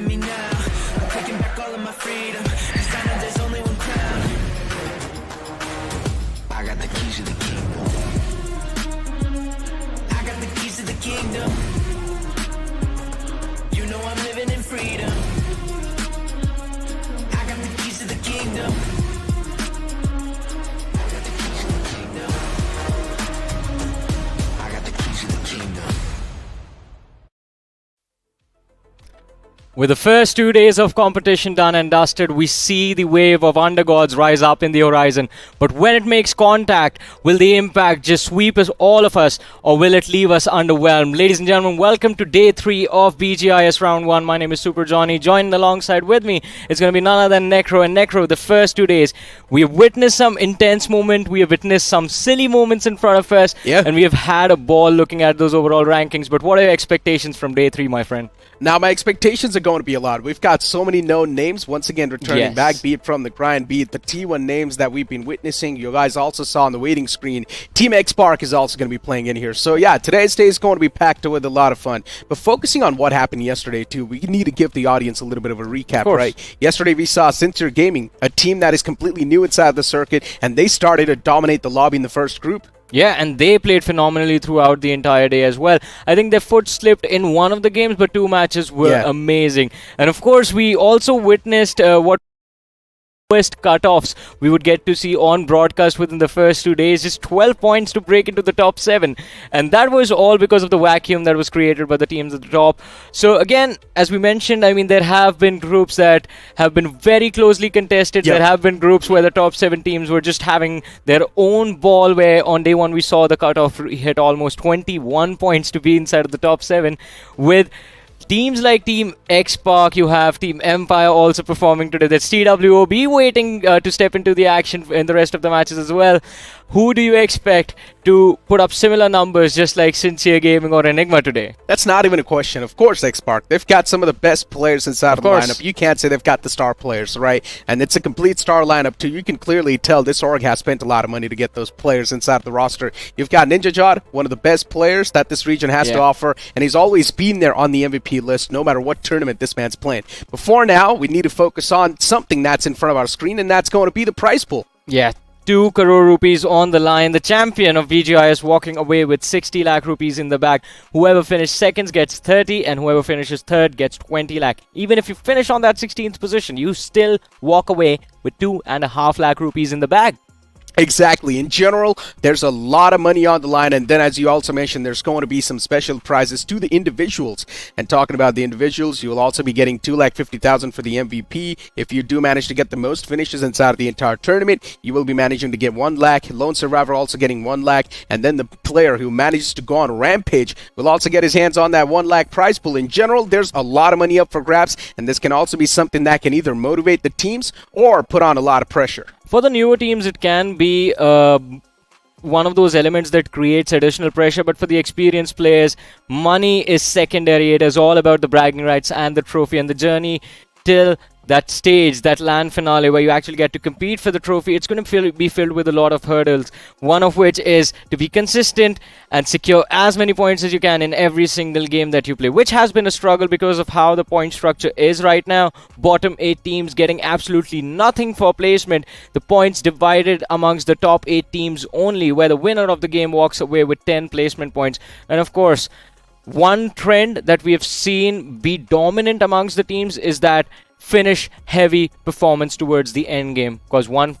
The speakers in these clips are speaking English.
with me now. I'm taking back all of my freedom. Cause I know there's only one crown. I got the keys to the kingdom. I got the keys to the kingdom. You know I'm living in freedom. I got the keys to the kingdom. With the first 2 days of competition done and dusted, we see the wave of undergods rise up in the horizon. But when it makes contact, will the impact just sweep us, all of us, or will it leave us underwhelmed? Ladies and gentlemen, welcome to day 3 of BGIS Round 1. My name is Super Johnny. Joined alongside with me, it's going to be none other than Necro. And Necro, the first 2 days, we have witnessed some intense moment, we have witnessed some silly moments in front of us, and we have had a ball looking at those overall rankings. But what are your expectations from day 3, my friend? Now, my expectations are going to be a lot. We've got so many known names, once again, returning back, be it from the grind, be it the T1 names that we've been witnessing. You guys also saw on the waiting screen, Team X Spark is also going to be playing in here. So, yeah, today's day is going to be packed with a lot of fun. But focusing on what happened yesterday, too, we need to give the audience a little bit of a recap, right? Yesterday, we saw Sincere Gaming, a team that is completely new inside the circuit, and they started to dominate the lobby in the first group. Yeah, and they played phenomenally throughout the entire day as well. I think their foot slipped in one of the games, but 2 matches were amazing. And of course, we also witnessed what cutoffs we would get to see on broadcast within the first 2 days, just 12 points to break into the top 7, and that was all because of the vacuum that was created by the teams at the top. So again, as we mentioned, I mean, there have been groups that have been very closely contested. There have been groups where the top 7 teams were just having their own ball, where on day 1 we saw the cutoff hit almost 21 points to be inside of the top 7, with teams like Team X Spark, you have Team Empire also performing today. That's TWOB waiting to step into the action in the rest of the matches as well. Who do you expect to put up similar numbers just like Sincere Gaming or Enigma today? That's not even a question. Of course, X Spark. They've got some of the best players inside of the lineup. You can't say they've got the star players, right? And it's a complete star lineup, too. You can clearly tell this org has spent a lot of money to get those players inside of the roster. You've got Ninja Jod, one of the best players that this region has to offer, and he's always been there on the MVP list, no matter what tournament this man's playing. But for now, we need to focus on something that's in front of our screen, and that's going to be the prize pool. Yeah. 2 crore rupees on the line. The champion of BGIS walking away with 60 lakh rupees in the bag. Whoever finishes seconds gets 30, and whoever finishes third gets 20 lakh. Even if you finish on that 16th position, you still walk away with 2.5 lakh rupees in the bag. Exactly. In general, there's a lot of money on the line, and then as you also mentioned, there's going to be some special prizes to the individuals. And talking about the individuals, you will also be getting 2,50,000 for the MVP. If you do manage to get the most finishes inside of the entire tournament, you will be managing to get 1 lakh. Lone Survivor also getting 1 lakh, and then the player who manages to go on Rampage will also get his hands on that 1 lakh prize pool. In general, there's a lot of money up for grabs, and this can also be something that can either motivate the teams or put on a lot of pressure. For the newer teams, it can be one of those elements that creates additional pressure, but for the experienced players, money is secondary. It is all about the bragging rights and the trophy, and the journey till that stage, that land finale where you actually get to compete for the trophy. It's going to be filled with a lot of hurdles, one of which is to be consistent and secure as many points as you can in every single game that you play, which has been a struggle because of how the point structure is right now. Bottom 8 teams getting absolutely nothing for placement. The points divided amongst the top 8 teams only, where the winner of the game walks away with 10 placement points. And of course, one trend that we have seen be dominant amongst the teams is that finish heavy performance towards the end game, because one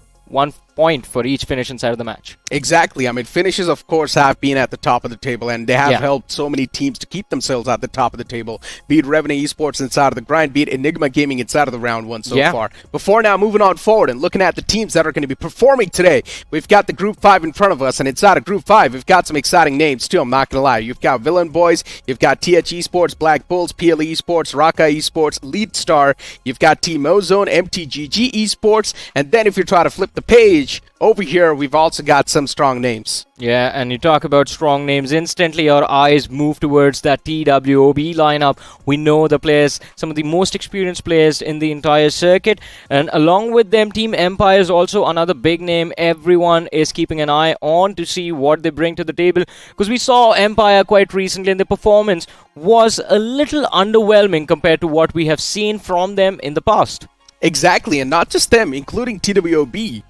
point for each finish inside of the match. Exactly. I mean, finishes, of course, have been at the top of the table, and they have helped so many teams to keep themselves at the top of the table. Be it Revenue Esports inside of the grind, be it Enigma Gaming inside of the round 1 so far. Before now, moving on forward and looking at the teams that are going to be performing today, we've got the Group 5 in front of us, and inside of Group 5, we've got some exciting names, too. I'm not going to lie. You've got Villain Boys, you've got TH Esports, Black Bulls, PLE Esports, Raka Esports, Lead Star, you've got Team Ozone, MTGG Esports, and then if you're trying to flip the page, stage, over here we've also got some strong names. Yeah, and you talk about strong names, instantly our eyes move towards that TWOB lineup. We know the players, some of the most experienced players in the entire circuit, and along with them, Team Empire is also another big name. Everyone is keeping an eye on to see what they bring to the table, because we saw Empire quite recently and the performance was a little underwhelming compared to what we have seen from them in the past. Exactly, and not just them, including TWOB.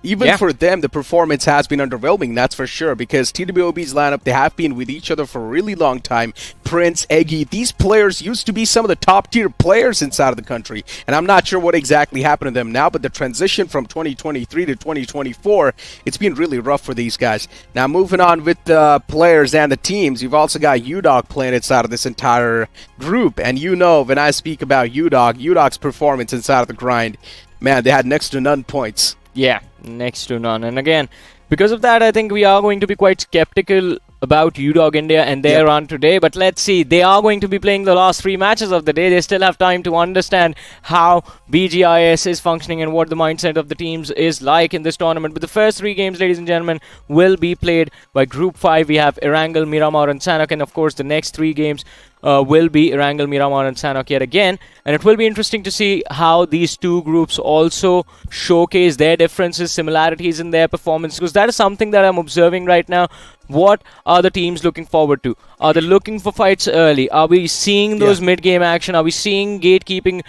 Even for them, the performance has been underwhelming, that's for sure, because TWOB's lineup, they have been with each other for a really long time. Prince, Eggy, these players used to be some of the top-tier players inside of the country, and I'm not sure what exactly happened to them now, but the transition from 2023 to 2024, it's been really rough for these guys. Now, moving on with the players and the teams, you've also got UDOG playing inside of this entire group, and you know, when I speak about UDOG's performance inside of the grind, man, they had next to none points. Yeah, next to none. And again, because of that, I think we are going to be quite skeptical about UDOG India and their run today. But let's see, they are going to be playing the last 3 matches of the day. They still have time to understand how BGIS is functioning and what the mindset of the teams is like in this tournament. But the first 3 games, ladies and gentlemen, will be played by Group 5. We have Erangel, Miramar and Sanhok. And of course, the next 3 games will be Erangel, Miramar and Sanhok yet again. And it will be interesting to see how these 2 groups also showcase their differences, similarities in their performance, because that is something that I'm observing right now. What are the teams looking forward to? Are they looking for fights early? Are we seeing those mid-game action? Are we seeing gatekeeping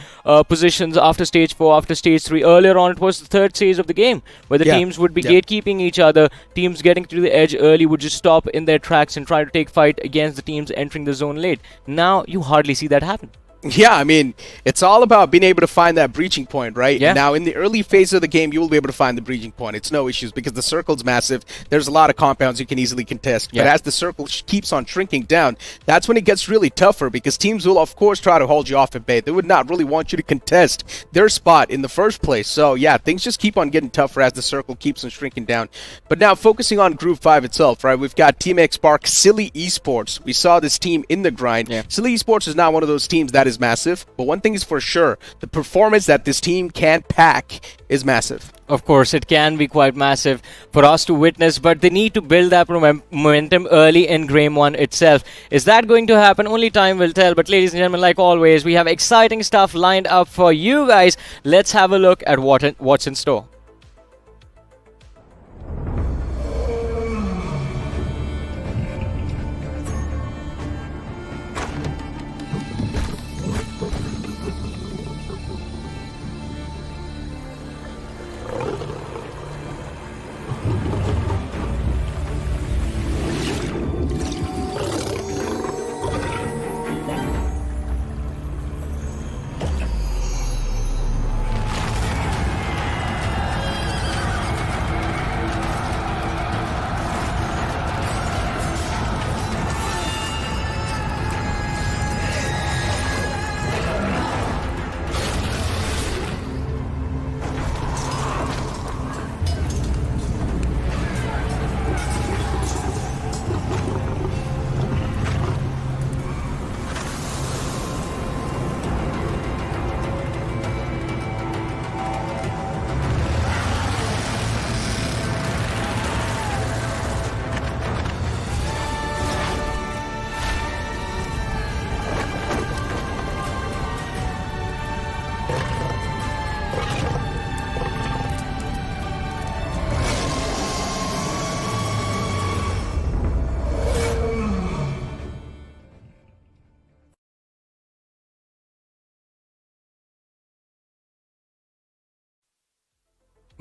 positions after stage 4, after stage 3? Earlier on, it was the 3rd stage of the game, where the teams would be gatekeeping each other. Teams getting to the edge early would just stop in their tracks and try to take fight against the teams entering the zone late. Now, you hardly see that happen. Yeah, I mean, it's all about being able to find that breaching point, right? Yeah. Now, in the early phase of the game, you will be able to find the breaching point. It's no issues because the circle's massive. There's a lot of compounds you can easily contest. But as the circle keeps on shrinking down, that's when it gets really tougher because teams will, of course, try to hold you off at bay. They would not really want you to contest their spot in the first place. So, yeah, things just keep on getting tougher as the circle keeps on shrinking down. But now, focusing on Group 5 itself, right, we've got Team X Spark, Silly Esports. We saw this team in the grind. Silly Esports is not one of those teams that is massive, but one thing is for sure, the performance that this team can pack is massive. Of course, it can be quite massive for us to witness, but they need to build that momentum early in Game 1 itself. Is that going to happen? Only time will tell. But ladies and gentlemen, like always, we have exciting stuff lined up for you guys. Let's have a look at what's in store.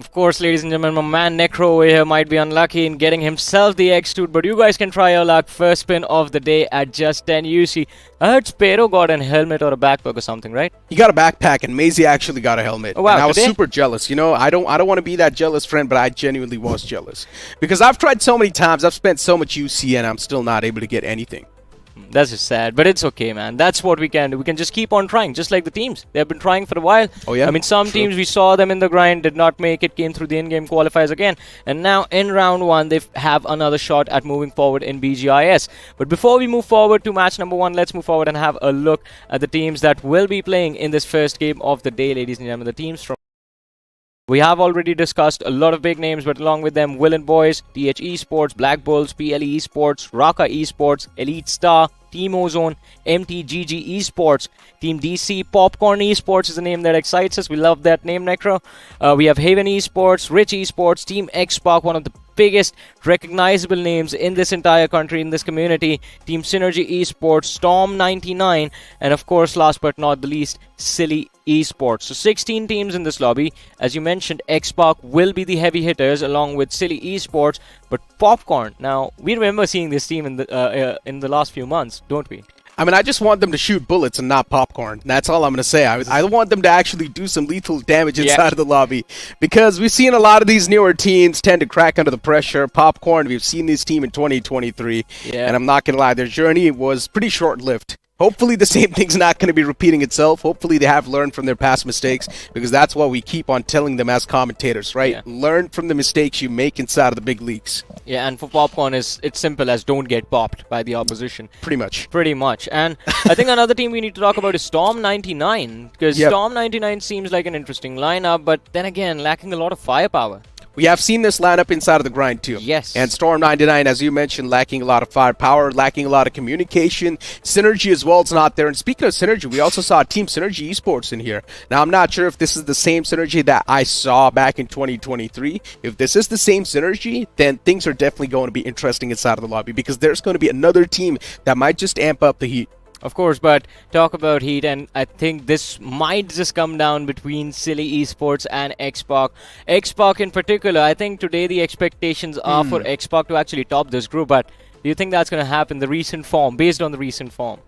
Of course, ladies and gentlemen, my man Necro over here might be unlucky in getting himself the X-Toot, but you guys can try your luck. First spin of the day at just 10 UC. I heard Spero got a helmet or a backpack or something, right? He got a backpack, and Maisie actually got a helmet. Oh, wow. And I was super jealous. You know, I don't want to be that jealous friend, but I genuinely was jealous. Because I've tried so many times, I've spent so much UC, and I'm still not able to get anything. That's just sad, but it's okay, man. That's what we can do. We can just keep on trying, just like the teams. They have been trying for a while. Oh, yeah? I mean, some teams, we saw them in the grind, did not make it, came through the in-game qualifiers again. And now, in round 1, they have another shot at moving forward in BGIS. But before we move forward to match number 1, let's move forward and have a look at the teams that will be playing in this first game of the day, ladies and gentlemen. The teams from We have already discussed a lot of big names, but along with them, Will and Boys, TH Esports, Black Bulls, PLE Esports, Raka Esports, Elite Star, Team Ozone, MTGG Esports, Team DC, Popcorn Esports is a name that excites us. We love that name, Necro. We have Haven Esports, Rich Esports, Team X-Spark, one of the biggest recognizable names in this entire country, in this community, Team Synergy Esports, Storm 99, and of course, last but not the least, Silly Esports. So 16 teams in this lobby. As you mentioned, X-Spark will be the heavy hitters along with Silly Esports, but Popcorn, now, we remember seeing this team in the last few months, don't we? I mean, I just want them to shoot bullets and not popcorn. That's all I'm going to say. I want them to actually do some lethal damage inside of the lobby. Because we've seen a lot of these newer teams tend to crack under the pressure. Popcorn, we've seen this team in 2023. And I'm not going to lie, their journey was pretty short-lived. Hopefully the same thing's not going to be repeating itself. Hopefully they have learned from their past mistakes, because that's what we keep on telling them as commentators, right? Yeah. Learn from the mistakes you make inside of the big leagues. Yeah, and for Popcorn, it's simple as don't get popped by the opposition. Pretty much. Pretty much. And I think another team we need to talk about is Storm 99, because Storm 99 seems like an interesting lineup, but then again, lacking a lot of firepower. We have seen this lineup inside of the grind too. Yes. And Storm 99, as you mentioned, lacking a lot of firepower, lacking a lot of communication. Synergy as well is not there. And speaking of Synergy, we also saw Team Synergy Esports in here. Now, I'm not sure if this is the same Synergy that I saw back in 2023. If this is the same Synergy, then things are definitely going to be interesting inside of the lobby, because there's going to be another team that might just amp up the heat. Of course, but talk about heat, and I think this might just come down between Silly Esports and X-Spark. X-Spark in particular, I think today the expectations are for X-Spark to actually top this group, but do you think that's going to happen, based on the recent form?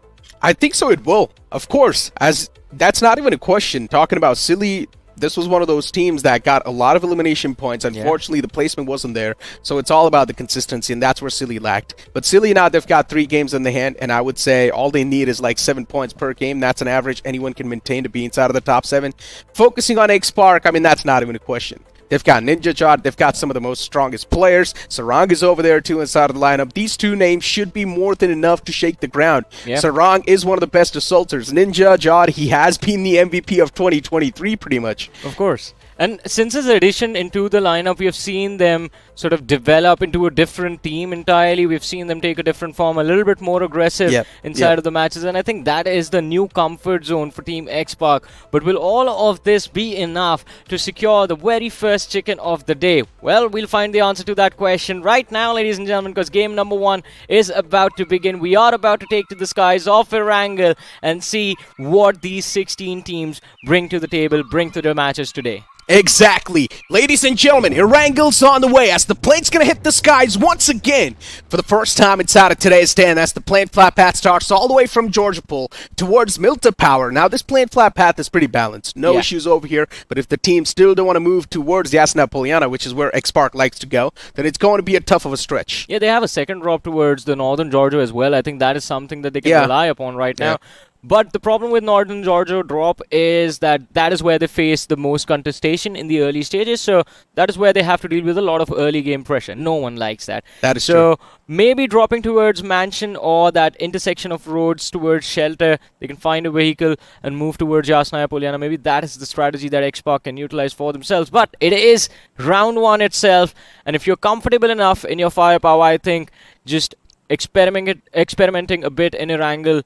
I think so, it will. Of course, as that's not even a question. Talking about Silly, this was one of those teams that got a lot of elimination points. Unfortunately, the placement wasn't there. So it's all about the consistency, and that's where Silly lacked. But Silly now, they've got 3 games in the hand, and I would say all they need is like 7 points per game. That's an average anyone can maintain to be inside of the top 7. Focusing on X-Spark, I mean, that's not even a question. They've got Ninja Jot. They've got some of the most strongest players. Sarang is over there, too, inside of the lineup. These 2 names should be more than enough to shake the ground. Sarang is one of the best assaulters. Ninja Jot, he has been the MVP of 2023, pretty much. Of course. And since his addition into the lineup, we have seen them sort of develop into a different team entirely. We've seen them take a different form, a little bit more aggressive inside of the matches. And I think that is the new comfort zone for Team X-Spark. But will all of this be enough to secure the very first chicken of the day? Well, we'll find the answer to that question right now, ladies and gentlemen, because game number 1 is about to begin. We are about to take to the skies of Erangel and see what these 16 teams bring to the table, bring to their matches today. Exactly. Ladies and gentlemen, Erangel's on the way as the plane's going to hit the skies once again for the first time inside of today's stand. That's the plane flat path starts all the way from Georgia Pool towards Milta Power. Now, this plane flat path is pretty balanced. No issues over here, but if the team still don't want to move towards Yasna Poliana, which is where X-Spark likes to go, then it's going to be a tough of a stretch. Yeah, they have a second drop towards the northern Georgia as well. I think that is something that they can rely upon right now. But the problem with Northern Georgia drop is that is where they face the most contestation in the early stages. So that is where they have to deal with a lot of early game pressure. No one likes that. That is true. So maybe dropping towards Mansion or that intersection of roads towards Shelter, they can find a vehicle and move towards Yasnaya Poliana. Maybe that is the strategy that X-Spark can utilize for themselves. But it is round 1 itself. And if you're comfortable enough in your firepower, I think just experimenting a bit in Erangel,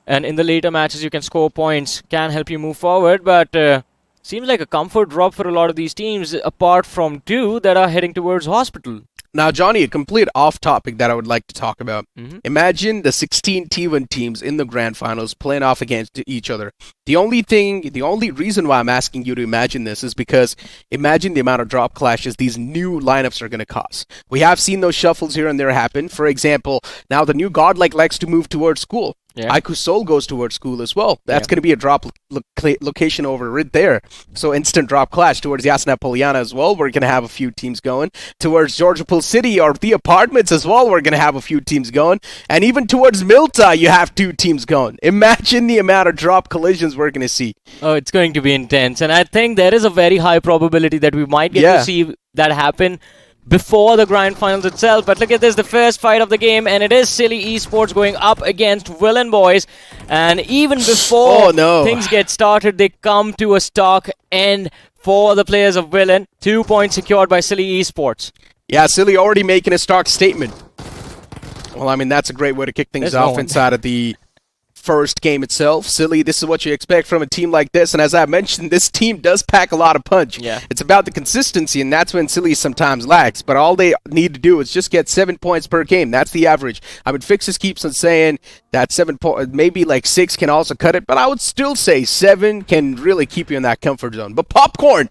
and in the later matches you can score points, can help you move forward. But seems like a comfort drop for a lot of these teams, apart from 2 that are heading towards Hospital. Now, Johnny, a complete off-topic that I would like to talk about. Imagine the 16 T1 teams in the Grand Finals playing off against each other. The only reason why I'm asking you to imagine this is because imagine the amount of drop clashes these new lineups are going to cause. We have seen those shuffles here and there happen. For example, now the new Godlike likes to move towards School. Aiku Soul goes towards School as well. That's going to be a drop location over right there. So instant drop clash towards Yasna Poliana as well. We're going to have a few teams going. Towards Georgia Pool City or the apartments as well, we're going to have a few teams going. And even towards Milta, you have 2 teams going. Imagine the amount of drop collisions we're going to see. Oh, it's going to be intense. And I think there is a very high probability that we might get to see that happen before the grand finals itself. But look at this, the first fight of the game, and it is Silly Esports going up against Villain Boys. And even before things get started, they come to a stark end for the players of Villain. 2 points secured by Silly Esports. Yeah, Silly already making a stark statement. Well, I mean, that's a great way to kick things off inside of the first game itself. Silly, this is what you expect from a team like this, and as I mentioned, this team does pack a lot of punch. Yeah. It's about the consistency, and that's when Silly sometimes lacks, but all they need to do is just get 7 points per game. That's the average. I mean, Fixes keeps on saying that 7 points, maybe like 6 can also cut it, but I would still say 7 can really keep you in that comfort zone. But Popcorn,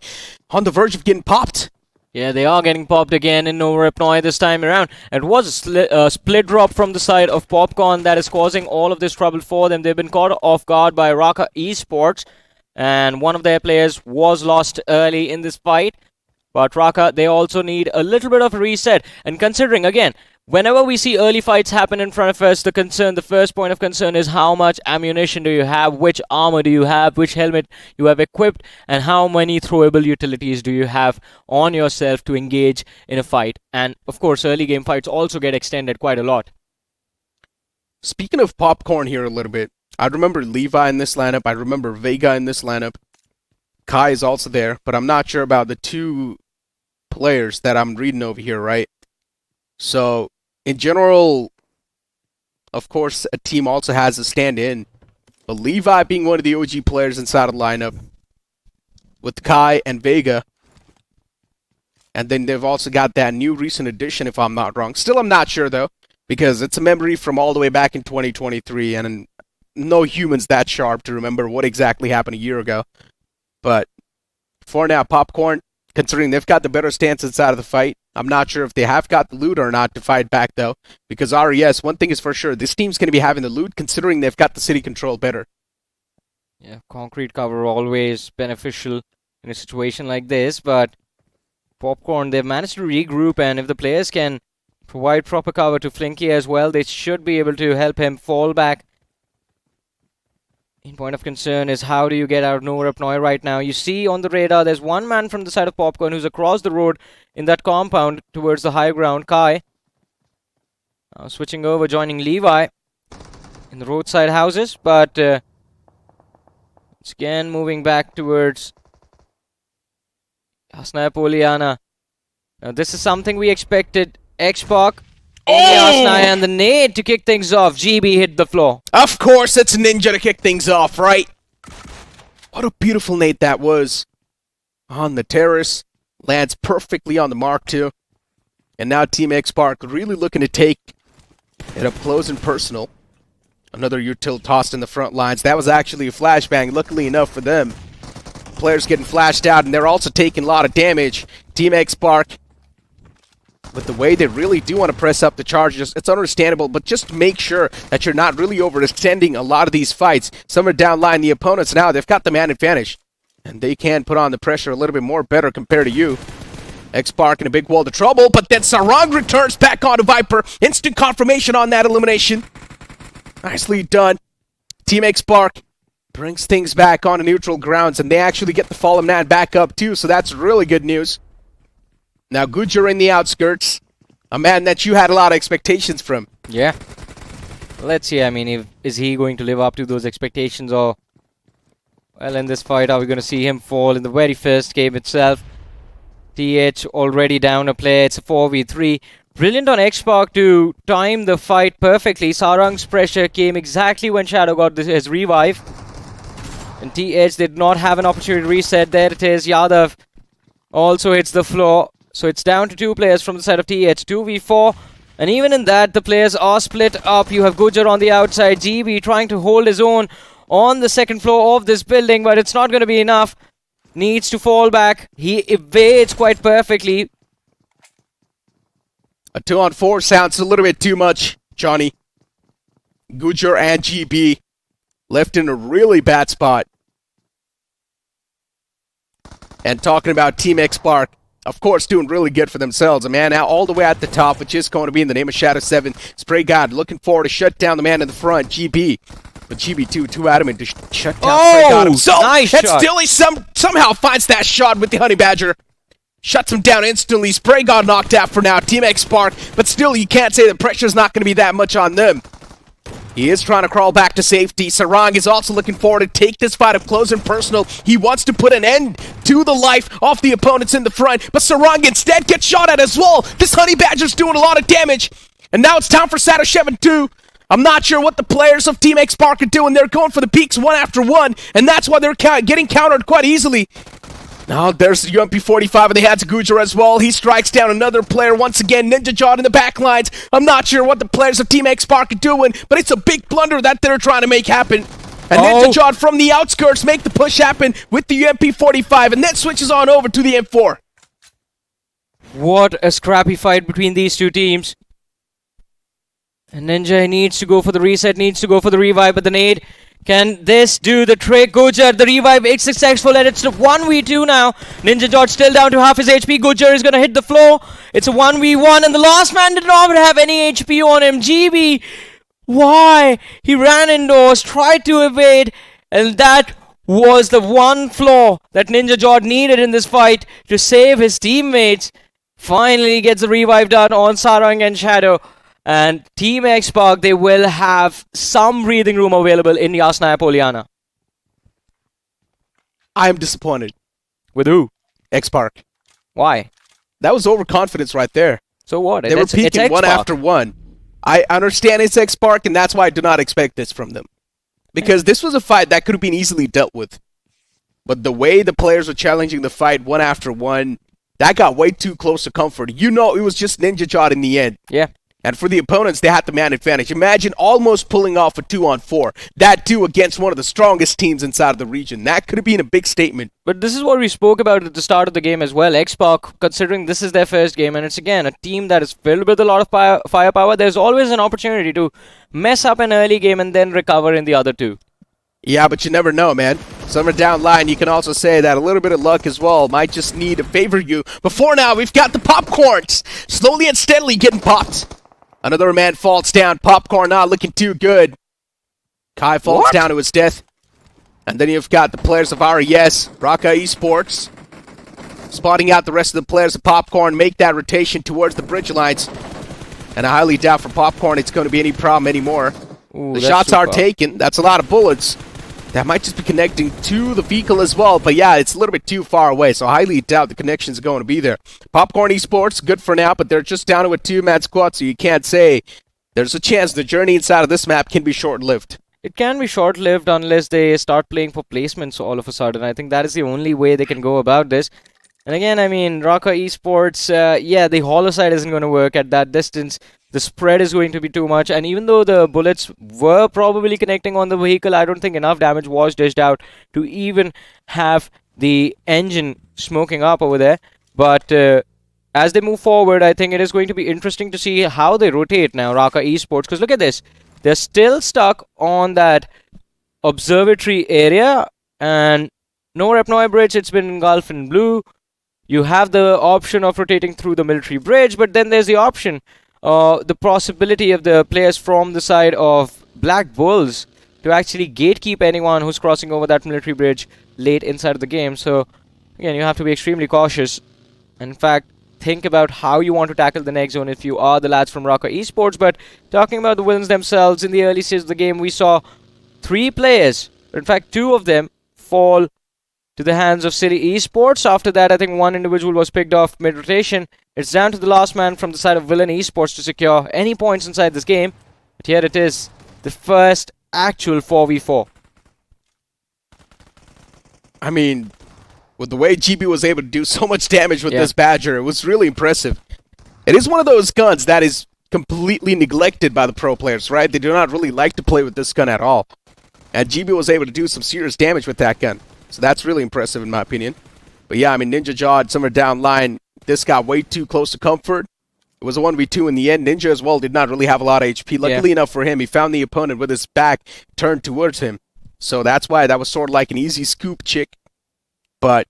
on the verge of getting popped. Yeah, they are getting popped again in Nova Repnoi this time around. It was a split drop from the side of Popcorn that is causing all of this trouble for them. They've been caught off guard by Raka Esports, and one of their players was lost early in this fight. But Raka, they also need a little bit of a reset. And considering, again, whenever we see early fights happen in front of us, the first point of concern is how much ammunition do you have, which armor do you have, which helmet you have equipped, and how many throwable utilities do you have on yourself to engage in a fight. And, of course, early game fights also get extended quite a lot. Speaking of Popcorn here a little bit, I remember Levi in this lineup. I remember Vega in this lineup. Kai is also there, but I'm not sure about the two players that I'm reading over here, right? So, in general, of course, a team also has a stand-in. But Levi being one of the OG players inside of the lineup with Kai and Vega. And then they've also got that new recent addition, if I'm not wrong. Still, I'm not sure, though, because it's a memory from all the way back in 2023, and no human's that sharp to remember what exactly happened a year ago. But for now, Popcorn, considering they've got the better stance inside of the fight, I'm not sure if they have got the loot or not to fight back, though. Because RES, one thing is for sure, this team's going to be having the loot, considering they've got the city control better. Yeah, concrete cover always beneficial in a situation like this. But Popcorn, they've managed to regroup, and if the players can provide proper cover to Flinky as well, they should be able to help him fall back. In point of concern is how do you get out of Nova Repnoi right now. You see on the radar there's one man from the side of Popcorn who's across the road in that compound towards the high ground, Kai. Now switching over, joining Levi in the roadside houses, but once again moving back towards Hasnaya Poliana. Now this is something we expected. X-Pac. Hasnaya and the nade to kick things off. GB hit the floor. Of course, it's Ninja to kick things off, right? What a beautiful nade that was. On the terrace. Lands perfectly on the mark, too. And now Team X-Pac really looking to take it up close and personal. Another util tossed in the front lines. That was actually a flashbang, luckily enough for them. Players getting flashed out, and they're also taking a lot of damage. Team X-Pac, with the way they really do want to press up the charges, it's understandable, but just make sure that you're not really overextending a lot of these fights. Some are downline the opponents now. They've got the man advantage, and they can put on the pressure a little bit more better compared to you. X-Pac in a big world of trouble, but then Sarang returns back onto Viper. Instant confirmation on that elimination. Nicely done. Team X-Pac brings things back onto neutral grounds, and they actually get the fallen man back up too, so that's really good news. Now, Gujar in the outskirts, a man that you had a lot of expectations from. Yeah. Let's see, I mean, is he going to live up to those expectations, or... Well, in this fight, are we going to see him fall in the very first game itself? TH already down a player, it's a 4v3. Brilliant on X-Pac to time the fight perfectly. Sarang's pressure came exactly when Shadow got his revive. And TH did not have an opportunity to reset. There it is, Yadav also hits the floor. So it's down to 2 players from the side of TH, 2v4. And even in that, the players are split up. You have Gujar on the outside, GB trying to hold his own on the second floor of this building, but it's not going to be enough. Needs to fall back. He evades quite perfectly. A 2-on-4 sounds a little bit too much, Johnny. Gujar and GB left in a really bad spot. And talking about Team X-Pac, of course, doing really good for themselves. A man now all the way at the top, which is going to be in the name of Shadow 7. Spray God looking forward to shut down the man in the front, GB. But GB too adamant to shut down Spray God himself. Nice and shot. still he somehow finds that shot with the Honey Badger. Shuts him down instantly. Spray God knocked out for now. Team X-Pac, but still you can't say the pressure's not going to be that much on them. He is trying to crawl back to safety. Sarang is also looking forward to take this fight up close and personal. He wants to put an end to the life of the opponents in the front, but Sarang instead gets shot at as well. This Honey Badger's doing a lot of damage, and now it's time for Sadashev 2. I'm not sure what the players of Team X Park are doing. They're going for the peaks one after one, and that's why they're getting countered quite easily. Now there's the UMP-45 in the hands of Gujar as well. He strikes down another player once again. Ninja Jawed in the back lines. I'm not sure what the players of Team X Park are doing, but it's a big blunder that they're trying to make happen. And Ninja Jawed from the outskirts make the push happen with the UMP-45, and then switches on over to the M4. What a scrappy fight between these two teams. And Ninja needs to go for the reset, needs to go for the revive, but the nade. Can this do the trick? Gujar, the revive is successful, and it's a 1v2 now. Ninja Jawed still down to half his HP. Gujar is going to hit the floor. It's a 1v1, and the last man did not have any HP on him. GB, why? He ran indoors, tried to evade, and that was the one flaw that Ninja Jawed needed in this fight to save his teammates. Finally gets the revive done on Sarang and Shadow. And Team X Park, they will have some breathing room available in Yasnaya Poliana. I am disappointed. With who? X Park. Why? That was overconfidence right there. So what? They were peaking one after one. I understand it's X Park, and that's why I do not expect this from them. Because this was a fight that could have been easily dealt with. But the way the players were challenging the fight one after one, that got way too close to comfort. You know it was just Ninja Jawed in the end. Yeah. And for the opponents, they had the man advantage. Imagine almost pulling off a 2-on-4. That too against one of the strongest teams inside of the region. That could have been a big statement. But this is what we spoke about at the start of the game as well. X-Park, considering this is their first game, and it's again a team that is filled with a lot of firepower, there's always an opportunity to mess up an early game and then recover in the other two. Yeah, but you never know, man. Somewhere down line, you can also say that a little bit of luck as well might just need to favor you. Before now, we've got the popcorns slowly and steadily getting popped. Another man falls down. Popcorn not looking too good. Kai falls down to his death. And then you've got the players of RES, Raka Esports, spotting out the rest of the players of Popcorn, make that rotation towards the bridge lines. And I highly doubt for Popcorn it's going to be any problem anymore. Ooh, the shots are taken. That's a lot of bullets. That might just be connecting to the vehicle as well. But yeah, it's a little bit too far away, so I highly doubt the connection's going to be there. Popcorn Esports, good for now, but they're just down to a two-man squad, so you can't say there's a chance the journey inside of this map can be short-lived. It can be short-lived unless they start playing for placements all of a sudden. I think that is the only way they can go about this. And again, I mean, Raka Esports, yeah, the hollow side isn't going to work at that distance. The spread is going to be too much, and even though the bullets were probably connecting on the vehicle, I don't think enough damage was dished out to even have the engine smoking up over there. But as they move forward, I think it is going to be interesting to see how they rotate now, Raka Esports, because look at this. They're still stuck on that observatory area, and no Repnoy Bridge, it's been engulfed in blue. You have the option of rotating through the military bridge, but then there's the option, the possibility of the players from the side of Black Bulls to actually gatekeep anyone who's crossing over that military bridge late inside of the game. So, again, you have to be extremely cautious. In fact, think about how you want to tackle the next zone if you are the lads from Raka Esports. But talking about the villains themselves, in the early stages of the game, we saw 3 players, in fact 2 of them, fall to the hands of City Esports. After that, I think 1 individual was picked off mid-rotation. It's down to the last man from the side of Villain Esports to secure any points inside this game. But here it is, the first actual 4v4. I mean, with the way GB was able to do so much damage with this Badger, it was really impressive. It is one of those guns that is completely neglected by the pro players, right? They do not really like to play with this gun at all. And GB was able to do some serious damage with that gun. So that's really impressive in my opinion. But yeah, I mean, Ninja Jawed somewhere down line, this got way too close to comfort. It was a 1v2 in the end. Ninja as well did not really have a lot of HP. Luckily enough for him, he found the opponent with his back turned towards him. So that's why that was sort of like an easy scoop chick. But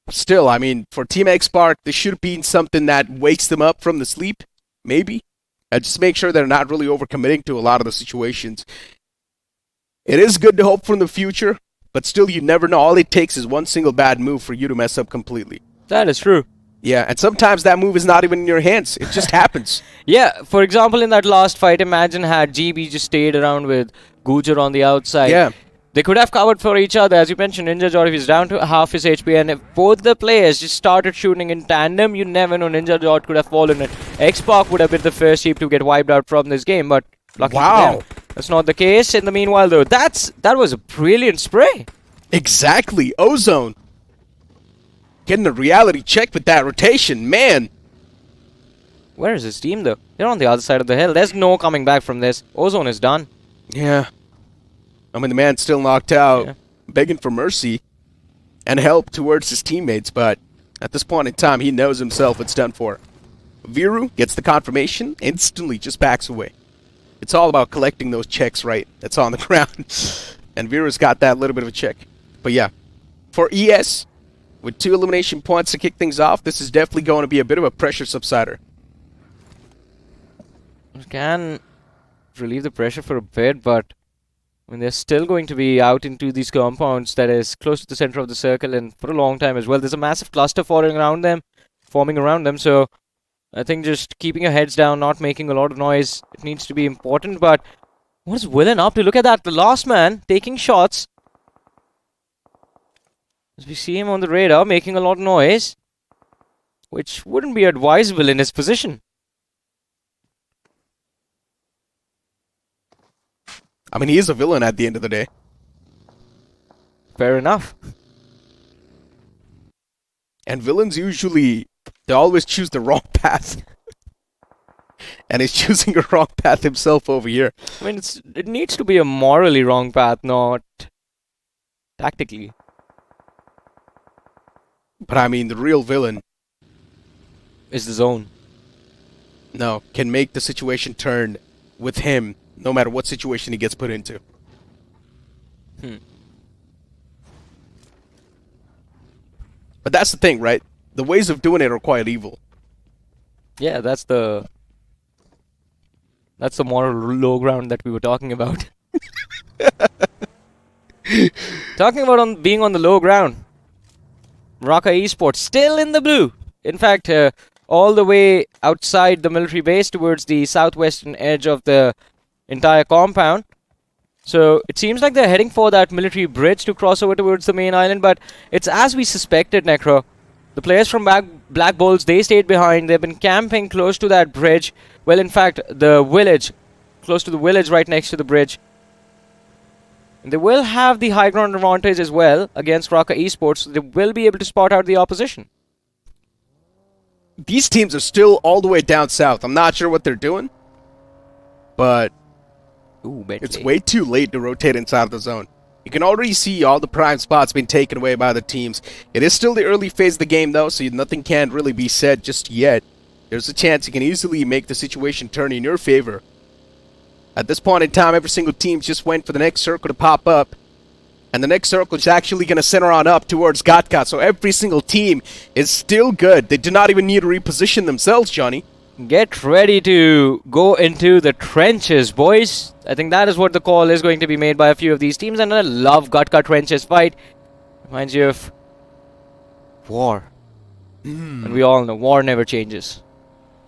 still, I mean, for Team X Park, this should have been something that wakes them up from the sleep, maybe. Just make sure they're not really overcommitting to a lot of the situations. It is good to hope for the future, but still you never know. All it takes is one single bad move for you to mess up completely. That is true. Yeah, and sometimes that move is not even in your hands. It just happens. Yeah, for example, in that last fight, imagine had GB just stayed around with Gujar on the outside. Yeah. They could have covered for each other. As you mentioned, Ninja Jot, if he's down to half his HP, and if both the players just started shooting in tandem, you never know. Ninja Jot could have fallen, and X-Pac would have been the first sheep to get wiped out from this game, but lucky for them, that's not the case. In the meanwhile, though, that was a brilliant spray. Exactly. Ozone. Getting a reality check with that rotation, man. Where is his team, though? They're on the other side of the hill. There's no coming back from this. Ozone is done. Yeah. I mean, the man's still knocked out, begging for mercy and help towards his teammates, but at this point in time, he knows himself it's done for. Viru gets the confirmation, instantly just backs away. It's all about collecting those checks, right? That's on the ground. And Viru's got that little bit of a check. But yeah, for ES, with 2 elimination points to kick things off, this is definitely going to be a bit of a pressure subsider. It can relieve the pressure for a bit, but I mean, they're still going to be out into these compounds that is close to the center of the circle and for a long time as well. There's a massive cluster forming around them, so I think just keeping your heads down, not making a lot of noise, it needs to be important. But what is Willen up to? Look at that, the last man taking shots. As we see him on the radar, making a lot of noise, which wouldn't be advisable in his position. I mean, he is a villain at the end of the day. Fair enough. And villains usually, they always choose the wrong path. And he's choosing a wrong path himself over here. I mean, it needs to be a morally wrong path, not tactically. But I mean, the real villain Is the zone. no, can make the situation turn with him, no matter what situation he gets put into. But that's the thing, right? The ways of doing it are quite evil. Yeah, that's the moral low ground that we were talking about. Talking about being on the low ground. Raka Esports still in the blue. In fact, all the way outside the military base towards the southwestern edge of the entire compound. So it seems like they're heading for that military bridge to cross over towards the main island, but it's as we suspected, Necro. The players from Black Bulls, they stayed behind. They've been camping close to that bridge. Well, in fact, the village, close to the village right next to the bridge. And they will have the high ground advantage as well against Raka Esports. So they will be able to spot out the opposition. These teams are still all the way down south. I'm not sure what they're doing, but it's way too late to rotate inside of the zone. You can already see all the prime spots being taken away by the teams. It is still the early phase of the game, though, so nothing can really be said just yet. There's a chance you can easily make the situation turn in your favor. At this point in time, every single team just went for the next circle to pop up. And the next circle is actually going to center on up towards Gatka. So every single team is still good. They do not even need to reposition themselves, Johnny. Get ready to go into the trenches, boys. I think that is what the call is going to be made by a few of these teams. And I love Gatka trenches fight. Reminds you of war. And we all know war never changes.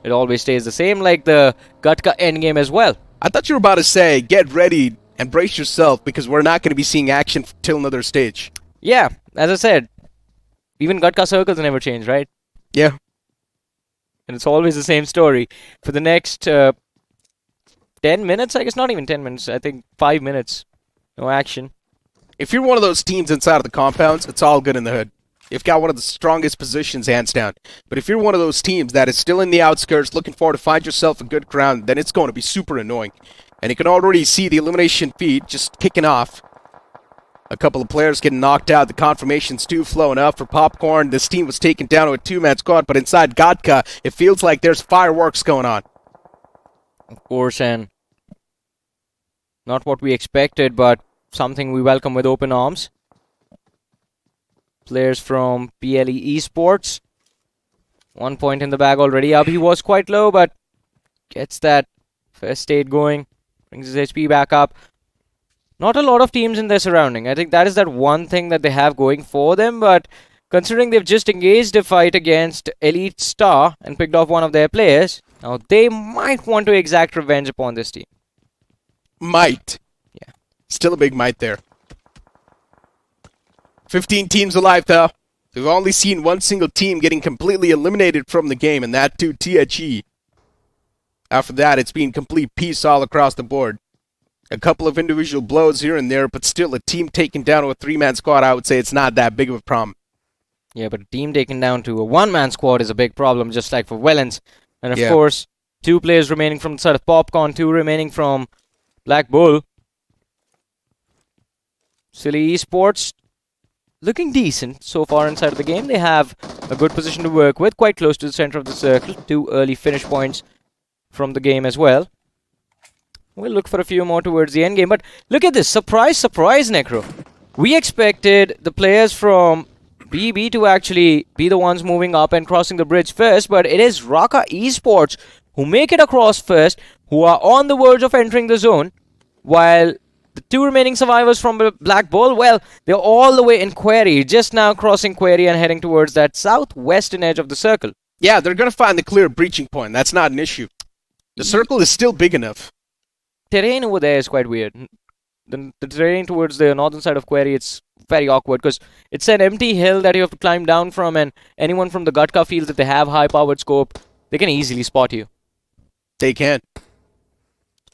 It always stays the same, like the Gatka endgame as well. I thought you were about to say, get ready and brace yourself, because we're not going to be seeing action till another stage. Yeah, as I said, even Gatka circles never change, right? Yeah. And it's always the same story. For the next 10 minutes, I guess not even 10 minutes, I think 5 minutes, no action. If you're one of those teams inside of the compounds, it's all good in the hood. You've got one of the strongest positions, hands down. But if you're one of those teams that is still in the outskirts, looking forward to find yourself a good ground, then it's going to be super annoying. And you can already see the elimination feed just kicking off. A couple of players getting knocked out. The confirmations too flowing up for Popcorn. This team was taken down to a 2-man squad, but inside Gatka, it feels like there's fireworks going on. Of course, and not what we expected, but something we welcome with open arms. Players from PLE Esports. 1 point in the bag already. Abhi was quite low, but gets that first aid going. Brings his HP back up. Not a lot of teams in their surrounding. I think that is that one thing that they have going for them, but considering they've just engaged a fight against Elite Star and picked off one of their players, now they might want to exact revenge upon this team. Might. Yeah. Still a big might there. 15 teams alive, though. We've only seen one single team getting completely eliminated from the game, and that too THE. After that, it's been complete peace all across the board. A couple of individual blows here and there, but still a team taken down to a 3-man squad, I would say it's not that big of a problem. Yeah, but a team taken down to a 1-man squad is a big problem, just like for Wellens. And of Yeah. course, 2 players remaining from the side of Popcorn, 2 remaining from Black Bull. Silly Esports looking decent so far inside of the game. They have a good position to work with, quite close to the center of the circle. 2 early finish points from the game as well. We'll look for a few more towards the end game. But look at this. Surprise, surprise, Necro. We expected the players from BB to actually be the ones moving up and crossing the bridge first, but it is Raka Esports who make it across first, who are on the verge of entering the zone, while the 2 remaining survivors from Black Bull, well, they're all the way in Quarry, just now crossing Quarry and heading towards that southwestern edge of the circle. Yeah, they're going to find the clear breaching point. That's not an issue. The circle is still big enough. Terrain over there is quite weird. The terrain towards the northern side of Quarry, it's very awkward because it's an empty hill that you have to climb down from, and anyone from the Gutka feels that they have high-powered scope, they can easily spot you. They can.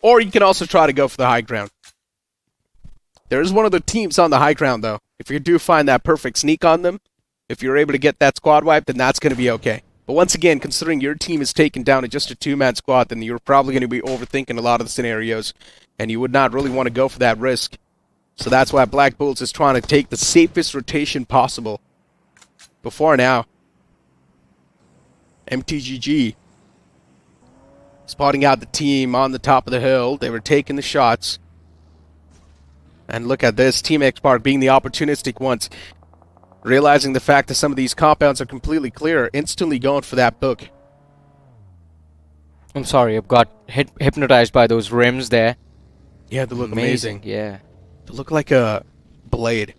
Or you can also try to go for the high ground. There is one of the teams on the high ground, though. If you do find that perfect sneak on them, if you're able to get that squad wipe, then that's going to be okay. But once again, considering your team is taken down to just a 2-man squad, then you're probably going to be overthinking a lot of the scenarios, and you would not really want to go for that risk. So that's why Black Bulls is trying to take the safest rotation possible. Before now, MTGG spotting out the team on the top of the hill. They were taking the shots. And look at this, Team X-Park being the opportunistic ones. Realizing the fact that some of these compounds are completely clear, instantly going for that book. I'm sorry, I've got hypnotized by those rims there. Yeah, they look amazing. Yeah. They look like a blade.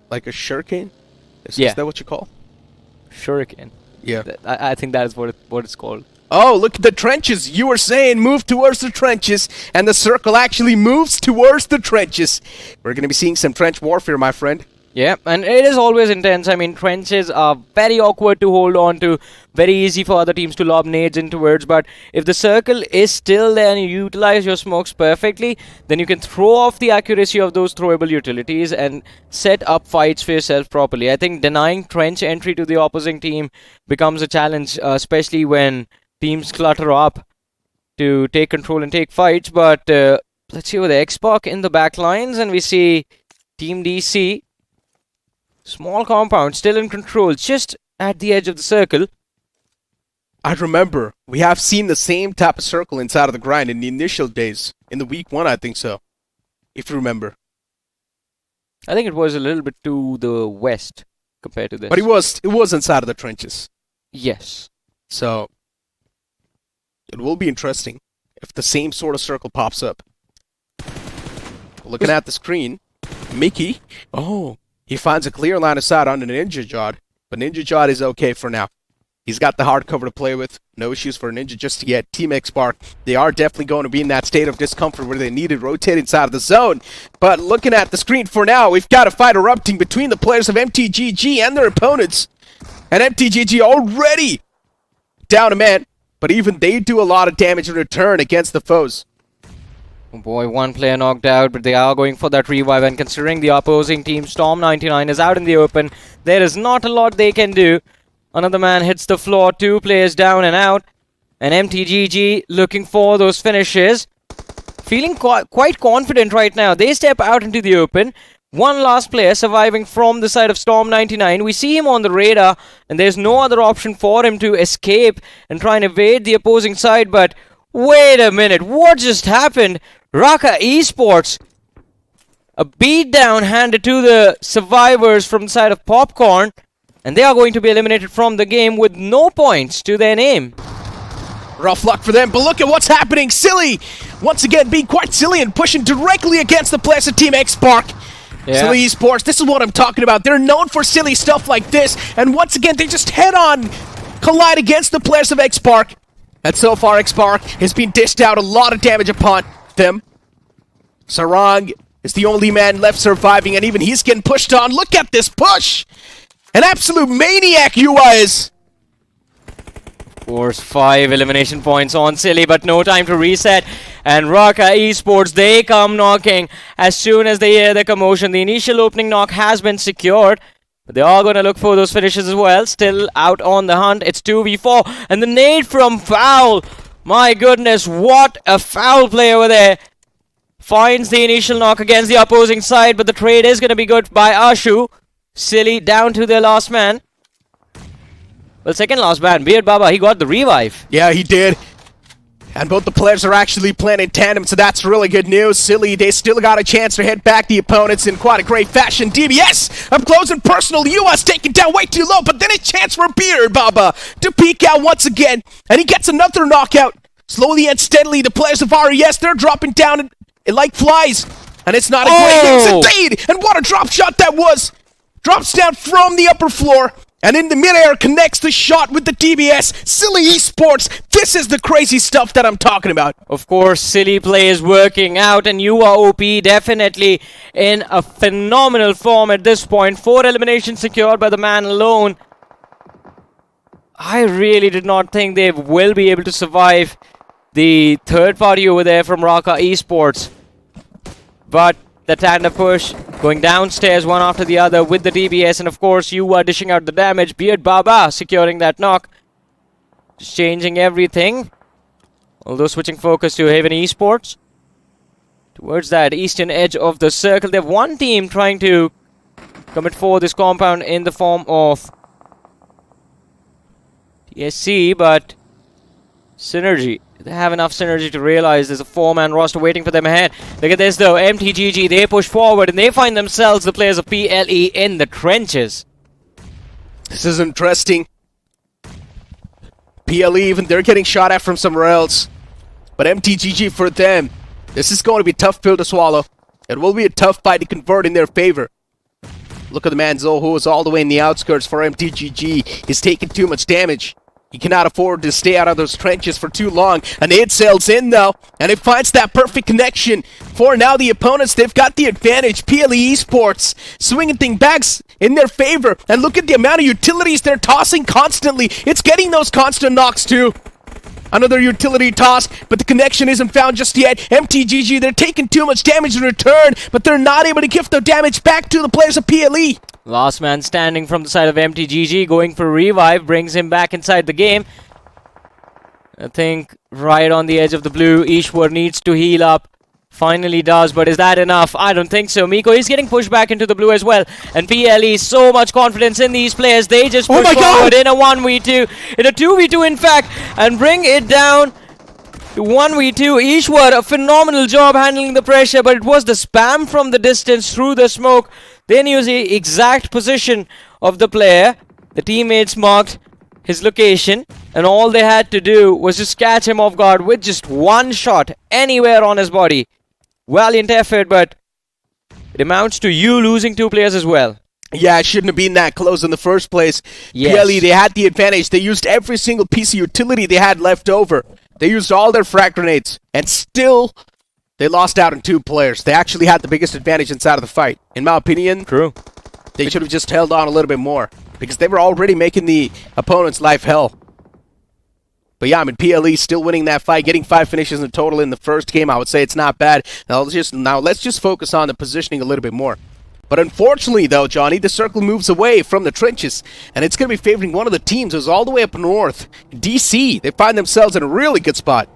Like a shuriken? Is that what you call? Shuriken. Yeah. I think that is what it's called. Oh, look at the trenches. You were saying move towards the trenches, and the circle actually moves towards the trenches. We're going to be seeing some trench warfare, my friend. Yeah, and it is always intense. I mean, trenches are very awkward to hold on to, very easy for other teams to lob nades in towards, but if the circle is still there and you utilize your smokes perfectly, then you can throw off the accuracy of those throwable utilities and set up fights for yourself properly. I think denying trench entry to the opposing team becomes a challenge, especially when teams clutter up to take control and take fights, but let's see with the X-Pac in the back lines, and we see Team DC. Small compound, still in control, just at the edge of the circle. I remember, we have seen the same type of circle inside of the grind in the initial days. In the week 1, I think so. If you remember. I think it was a little bit to the west compared to this. But it was inside of the trenches. Yes. So, it will be interesting if the same sort of circle pops up. Looking at the screen, Mickey. Oh. He finds a clear line of sight on the Ninja Jod, but Ninja Jod is okay for now. He's got the hard cover to play with. No issues for Ninja just yet. Team X-Spark, they are definitely going to be in that state of discomfort where they need to rotate inside of the zone. But looking at the screen for now, we've got a fight erupting between the players of MTGG and their opponents. And MTGG already down a man, but even they do a lot of damage in return against the foes. Oh boy, one player knocked out, but they are going for that revive, and considering the opposing team, Storm99 is out in the open, there is not a lot they can do. Another man hits the floor, 2 players down and out, and MTGG looking for those finishes. Feeling quite confident right now. They step out into the open. One last player surviving from the side of Storm99. We see him on the radar, and there's no other option for him to escape and try and evade the opposing side, but wait a minute, what just happened? Raka Esports, a beatdown handed to the survivors from the side of Popcorn, and they are going to be eliminated from the game with no points to their name. Rough luck for them, but look at what's happening. Silly, once again being quite silly and pushing directly against the players of Team X-Spark. Yeah. Silly Esports, this is what I'm talking about. They're known for silly stuff like this, and once again, they just head-on collide against the players of X-Park. And so far, X-Park has been dished out a lot of damage upon them. Sarang is the only man left surviving, and even he's getting pushed on. Look at this push! An absolute maniac Yuwa is. Of course, 5 elimination points on Silly, but no time to reset. And Raka Esports, they come knocking as soon as they hear the commotion. The initial opening knock has been secured, but they are going to look for those finishes as well. Still out on the hunt. It's 2v4, and the nade from Foul. My goodness, what a foul play over there. Finds the initial knock against the opposing side, but the trade is going to be good by Ashu. Silly down to their last man. Well, second last man, Beard Baba, he got the revive. Yeah, he did. And both the players are actually playing in tandem, so that's really good news. Silly, they still got a chance to hit back the opponents in quite a great fashion. DBS, up close and personal. US taken down way too low, but then a chance for Beard Baba to peek out once again. And he gets another knockout. Slowly and steadily, the players of RES, they're dropping down like flies. And it's not a great news indeed. And what a drop shot that was. Drops down from the upper floor. And in the midair connects the shot with the DBS. Silly Esports, this is the crazy stuff that I'm talking about. Of course, Silly play is working out, and you are OP definitely in a phenomenal form at this point. 4 eliminations secured by the man alone. I really did not think they will be able to survive the third party over there from Raka Esports. But the tandem push going downstairs one after the other with the DBS, and of course you are dishing out the damage. Beard Baba securing that knock, just changing everything, although switching focus to Haven Esports towards that eastern edge of the circle. They have one team trying to commit for this compound in the form of TSC, but Synergy, they have enough synergy to realize there's a 4-man roster waiting for them ahead. Look at this though, MTGG, they push forward and they find themselves the players of PLE in the trenches. This is interesting. PLE, even they're getting shot at from somewhere else. But MTGG, for them, this is going to be a tough pill to swallow. It will be a tough fight to convert in their favor. Look at the man Zoho is all the way in the outskirts for MTGG. He's taking too much damage. He cannot afford to stay out of those trenches for too long. A nade sails in though, and it finds that perfect connection. For now, the opponents, they've got the advantage. PLE Esports swinging things back in their favor. And look at the amount of utilities they're tossing constantly. It's getting those constant knocks too. Another utility toss, but the connection isn't found just yet. MTGG, they're taking too much damage in return, but they're not able to give the damage back to the players of PLE. Last man standing from the side of MTGG, going for a revive, brings him back inside the game. I think right on the edge of the blue, Ishwar needs to heal up. Finally does, but is that enough? I don't think so. Miko is getting pushed back into the blue as well. And PLE, so much confidence in these players. They just push forward in a 1v2, in a 2v2 in fact, and bring it down to 1v2. Ishwar, a phenomenal job handling the pressure, but it was the spam from the distance through the smoke. They knew the exact position of the player. The teammates marked his location, and all they had to do was just catch him off guard with just one shot anywhere on his body. Valiant effort, but it amounts to you losing 2 players as well. Yeah, it shouldn't have been that close in the first place. Yes. PLE, they had the advantage. They used every single piece of utility they had left over. They used all their frag grenades, and still, they lost out on 2 players. They actually had the biggest advantage inside of the fight. In my opinion, True. They should have just held on a little bit more, because they were already making the opponent's life hell. But yeah, I mean, PLE still winning that fight, getting 5 finishes in total in the first game. I would say it's not bad. Now let's just focus on the positioning a little bit more. But unfortunately, though, Johnny, the circle moves away from the trenches, and it's going to be favoring one of the teams who's all the way up north, DC. They find themselves in a really good spot.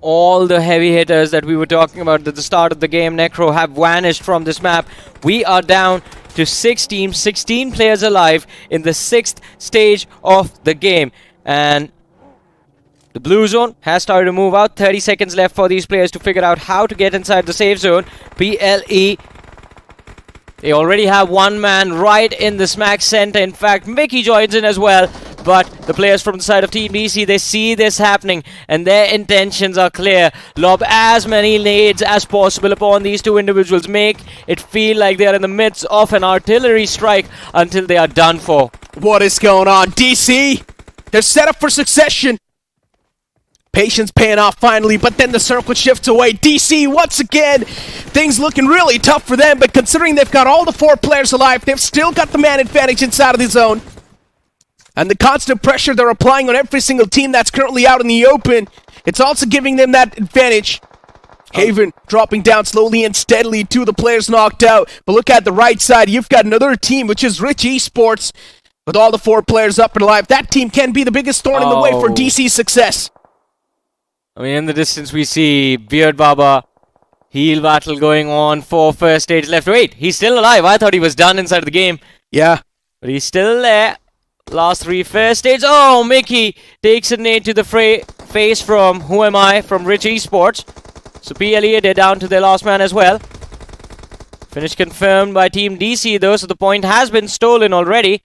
All the heavy hitters that we were talking about at the start of the game, Necro, have vanished from this map. We are down to 6 teams, 16 players alive in the 6th stage of the game. And the blue zone has started to move out. 30 seconds left for these players to figure out how to get inside the safe zone. PLE, they already have 1 man right in the smack center. In fact, Mickey joins in as well. But the players from the side of Team DC, they see this happening and their intentions are clear. Lob as many nades as possible upon these two individuals. Make it feel like they are in the midst of an artillery strike until they are done for. What is going on? DC, they're set up for succession. Patience paying off finally, but then the circle shifts away. DC, once again, things looking really tough for them, but considering they've got all the 4 players alive, they've still got the man advantage inside of the zone. And the constant pressure they're applying on every single team that's currently out in the open, it's also giving them that advantage. Haven dropping down slowly and steadily, 2 of the players knocked out. But look at the right side, you've got another team, which is Rich Esports, with all the 4 players up and alive. That team can be the biggest thorn in the way for DC's success. I mean, in the distance we see Beard Baba, heal battle going on for first stage left. Wait, he's still alive. I thought he was done inside the game. Yeah. But he's still there. Last 3 first stage. Oh, Mickey takes a nade to the face from Who Am I from Rich Esports. So PLE, they're down to their last man as well. Finish confirmed by Team DC though, so the point has been stolen already.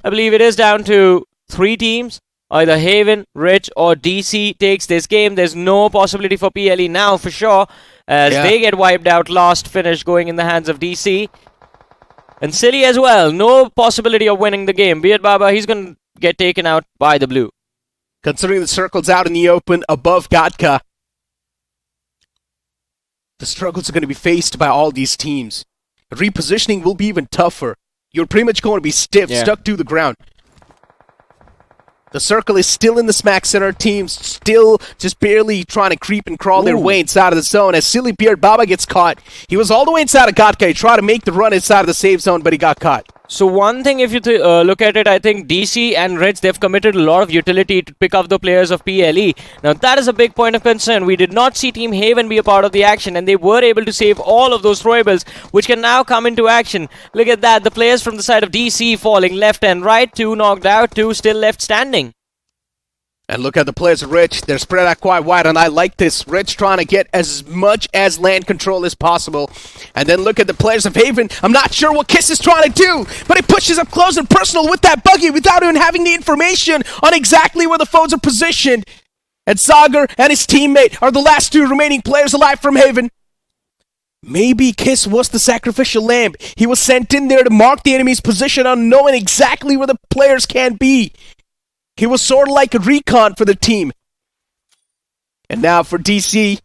I believe it is down to 3 teams. Either Haven, Rich, or DC takes this game. There's no possibility for PLE now for sure, as they get wiped out. Last finish going in the hands of DC. And Silly as well. No possibility of winning the game. Beard Baba, he's going to get taken out by the blue. Considering the circle's out in the open above Gatka, the struggles are going to be faced by all these teams. Repositioning will be even tougher. You're pretty much going to be stiff, stuck to the ground. The circle is still in the smack center. Teams still just barely trying to creep and crawl their way inside of the zone. As Silly Beard Baba gets caught, he was all the way inside of Gatka. He tried to make the run inside of the safe zone, but he got caught. So one thing, if you look at it, I think DC and Rich, they've committed a lot of utility to pick up the players of PLE. Now that is a big point of concern. We did not see Team Haven be a part of the action, and they were able to save all of those throwables, which can now come into action. Look at that, the players from the side of DC falling left and right, 2 knocked out, 2 still left standing. And look at the players of Rich. They're spread out quite wide, and I like this. Rich trying to get as much as land control as possible. And then look at the players of Haven. I'm not sure what Kiss is trying to do, but he pushes up close and personal with that buggy without even having the information on exactly where the foes are positioned. And Sagar and his teammate are the last 2 remaining players alive from Haven. Maybe Kiss was the sacrificial lamb. He was sent in there to mark the enemy's position on knowing exactly where the players can be. He was sort of like a recon for the team. And now for DC,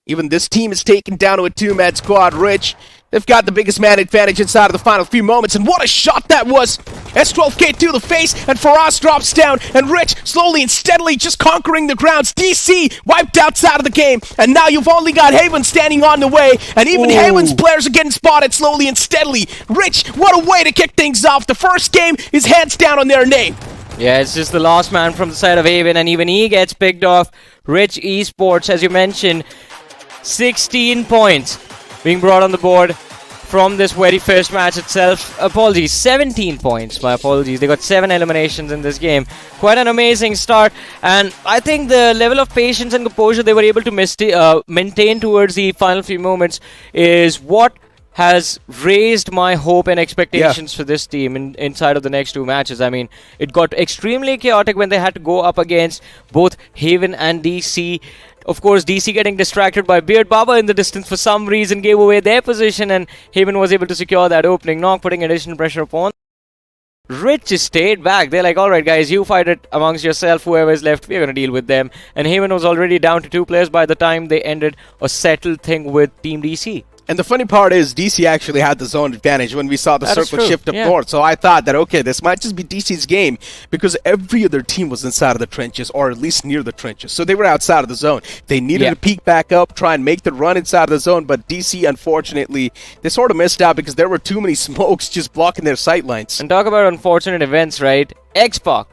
even this team is taken down to a 2-man squad. Rich, they've got the biggest man advantage inside of the final few moments. And what a shot that was! S12K to the face, and Faraz drops down. And Rich, slowly and steadily just conquering the grounds. DC wiped outside of the game. And now you've only got Haven standing on the way. And even Haven's players are getting spotted slowly and steadily. Rich, what a way to kick things off. The first game is hands down on their name. Yeah, it's just the last man from the side of Haven, and even he gets picked off. Rich Esports, as you mentioned, 16 points being brought on the board from this very first match itself. Apologies, 17 points, my apologies. They got 7 eliminations in this game. Quite an amazing start, and I think the level of patience and composure they were able to maintain towards the final few moments is what has raised my hope and expectations for this team inside of the next 2 matches. I mean, it got extremely chaotic when they had to go up against both Haven and DC. Of course, DC getting distracted by Beard Baba in the distance for some reason gave away their position, and Haven was able to secure that opening knock, putting additional pressure upon. Rich just stayed back. They're like, alright guys, you fight it amongst yourself, whoever is left, we're going to deal with them. And Haven was already down to 2 players by the time they ended a settled thing with Team DC. And the funny part is, DC actually had the zone advantage when we saw the circle shift up north. So I thought that, okay, this might just be DC's game, because every other team was inside of the trenches, or at least near the trenches. So they were outside of the zone. They needed to peek back up, try and make the run inside of the zone, but DC, unfortunately, they sort of missed out because there were too many smokes just blocking their sight lines. And talk about unfortunate events, right? X-Pac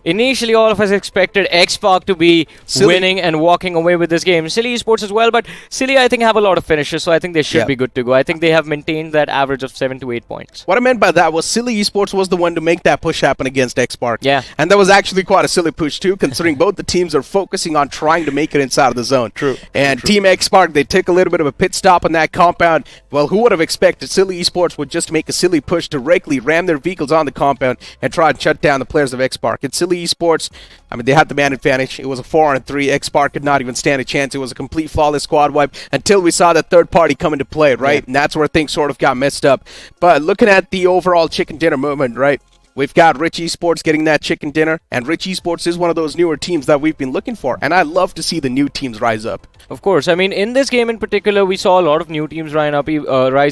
initially all of us expected X-Park to be winning and walking away with this game. Silly Esports as well, but Silly, I think, have a lot of finishes, so I think they should be good to go. I think they have maintained that average of 7 to 8 points. What I meant by that was Silly Esports was the one to make that push happen against X-Park. Yeah. And that was actually quite a silly push too, considering both the teams are focusing on trying to make it inside of the zone. True. And Team X-Park, they took a little bit of a pit stop on that compound. Well, who would have expected Silly Esports would just make a silly push directly, ram their vehicles on the compound, and try and shut down the players of X-Park. And Silly Esports, I mean, they had the man advantage. It was a 4-on-3. X-Park could not even stand a chance. It was a complete flawless squad wipe until we saw that third party come into play, right? Yeah. And that's where things sort of got messed up. But looking at the overall chicken dinner movement, right? We've got Rich Esports getting that chicken dinner, and Rich Esports is one of those newer teams that we've been looking for, and I love to see the new teams rise up. Of course. I mean, in this game in particular, we saw a lot of new teams rise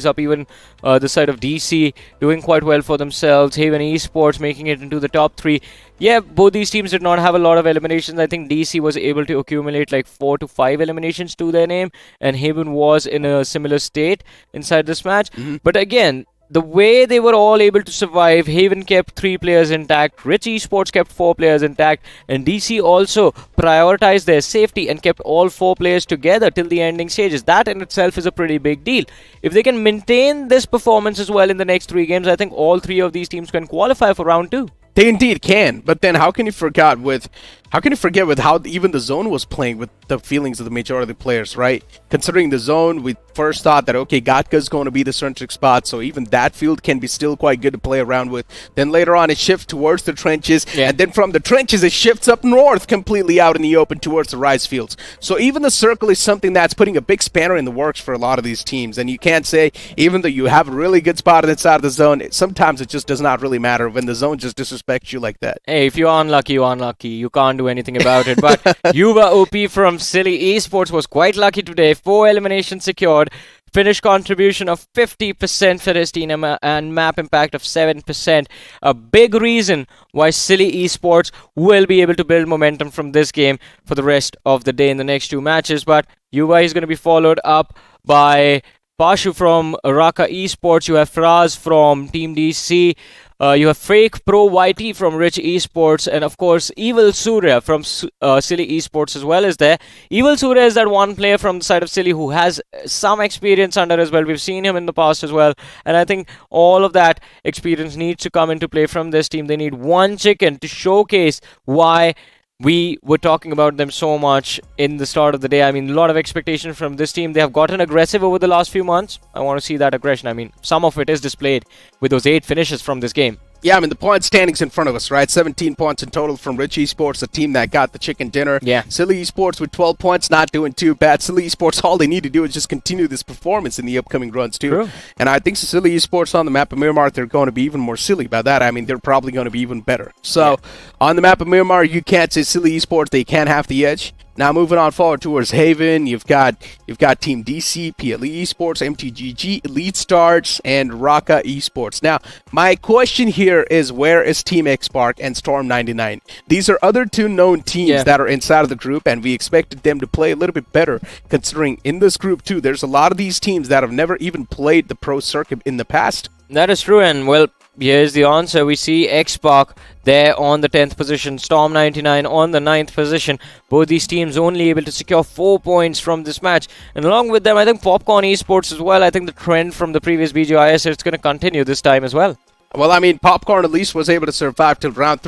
up, even the side of DC doing quite well for themselves, Haven Esports making it into the top 3. Yeah, both these teams did not have a lot of eliminations. I think DC was able to accumulate like 4 to 5 eliminations to their name, and Haven was in a similar state inside this match. But again, the way they were all able to survive, Haven kept 3 players intact, Rich Esports kept 4 players intact, and DC also prioritized their safety and kept all 4 players together till the ending stages. That in itself is a pretty big deal. If they can maintain this performance as well in the next 3 games, I think all 3 of these teams can qualify for round 2. They indeed can, but then how can you forget with how even the zone was playing with the feelings of the majority of the players, right? Considering the zone, we first thought that, okay, Gatka's going to be the centric spot, so even that field can be still quite good to play around with. Then later on, it shifts towards the trenches, and then from the trenches, it shifts up north completely out in the open towards the rice fields. So even the circle is something that's putting a big spanner in the works for a lot of these teams, and you can't say, even though you have a really good spot inside of the zone, sometimes it just does not really matter when the zone just disrespects you like that. Hey, if you're unlucky, you're unlucky. You can't do anything about it. But Yuva OP from Silly Esports was quite lucky today. 4 eliminations secured. Finish contribution of 50% for his team and map impact of 7%. A big reason why Silly Esports will be able to build momentum from this game for the rest of the day in the next 2 matches. But Yuva is going to be followed up by Pashu from Raka Esports. You have Fraz from Team DC. You have Fake Pro YT from Rich Esports, and of course Evil Surya from Silly Esports as well is there. Evil Surya is that one player from the side of Silly who has some experience under as well. We've seen him in the past as well, and I think all of that experience needs to come into play from this team. They need one chicken to showcase why we were talking about them so much in the start of the day. I mean, a lot of expectation from this team. They have gotten aggressive over the last few months. I want to see that aggression. I mean, some of it is displayed with those 8 finishes from this game. Yeah, I mean, the point standings in front of us, right? 17 points in total from Rich Esports, the team that got the chicken dinner. Yeah. Silly Esports with 12 points, not doing too bad. Silly Esports, all they need to do is just continue this performance in the upcoming runs, too. True. And I think Silly Esports on the map of Miramar, they're going to be even more silly by that. I mean, they're probably going to be even better. So, on the map of Miramar, you can't say Silly Esports, they can't have the edge. Now moving on forward towards Haven, you've got Team DC, PLE Esports, MTGG, Elite Stars, and Raka Esports. Now, my question here is, where is Team X-Park and Storm 99? These are other 2 known teams that are inside of the group, and we expected them to play a little bit better, considering in this group too, there's a lot of these teams that have never even played the pro circuit in the past. That is true, and well, here's the answer. We see X-Park there on the 10th position, Storm 99 on the 9th position. Both these teams only able to secure 4 points from this match. And along with them, I think Popcorn Esports as well. I think the trend from the previous BGIS, it's going to continue this time as well. Well, I mean, Popcorn at least was able to survive till round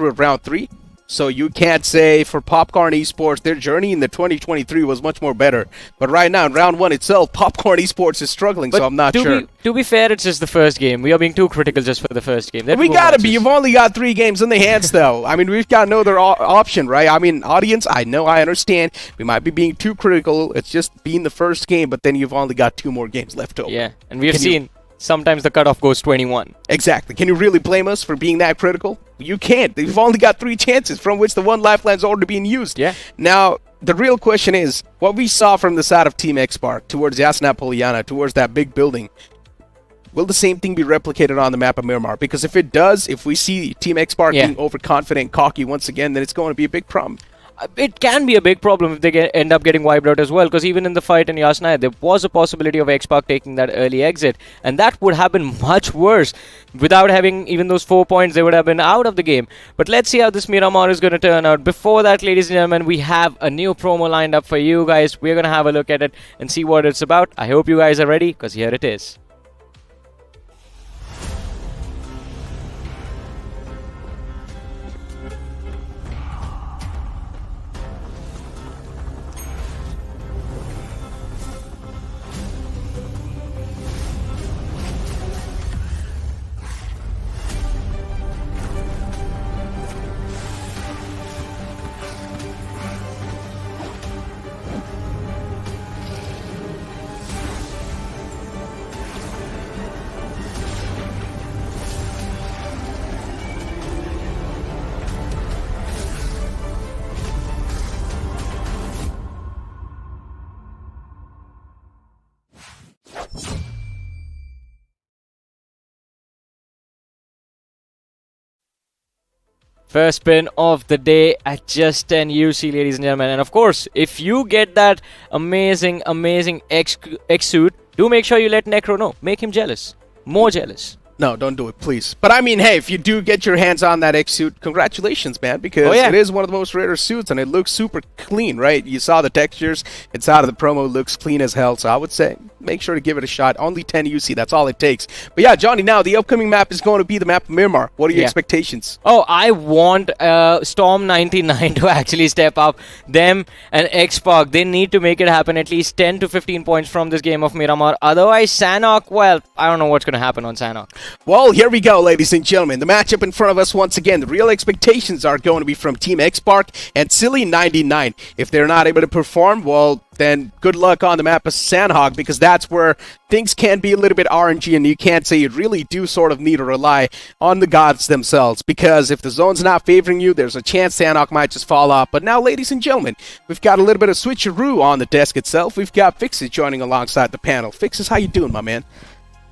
3. So you can't say for Popcorn Esports, their journey in the 2023 was much more better. But right now, in round 1 itself, Popcorn Esports is struggling, so I'm not sure. To be fair, it's just the first game. We are being too critical just for the first game. We gotta be. You've only got 3 games in the hands, though. I mean, we've got no other option, right? I mean, audience, I know, I understand. We might be being too critical. It's just being the first game, but then you've only got 2 more games left over. Yeah, and we've seen sometimes the cutoff goes 21. Exactly. Can you really blame us for being that critical? You can't. We've only got 3 chances, from which the 1 lifeline's already being used. Yeah. Now, the real question is, what we saw from the side of Team X-Park towards Yasna Poliana, towards that big building, will the same thing be replicated on the map of Miramar? Because if it does, if we see Team X-Park being overconfident, cocky once again, then it's going to be a big problem. it can be a big problem if they end up getting wiped out as well, because even in the fight in Yasnaya, there was a possibility of X-Pac taking that early exit, and that would have been much worse. Without having even those 4 points, they would have been out of the game. But let's see how this Miramar is going to turn out. Before that, ladies and gentlemen, we have a new promo lined up for you guys. We're going to have a look at it and see what it's about. I hope you guys are ready, because here it is. First spin of the day at just 10 UC, ladies and gentlemen. And of course, if you get that amazing X suit, do make sure you let Necro know. Make him jealous. More jealous. No, don't do it, please. But I mean, hey, if you do get your hands on that X suit, congratulations, man, because it is one of the most rarer suits, and it looks super clean, right? You saw the textures inside of the promo, looks clean as hell. So I would say make sure to give it a shot. Only 10 UC, that's all it takes. But yeah, Johnny, now the upcoming map is going to be the map of Miramar. What are your expectations? Oh, I want Storm 99 to actually step up. Them and X-Pac, they need to make it happen, at least 10 to 15 points from this game of Miramar. Otherwise, Sanhok, well, I don't know what's going to happen on Sanhok. Well, here we go, ladies and gentlemen. The matchup in front of us once again. The real expectations are going to be from Team X-Pac and Silly 99. If they're not able to perform, well, then good luck on the map of Sanhok, because that's where things can be a little bit RNG, and you can't say you really do sort of need to rely on the gods themselves, because if the zone's not favoring you, there's a chance Sanhok might just fall off. But now, ladies and gentlemen, we've got a little bit of switcheroo on the desk itself. We've got Fixes joining alongside the panel. Fixes, how you doing, my man?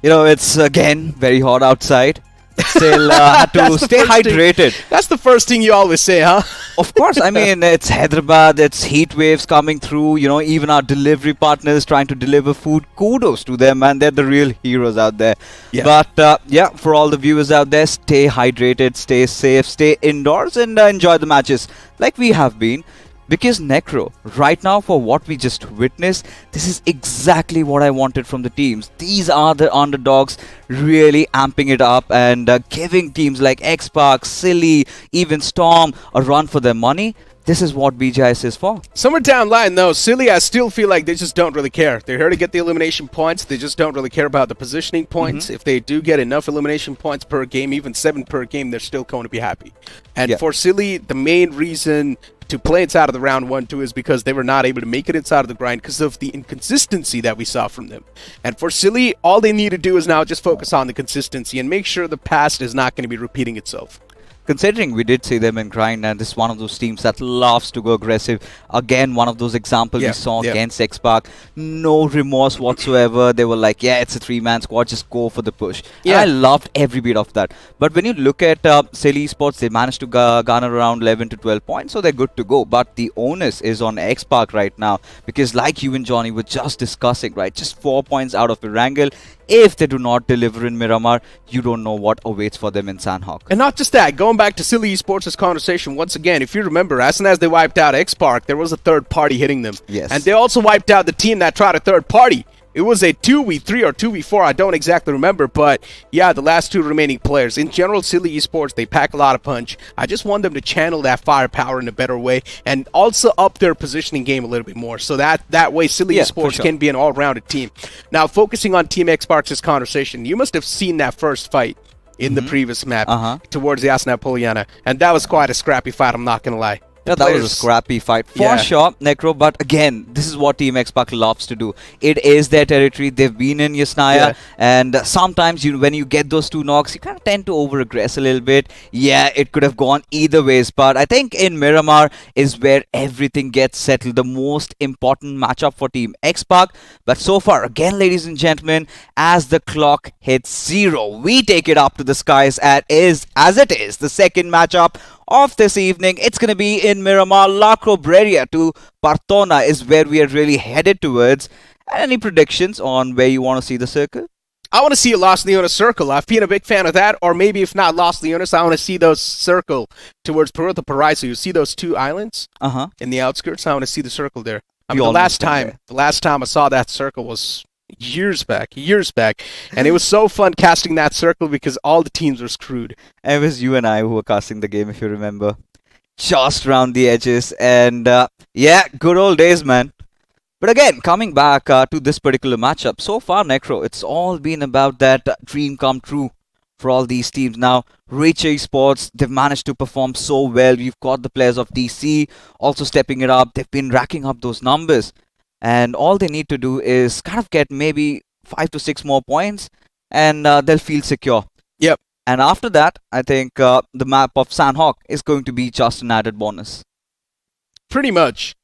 You know, it's again very hot outside. Still have to stay hydrated. That's the first thing you always say, huh? Of course. I mean, it's Hyderabad, it's heat waves coming through. You know, even our delivery partners trying to deliver food. Kudos to them, man. They're the real heroes out there. Yeah. But yeah, for all the viewers out there, stay hydrated, stay safe, stay indoors, and enjoy the matches like we have been. Because Necro, right now, for what we just witnessed, this is exactly what I wanted from the teams. These are the underdogs really amping it up and giving teams like X-Pac, Silly, even Storm a run for their money. This is what BGIS is for. Somewhere down line, though, Silly, I still feel like they just don't really care. They're here to get the elimination points. They just don't really care about the positioning points. If they do get enough elimination points per game, even 7 per game, they're still going to be happy. And for Silly, the main reason to play inside of the round 1-2 is because they were not able to make it inside of the grind because of the inconsistency that we saw from them. And for Silly, all they need to do is now just focus on the consistency and make sure the past is not going to be repeating itself. Considering we did see them in grind, and this is one of those teams that loves to go aggressive. Again, one of those examples we saw against X-Pac. No remorse whatsoever. They were like, yeah, it's a 3-man squad, just go for the push. And I loved every bit of that. But when you look at Silly Esports, they managed to garner around 11 to 12 points, so they're good to go. But the onus is on X-Pac right now, because like you and Johnny were just discussing, right, just 4 points out of Erangel. If they do not deliver in Miramar, you don't know what awaits for them in Sanhok. And not just that, going back to Silly Esports' conversation once again, if you remember, as soon as they wiped out X-Pac, there was a third party hitting them. Yes. And they also wiped out the team that tried a third party. It was a 2v3 or 2v4, I don't exactly remember, but yeah, the last 2 remaining players. In general, Silly Esports, they pack a lot of punch. I just want them to channel that firepower in a better way and also up their positioning game a little bit more, so that way Silly Esports can be an all-rounded team. Now, focusing on Team X-Pac' conversation, you must have seen that first fight in the previous map towards the Yasna Poliana, and that was quite a scrappy fight, I'm not going to lie. Yeah, that was a scrappy fight for sure, Necro. But again, this is what Team X-Pac loves to do. It is their territory. They've been in Yasnaya, and sometimes when you get those 2 knocks, you kind of tend to over-aggress a little bit. Yeah, it could have gone either ways, but I think in Miramar is where everything gets settled. The most important matchup for Team X-Pac. But so far, again, ladies and gentlemen, as the clock hits 0, we take it up to the skies as it is the second matchup of this evening. It's going to be in Miramar. La Cobreria to Partona is where we are really headed towards. Any predictions on where you want to see the circle? I want to see a Los Leones circle. I've been a big fan of that. Or maybe if not Los Leones, I want to see those circle towards Puerto Paraiso. You see those two islands in the outskirts? I want to see the circle there. I mean, the last time I saw that circle was years back. And it was so fun casting that circle because all the teams were screwed. It was you and I who were casting the game, if you remember. Just around the edges. And yeah, good old days, man. But again, coming back to this particular matchup, so far, Necro, it's all been about that dream come true for all these teams. Now, Rich Esports, they've managed to perform so well. You've got the players of DC also stepping it up. They've been racking up those numbers. And all they need to do is kind of get maybe 5 to 6 more points and they'll feel secure. Yep. And after that, I think the map of Sanhok is going to be just an added bonus. Pretty much.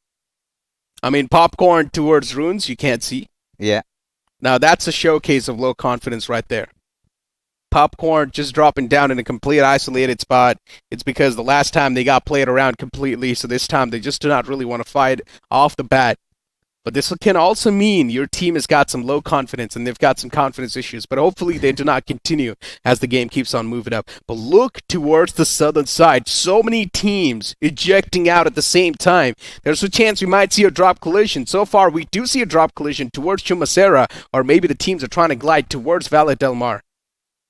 I mean, popcorn towards runes, you can't see. Yeah. Now, that's a showcase of low confidence right there. Popcorn just dropping down in a complete isolated spot. It's because the last time they got played around completely, so this time they just do not really want to fight off the bat. But this can also mean your team has got some low confidence and they've got some confidence issues. But hopefully they do not continue as the game keeps on moving up. But look towards the southern side. So many teams ejecting out at the same time. There's a chance we might see a drop collision. So far, we do see a drop collision towards Chumacera, or maybe the teams are trying to glide towards Valle del Mar.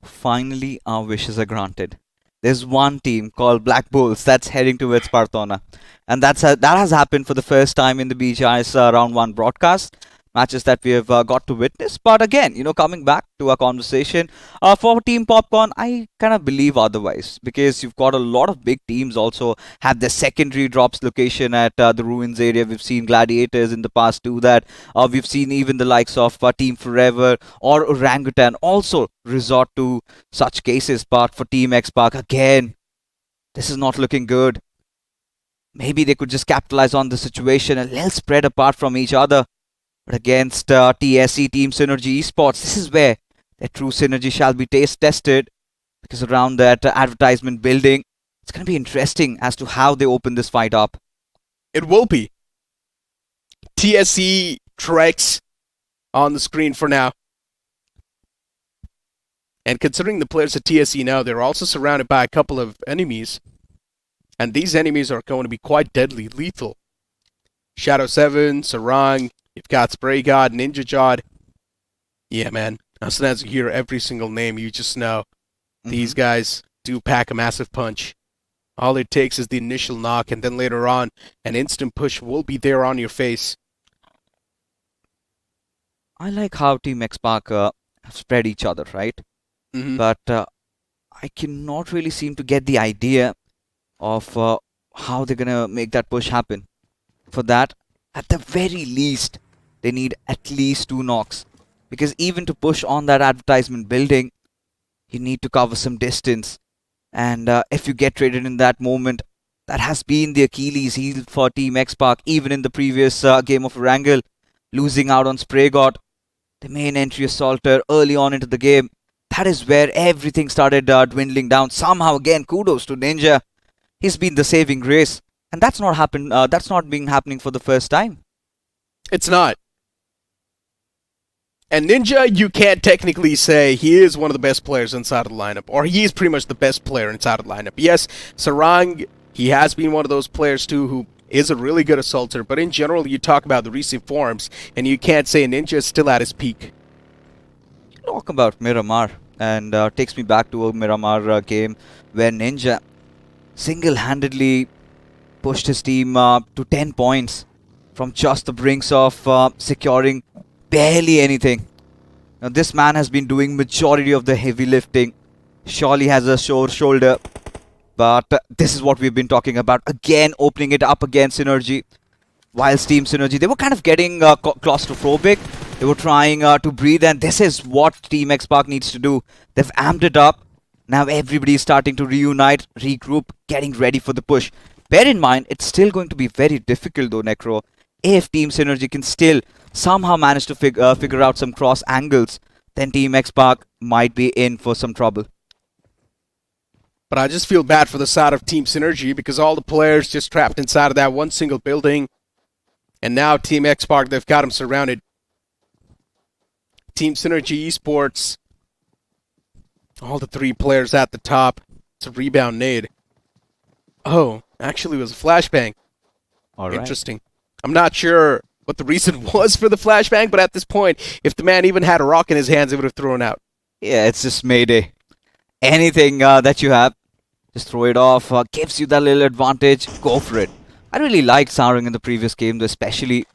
Finally, our wishes are granted. There's one team called Black Bulls that's heading towards Partona. And that has happened for the first time in the BGIS Round 1 broadcast. Matches that we have got to witness. But again, coming back to our conversation, for Team Popcorn, I kind of believe otherwise. Because you've got a lot of big teams also have their secondary drops location at the Ruins area. We've seen Gladiators in the past do that. We've seen even the likes of Team Forever or Orangutan also resort to such cases. But for Team X-Park, again, this is not looking good. Maybe they could just capitalize on the situation a little spread apart from each other. But against TSE, Team Synergy Esports, this is where their true synergy shall be tested. Because around that advertisement building, it's going to be interesting as to how they open this fight up. It will be. TSE Trex on the screen for now. And considering the players at TSE now, they're also surrounded by a couple of enemies. And these enemies are going to be quite deadly, lethal. Shadow 7, Sarang, you've got Spray God, Ninja Jod. Yeah, man. As soon as you hear every single name, you just know these guys do pack a massive punch. All it takes is the initial knock, and then later on, an instant push will be there on your face. I like how Team X-Park have spread each other, right? But I cannot really seem to get the idea of how they're going to make that push happen. For that, at the very least, they need at least 2 knocks. Because even to push on that advertisement building, you need to cover some distance. And if you get traded in that moment, that has been the Achilles heel for Team X-Park. Even in the previous game of Wrangle, losing out on Spray God, the main entry assaulter early on into the game. That is where everything started dwindling down. Somehow, again, kudos to Ninja. He's been the saving grace, and that's not happened. That's not been happening for the first time. It's not. And Ninja, you can't technically say he is one of the best players inside of the lineup, or he is pretty much the best player inside of the lineup. Yes, Sarang, he has been one of those players too who is a really good assaulter, but in general, you talk about the recent forms, and you can't say Ninja is still at his peak. Talk about Miramar, and takes me back to a Miramar game where Ninja single-handedly pushed his team to 10 points from just the brinks of securing barely anything. Now this man has been doing majority of the heavy lifting. Surely has a sore shoulder. But this is what we've been talking about. Again, opening it up against Synergy. Whilst Team Synergy, they were kind of getting claustrophobic. They were trying to breathe, and this is what Team X-Park needs to do. They've amped it up. Now everybody is starting to reunite, regroup, getting ready for the push. Bear in mind, it's still going to be very difficult though, Necro. If Team Synergy can still somehow manage to figure out some cross angles, then Team X-Park might be in for some trouble. But I just feel bad for the side of Team Synergy because all the players just trapped inside of that one single building. And now Team X-Park, they've got them surrounded. Team Synergy Esports, all the 3 players at the top. It's a rebound nade. Oh, actually it was a flashbang. All right. Interesting. I'm not sure what the reason was for the flashbang, but at this point, if the man even had a rock in his hands, it would have thrown out. Yeah, it's just Mayday. Anything that you have, just throw it off. Gives you that little advantage. Go for it. I really liked Sarang in the previous game, though, especially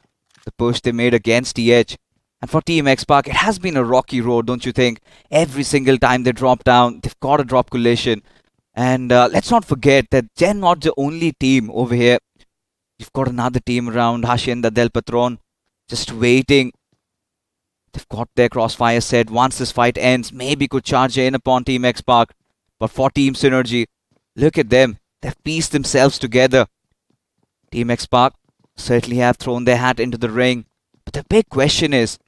the push they made against TH. And for Team X-Park, it has been a rocky road, don't you think? Every single time they drop down, they've got a drop collision. And let's not forget that they're not the only team over here. You've got another team around, Hacienda del Patron, just waiting. They've got their crossfire set. Once this fight ends, maybe could charge in upon Team X-Park. But for Team Synergy, look at them. They've pieced themselves together. Team X-Park certainly have thrown their hat into the ring. But the big question is,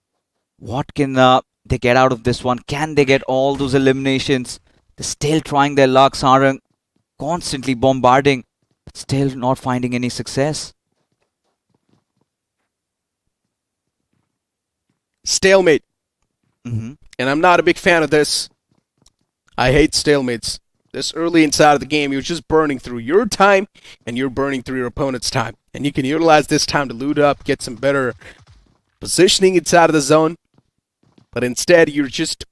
what can they get out of this one? Can they get all those eliminations? They're still trying their luck. Sarang constantly bombarding, but still not finding any success. Stalemate. Mm-hmm. And I'm not a big fan of this. I hate stalemates. This early inside of the game, you're just burning through your time, and you're burning through your opponent's time. And you can utilize this time to loot up, get some better positioning inside of the zone. But instead, you're just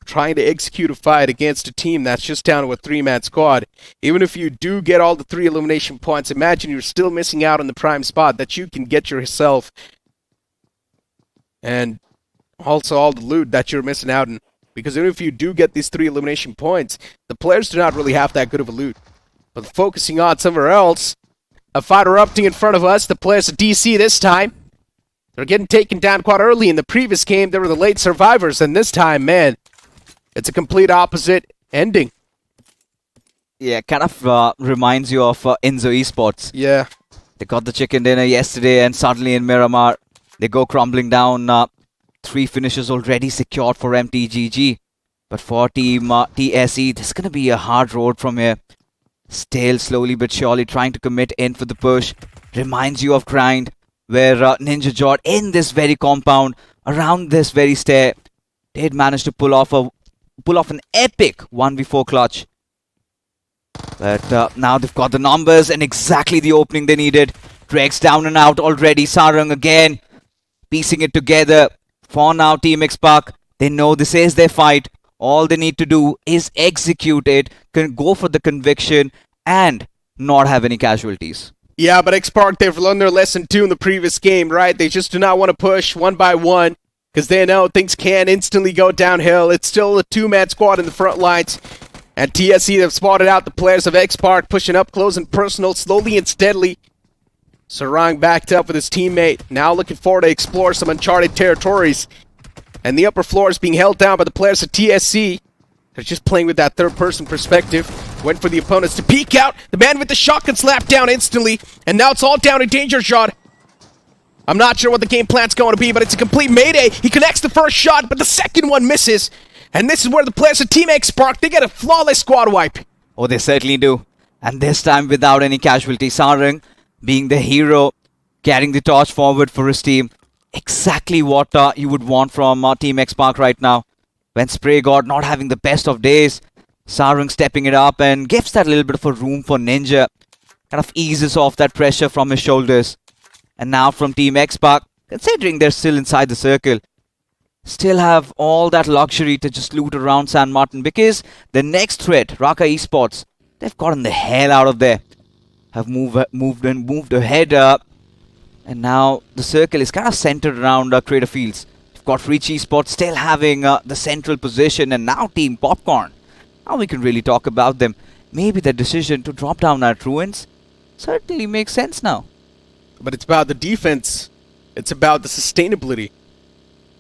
trying to execute a fight against a team that's just down to a 3-man squad. Even if you do get all the 3 elimination points, imagine you're still missing out on the prime spot that you can get yourself. And also all the loot that you're missing out on. Because even if you do get these 3 elimination points, the players do not really have that good of a loot. But focusing on somewhere else, a fight erupting in front of us, the players of DC this time. They're getting taken down quite early. In the previous game, they were the late survivors, and this time, man, it's a complete opposite ending. Yeah, kind of reminds you of Inzo Esports. Yeah. They got the chicken dinner yesterday, and suddenly in Miramar, they go crumbling down. 3 finishes already secured for MTGG. But for Team TSE, this is going to be a hard road from here. Still slowly but surely trying to commit in for the push. Reminds you of Grind, where Ninja Jord in this very compound, around this very stair, did manage to pull off an epic 1v4 clutch. But now they've got the numbers and exactly the opening they needed. Drex down and out already. Sarang again, piecing it together. For now, Team X-Park, they know this is their fight. All they need to do is execute it, can go for the conviction, and not have any casualties. Yeah, but X-Park, they've learned their lesson too in the previous game, right? They just do not want to push one by one, because they know things can instantly go downhill. It's still a 2-man squad in the front lines. And TSE, they've spotted out the players of X-Park, pushing up close and personal, slowly and steadily. Sarang backed up with his teammate, now looking forward to explore some uncharted territories. And the upper floor is being held down by the players of TSC. They're just playing with that third-person perspective. Went for the opponents to peek out. The man with the shotgun slapped down instantly. And now it's all down to Danger Shot. I'm not sure what the game plan's going to be, but it's a complete mayday. He connects the first shot, but the second one misses. And this is where the players of Team X-Park, they get a flawless squad wipe. Oh, they certainly do. And this time without any casualty. Sarang being the hero, carrying the torch forward for his team. Exactly what you would want from Team X-Park right now. When Spray God not having the best of days, Sarang stepping it up and gives that little bit of a room for Ninja. Kind of eases off that pressure from his shoulders. And now from Team X-Park, considering they're still inside the circle, still have all that luxury to just loot around San Martin, because the next threat, Raka Esports, they've gotten the hell out of there. Have moved ahead, and now the circle is kind of centered around Crater Fields. You've got Rich Esports still having the central position, and now Team Popcorn. Now we can really talk about them. Maybe the decision to drop down at Ruins certainly makes sense now. But it's about the defense. It's about the sustainability.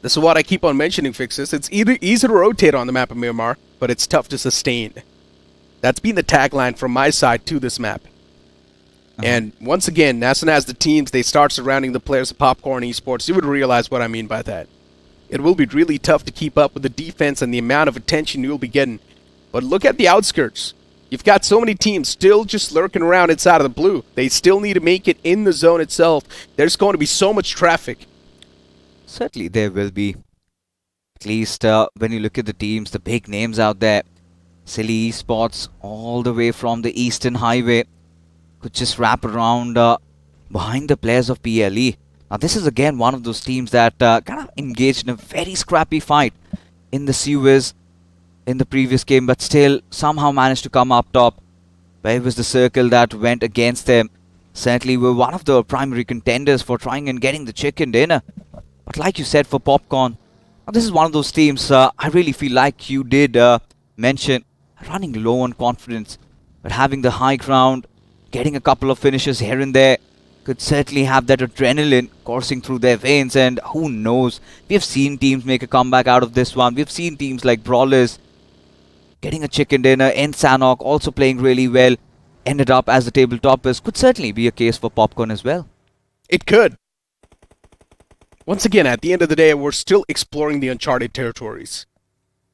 This is what I keep on mentioning, Fixes. It's easy to rotate on the map of Miramar, but it's tough to sustain. That's been the tagline from my side to this map. And once again, as soon as the teams, they start surrounding the players of Popcorn Esports, you would realize what I mean by that. It will be really tough to keep up with the defense and the amount of attention you'll be getting. But look at the outskirts. You've got so many teams still just lurking around inside of the blue. They still need to make it in the zone itself. There's going to be so much traffic. Certainly there will be. At least when you look at the teams, the big names out there, Silly Esports all the way from the Eastern Highway could just wrap around behind the players of PLE. Now this is again one of those teams that kind of engaged in a very scrappy fight in the Suez in the previous game, but still somehow managed to come up top. Where it was the circle that went against them. Certainly were one of the primary contenders for trying and getting the chicken dinner. But like you said, for Popcorn, this is one of those teams I really feel like you did mention, running low on confidence, but having the high ground, getting a couple of finishes here and there, could certainly have that adrenaline coursing through their veins. And who knows, we have seen teams make a comeback out of this one. We've seen teams like Brawlers getting a chicken dinner, and Sanhok also playing really well, ended up as the table toppers. Could certainly be a case for Popcorn as well. It could. Once again, at the end of the day, we're still exploring the uncharted territories.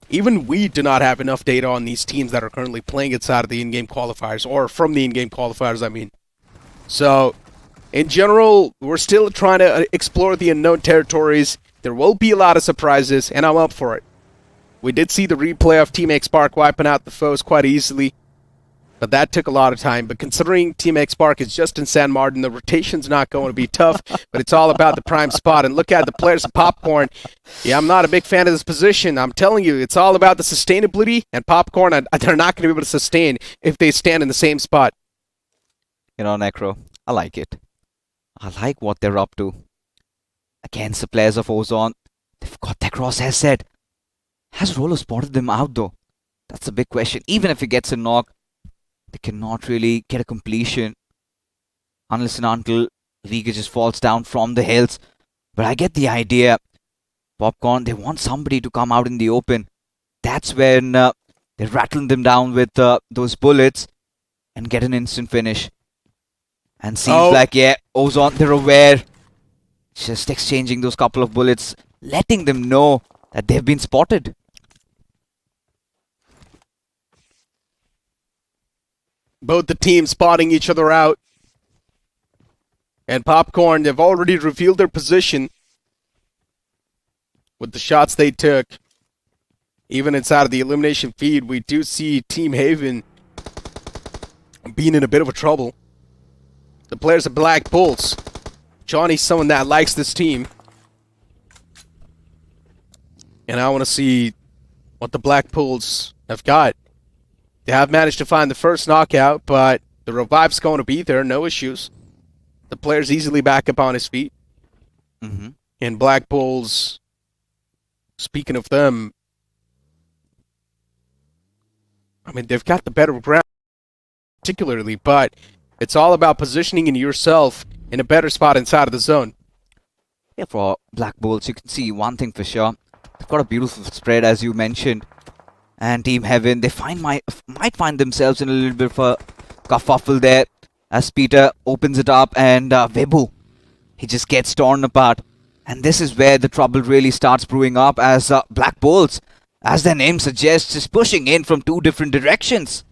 Even we do not have enough data on these teams that are currently playing inside of the in-game qualifiers, or from the in-game qualifiers, I mean. So, in general, we're still trying to explore the unknown territories. There will be a lot of surprises, and I'm up for it. We did see the replay of Team X Spark wiping out the foes quite easily, but that took a lot of time. But considering Team X Spark is just in San Martin, the rotation's not going to be tough, but it's all about the prime spot. And look at the players of Popcorn. Yeah, I'm not a big fan of this position. I'm telling you, it's all about the sustainability, and Popcorn, they're not going to be able to sustain if they stand in the same spot. You know, Necro, I like it. I like what they're up to. Against the players of Ozone, they've got their crosshair set. Has Rolo spotted them out though? That's a big question. Even if he gets a knock, they cannot really get a completion unless and until Riga just falls down from the hills. But I get the idea. Popcorn, they want somebody to come out in the open. That's when they're rattling them down with those bullets and get an instant finish. And seems like, yeah, Ozone, they're aware. Just exchanging those couple of bullets, letting them know that they've been spotted. Both the teams spotting each other out. And Popcorn, they've already revealed their position with the shots they took. Even inside of the elimination feed, we do see Team Haven being in a bit of a trouble. The players of Black Bulls. Johnny's someone that likes this team. And I want to see what the Black Bulls have got. They have managed to find the first knockout, but the revive's going to be there, no issues. The player's easily back up on his feet. And Black Bulls, speaking of them, I mean, they've got the better ground, particularly, but it's all about positioning in yourself in a better spot inside of the zone. Yeah, for Black Bulls, you can see one thing for sure. They've got a beautiful spread, as you mentioned. And Team Heaven, they might find themselves in a little bit of a kerfuffle there as Peter opens it up and Webu, he just gets torn apart. And this is where the trouble really starts brewing up as Black Bulls, as their name suggests, is pushing in from two different directions.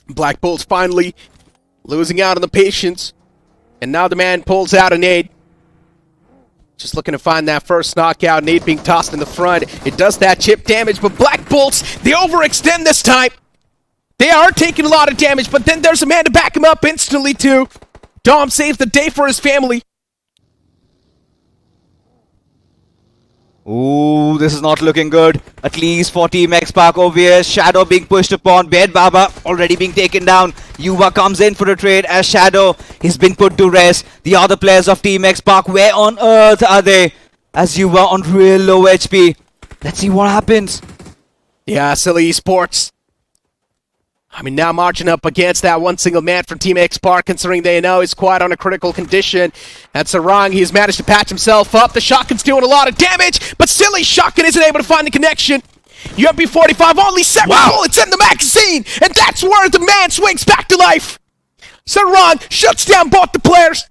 Black Bulls finally losing out on the patience. And now the man pulls out a nade. Just looking to find that first knockout. Nade being tossed in the front. It does that chip damage, but Black Bulls, they overextend this time. They are taking a lot of damage, but then there's a man to back him up instantly too. Dom saves the day for his family. Ooh, this is not looking good. At least for Team X Park over here. Shadow being pushed upon. Bed Baba already being taken down. Yuva comes in for a trade as Shadow has been put to rest. The other players of Team X Park, where on earth are they? As Yuva on real low HP. Let's see what happens. Yeah, Silly Esports. I mean, now marching up against that one single man from Team X Park, considering they know he's quite on a critical condition. And Sarang, he's managed to patch himself up. The shotgun's doing a lot of damage, but Silly Shotgun isn't able to find the connection. UMP-45, only 7 bullets in the magazine, and that's where the man swings back to life. Sarang shuts down both the players.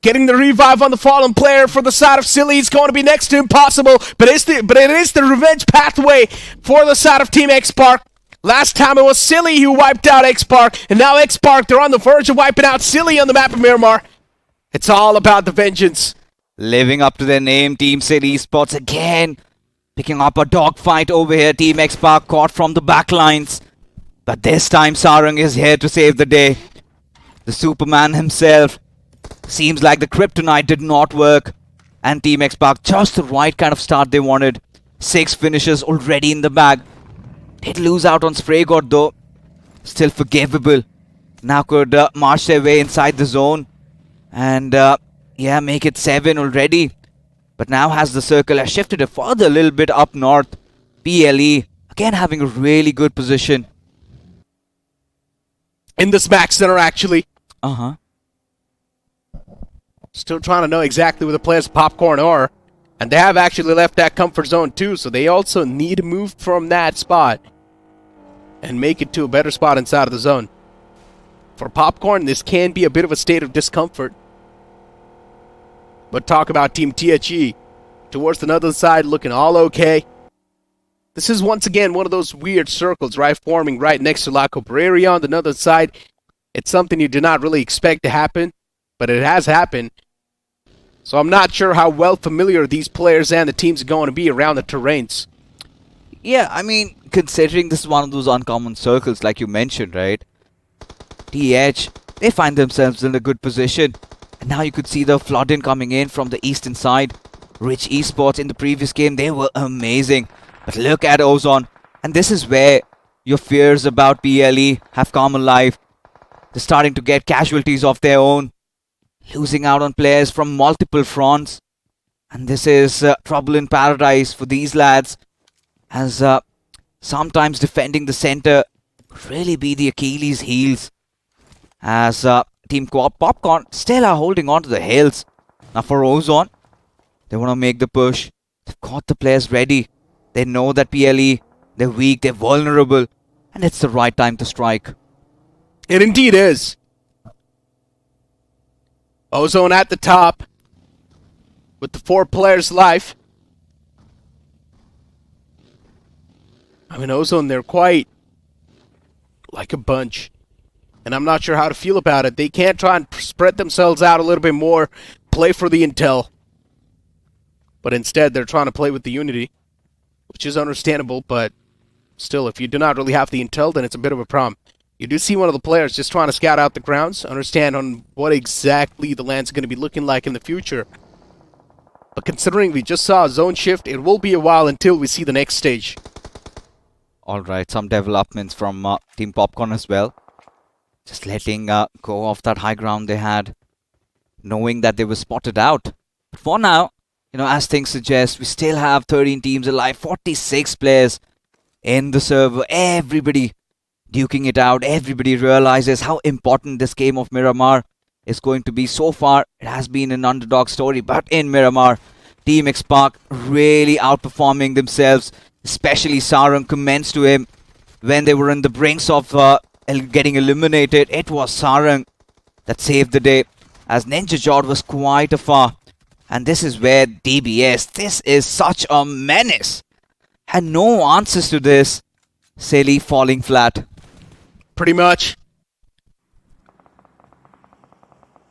Getting the revive on the fallen player for the side of Silly is going to be next to impossible, but it is the revenge pathway for the side of Team X-Park. Last time it was Silly who wiped out X-Park, and now X-Park, they're on the verge of wiping out Silly on the map of Miramar. It's all about the vengeance. Living up to their name, Team City Esports again. Picking up a dogfight over here. Team X-Park caught from the backlines. But this time Sarang is here to save the day. The Superman himself. Seems like the kryptonite did not work. And Team X-Park, just the right kind of start they wanted. 6 finishes already in the bag. Did lose out on Spray God though. Still forgivable. Now could march their way inside the zone. And yeah, make it 7 already. But now has the circle has shifted it further a little bit up north. PLE again having a really good position. In the smack center actually. Uh-huh. Still trying to know exactly where the players Popcorn are. And they have actually left that comfort zone too, so they also need to move from that spot and make it to a better spot inside of the zone. For Popcorn, this can be a bit of a state of discomfort. But talk about Team THE. Towards another side, looking all okay. This is once again one of those weird circles, right? Forming right next to La Cabrera on the other side. It's something you did not really expect to happen, but it has happened. So I'm not sure how well familiar these players and the teams are going to be around the terrains. Yeah, I mean, considering this is one of those uncommon circles like you mentioned, right? TH, they find themselves in a good position. And now you could see the flood-in coming in from the eastern side. Rich Esports in the previous game, they were amazing. But look at Ozone. And this is where your fears about PLE have come alive. They're starting to get casualties of their own. Losing out on players from multiple fronts. And this is trouble in paradise for these lads. As sometimes defending the center could really be the Achilles heels. As Team Popcorn still are holding on to the hills. Now for Ozone, they want to make the push. They've got the players ready. They know that PLE, they're weak, they're vulnerable. And it's the right time to strike. It indeed is. Ozone at the top. With the 4 players life. I mean, Ozone, they're quite like a bunch. And I'm not sure how to feel about it. They can't try and spread themselves out a little bit more. Play for the intel. But instead, they're trying to play with the unity. Which is understandable, but still, if you do not really have the intel, then it's a bit of a problem. You do see one of the players just trying to scout out the grounds. Understand on what exactly the land's going to be looking like in the future. But considering we just saw a zone shift, it will be a while until we see the next stage. Alright, some developments from Team Popcorn as well. Just letting go of that high ground they had. Knowing that they were spotted out. But for now, you know, as things suggest, we still have 13 teams alive. 46 players in the server. Everybody duking it out. Everybody realizes how important this game of Miramar is going to be. So far, it has been an underdog story. But in Miramar, Team X-Park really outperforming themselves. Especially Sarang, commends to him when they were on the brinks of getting eliminated. It was Sarang that saved the day, as Ninja Jod was quite afar. And this is where DBS, this is such a menace. Had no answers to this. Silly falling flat. Pretty much.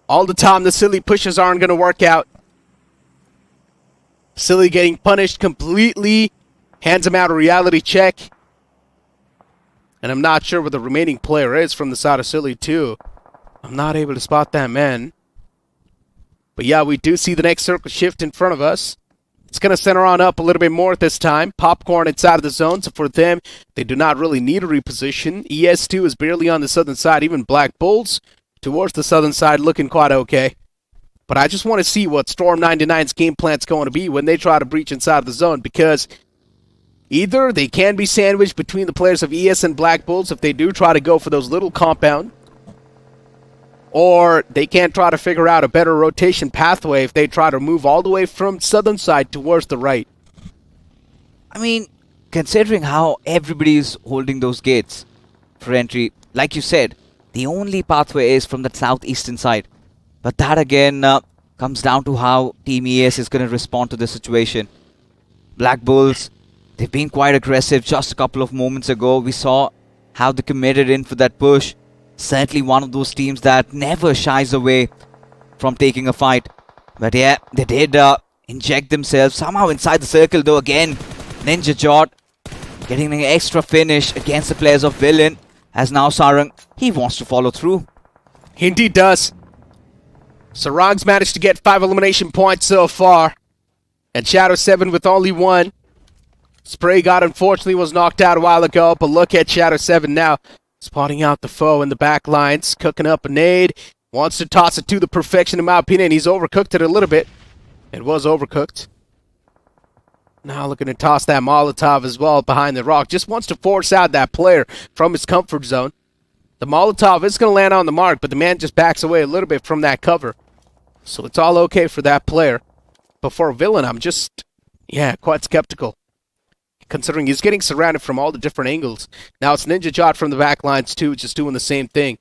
All the time the Silly pushes aren't going to work out. Silly getting punished completely. Hands him out a reality check. And I'm not sure where the remaining player is from the side of Silly too. I'm not able to spot that man. But yeah, we do see the next circle shift in front of us. It's going to center on up a little bit more this time. Popcorn inside of the zone, so for them, they do not really need a reposition. ES2 is barely on the southern side. Even Black Bulls towards the southern side looking quite okay. But I just want to see what Storm 99's game plan's going to be when they try to breach inside of the zone, because either they can be sandwiched between the players of ES and Black Bulls if they do try to go for those little compound, or they can try to figure out a better rotation pathway if they try to move all the way from southern side towards the right. I mean, considering how everybody is holding those gates for entry, like you said, the only pathway is from the southeastern side. But that again, Comes down to how Team ES is going to respond to this situation. Black Bulls, they've been quite aggressive. Just a couple of moments ago, we saw how they committed in for that push. Certainly one of those teams that never shies away from taking a fight. But yeah, they did inject themselves somehow inside the circle though. Again, Ninja Jot getting an extra finish against the players of Villain. As now Sarang, he wants to follow through. He indeed does. Sarang's managed to get 5 elimination points so far. And Shadow 7 with only 1. Spray God unfortunately was knocked out a while ago, but look at Shadow 7 now. Spotting out the foe in the back lines, cooking up a nade. Wants to toss it to the perfection in my opinion. He's overcooked it a little bit. It was overcooked. Now looking to toss that Molotov as well behind the rock. Just wants to force out that player from his comfort zone. The Molotov is going to land on the mark, but the man just backs away a little bit from that cover. So it's all okay for that player. But for Villain, I'm just, quite skeptical. Considering he's getting surrounded from all the different angles. Now it's Ninja Jot from the back lines too, just doing the same thing.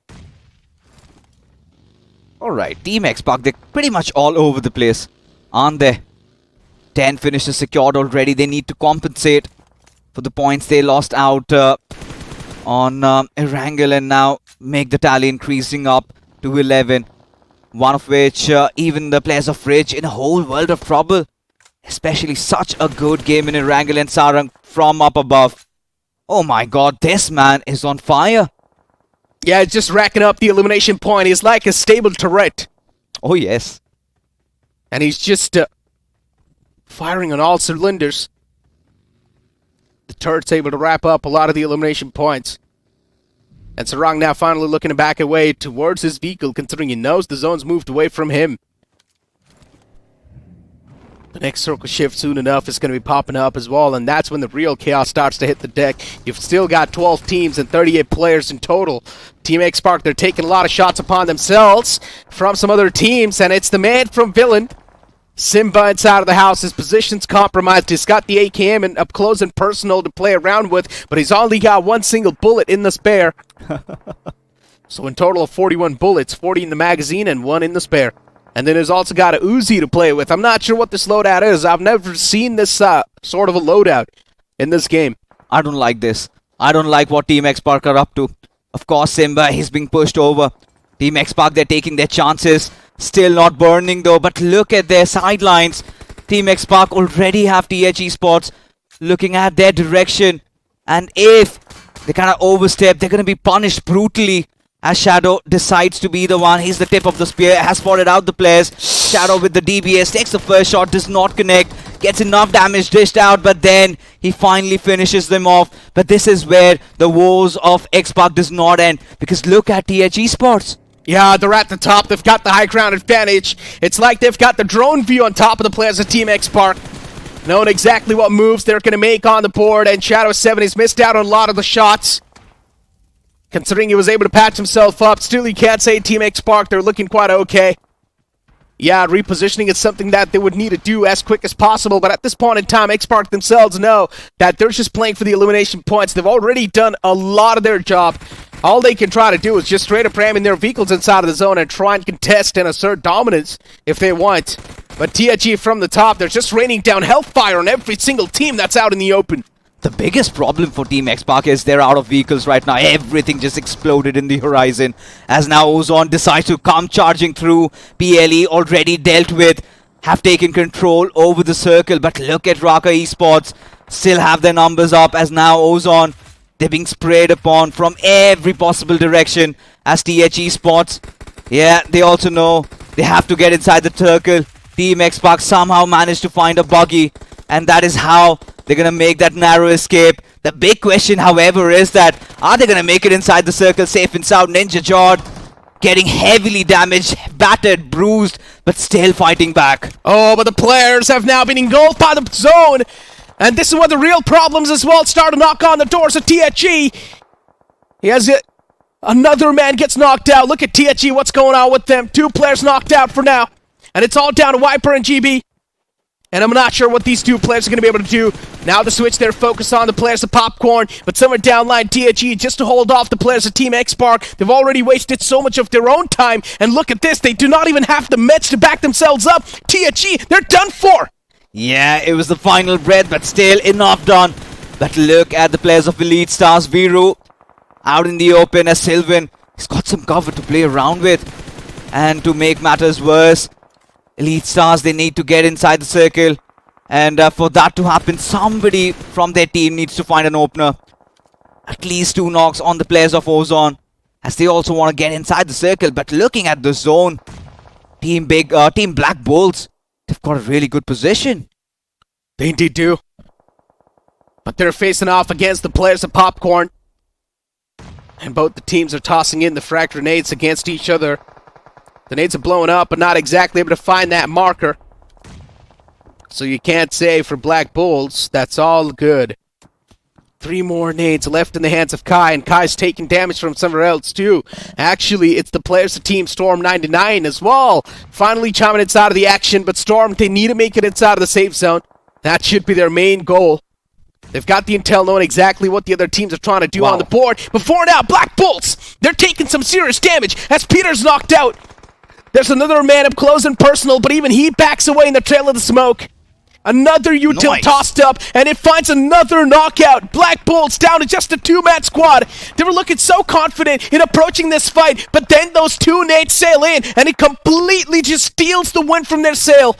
Alright, Team X-Pac, they're pretty much all over the place, aren't they? 10 finishes secured already. They need to compensate for the points they lost out on Erangel and now make the tally increasing up to 11. One of which even the players of Ridge in a whole world of trouble. Especially such a good game in Erangel and Sarang from up above. Oh my god, this man is on fire. Yeah, just racking up the elimination point. He's like a stable turret. Oh yes. And he's just firing on all cylinders. The turret's able to wrap up a lot of the elimination points. And Sarang now finally looking back away towards his vehicle, considering he knows the zone's moved away from him. The next circle shift soon enough is going to be popping up as well, and that's when the real chaos starts to hit the deck. You've still got 12 teams and 38 players in total. Team X-Pac, they're taking a lot of shots upon themselves from some other teams, and it's the man from Villain. Simba inside of the house, his position's compromised. He's got the AKM and up close and personal to play around with, but he's only got 1 single bullet in the spare. So in total of 41 bullets, 40 in the magazine and 1 in the spare. And then he's also got a Uzi to play with. I'm not sure what this loadout is. I've never seen this sort of a loadout in this game. I don't like this. I don't like what Team X-Pac are up to. Of course, Simba, he's being pushed over. Team X-Pac, they're taking their chances. Still not burning though, but look at their sidelines. Team X-Pac already have TH Esports looking at their direction. And if they kind of overstep, they're going to be punished brutally. As Shadow decides to be the one. He's the tip of the spear, has spotted out the players. Shadow with the DBS, takes the first shot, does not connect. Gets enough damage dished out, but then he finally finishes them off. But this is where the woes of X-Pac does not end. Because look at TH Esports. Yeah, they're at the top. They've got the high ground advantage. It's like they've got the drone view on top of the players of Team X-Pac. Knowing exactly what moves they're going to make on the board. And Shadow 7 has missed out on a lot of the shots. Considering he was able to patch himself up, still you can't say Team X-Pac, they're looking quite okay. Yeah, repositioning is something that they would need to do as quick as possible, but at this point in time, X-Pac themselves know that they're just playing for the elimination points. They've already done a lot of their job. All they can try to do is just straight up ramming their vehicles inside of the zone and try and contest and assert dominance if they want. But THE from the top, they're just raining down hellfire on every single team that's out in the open. The biggest problem for Team X-Pac is they're out of vehicles right now. Everything just exploded in the horizon. As now Ozone decides to come charging through. PLE already dealt with. Have taken control over the circle. But look at Raka Esports. Still have their numbers up as now Ozone. They're being sprayed upon from every possible direction. As TH Esports. Yeah, they also know they have to get inside the circle. Team X-Pac somehow managed to find a buggy. And that is how they're going to make that narrow escape. The big question, however, is that are they going to make it inside the circle safe and sound? Ninja Jord getting heavily damaged, battered, bruised, but still fighting back. Oh, but the players have now been engulfed by the zone. And this is where the real problems as well start to knock on the doors of THE. He has it. Another man gets knocked out. Look at THE, what's going on with them? 2 players knocked out for now. And it's all down to Wiper and GB. And I'm not sure what these two players are going to be able to do. Now the switch their focus on the players of Popcorn, but somewhere downline THE just to hold off the players of Team X-Spark. They've already wasted so much of their own time, and look at this, they do not even have the meds to back themselves up. THE, they're done for! Yeah, it was the final breath, but still enough done. But look at the players of Elite Stars. Viru out in the open as Sylvan. He's got some cover to play around with. And to make matters worse, Elite Stars, they need to get inside the circle. And for that to happen, somebody from their team needs to find an opener. At least 2 knocks on the players of Ozone, as they also want to get inside the circle. But looking at the zone, Team Black Bulls, they've got a really good position. They indeed do. But they're facing off against the players of Popcorn. And both the teams are tossing in the frag grenades against each other. The nades are blowing up, but not exactly able to find that marker. So you can't say for Black Bulls, that's all good. 3 more nades left in the hands of Kai, and Kai's taking damage from somewhere else too. Actually, it's the players of Team Storm 99 as well. Finally chiming inside of the action, but Storm, they need to make it inside of the safe zone. That should be their main goal. They've got the intel knowing exactly what the other teams are trying to do on the board. Before now, Black Bulls, they're taking some serious damage as Peter's knocked out. There's another man up close and personal, but even he backs away in the trail of the smoke. Another util tossed up, and it finds another knockout. Black Bulls down to just a 2-man squad. They were looking so confident in approaching this fight, but then those 2 nades sail in, and it completely just steals the win from their sail.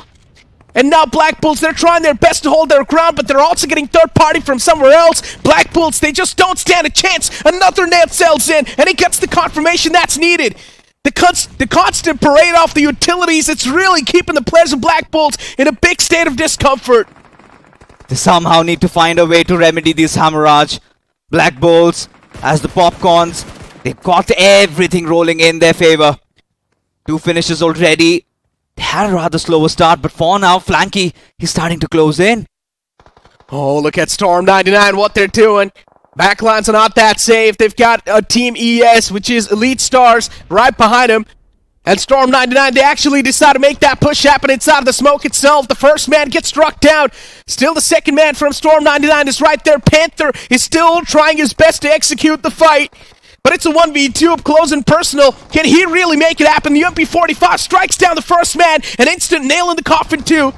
And now Black Bulls, they're trying their best to hold their ground, but they're also getting third party from somewhere else. Black Bulls, they just don't stand a chance. Another nade sails in, and he gets the confirmation that's needed. The constant parade off the utilities, it's really keeping the players of Black Bulls in a big state of discomfort. They somehow need to find a way to remedy this hemorrhage. Black Bulls, as the Popcorns, they've got everything rolling in their favor. 2 finishes already. They had a rather slower start, but for now, Flanky, he's starting to close in. Oh, look at Storm 99, what they're doing. Backlines are not that safe. They've got a Team ES, which is Elite Stars, right behind him. And Storm 99, they actually decide to make that push happen inside of the smoke itself. The first man gets struck down. Still the second man from Storm 99 is right there. Panther is still trying his best to execute the fight. But it's a 1v2 up close and personal. Can he really make it happen? The UMP-45 strikes down the first man. An instant nail in the coffin too.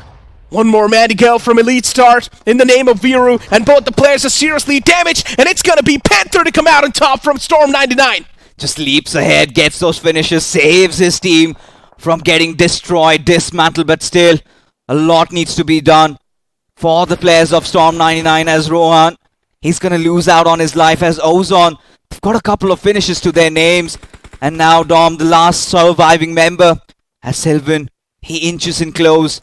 1 more man to go from Elite Stars in the name of Viru. And both the players are seriously damaged. And it's going to be Panther to come out on top from Storm 99. Just leaps ahead, gets those finishes, saves his team from getting destroyed, dismantled. But still, a lot needs to be done for the players of Storm 99 as Rohan. He's going to lose out on his life as Ozone. They've got a couple of finishes to their names. And now Dom, the last surviving member, as Sylvan, he inches in close.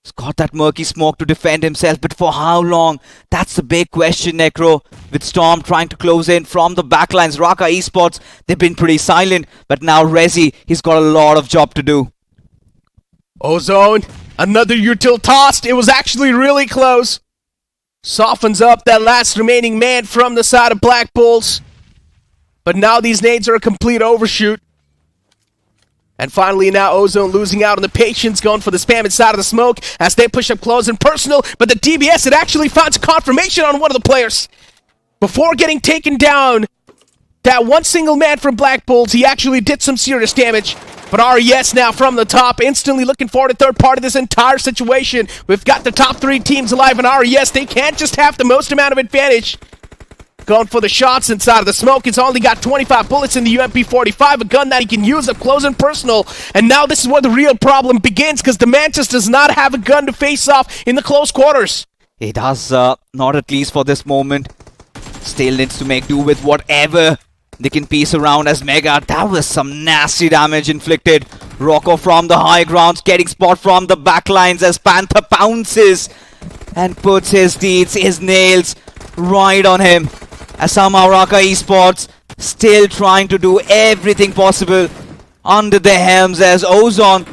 He's got that murky smoke to defend himself, but for how long? That's the big question, Necro. With Storm trying to close in from the backlines, Raka Esports, they've been pretty silent. But now Rezi, he's got a lot of job to do. Ozone, another util tossed. It was actually really close. Softens up that last remaining man from the side of Black Bulls. But now these nades are a complete overshoot. And finally now Ozone losing out on the patience, going for the spam inside of the smoke as they push up close and personal. But the DBS, it actually finds confirmation on one of the players. Before getting taken down, that one single man from Black Bulls, he actually did some serious damage. But RES now from the top, instantly looking forward to third party this entire situation. We've got the top 3 teams alive, and RES, they can't just have the most amount of advantage. Going for the shots inside of the smoke. He's only got 25 bullets in the UMP-45, a gun that he can use up close and personal. And now this is where the real problem begins, because the man just does not have a gun to face off in the close quarters. He does, not at least for this moment. Still needs to make do with whatever they can piece around as Mega. That was some nasty damage inflicted. Rocco from the high grounds, getting spot from the backlines as Panther pounces and puts his deeds, his nails right on him. As somehow Raka Esports still trying to do everything possible under their helms as Ozone.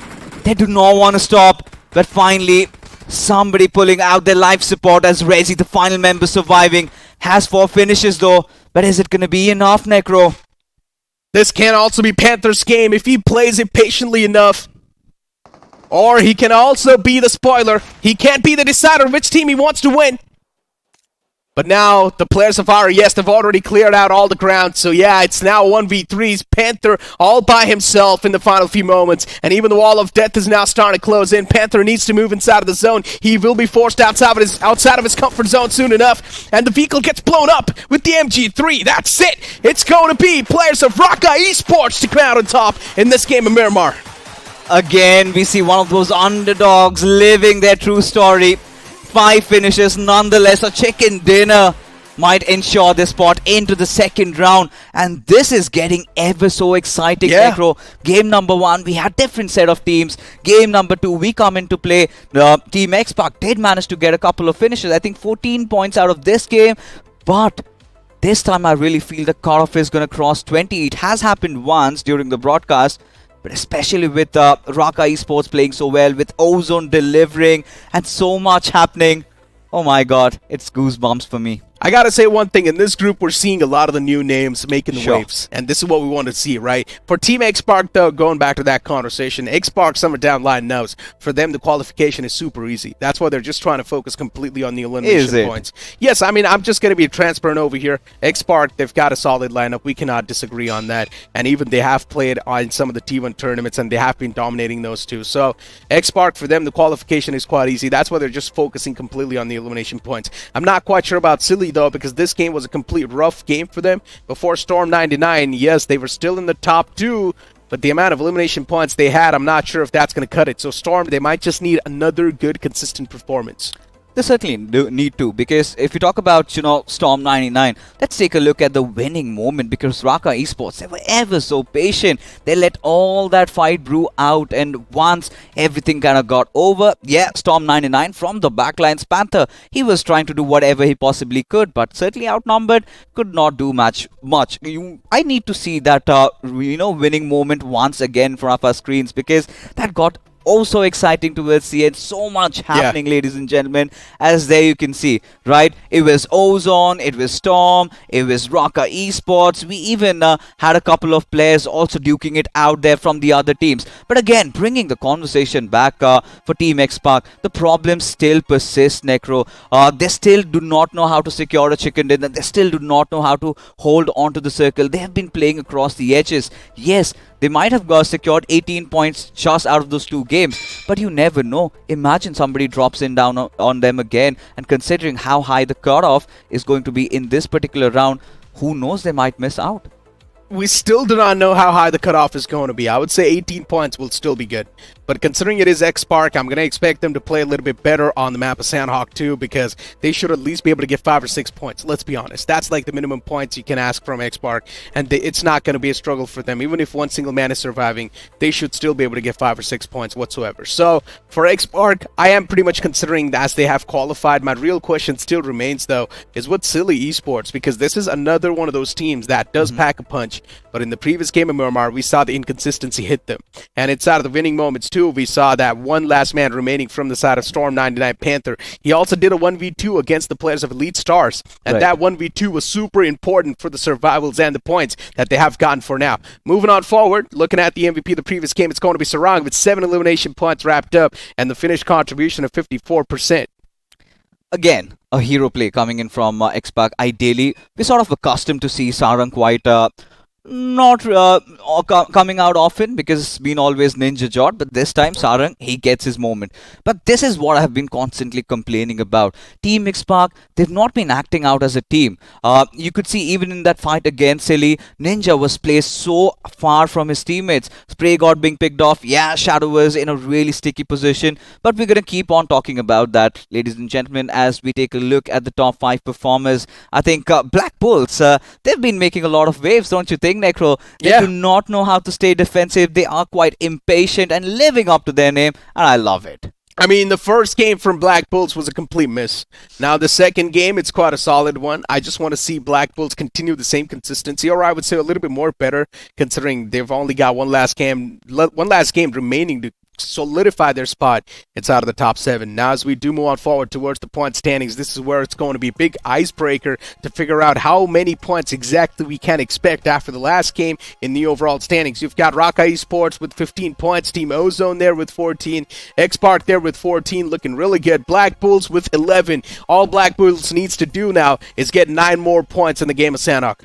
They do not want to stop, but finally somebody pulling out their life support as Rezi, the final member surviving, has 4 finishes though. But is it going to be enough, Necro? This can also be Panther's game if he plays it patiently enough. Or he can also be the spoiler. He can't be the decider of which team he wants to win. But now, the players of RES have already cleared out all the ground, so yeah, it's now 1v3s. Panther all by himself in the final few moments, and even the wall of death is now starting to close in. Panther needs to move inside of the zone. He will be forced outside of his comfort zone soon enough, and the vehicle gets blown up with the MG3. That's it! It's going to be players of Raka Esports to come out on top in this game of Miramar. Again, we see one of those underdogs living their true story. 5 finishes, nonetheless, a chicken dinner might ensure their spot into the second round. And this is getting ever so exciting, Necro. Game number 1, we had different set of teams. Game number 2, we come into play. Team X-Pac did manage to get a couple of finishes. I think 14 points out of this game. But this time I really feel the cutoff is going to cross 20. It has happened once during the broadcast. But especially with Raka Esports playing so well, with Ozone delivering and so much happening. Oh my god, it's goosebumps for me. I gotta say one thing, in this group we're seeing a lot of the new names making the waves, and this is what we want to see, right? For Team X-Spark though, going back to that conversation, X-Spark somewhere down line knows, for them the qualification is super easy. That's why they're just trying to focus completely on the elimination points. Yes, I mean, I'm just gonna be transparent over here. X-Spark, they've got a solid lineup, we cannot disagree on that, and even they have played in some of the T1 tournaments, and they have been dominating those too. So, X-Spark, for them, the qualification is quite easy. That's why they're just focusing completely on the elimination points. I'm not quite sure about Silly though, because this game was a complete rough game for them. Before Storm 99, yes, they were still in the top 2, but the amount of elimination points they had, I'm not sure if that's going to cut it. So Storm, they might just need another good, consistent performance. They certainly need to, because if you talk about, Storm 99, let's take a look at the winning moment, because Raka Esports, they were ever so patient. They let all that fight brew out, and once everything kind of got over, yeah, Storm 99 from the backlines, Panther, he was trying to do whatever he possibly could, but certainly outnumbered, could not do much. I need to see that, winning moment once again from our screens, because that got so exciting to see, and so much happening, ladies and gentlemen, as there you can see, right? It was Ozone, it was Storm, it was Raka Esports. We even had a couple of players also duking it out there from the other teams. But again, bringing the conversation back for Team X-Pac, the problem still persists, Necro. They still do not know how to secure a chicken dinner. They still do not know how to hold on to the circle. They have been playing across the edges. Yes, they might have secured 18 points just out of those 2 games, but you never know. Imagine somebody drops in down on them again, and considering how high the cutoff is going to be in this particular round, who knows, they might miss out. We still do not know how high the cutoff is going to be. I would say 18 points will still be good. But considering it is X-Spark, I'm going to expect them to play a little bit better on the map of Sanhok too, because they should at least be able to get 5 or 6 points. Let's be honest. That's like the minimum points you can ask from X-Spark, and it's not going to be a struggle for them. Even if one single man is surviving, they should still be able to get 5 or 6 points whatsoever. So, for X-Spark, I am pretty much considering as they have qualified. My real question still remains, though, is what Silly Esports, because this is another one of those teams that does pack a punch. But in the previous game of Miramar, we saw the inconsistency hit them. And inside of the winning moments, too, we saw that one last man remaining from the side of Storm 99 Panther. He also did a 1v2 against the players of Elite Stars. And that 1v2 was super important for the survivals and the points that they have gotten for now. Moving on forward, looking at the MVP of the previous game, it's going to be Sarang with 7 elimination points wrapped up and the finished contribution of 54%. Again, a hero play coming in from X-Pac. Ideally, we're sort of accustomed to see Sarang quite not coming out often, because it's been always Ninja Jot, but this time Sarang, he gets his moment. But this is what I have been constantly complaining about. Team X-Pac, they've not been acting out as a team. You could see even in that fight against Silly, Ninja was placed so far from his teammates. Spray God being picked off, yeah, Shadow was in a really sticky position, but we're going to keep on talking about that, ladies and gentlemen, as we take a look at the top 5 performers. I think Black Bulls, they've been making a lot of waves, don't you think, Necro? They do not know how to stay defensive. They are quite impatient and living up to their name, and I love it. I mean, the first game from Black Bulls was a complete miss. Now, the second game, it's quite a solid one. I just want to see Black Bulls continue the same consistency, or I would say a little bit more better, considering they've only got one last game remaining to solidify their spot inside of the top 7. Now, as we do move on forward towards the point standings, this is where it's going to be a big icebreaker to figure out how many points exactly we can expect after the last game in the overall standings. You've got Raka Esports with 15 points, Team Ozone there with 14, X-Park there with 14, looking really good. Black Bulls with 11. All Black Bulls needs to do now is get 9 more points in the game of Sanhok.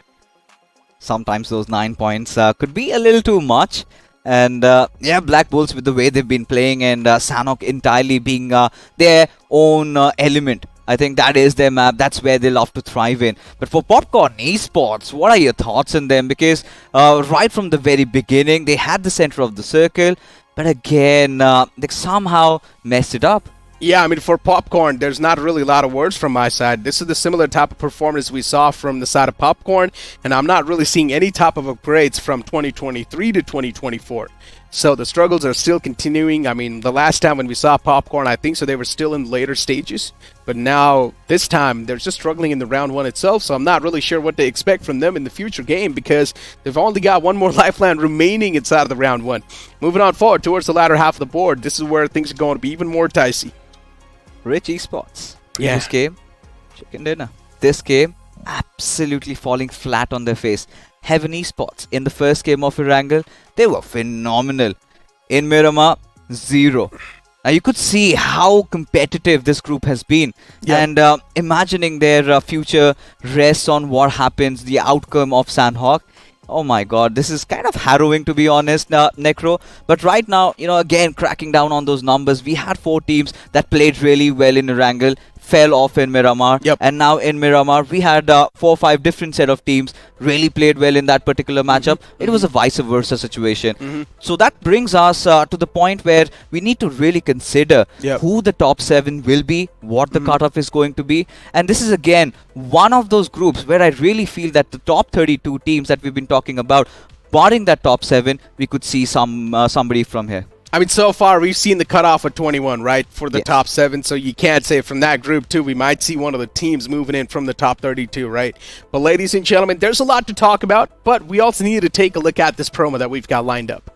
Sometimes those 9 points could be a little too much. And yeah, Black Bulls with the way they've been playing, and Sanhok entirely being their own element. I think that is their map. That's where they love to thrive in. But for Popcorn Esports, what are your thoughts on them? Because right from the very beginning, they had the center of the circle. But again, they somehow messed it up. Yeah, I mean, for Popcorn, there's not really a lot of words from my side. This is the similar type of performance we saw from the side of Popcorn, and I'm not really seeing any type of upgrades from 2023 to 2024. So the struggles are still continuing. I mean, the last time when we saw Popcorn, I think so they were still in later stages. But now, this time, they're just struggling in the round 1 itself, so I'm not really sure what to expect from them in the future game because they've only got one more lifeline remaining inside of the round 1. Moving on forward towards the latter half of the board, this is where things are going to be even more dicey. Rich Esports. Yeah. This game, chicken dinner. This game, absolutely falling flat on their face. Heaven Esports, in the first game of Erangel, they were phenomenal. In Miramar, 0. Now you could see how competitive this group has been. Yep. And imagining their future rests on what happens, the outcome of Sanhok. Oh my god, this is kind of harrowing to be honest, Necro. But right now, you know, again, cracking down on those numbers. We had 4 teams that played really well in Erangel, fell off in Miramar. Yep. And now in Miramar, we had 4 or 5 different set of teams really played well in that particular matchup. It was a vice versa situation. So that brings us to the point where we need to really consider who the top 7 will be, what the cutoff is going to be. And this is again one of those groups where I really feel that the top 32 teams that we've been talking about, barring that top 7, we could see somebody from here. I mean, so far, we've seen the cutoff of 21, right, for the top 7, so you can't say from that group, too, we might see one of the teams moving in from the top 32, right? But ladies and gentlemen, there's a lot to talk about, but we also need to take a look at this promo that we've got lined up.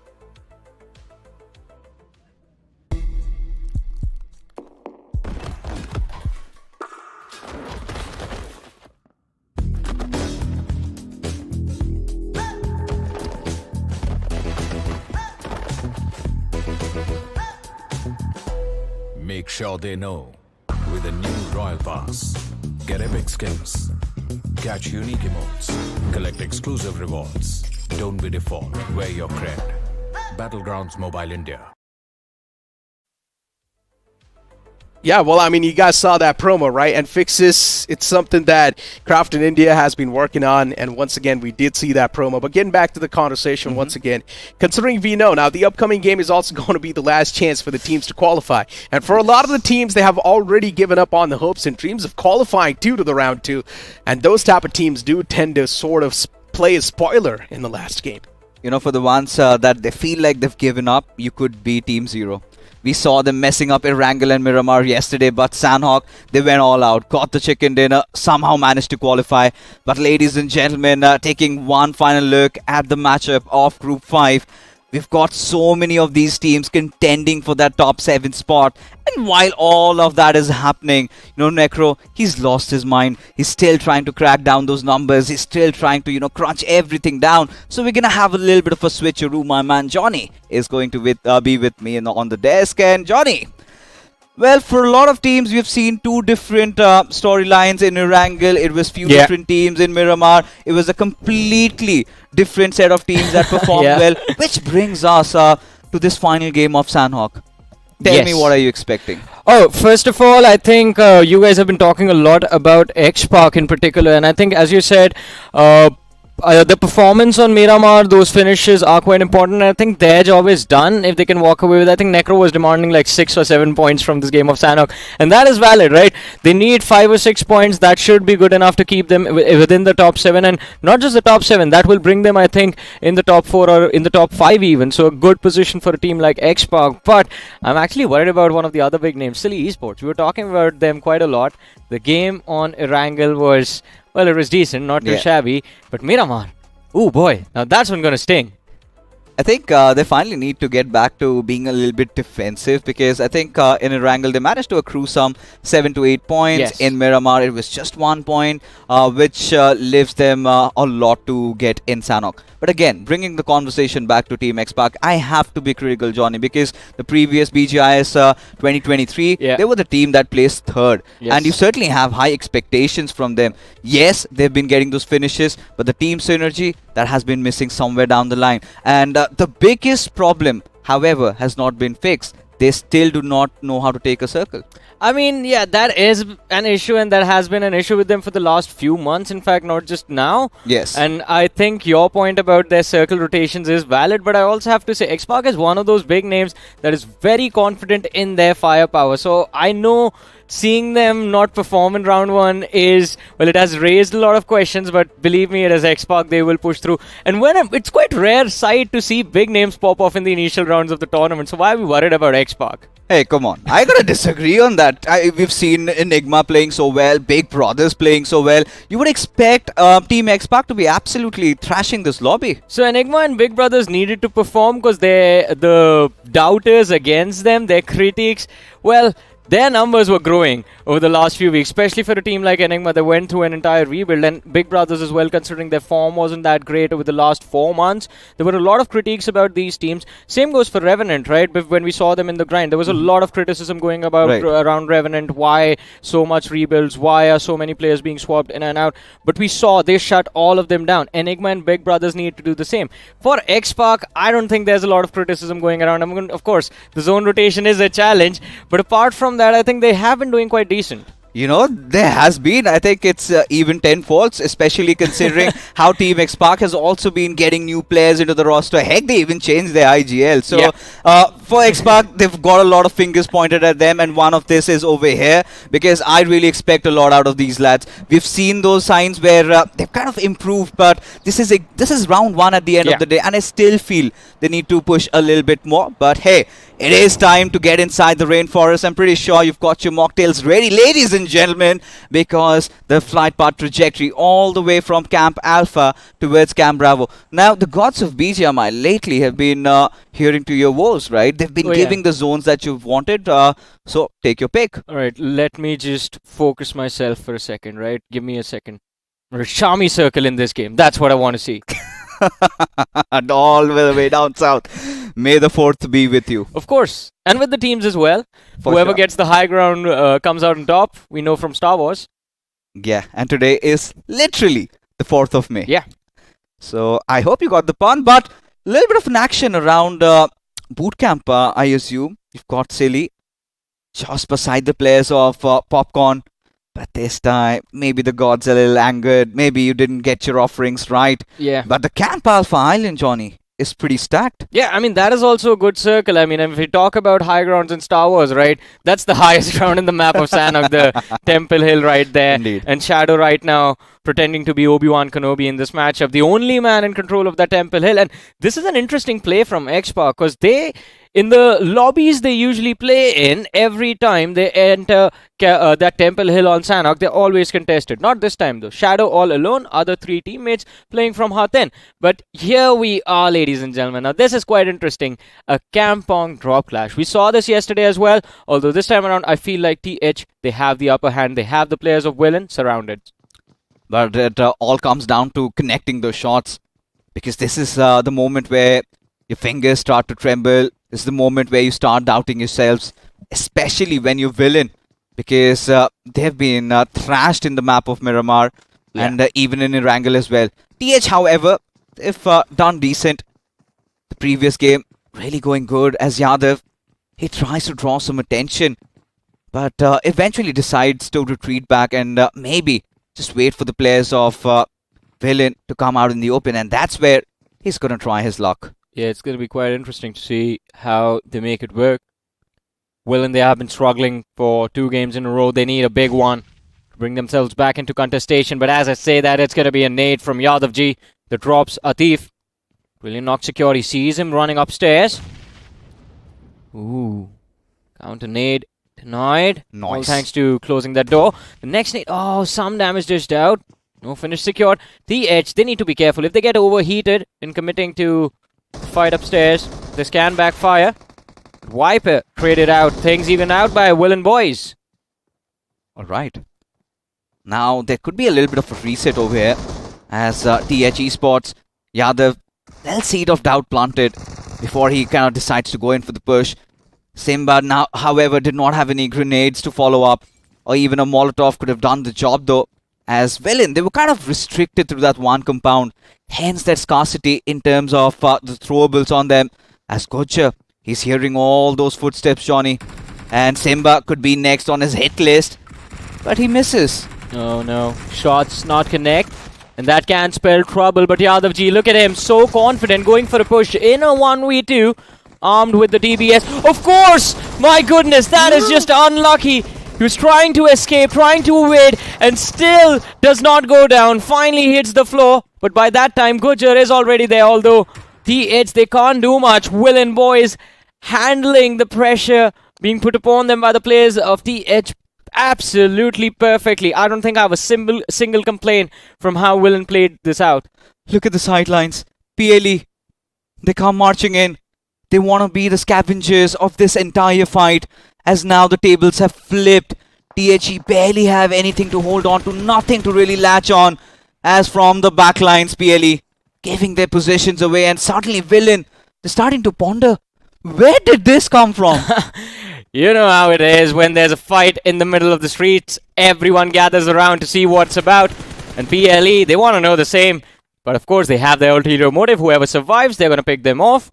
Make sure they know. With a new Royal Pass, get epic skins, catch unique emotes, collect exclusive rewards. Don't be default, wear your cred. Battlegrounds Mobile India. Yeah, well, I mean, you guys saw that promo, right? And fixes, it's something that Craft in India has been working on, and once again, we did see that promo. But getting back to the conversation once again, considering we know now the upcoming game is also going to be the last chance for the teams to qualify. And for a lot of the teams, they have already given up on the hopes and dreams of qualifying to the round 2. And those type of teams do tend to sort of play a spoiler in the last game. You know, for the ones that they feel like they've given up, you could be Team 0. We saw them messing up Erangel and Miramar yesterday, but Sanhok, they went all out, got the chicken dinner, somehow managed to qualify. But ladies and gentlemen, taking one final look at the matchup of Group 5, we've got so many of these teams contending for that top 7 spot. And while all of that is happening, you know, Necro, he's lost his mind. He's still trying to crack down those numbers. He's still trying to, you know, crunch everything down. So we're going to have a little bit of a switcheroo. My man Johnny is going to be with me on the desk. And Johnny, well, for a lot of teams, we've seen 2 different storylines in Erangel. It was few different teams in Miramar. It was a completely different set of teams that performed well, which brings us to this final game of Sanhok. Tell me, what are you expecting? Oh, first of all, I think you guys have been talking a lot about X-Park in particular, and I think, as you said, the performance on Miramar, those finishes are quite important. I think their job is done if they can walk away with. I think Necro was demanding like 6 or 7 points from this game of Sanhok, and that is valid, right? They need 5 or 6 points. That should be good enough to keep them within the top 7, and not just the top 7. That will bring them, I think, in the top 4 or in the top 5 even. So a good position for a team like X-Park. But I'm actually worried about one of the other big names, Silly Esports. We were talking about them quite a lot. The game on Erangel was, well, it was decent, not too shabby. But Miramar, oh boy, now that's one going to sting. I think they finally need to get back to being a little bit defensive, because I think in Erangel they managed to accrue some 7 to 8 points. Yes. In Miramar it was just 1 point, which leaves them a lot to get in Sanhok. But again, bringing the conversation back to Team Xpac, I have to be critical, Johnny, because the previous BGIS 2023, Yeah. they were the team that placed third. Yes. And you certainly have high expectations from them. Yes, they've been getting those finishes, but the team synergy, that has been missing somewhere down the line. And the biggest problem, however, has not been fixed. They still do not know how to take a circle. I mean, yeah, that is an issue, and that has been an issue with them for the last few months, in fact, not just now. Yes. And I think your point about their circle rotations is valid, but I also have to say, Xpac is one of those big names that is very confident in their firepower. So I know seeing them not perform in round one is, well, it has raised a lot of questions, but believe me, it is Xpac, they will push through. And it's quite rare sight to see big names pop off in the initial rounds of the tournament, so why are we worried about Xpac? Hey, come on. I gotta disagree on that. We've seen Enigma playing so well, Big Brothers playing so well. You would expect Team Xpac to be absolutely thrashing this lobby. So Enigma and Big Brothers needed to perform because the doubters against them, their critics, well, their numbers were growing over the last few weeks, especially for a team like Enigma that went through an entire rebuild, and Big Brothers as well, considering their form wasn't that great over the last 4 months. There were a lot of critiques about these teams. Same goes for Revenant, right? When we saw them in the grind, there was a lot of criticism going about around Revenant. Why so much rebuilds? Why are so many players being swapped in and out? But we saw they shut all of them down. Enigma and Big Brothers need to do the same. For Xpac, I don't think there's a lot of criticism going around. Of course, the zone rotation is a challenge, but apart from that, I think they have been doing quite decent. You know, there has been, I think it's even 10 faults, especially considering how Team Xpac has also been getting new players into the roster. Heck, they even changed their IGL. So, for Xpac, they've got a lot of fingers pointed at them, and one of this is over here, because I really expect a lot out of these lads. We've seen those signs where they've kind of improved, but this is round one at the end of the day, and I still feel they need to push a little bit more. But hey, it is time to get inside the rainforest. I'm pretty sure you've got your mocktails ready, ladies and gentlemen, because the flight path trajectory all the way from Camp Alpha towards Camp Bravo. Now, the gods of BGMI lately have been hearing to your woes, right? They've been giving the zones that you've wanted. So, take your pick. All right, let me just focus myself for a second, right? Give me a second. Shami circle in this game. That's what I want to see. And all the way down south. May the 4th be with you. Of course. And with the teams as well. For Whoever sure. gets the high ground comes out on top. We know from Star Wars. Yeah, and today is literally the 4th of May. Yeah. So, I hope you got the pun, but a little bit of an action around boot camp, I assume. You've got Silly just beside the players of Popcorn. But this time, maybe the gods are a little angered. Maybe you didn't get your offerings right. Yeah. But the Camp Alpha Island, Johnny, is pretty stacked. Yeah, I mean, that is also a good circle. I mean, if we talk about high grounds in Star Wars, right, that's the highest ground in the map of Sanhok, the Temple Hill right there. Indeed. And Shadow right now pretending to be Obi-Wan Kenobi in this matchup, the only man in control of that Temple Hill. And this is an interesting play from Xpac, because in the lobbies they usually play in, every time they enter that Temple Hill on Sanhok, they're always contested. Not this time though. Shadow all alone, other 3 teammates playing from Haten. But here we are, ladies and gentlemen. Now this is quite interesting. A Kampong drop clash. We saw this yesterday as well, although this time around I feel like TH, they have the upper hand. They have the players of Willen surrounded. But it all comes down to connecting those shots, because this is the moment where your fingers start to tremble. This is the moment where you start doubting yourselves, especially when you're Villain, because they've been thrashed in the map of Miramar and even in Erangel as well. TH, however, if done decent, the previous game really going good as Yadav. He tries to draw some attention, but eventually decides to retreat back and maybe just wait for the players of Villain to come out in the open, and that's where he's going to try his luck. Yeah, it's going to be quite interesting to see how they make it work. Villain, they have been struggling for 2 games in a row. They need a big one to bring themselves back into contestation. But as I say that, it's going to be a nade from Yadav G that drops Atif. Brilliant knock security. Sees him running upstairs. Ooh. Counter nade. Denied. Nice. All thanks to closing that door. The next nade. Oh, some damage dished out. No finish secured. The Edge, they need to be careful. If they get overheated in committing to Fight upstairs. This can backfire. Viper traded out. Things even out by Willen boys. Alright. Now, there could be a little bit of a reset over here as TH Esports, Yadav, little seed of doubt planted before he kind of decides to go in for the push. Simba now, however, did not have any grenades to follow up, or even a Molotov could have done the job though. As Villain, they were kind of restricted through that one compound, hence that scarcity in terms of the throwables on them. As Gocha, he's hearing all those footsteps, Johnny, and Simba could be next on his hit list, but he misses. Oh no, shots not connect. And that can spell trouble, but Yadavji, look at him, so confident, going for a push in a 1v2, armed with the DBS. Of course! My goodness, that is just unlucky. He was trying to escape, trying to evade, and still does not go down. Finally hits the floor, but by that time, Gujar is already there, although TH, they can't do much. Willen boys handling the pressure being put upon them by the players of TH absolutely perfectly. I don't think I have a single complaint from how Willen played this out. Look at the sidelines. PLE, they come marching in. They want to be the scavengers of this entire fight, as now the tables have flipped. THE barely have anything to hold on to, nothing to really latch on, as from the backlines, PLE giving their positions away, and suddenly Villain, they're starting to ponder, where did this come from? You know how it is when there's a fight in the middle of the streets. Everyone gathers around to see what's about. And PLE, they want to know the same. But of course, they have their ulterior motive. Whoever survives, they're going to pick them off.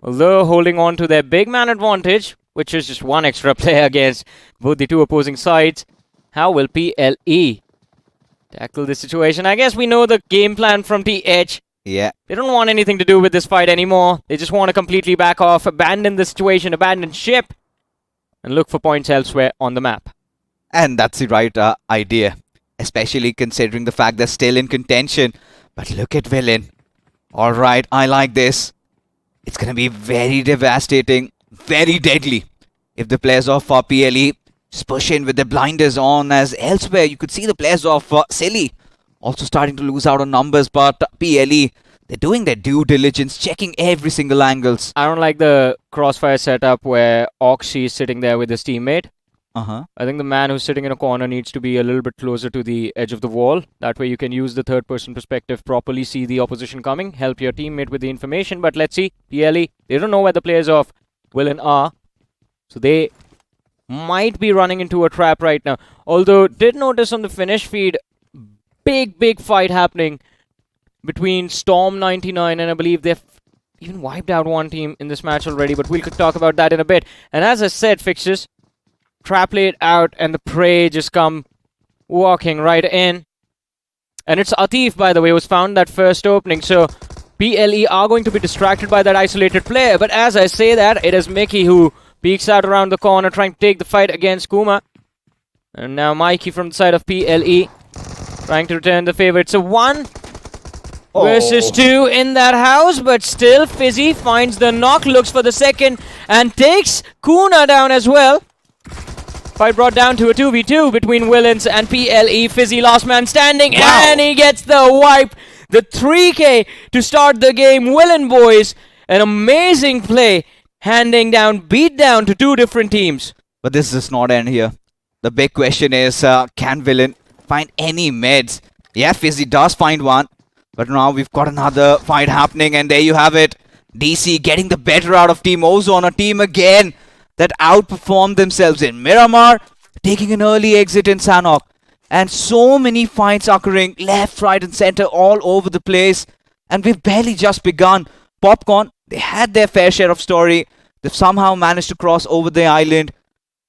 Although holding on to their big man advantage, which is just one extra player against both the two opposing sides. How will PLE tackle this situation? I guess we know the game plan from TH. Yeah. They don't want anything to do with this fight anymore. They just want to completely back off, abandon the situation, abandon ship, and look for points elsewhere on the map. And that's the right idea, especially considering the fact they're still in contention. But look at Villain. Alright, I like this. It's going to be very devastating, very deadly if the players of PLE just push in with their blinders on, as elsewhere you could see the players of Silly also starting to lose out on numbers. But PLE, they're doing their due diligence, checking every single angles. I don't like the crossfire setup where Oxy is sitting there with his teammate. I think the man who's sitting in a corner needs to be a little bit closer to the edge of the wall. That way you can use the third-person perspective, properly see the opposition coming, help your teammate with the information. But let's see, PLE, they don't know where the players of Willen are. So they might be running into a trap right now. Although, did notice on the finish feed, big fight happening between Storm 99 and I believe they've even wiped out one team in this match already, but we'll talk about that in a bit. And as I said, fixtures, trap laid out and the prey just come walking right in. And it's Atif, by the way, who's found that first opening. So PLE are going to be distracted by that isolated player. But as I say that, it is Mickey who peeks out around the corner trying to take the fight against Kuma. And now Mikey from the side of PLE trying to return the favor. It's a 1 versus 2 in that house, but still Fizzy finds the knock, looks for the second, and takes Kuna down as well. Fight brought down to a 2v2 between Willens and PLE. Fizzy last man standing, and he gets the wipe. The 3K to start the game. Willen boys, an amazing play, handing down, beat down to two different teams. But this does not end here. The big question is, can Villain find any meds? Yeah, Fizzy does find one. But now we've got another fight happening, and there you have it. DC getting the better out of Team Ozone, a team again that outperformed themselves in Miramar, taking an early exit in Sanhok. And so many fights occurring left, right and center all over the place. And we've barely just begun. Popcorn, they had their fair share of story. They've somehow managed to cross over the island.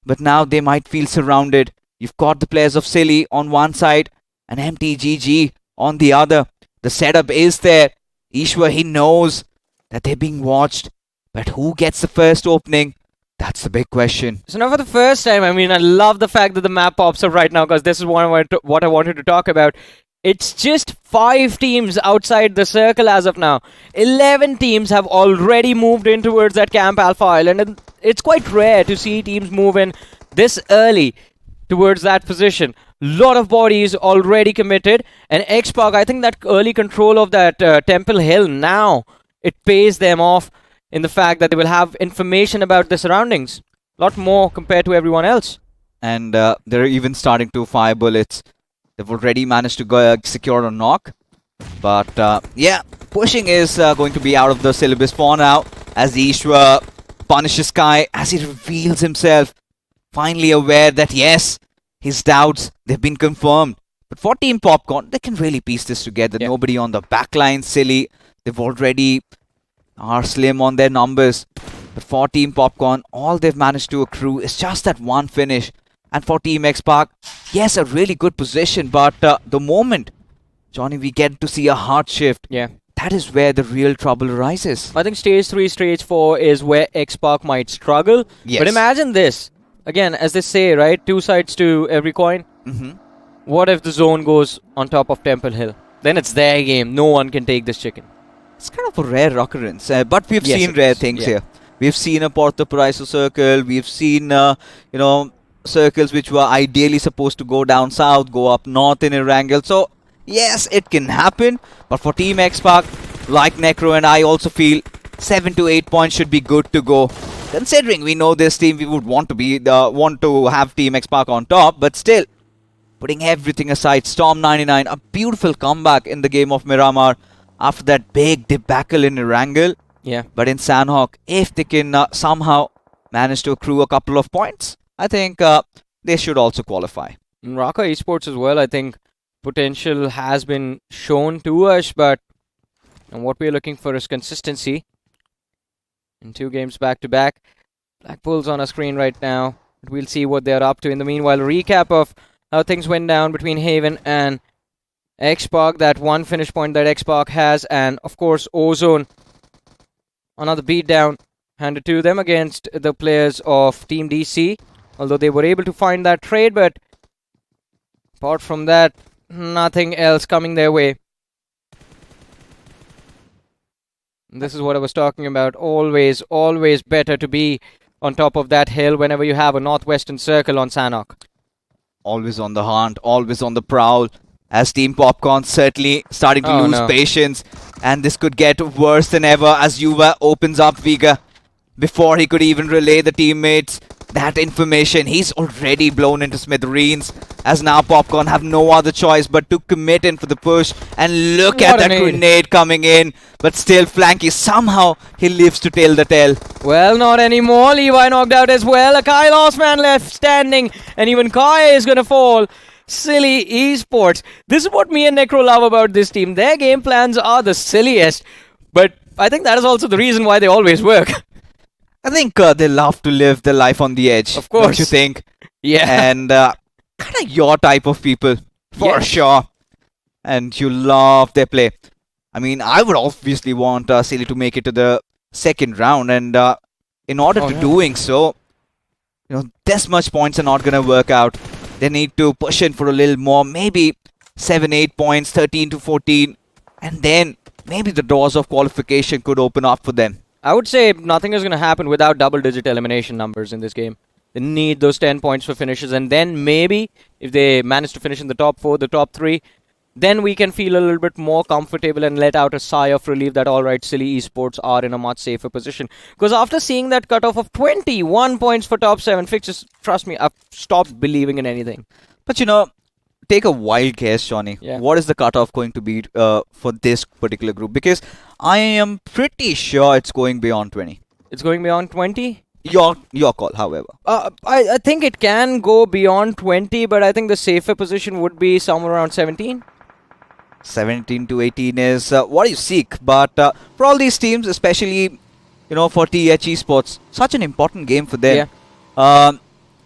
But now they might feel surrounded. You've got the players of Silly on one side and MTGG on the other. The setup is there. Ishwar, he knows that they're being watched. But who gets the first opening? That's the big question. So now for the first time, I mean, I love the fact that the map pops up right now because this is what I wanted to talk about. It's just 5 teams outside the circle as of now. 11 teams have already moved in towards that Camp Alpha Island. And it's quite rare to see teams move in this early towards that position. Lot of bodies already committed. And X-Pac, I think that early control of that Temple Hill now it pays them off in the fact that they will have information about the surroundings. A lot more compared to everyone else. And they're even starting to fire bullets. They've already managed to go, secure a knock. But yeah, pushing is going to be out of the syllabus for now, as Ishwa punishes Kai as he reveals himself, finally aware that yes, his doubts, they've been confirmed. But for Team Popcorn, they can really piece this together. Yeah. Nobody on the backline, silly. They've already are slim on their numbers. But for Team Popcorn, all they've managed to accrue is just that one finish. And for Team X-Park, yes, a really good position. But the moment, Johnny, we get to see a hard shift, Yeah. that is where the real trouble arises. I think stage 3, stage 4 is where X-Park might struggle. Yes. But imagine this. Again, as they say, right? Two sides to every coin. What if the zone goes on top of Temple Hill? Then it's their game. No one can take this chicken. It's kind of a rare occurrence, but we've Yes, seen it rare is. things Yeah. here. We've seen a Porto Paraiso circle. We've seen, circles which were ideally supposed to go down south, go up north in Erangel. So, yes, it can happen. But for Team X-Park, like Necro and I also feel 7 to 8 points should be good to go. Considering we know this team, we would want to have Team X-Park on top, but still, putting everything aside, Storm 99, a beautiful comeback in the game of Miramar after that big debacle in Erangel. Yeah. But in Sanhok, if they can somehow manage to accrue a couple of points, I think they should also qualify. In Raka Esports as well, I think potential has been shown to us, but what we're looking for is consistency. In 2 games back-to-back. Blackpool's on our screen right now. We'll see what they're up to. In the meanwhile, a recap of how things went down between Haven and X-Park. That one finish point that X-Park has. And, of course, Ozone. Another beatdown handed to them against the players of Team DC. Although they were able to find that trade, but apart from that, nothing else coming their way. This is what I was talking about. Always, always better to be on top of that hill whenever you have a northwestern circle on Sanhok. Always on the hunt, always on the prowl. As Team Popcorn certainly starting to lose patience. And this could get worse than ever as Yuva opens up Viga. Before he could even relay the teammates that information, he's already blown into smithereens. As now Popcorn have no other choice but to commit in for the push. And look at that grenade coming in. But still Flanky, somehow he lives to tell the tale. Well, not anymore. Levi knocked out as well. A Kai Lost man left standing. And even Kai is going to fall. Silly Esports. This is what me and Necro love about this team. Their game plans are the silliest. But I think that is also the reason why they always work. I think they love to live their life on the edge. Of course. Don't you think? Yeah. And kind of your type of people. For sure. And you love their play. I mean, I would obviously want Silly to make it to the second round. And in order to doing so, this much points are not going to work out. They need to push in for a little more. Maybe 7, 8 points, 13 to 14. And then maybe the doors of qualification could open up for them. I would say nothing is going to happen without double-digit elimination numbers in this game. They need those 10 points for finishes, and then maybe if they manage to finish in the top 4, the top 3, then we can feel a little bit more comfortable and let out a sigh of relief that alright, Silly Esports are in a much safer position. Because after seeing that cutoff of 21 points for top 7 fixtures, trust me, I've stopped believing in anything. But take a wild guess, Johnny. Yeah. What is the cutoff going to be for this particular group? Because I am pretty sure it's going beyond 20. It's going beyond 20? Your call, however. I think it can go beyond 20, but I think the safer position would be somewhere around 17. 17 to 18 is what you seek. But for all these teams, especially, for TH Esports, such an important game for them. Yeah.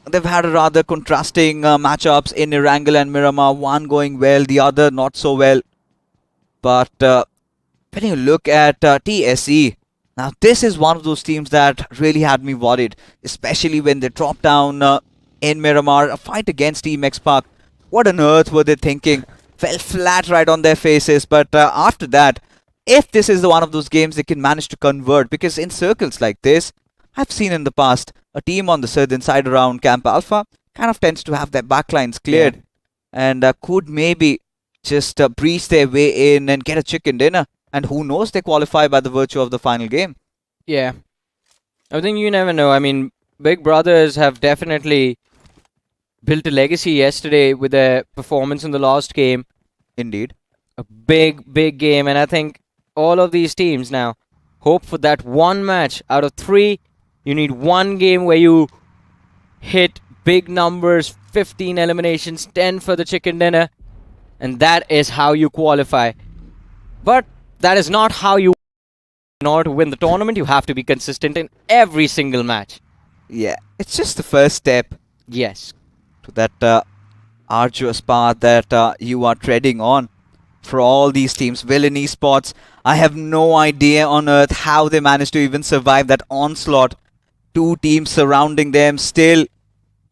They've had a rather contrasting matchups in Erangel and Miramar. One going well, the other not so well. But when you look at TSE, now this is one of those teams that really had me worried. Especially when they dropped down in Miramar, a fight against Team X-Park. What on earth were they thinking? Fell flat right on their faces. But after that, if this is one of those games they can manage to convert, because in circles like this, I've seen in the past, a team on the southern side around Camp Alpha kind of tends to have their backlines cleared and could maybe just breeze their way in and get a chicken dinner. And who knows, they qualify by the virtue of the final game. Yeah. I think you never know. I mean, Big Brothers have definitely built a legacy yesterday with their performance in the last game. Indeed. A big, big game. And I think all of these teams now hope for that one match out of 3. You need one game where you hit big numbers, 15 eliminations, 10 for the chicken dinner. And that is how you qualify. But that is not how you... In order to win the tournament, you have to be consistent in every single match. Yeah, it's just the first step Yes. to that arduous path that you are treading on for all these teams. Well, in esports, I have no idea on earth how they managed to even survive that onslaught. 2 teams surrounding them, still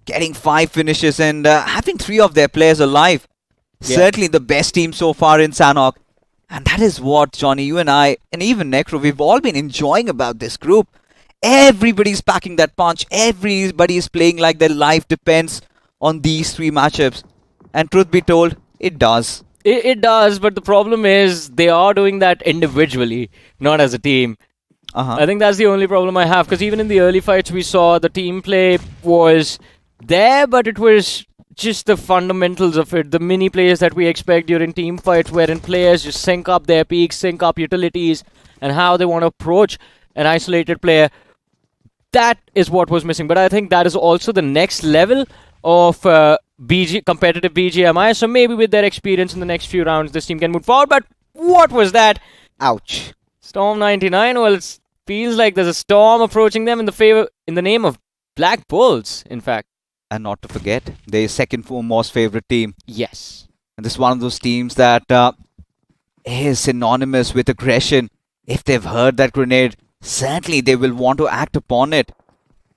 getting 5 finishes and having 3 of their players alive. Yeah. Certainly the best team so far in Sanhok. And that is what, Johnny, you and I, and even Necro, we've all been enjoying about this group. Everybody's packing that punch. Everybody is playing like their life depends on these 3 matchups. And truth be told, it does. It does, but the problem is they are doing that individually, not as a team. I think that's the only problem I have, because even in the early fights we saw the team play was there, but it was just the fundamentals of it. The mini plays that we expect during team fights, wherein players just sync up their peaks, sync up utilities, and how they want to approach an isolated player. That is what was missing. But I think that is also the next level of competitive BGMI. So maybe with their experience in the next few rounds, this team can move forward. But what was that? Ouch. Storm 99. Well, it feels like there's a storm approaching them in the name of Black Bulls, in fact. And not to forget, their second most favorite team. Yes. And this is one of those teams that is synonymous with aggression. If they've heard that grenade, certainly they will want to act upon it.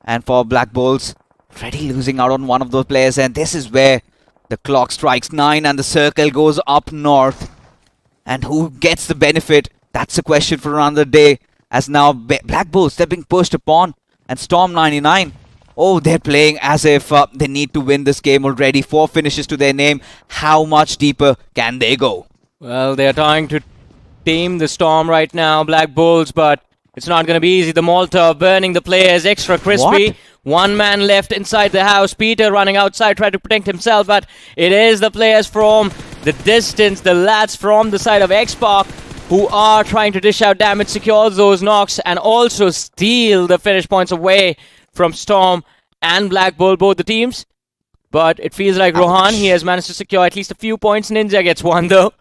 And for Black Bulls, Freddy losing out on one of those players. And this is where the clock strikes 9 and the circle goes up north. And who gets the benefit? That's a question for another day. As now Black Bulls, they're being pushed upon. And Storm 99, oh, they're playing as if they need to win this game already. 4 finishes to their name. How much deeper can they go? Well, they're trying to tame the storm right now, Black Bulls, but it's not going to be easy. The Molotov burning the players extra crispy. What? 1 man left inside the house. Peter running outside, trying to protect himself, but it is the players from the distance, the lads from the side of X-Pac, who are trying to dish out damage, secure those knocks, and also steal the finish points away from Storm and Black Bull, both the teams. But it feels like Rohan, he has managed to secure at least a few points. Ninja gets 1 though.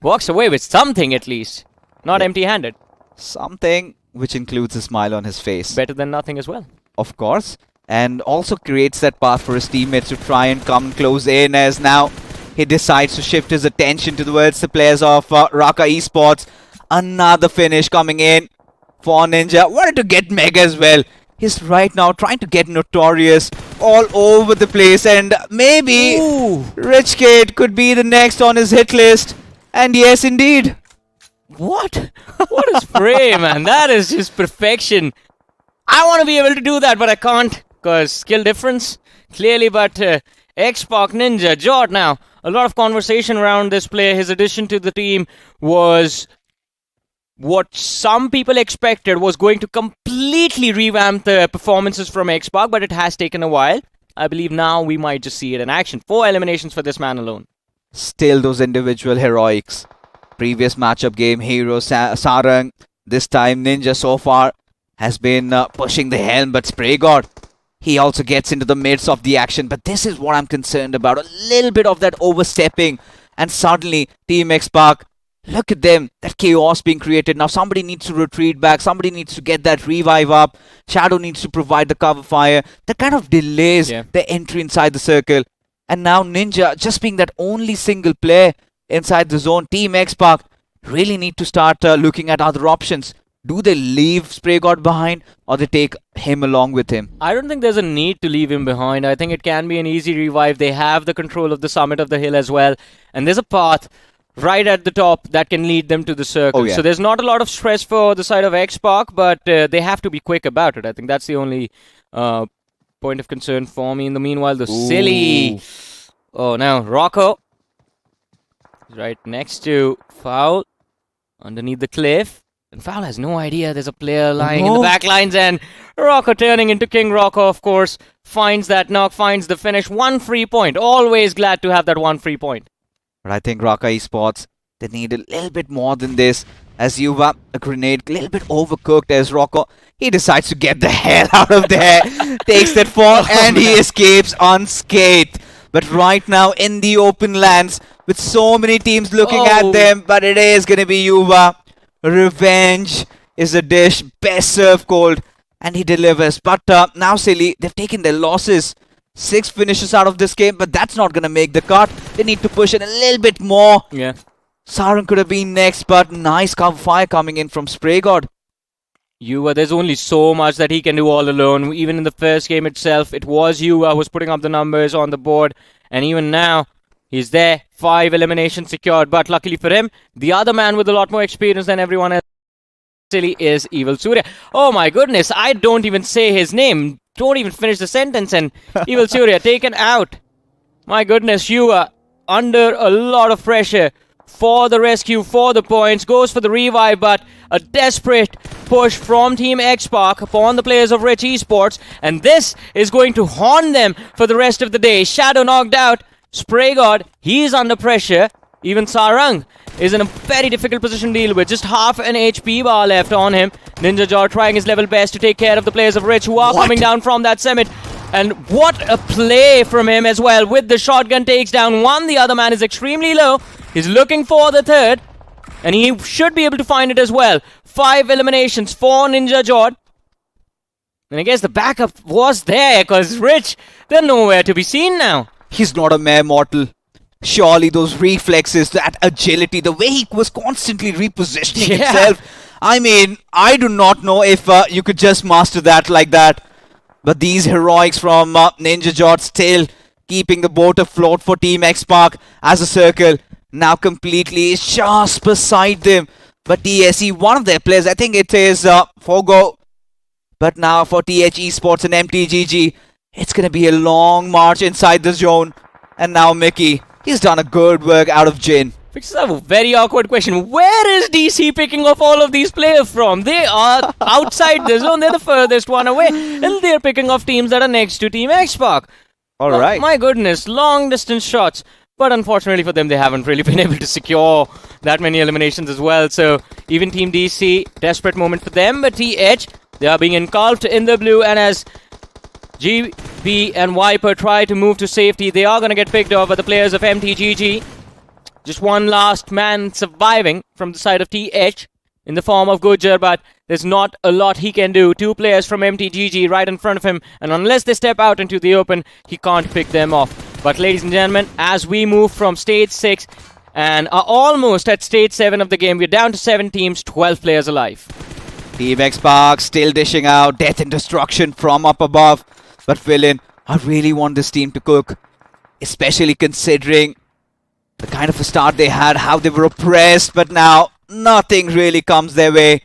Walks away with something at least. Not empty-handed. Something which includes a smile on his face. Better than nothing as well. Of course. And also creates that path for his teammates to try and come close in, as now he decides to shift his attention towards the players of Raka Esports. Another finish coming in for Ninja. Wanted to get Mega as well. He's right now trying to get Notorious all over the place, and maybe Rich Kid could be the next on his hit list. And yes, indeed. What? What is Frey, man? That is just perfection. I want to be able to do that, but I can't, because skill difference, clearly. But X-Pac, Ninja, Jot now. A lot of conversation around this player. His addition to the team was what some people expected was going to completely revamp the performances from X-Pac, but it has taken a while. I believe now we might just see it in action. 4 eliminations for this man alone. Still those individual heroics. Previous matchup game, Hero, Sarang. This time Ninja so far has been pushing the helm, but Spray God, he also gets into the midst of the action. But this is what I'm concerned about. A little bit of that overstepping. And suddenly, Team X-Pac, look at them. That chaos being created. Now somebody needs to retreat back. Somebody needs to get that revive up. Shadow needs to provide the cover fire. That kind of delays the entry inside the circle. And now Ninja, just being that only single player inside the zone, Team X-Pac really need to start looking at other options. Do they leave Spray God behind, or they take him along with him? I don't think there's a need to leave him behind. I think it can be an easy revive. They have the control of the summit of the hill as well. And there's a path right at the top that can lead them to the circle. Oh, yeah. So there's not a lot of stress for the side of X-Pac, but they have to be quick about it. I think that's the only point of concern for me. In the meanwhile, the silly... Oh, now Rocco. Right next to Foul. underneath the cliff. And Foul has no idea there's a player lying in the back lines, and Rocco turning into King Rocco, of course, finds that knock, finds the finish. 1 free point. Always glad to have that 1 free point. But I think Rocco Esports, they need a little bit more than this. As Yuva, a grenade, a little bit overcooked as Rocco. He decides to get the hell out of there. Takes that fall and he escapes unscathed. But right now in the open lands, with so many teams looking at them, but it is going to be Yuva. Revenge is a dish, best served cold, and he delivers. But now Silly, they've taken their losses. 6 finishes out of this game, but that's not going to make the cut. They need to push it a little bit more. Yeah. Sarang could have been next, but nice cover fire coming in from Spray God. Yuva, there's only so much that he can do all alone. Even in the first game itself, it was Yuva who was putting up the numbers on the board. And even now, he's there. 5 eliminations secured. But luckily for him, the other man with a lot more experience than everyone else is Evil Surya. Oh my goodness, I don't even say his name. Don't even finish the sentence, and Evil Surya taken out. My goodness, Yuva under a lot of pressure for the rescue, for the points, goes for the revive, but a desperate push from Team X-Park upon the players of Rich Esports, and this is going to haunt them for the rest of the day. Shadow knocked out. Spray God, he's under pressure. Even Sarang is in a very difficult position to deal with. Just half an HP bar left on him. Ninja Jaw trying his level best to take care of the players of Rich who are coming down from that summit. And what a play from him as well. With the shotgun takes down one. The other man is extremely low. He's looking for the third. And he should be able to find it as well. 5 eliminations for Ninja Jaw. And I guess the backup was there because Rich, they're nowhere to be seen now. He's not a mere mortal. Surely those reflexes, that agility, the way he was constantly repositioning himself. I mean, I do not know if you could just master that like that. But these heroics from Ninja Jot still keeping the boat afloat for Team X-Park as a circle. Now completely just beside them. But TSE, one of their players, I think it is Fogo. But now for TH Esports and MTGG, it's going to be a long march inside the zone. And now Mickey, he's done a good work out of Jin. Which is a very awkward question. Where is DC picking off all of these players from? They are outside the zone. They're the furthest one away. And they're picking off teams that are next to Team X-Park. Alright. My goodness, long distance shots. But unfortunately for them, they haven't really been able to secure that many eliminations as well. So even Team DC, desperate moment for them. But TH, they are being engulfed in the blue. And as GB and Viper try to move to safety, they are going to get picked off by the players of MTGG. Just one last man surviving from the side of TH in the form of Gujar, but there's not a lot he can do. 2 players from MTGG right in front of him, and unless they step out into the open, he can't pick them off. But ladies and gentlemen, as we move from stage 6 and are almost at stage 7 of the game, we're down to 7 teams, 12 players alive. Team X-Park still dishing out death and destruction from up above. But Villain, I really want this team to cook, especially considering the kind of a start they had, how they were oppressed, but now nothing really comes their way.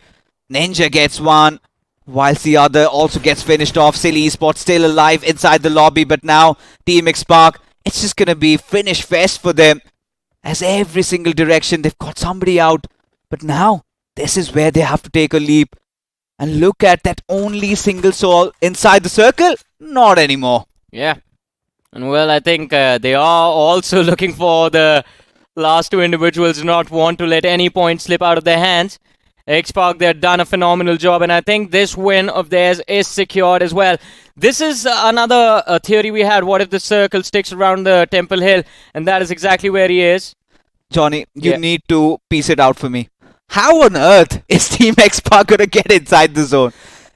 Ninja gets one, whilst the other also gets finished off. Silly Esports still alive inside the lobby, but now Team X-Park, it's just gonna be finish fest for them. As every single direction, they've got somebody out. But now, this is where they have to take a leap. And look at that only single soul inside the circle. Not anymore. Yeah. And well, I think they are also looking for the last 2 individuals, do not want to let any point slip out of their hands. X-Park, they've done a phenomenal job, and I think this win of theirs is secured as well. This is another theory we had. What if the circle sticks around the Temple Hill? And that is exactly where he is. Johnny, you need to piece it out for me. How on earth is Team X-Park going to get inside the zone?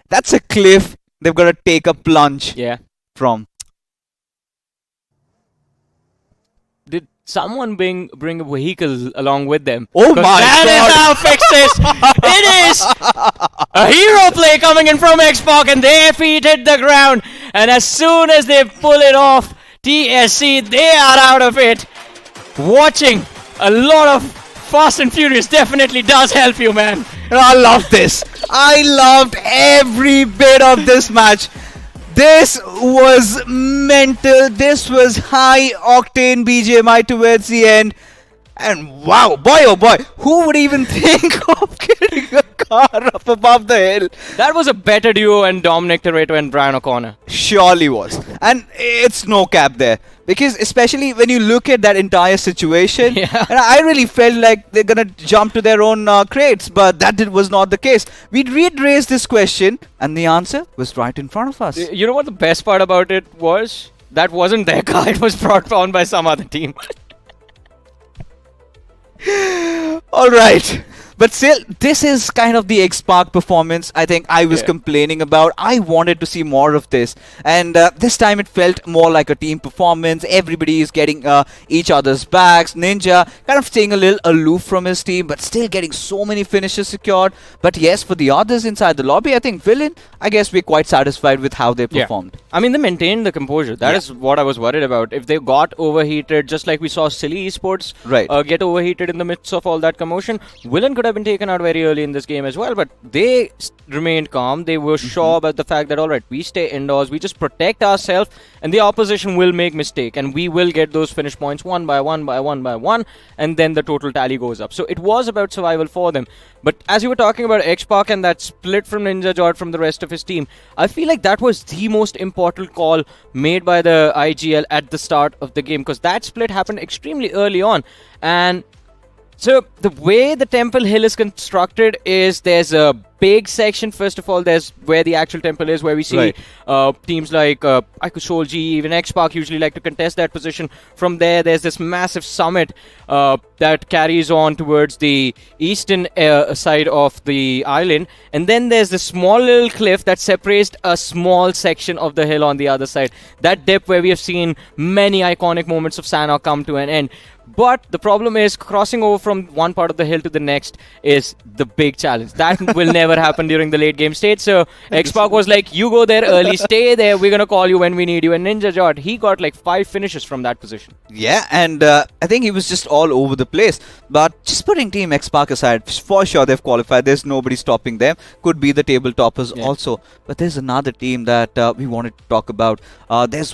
That's a cliff they've got to take a plunge from. Did someone bring a vehicle along with them? Oh my God! That is how fixed it is! A hero play coming in from X-Park, and their feet hit the ground. And as soon as they pull it off, TSC, they are out of it. Watching a lot of Fast and Furious definitely does help you, man. I love this. I loved every bit of this match. This was mental. This was high octane BGMI towards the end. And wow, boy oh boy, who would even think of getting a car up above the hill? That was a better duo and Dominic Toretto and Brian O'Connor. Surely was. And it's no cap there. Because especially when you look at that entire situation, Yeah. and I really felt like they're going to jump to their own crates, but that was not the case. We raised this question, and the answer was right in front of us. You know what the best part about it was? That wasn't their car. It was brought on by some other team. All right. But still, this is kind of the X-Park performance I think I was complaining about. I wanted to see more of this. And this time it felt more like a team performance. Everybody is getting each other's backs. Ninja kind of staying a little aloof from his team, but still getting so many finishes secured. But yes, for the others inside the lobby, I think Villain, I guess we're quite satisfied with how they performed. I mean, they maintained the composure. That is what I was worried about. If they got overheated, just like we saw Silly Esports get overheated in the midst of all that commotion, Villain could have been taken out very early in this game as well, but they remained calm. They were sure about the fact that, all right, we stay indoors, we just protect ourselves, and the opposition will make mistake, and we will get those finish points one by one by one by one, and then the total tally goes up. So it was about survival for them. But as you were talking about X-Park and that split from Ninja Jord from the rest of his team, I feel like that was the most important call made by the IGL at the start of the game, because that split happened extremely early on. And so the way the Temple Hill is constructed is there's a big section. First of all, there's where the actual temple is, where we see teams like Ikusol G, even X-Park usually like to contest that position. From there, there's this massive summit that carries on towards the eastern side of the island. And then there's this small little cliff that separates a small section of the hill on the other side. That dip where we have seen many iconic moments of Sanhok come to an end. But the problem is crossing over from one part of the hill to the next is the big challenge. That will never happen during the late game stage. So X-Park was like, you go there early, stay there, we're going to call you when we need you. And Ninja Jord, he got like 5 finishes from that position. Yeah, and I think he was just all over the place. But just putting Team X-Park aside, for sure they've qualified. There's nobody stopping them. Could be the table toppers also. But there's another team that we wanted to talk about. There's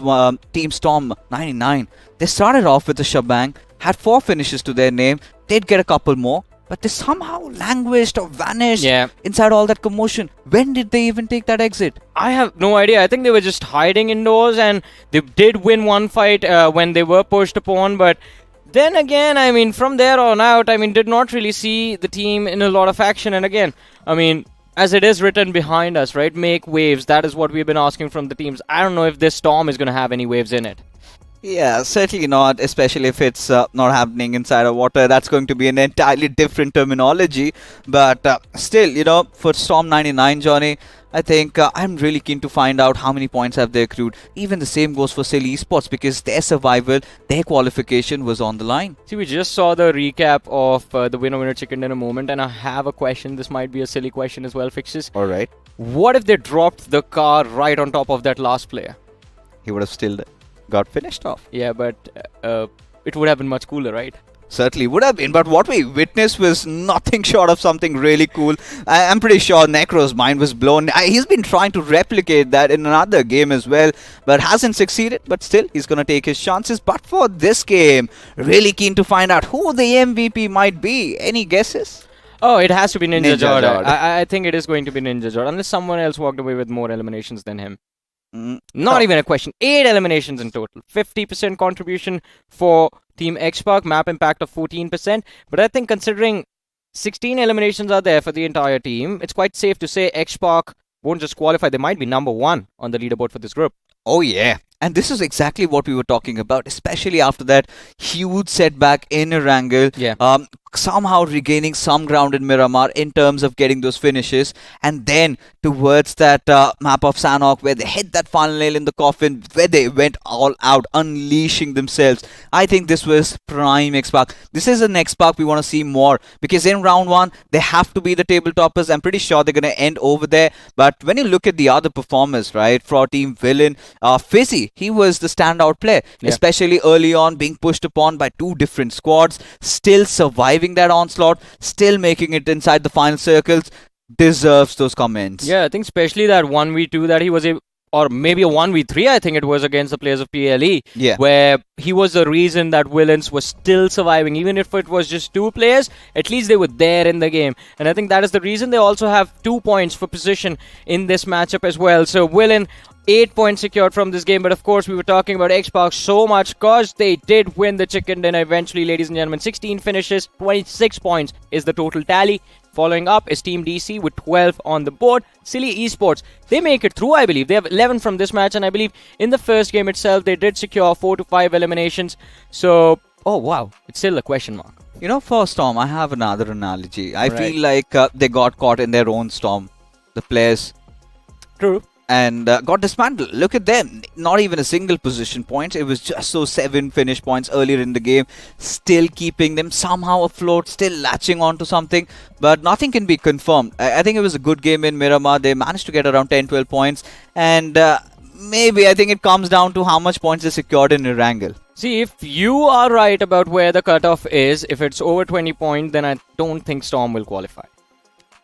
Team Storm 99. They started off with a shebang, had 4 finishes to their name, did get a couple more, but they somehow languished or vanished inside all that commotion. When did they even take that exit? I have no idea. I think they were just hiding indoors, and they did win one fight when they were pushed upon, but then again, I mean, from there on out, I mean, did not really see the team in a lot of action. And again, I mean, as it is written behind us, right, make waves. That is what we've been asking from the teams. I don't know if this Storm is going to have any waves in it. Yeah, certainly not, especially if it's not happening inside of water. That's going to be an entirely different terminology. But still, you know, for Storm 99, Johnny, I think I'm really keen to find out how many points have they accrued. Even the same goes for Silly Esports, because their survival, their qualification was on the line. See, we just saw the recap of the winner chicken dinner moment, and I have a question. This might be a silly question as well, Fixes. All right. What if they dropped the car right on top of that last player? He would have still got finished off. Yeah, but it would have been much cooler, right? Certainly would have been, but what we witnessed was nothing short of something really cool. I'm pretty sure Necro's mind was blown. He's been trying to replicate that in another game as well, but hasn't succeeded. But still, he's going to take his chances. But for this game, really keen to find out who the MVP might be. Any guesses? Oh, it has to be Ninja Jord. Jord. I think it is going to be Ninja Jord, unless someone else walked away with more eliminations than him. Not even a question. 8 eliminations in total. 50% contribution for Team X-Park. Map impact of 14%. But I think considering 16 eliminations are there for the entire team, it's quite safe to say X-Park won't just qualify. They might be number 1 on the leaderboard for this group. Oh, yeah. And this is exactly what we were talking about, especially after that huge setback in Erangel. Somehow regaining some ground in Miramar in terms of getting those finishes. And then towards that map of Sanhok, where they hit that final nail in the coffin, where they went all out, unleashing themselves. I think this was prime X-Park. This is an X-Park we want to see more, because in round 1, they have to be the table toppers. I'm pretty sure they're going to end over there. But when you look at the other performers, right, for Team Villain, Fizzy, he was the standout player, especially early on, being pushed upon by 2 different squads, still surviving that onslaught, still making it inside the final circles. Deserves those comments. Yeah, I think especially that 1v2 that he was or maybe a 1v3, I think it was, against the players of PLE, Yeah. where he was the reason that Villains was still surviving. Even if it was just 2 players, at least they were there in the game. And I think that is the reason they also have 2 points for position in this matchup as well. So Villain, 8 points secured from this game. But of course, we were talking about Xbox so much because they did win the chicken dinner eventually, ladies and gentlemen. 16 finishes, 26 points is the total tally. Following up is Team DC with 12 on the board. Silly Esports, they make it through, I believe. They have 11 from this match, and I believe in the first game itself, they did secure 4 to 5 eliminations. So, oh wow, it's still a question mark. You know, for Storm, I have another analogy. I Right. feel like they got caught in their own storm. The players. True. And got dismantled. Look at them. Not even a single position point. It was just those 7 finish points earlier in the game. Still keeping them somehow afloat. Still latching on to something. But nothing can be confirmed. I think it was a good game in Miramar. They managed to get around 10-12 points. And maybe I think it comes down to how much points they secured in Erangel. See, if you are right about where the cutoff is, if it's over 20 points, then I don't think Storm will qualify.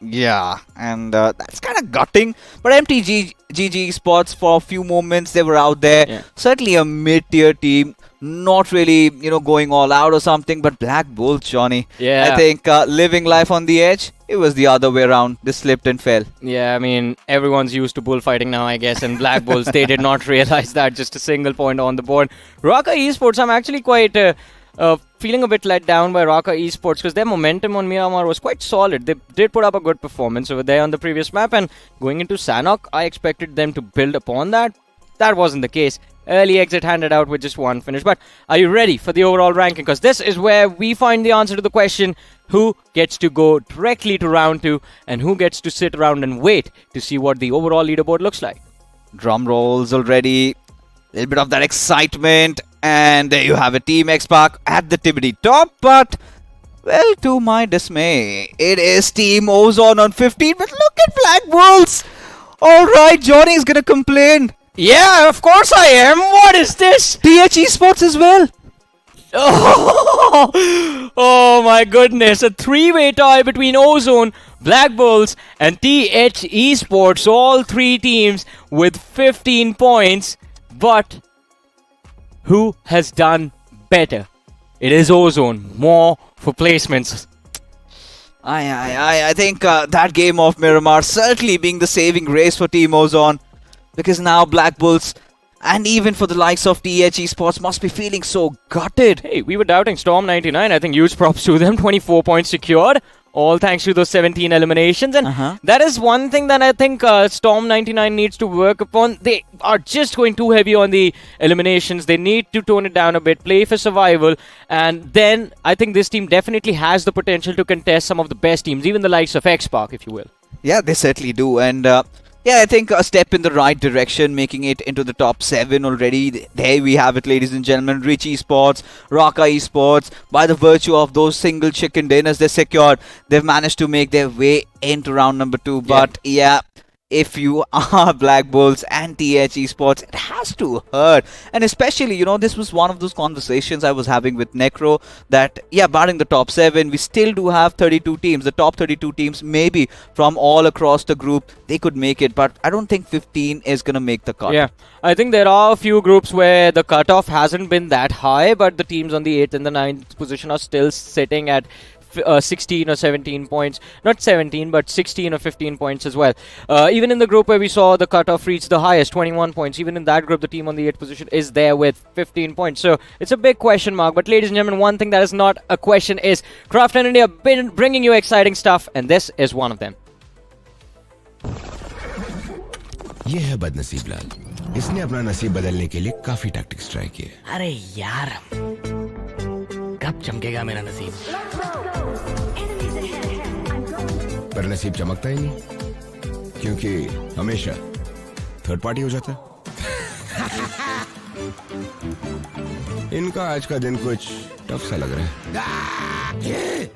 Yeah, and that's kind of gutting. But GG Sports, for a few moments, they were out there. Yeah. Certainly a mid-tier team. Not really, going all out or something. But Black Bulls, Johnny. Yeah. I think living life on the edge, it was the other way around. They slipped and fell. Yeah, I mean, everyone's used to bullfighting now, I guess, and Black Bulls, they did not realize that. Just a single point on the board. Raka Esports, I'm actually quite feeling a bit let down by Raka Esports because their momentum on Miramar was quite solid. They did put up a good performance over there on the previous map, and going into Sanhok, I expected them to build upon that. That wasn't the case. Early exit handed out with just 1 finish. But are you ready for the overall ranking? Because this is where we find the answer to the question, who gets to go directly to round 2 and who gets to sit around and wait to see what the overall leaderboard looks like. Drum rolls already. A little bit of that excitement. And there you have it, Team X-Pac at the tippity top. But, well, to my dismay, it is Team Ozone on 15. But look at Black Bulls. All right, Johnny's going to complain. Yeah, of course I am. What is this? TH Esports as well. Oh my goodness. A 3-way tie between Ozone, Black Bulls and TH Esports. All 3 teams with 15 points. But who has done better? It is Ozone. More for placements. I think that game of Miramar certainly being the saving grace for Team Ozone. Because now Black Bulls and even for the likes of TH Esports must be feeling so gutted. Hey, we were doubting Storm 99. I think huge props to them. 24 points secured. All thanks to those 17 eliminations. And that is one thing that I think Storm 99 needs to work upon. They are just going too heavy on the eliminations. They need to tone it down a bit, play for survival. And then I think this team definitely has the potential to contest some of the best teams, even the likes of X-Pac, if you will. Yeah, they certainly do. And yeah, I think a step in the right direction, making it into the top 7 already. There we have it, ladies and gentlemen. Rich Esports, Raka Esports, by the virtue of those single chicken dinners they secured, they've managed to make their way into round number 2. But yeah, if you are Black Bulls and TH Esports, it has to hurt. And especially, this was one of those conversations I was having with Necro that, yeah, barring the top 7, we still do have 32 teams. The top 32 teams, maybe from all across the group, they could make it. But I don't think 15 is going to make the cut. Yeah, I think there are a few groups where the cutoff hasn't been that high, but the teams on the 8th and the 9th position are still sitting at 16 or 17 points. Not 17, but 16 or 15 points as well. Even in the group where we saw the cutoff reach the highest, 21 points, even in that group, the team on the 8th position is there with 15 points. So it's a big question mark. But ladies and gentlemen, one thing that is not a question is Crafton India been bringing you exciting stuff, and this is one of them. ये है बदनसीब लाल. इसने अपना नसीब बदलने के लिए काफी टैक्टिक्स ट्राई किए. अरे यार कब चमकेगा मेरा नसीब पर नसीब चमकता ही नहीं क्योंकि हमेशा थर्ड पार्टी हो जाता है. इनका आज का दिन कुछ टफ सा लग रहा है.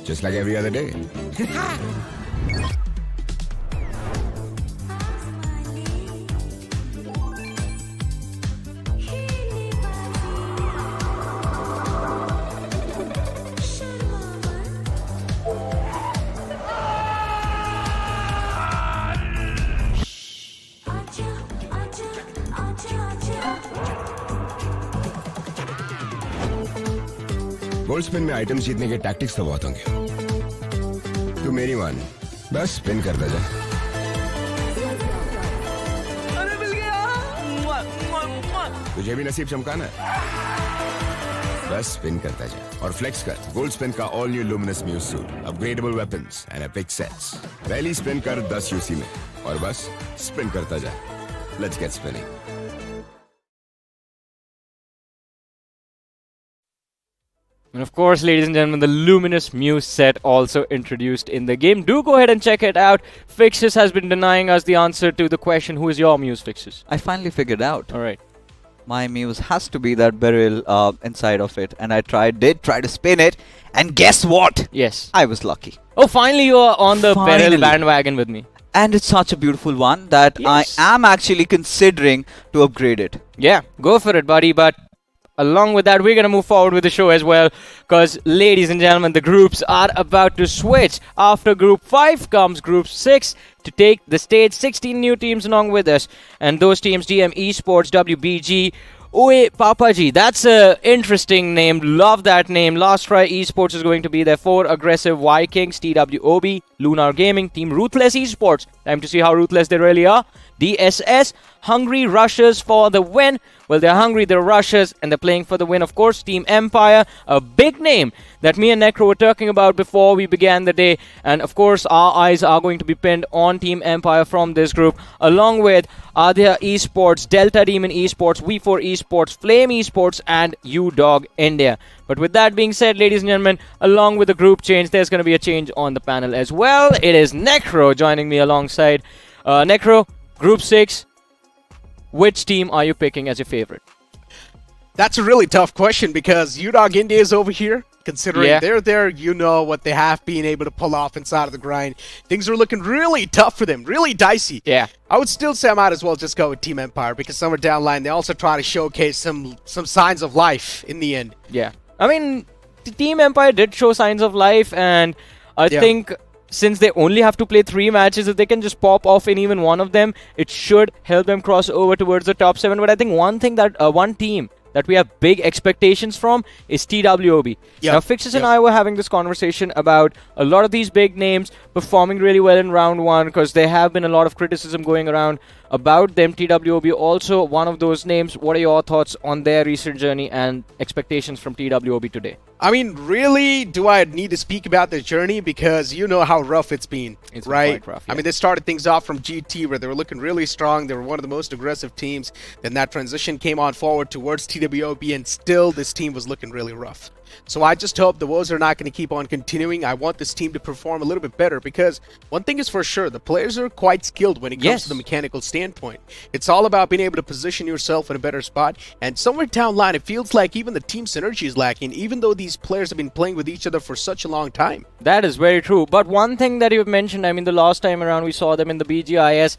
Just like every other day. Gold spin में आइटम्स जीतने के टैक्टिक्स तो बहुत होंगे। तू मेरी मान, बस स्पिन करता जा। अरे मिल गया। तुझे भी नसीब चमकाना है, बस स्पिन करता जा और फ्लेक्स कर गोल्ड स्पिन का all new luminous muse suit, upgradeable weapons and epic sets. पहली स्पिन कर 10 यूसी में और बस स्पिन करता जा। Let's get spinning. And of course, ladies and gentlemen, the Luminous Muse set also introduced in the game. Do go ahead and check it out. Fixes has been denying us the answer to the question, who is your Muse, Fixes? I finally figured out. All right. My Muse has to be that beryl inside of it. And I did try to spin it. And guess what? Yes. I was lucky. Oh, finally you are on the Finally. Beryl bandwagon with me. And it's such a beautiful one that Yes. I am actually considering to upgrade it. Yeah, go for it, buddy. But along with that, we're going to move forward with the show as well. Because, ladies and gentlemen, the groups are about to switch. After Group 5 comes Group 6 to take the stage. 16 new teams along with us. And those teams, DM Esports, WBG, Oe Papaji. That's a interesting name. Love that name. Last Try Esports is going to be there. 4 Aggressive Vikings, TWOB, Lunar Gaming, Team Ruthless Esports. Time to see how ruthless they really are. DSS, Hungry Rushers for the win. Well, they're hungry, they're rushers, and they're playing for the win. Of course, Team Empire, a big name that me and Necro were talking about before we began the day. And of course, our eyes are going to be pinned on Team Empire from this group, along with Adya Esports, Delta Demon Esports, V4 Esports, Flame Esports, and UDog India. But with that being said, ladies and gentlemen, along with the group change, there's going to be a change on the panel as well. It is Necro joining me alongside. Necro, Group 6. Which team are you picking as your favorite? That's a really tough question because UDog India is over here. Considering they're there, you know what they have been able to pull off inside of the grind. Things are looking really tough for them, really dicey. Yeah. I would still say I might as well just go with Team Empire because somewhere down the line, they also try to showcase some signs of life in the end. Yeah. I mean, the Team Empire did show signs of life, and I think since they only have to play 3 matches, if they can just pop off in even one of them, it should help them cross over towards the top 7. But I think one thing that one team that we have big expectations from is TWOB. Now, Fixes and I were having this conversation about a lot of these big names performing really well in round 1 because there have been a lot of criticism going around about them. TWOB also one of those names. What are your thoughts on their recent journey and expectations from TWOB today? I mean, really, do I need to speak about their journey? Because you know how rough it's been, It's right? been quite rough, I mean, they started things off from GT where they were looking really strong. They were one of the most aggressive teams. Then that transition came on forward towards TWOB, and still this team was looking really rough. So I just hope the woes are not going to keep on continuing. I want this team to perform a little bit better because one thing is for sure, the players are quite skilled when it comes to the mechanical standpoint. It's all about being able to position yourself in a better spot, and somewhere down the line, it feels like even the team synergy is lacking, even though these players have been playing with each other for such a long time. That is very true. But one thing that you've mentioned, I mean, the last time around we saw them in the BGIS,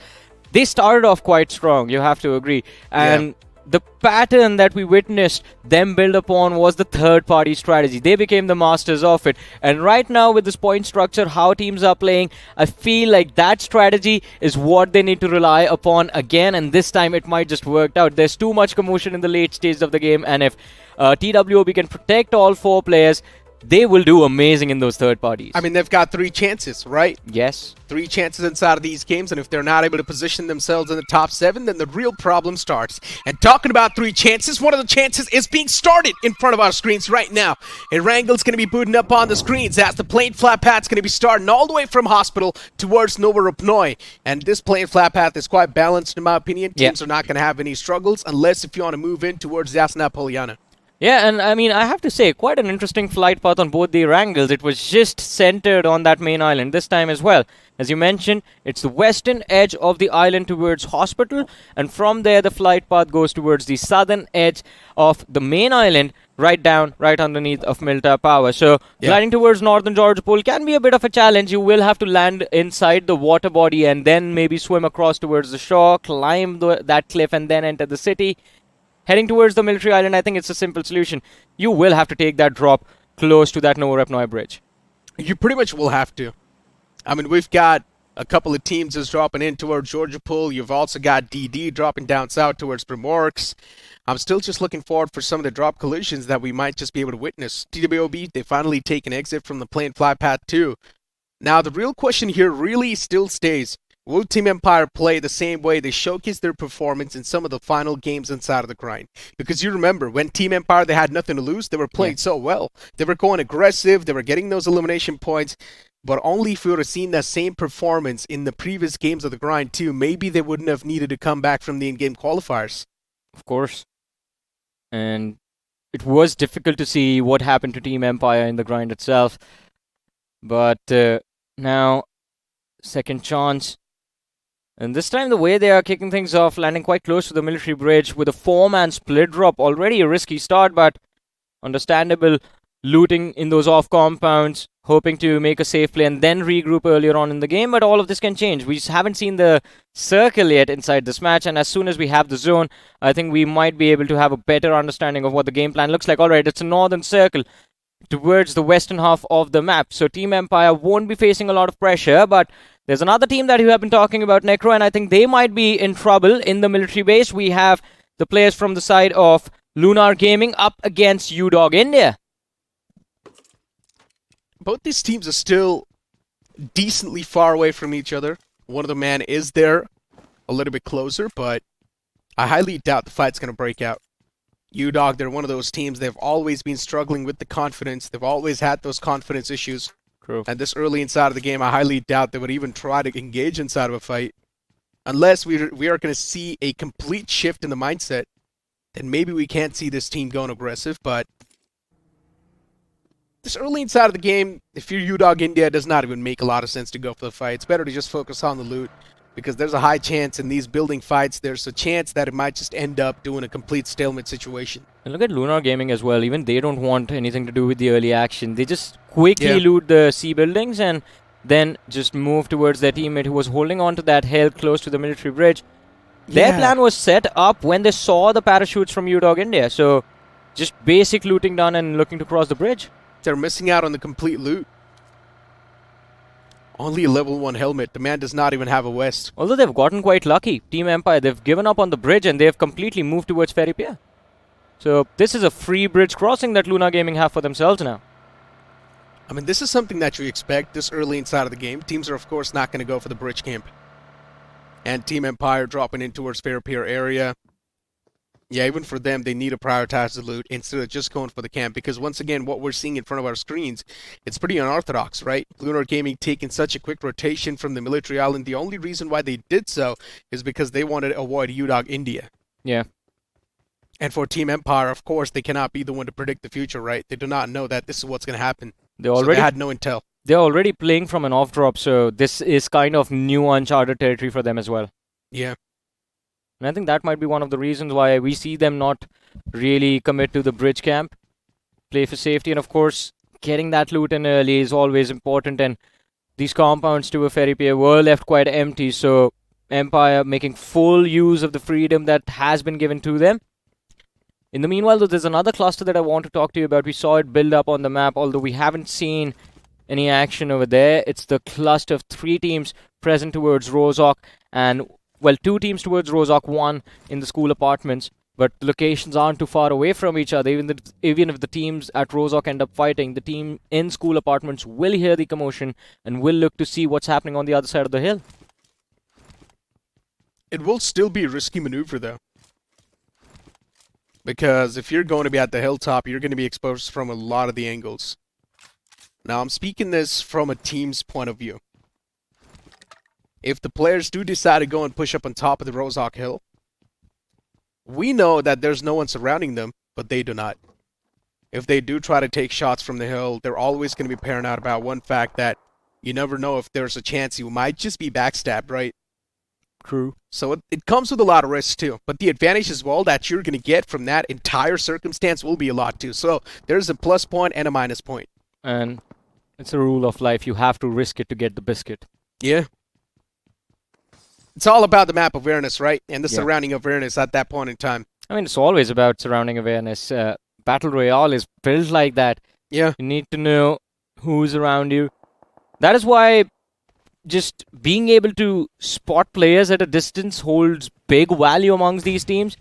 they started off quite strong, you have to agree. And the pattern that we witnessed them build upon was the third-party strategy. They became the masters of it. And right now with this point structure, how teams are playing, I feel like that strategy is what they need to rely upon again. And this time it might just work out. There's too much commotion in the late stage of the game. And if TWOB can protect all 4 players, they will do amazing in those third parties. I mean, they've got 3 chances, right? Yes. 3 chances inside of these games, and if they're not able to position themselves in the top 7, then the real problem starts. And talking about 3 chances, one of the chances is being started in front of our screens right now. Erangel's going to be booting up on the screens as the plane flat path's going to be starting all the way from Hospital towards Nova Rupnoi. And this plane flat path is quite balanced in my opinion. Teams are not going to have any struggles unless if you want to move in towards Yasna Poliana. Yeah, and I mean, I have to say, quite an interesting flight path on both the Erangels. It was just centered on that main island this time as well. As you mentioned, it's the western edge of the island towards Hospital, and from there the flight path goes towards the southern edge of the main island, right down, right underneath of Milta Power. So, gliding towards northern Georgia Pool can be a bit of a challenge. You will have to land inside the water body and then maybe swim across towards the shore, climb that cliff and then enter the city. Heading towards the military island, I think it's a simple solution. You will have to take that drop close to that Nova Rupnoi bridge. You pretty much will have to. I mean, we've got A couple of teams is dropping in towards Georgia Pool. You've also got DD dropping down south towards Primorx. I'm still just looking forward for some of the drop collisions that we might just be able to witness. TWOB, they finally take an exit from the plane fly path 2. Now, the real question here really still stays. Will Team Empire play the same way they showcased their performance in some of the final games inside of the grind? Because you remember, when Team Empire, they had nothing to lose, they were playing so well. They were going aggressive, they were getting those elimination points, but only if we would have seen that same performance in the previous games of the grind too, maybe they wouldn't have needed to come back from the in-game qualifiers. Of course. And it was difficult to see what happened to Team Empire in the grind itself. But now, second chance. And this time the way they are kicking things off, landing quite close to the military bridge with a 4-man split drop. Already a risky start, but understandable. Looting in those off compounds, hoping to make a safe play and then regroup earlier on in the game. But all of this can change. We just haven't seen the circle yet inside this match. And as soon as we have the zone, I think we might be able to have a better understanding of what the game plan looks like. Alright, it's a northern circle towards the western half of the map. So Team Empire won't be facing a lot of pressure, but there's another team that you have been talking about, Necro, and I think they might be in trouble in the military base. We have the players from the side of Lunar Gaming up against UDog India. Both these teams are still decently far away from each other. One of the men is there a little bit closer, but I highly doubt the fight's going to break out. UDog, they're one of those teams, they've always been struggling with the confidence. They've always had those confidence issues. True. And this early inside of the game, I highly doubt they would even try to engage inside of a fight. Unless we are going to see a complete shift in the mindset, then maybe we can't see this team going aggressive, but this early inside of the game, if you're UDog India, it does not even make a lot of sense to go for the fight. It's better to just focus on the loot, because there's a high chance in these building fights, there's a chance that it might just end up doing a complete stalemate situation. And look at Lunar Gaming as well. Even they don't want anything to do with the early action. They just quickly loot the C buildings and then just move towards their teammate who was holding on to that hill close to the military bridge. Their plan was set up when they saw the parachutes from UDog India. So just basic looting done and looking to cross the bridge. They're missing out on the complete loot. Only a level 1 helmet. The man does not even have a vest. Although they've gotten quite lucky. Team Empire, they've given up on the bridge and they've completely moved towards Ferry Pier. So this is a free bridge crossing that Lunar Gaming have for themselves now. I mean, this is something that you expect this early inside of the game. Teams are, of course, not going to go for the bridge camp. And Team Empire dropping in towards Ferry Pier area. Yeah, even for them, they need to prioritize the loot instead of just going for the camp. Because once again, what we're seeing in front of our screens, it's pretty unorthodox, right? Lunar Gaming taking such a quick rotation from the military island. The only reason why they did so is because they wanted to avoid UDog India. Yeah. And for Team Empire, of course, they cannot be the one to predict the future, right? They do not know that this is what's going to happen. They had no intel. They're already playing from an off drop, so this is kind of new uncharted territory for them as well. Yeah. And I think that might be one of the reasons why we see them not really commit to the bridge camp. Play for safety, and of course, getting that loot in early is always important. And these compounds to a ferry pier were left quite empty, so Empire making full use of the freedom that has been given to them. In the meanwhile, though, there's another cluster that I want to talk to you about. We saw it build up on the map, although we haven't seen any action over there. It's the cluster of 3 teams present towards Rozok, and well, 2 teams towards Rozok, 1 in the school apartments, but the locations aren't too far away from each other. Even if the teams at Rozok end up fighting, the team in school apartments will hear the commotion and will look to see what's happening on the other side of the hill. It will still be a risky maneuver, though. Because if you're going to be at the hilltop, you're going to be exposed from a lot of the angles. Now, I'm speaking this from a team's point of view. If the players do decide to go and push up on top of the Rozok Hill, we know that there's no one surrounding them, but they do not. If they do try to take shots from the hill, they're always going to be paranoid about one fact that you never know if there's a chance you might just be backstabbed, right? True. So it comes with a lot of risks too. But the advantage as well that you're going to get from that entire circumstance will be a lot too. So there's a plus point and a minus point. And it's a rule of life. You have to risk it to get the biscuit. Yeah. It's all about the map awareness, right? And the surrounding awareness at that point in time. I mean, it's always about surrounding awareness. Battle Royale is built like that. Yeah. You need to know who's around you. That is why just being able to spot players at a distance holds big value amongst these teams.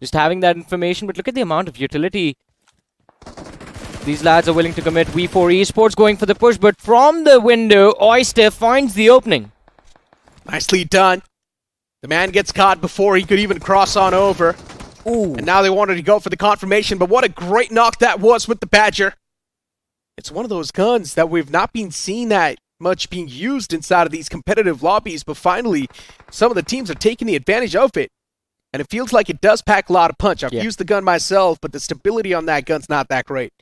Just having that information, but look at the amount of utility these lads are willing to commit. V4 Esports going for the push, but from the window, Oyster finds the opening. Nicely done. The man gets caught before he could even cross on over. Ooh. And now they wanted to go for the confirmation, but what a great knock that was with the Badger. It's one of those guns that we've not been seeing that much being used inside of these competitive lobbies, but finally, some of the teams are taking the advantage of it. And it feels like it does pack a lot of punch. I've used the gun myself, but the stability on that gun's not that great.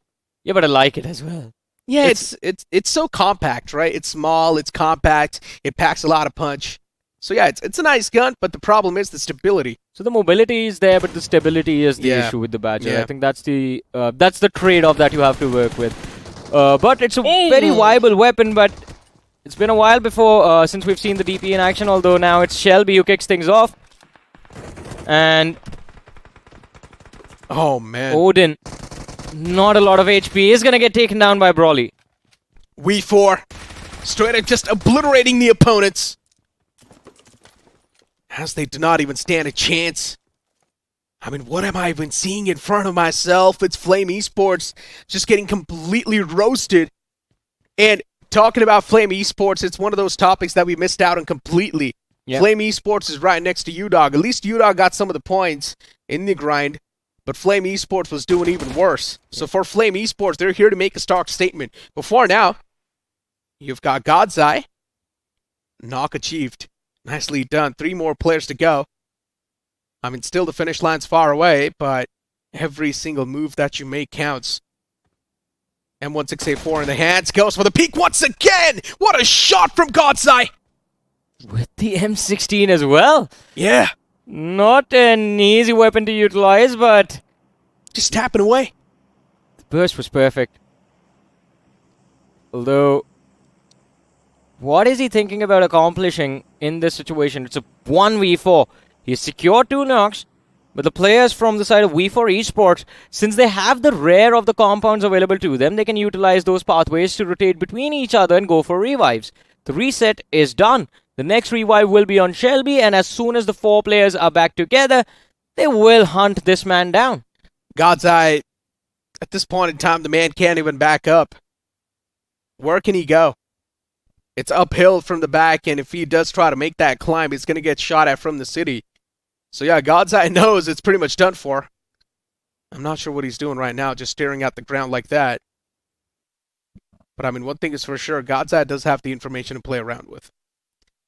Yeah, but I like it as well. Yeah, it's so compact, right? It's small, it's compact, it packs a lot of punch. So yeah, it's a nice gun, but the problem is the stability. So the mobility is there, but the stability is the issue with the Badger. Yeah. I think that's the trade-off that you have to work with. But it's a very viable weapon, but it's been a while before since we've seen the DP in action, although now it's Shelby who kicks things off. And oh man, Odin, not a lot of HP, is gonna get taken down by Brawly. We4 straight up just obliterating the opponents, as they do not even stand a chance. I mean, what am I even seeing in front of myself? It's Flame Esports just getting completely roasted. And talking about Flame Esports, it's one of those topics that we missed out on completely. Yep. Flame Esports is right next to UDOG. At least UDOG got some of the points in the grind, but Flame Esports was doing even worse. So for Flame Esports, they're here to make a stark statement. Before now, you've got God's Eye. Knock achieved. Nicely done. 3 more players to go. I mean, still the finish line's far away, but every single move that you make counts. M16A4 in the hands, goes for the peak once again! What a shot from God's Eye! With the M16 as well. Yeah. Not an easy weapon to utilize, but just tapping away. The burst was perfect. Although, what is he thinking about accomplishing in this situation? It's a 1v4. He's secured 2 knocks, but the players from the side of V4 Esports, since they have the rare of the compounds available to them, they can utilize those pathways to rotate between each other and go for revives. The reset is done. The next revive will be on Shelby, and as soon as the 4 players are back together, they will hunt this man down. God's Eye, at this point in time, the man can't even back up. Where can he go? It's uphill from the back, and if he does try to make that climb, he's going to get shot at from the city. So yeah, God's Eye knows it's pretty much done for. I'm not sure what he's doing right now, just staring at the ground like that. But I mean, one thing is for sure, God's Eye does have the information to play around with.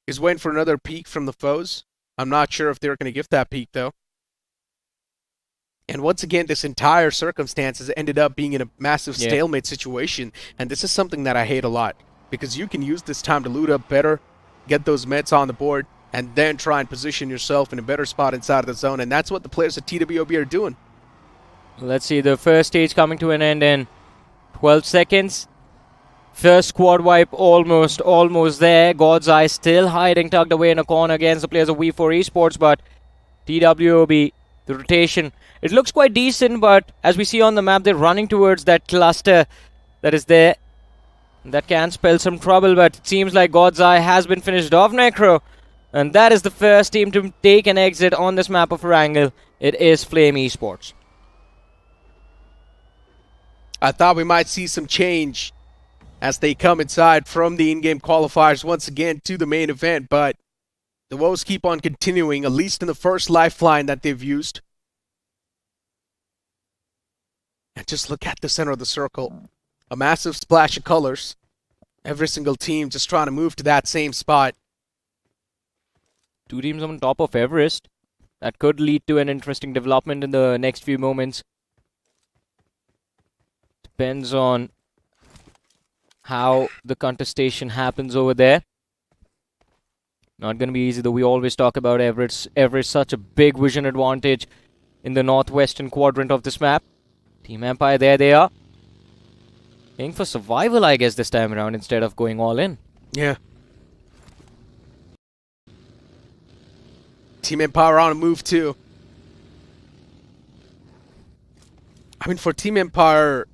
He's waiting for another peek from the foes. I'm not sure if they're going to give that peek, though. And once again, this entire circumstance has ended up being in a massive stalemate situation. And this is something that I hate a lot. Because you can use this time to loot up better, get those meds on the board, and then try and position yourself in a better spot inside of the zone. And that's what the players at TWOB are doing. Let's see, the first stage coming to an end in 12 seconds. First squad wipe almost there. God's Eye still hiding, tucked away in a corner against the players of V4 Esports, but TWOB, the rotation, it looks quite decent, but as we see on the map, they're running towards that cluster that is there. That can spell some trouble, but it seems like God's Eye has been finished off, Necro. And that is the first team to take an exit on this map of Erangel. It is Flame Esports. I thought we might see some change as they come inside from the in-game qualifiers once again to the main event, but the woes keep on continuing, at least in the first lifeline that they've used. And just look at the center of the circle. A massive splash of colors. Every single team just trying to move to that same spot. 2 teams on top of Everest. That could lead to an interesting development in the next few moments. Depends on how the contestation happens over there. Not going to be easy, though. We always talk about Everest. Everest such a big vision advantage in the northwestern quadrant of this map. Team Empire, there they are. Aiming for survival, I guess, this time around instead of going all in. Yeah. Team Empire on a move too. I mean, for Team Empire,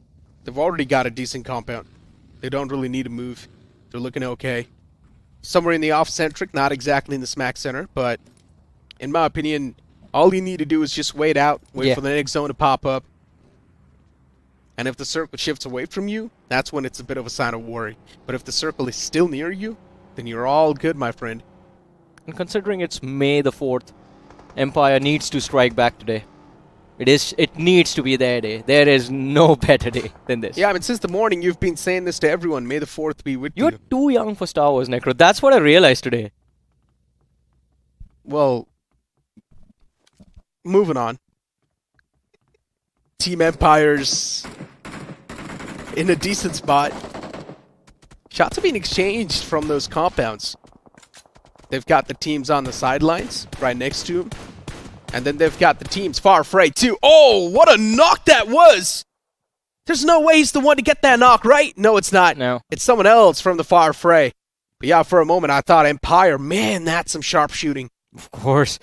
they've already got a decent compound. They don't really need to move. They're looking okay. somewhere in the off-centric, not exactly in the smack center, but in my opinion, all you need to do is just wait out, wait for the next zone to pop up. And if the circle shifts away from you, that's when it's a bit of a sign of worry. But if the circle is still near you, then you're all good, my friend. And considering it's May the 4th, Empire needs to strike back today. It needs to be their day. There is no better day than this. Yeah, I mean, since the morning, you've been saying this to everyone. May the 4th be with you. You're too young for Star Wars, Necro. That's what I realized today. Well, moving on. Team Empire's in a decent spot. Shots are being exchanged from those compounds. They've got the teams on the sidelines right next to them. And then they've got the teams far fray too. Oh, what a knock that was! There's no way he's the one to get that knock, right? No, it's not. No. It's someone else from the far fray. But yeah, for a moment I thought Empire, man, that's some sharp shooting. Of course.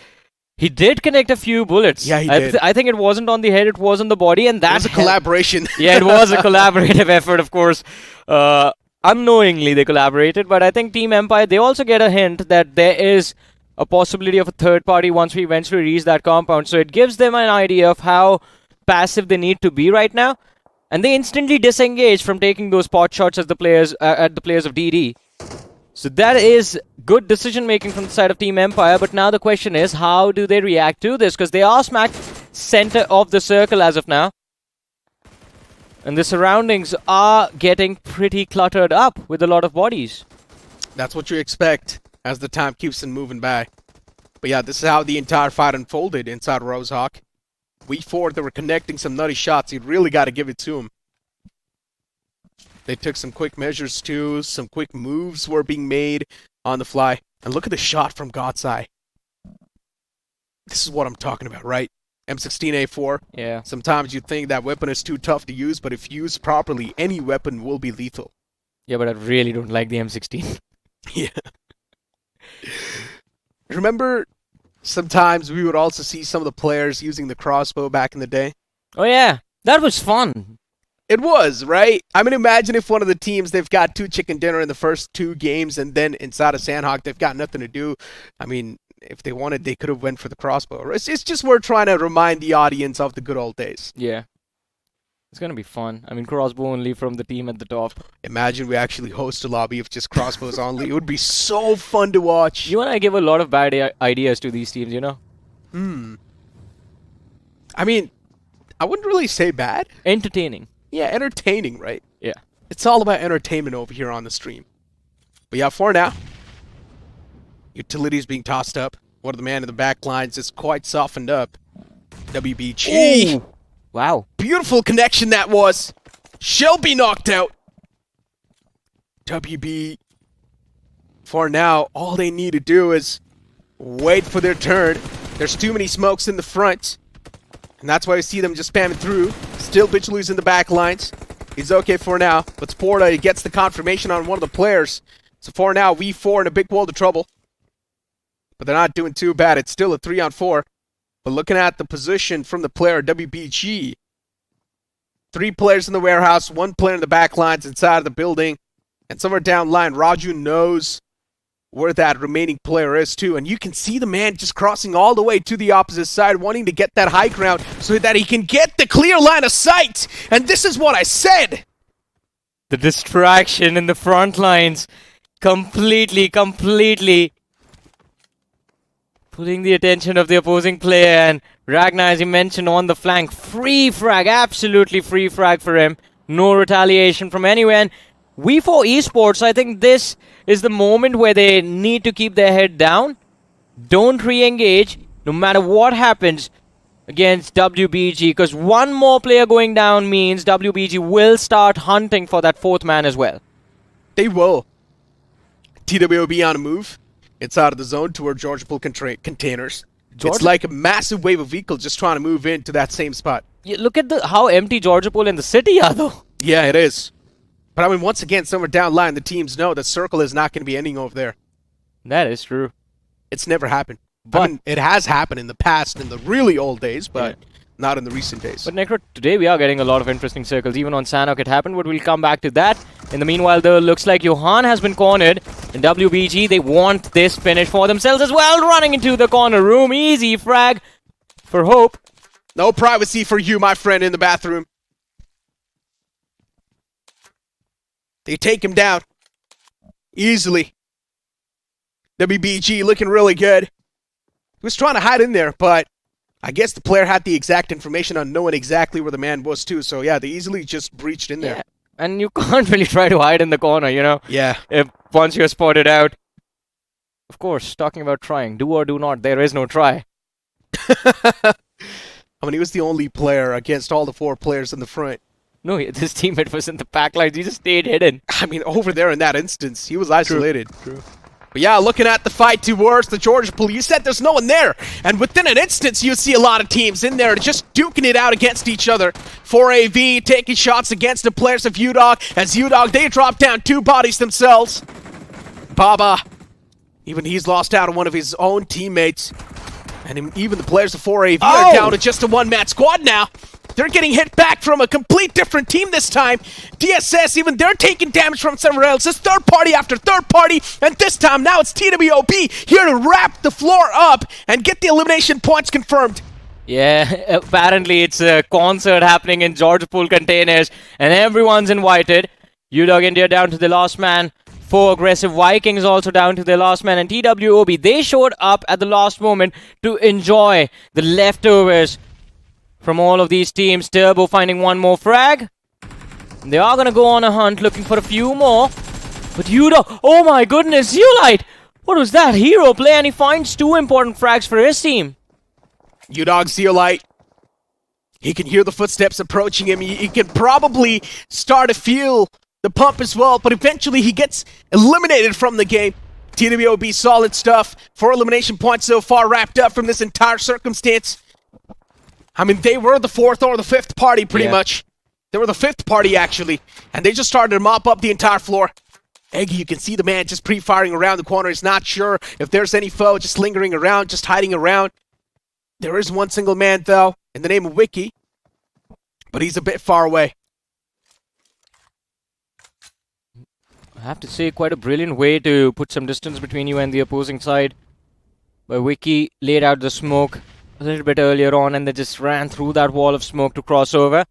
He did connect a few bullets. Yeah, he did. I think it wasn't on the head, it was on the body, and that was a collaboration. Yeah, it was a collaborative effort, of course. Unknowingly they collaborated, but I think Team Empire, they also get a hint that there is a possibility of a third party once we eventually reach that compound. So it gives them an idea of how passive they need to be right now, and they instantly disengage from taking those pot shots as the players at the players of DD. So that is good decision making from the side of Team Empire, but now the question is, how do they react to this? Because they are smack center of the circle as of now. And the surroundings are getting pretty cluttered up with a lot of bodies. That's what you expect as the time keeps on moving by. But yeah, this is how the entire fight unfolded inside Rosehawk. We4, they were connecting some nutty shots. You really got to give it to them. They took some quick measures too. Some quick moves were being made on the fly. And look at the shot from God's Eye. This is what I'm talking about, right? M16A4. Yeah. Sometimes you think that weapon is too tough to use, but if used properly, any weapon will be lethal. Yeah, but I really don't like the M16. Yeah. Remember, sometimes we would also see some of the players using the crossbow back in the day? Oh yeah, that was fun. It was, right? I mean, imagine if one of the teams, they've got 2 chicken dinner in the first 2 games, and then inside of Sanhok, they've got nothing to do. I mean, if they wanted, they could have went for the crossbow. It's just we're trying to remind the audience of the good old days. Yeah. It's gonna be fun. I mean, crossbow only from the team at the top. Imagine we actually host a lobby of just crossbows only. It would be so fun to watch. You and I give a lot of bad ideas to these teams, you know? I mean, I wouldn't really say bad. Entertaining. Yeah, entertaining, right? Yeah. It's all about entertainment over here on the stream. But yeah, for now, utilities being tossed up. One of the man in the back lines is quite softened up. WBG. Ooh. Wow. Beautiful connection that was. Shelby knocked out. WB. For now, all they need to do is wait for their turn. There's too many smokes in the front. And that's why you see them just spamming through. Still Bitchaloo's in the back lines. He's okay for now. But Sporta gets the confirmation on one of the players. So for now, We4 in a big world of trouble. But they're not doing too bad. It's still a 3-on-4. But looking at the position from the player, WBG. 3 players in the warehouse, 1 player in the back lines inside of the building. And somewhere down the line, Raju knows where that remaining player is too. And you can see the man just crossing all the way to the opposite side, wanting to get that high ground so that he can get the clear line of sight. And this is what I said. The distraction in the front lines. Completely pulling the attention of the opposing player, and Ragnar, as you mentioned, on the flank. Free frag, absolutely free frag for him. No retaliation from anywhere. And We4 Esports, I think this is the moment where they need to keep their head down. Don't re-engage, no matter what happens against WBG, because one more player going down means WBG will start hunting for that 4th man as well. They will. TWOB on a move. It's out of the zone toward Georgia Pool containers. It's like a massive wave of vehicles just trying to move into that same spot. Yeah, look at how empty Georgia Pool and the city are, though. Yeah, it is. But I mean, once again, somewhere down the line, the teams know that circle is not going to be ending over there. That is true. It's never happened. But I mean, it has happened in the past, in the really old days, but not in the recent days. But Necro, today we are getting a lot of interesting circles. Even on Sanhok it happened, but we'll come back to that. In the meanwhile, though, looks like Johan has been cornered. And WBG, they want this finish for themselves as well. Running into the corner room. Easy frag for Hope. No privacy for you, my friend, in the bathroom. They take him down. Easily. WBG looking really good. He was trying to hide in there, but I guess the player had the exact information on knowing exactly where the man was too. So yeah, they easily just breached in there. Yeah. And you can't really try to hide in the corner, you know? Yeah. If once you're spotted out. Of course, talking about trying. Do or do not, there is no try. I mean, he was the only player against all the 4 players in the front. No, his teammate was in the back lines. He just stayed hidden. I mean, over there in that instance, he was isolated. True. But yeah, looking at the fight towards the Georgia Police, you said there's no one there. And within an instance, you see a lot of teams in there just duking it out against each other. 4AV taking shots against the players of UDOG. As UDOG, they drop down 2 bodies themselves. Baba, even he's lost out on one of his own teammates. And even the players of 4AV are down to just a 1-man squad now. They're getting hit back from a complete different team this time. DSS, even they're taking damage from somewhere else. It's third party after third party. And this time, now it's TWOB here to wrap the floor up and get the elimination points confirmed. Yeah, apparently it's a concert happening in Georgia Pool containers. And everyone's invited. UDOG India down to the last man. 4 aggressive Vikings also down to their last man. And TWOB, they showed up at the last moment to enjoy the leftovers from all of these teams. Turbo finding one more frag. They are going to go on a hunt looking for a few more. But UDOG, oh my goodness, Zeolite! What was that? Hero play, and he finds 2 important frags for his team. UDOG Zeolite. He can hear the footsteps approaching him. He can probably start to feel the pump as well, but eventually he gets eliminated from the game. TWOB solid stuff. 4 elimination points so far wrapped up from this entire circumstance. I mean, they were the 4th or the 5th party pretty much. They were the 5th party actually, and they just started to mop up the entire floor. Eggy, you can see the man just pre-firing around the corner. He's not sure if there's any foe, just lingering around, just hiding around. There is one single man though, in the name of Wiki, but he's a bit far away. I have to say, quite a brilliant way to put some distance between you and the opposing side. Where Wiki laid out the smoke a little bit earlier on and they just ran through that wall of smoke to cross over.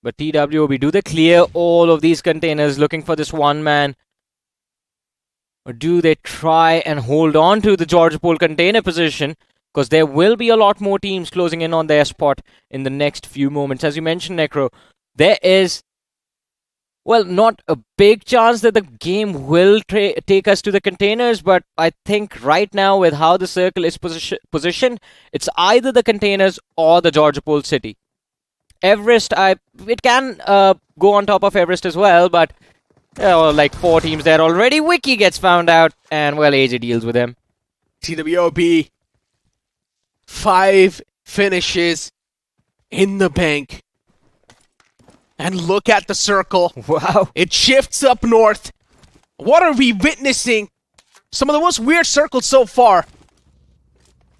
But TWOB, do they clear all of these containers looking for this one man? Or do they try and hold on to the Georgia Pool container position? Because there will be a lot more teams closing in on their spot in the next few moments. As you mentioned, Necro, there is, well, not a big chance that the game will take us to the containers, but I think right now with how the circle is positioned, it's either the containers or the Georgia Pool City. Everest, it can go on top of Everest as well, but like 4 teams there already. Wiki gets found out, and well, AJ deals with him. TWOB, 5 finishes in the bank. And look at the circle. Wow. It shifts up north. What are we witnessing? Some of the most weird circles so far.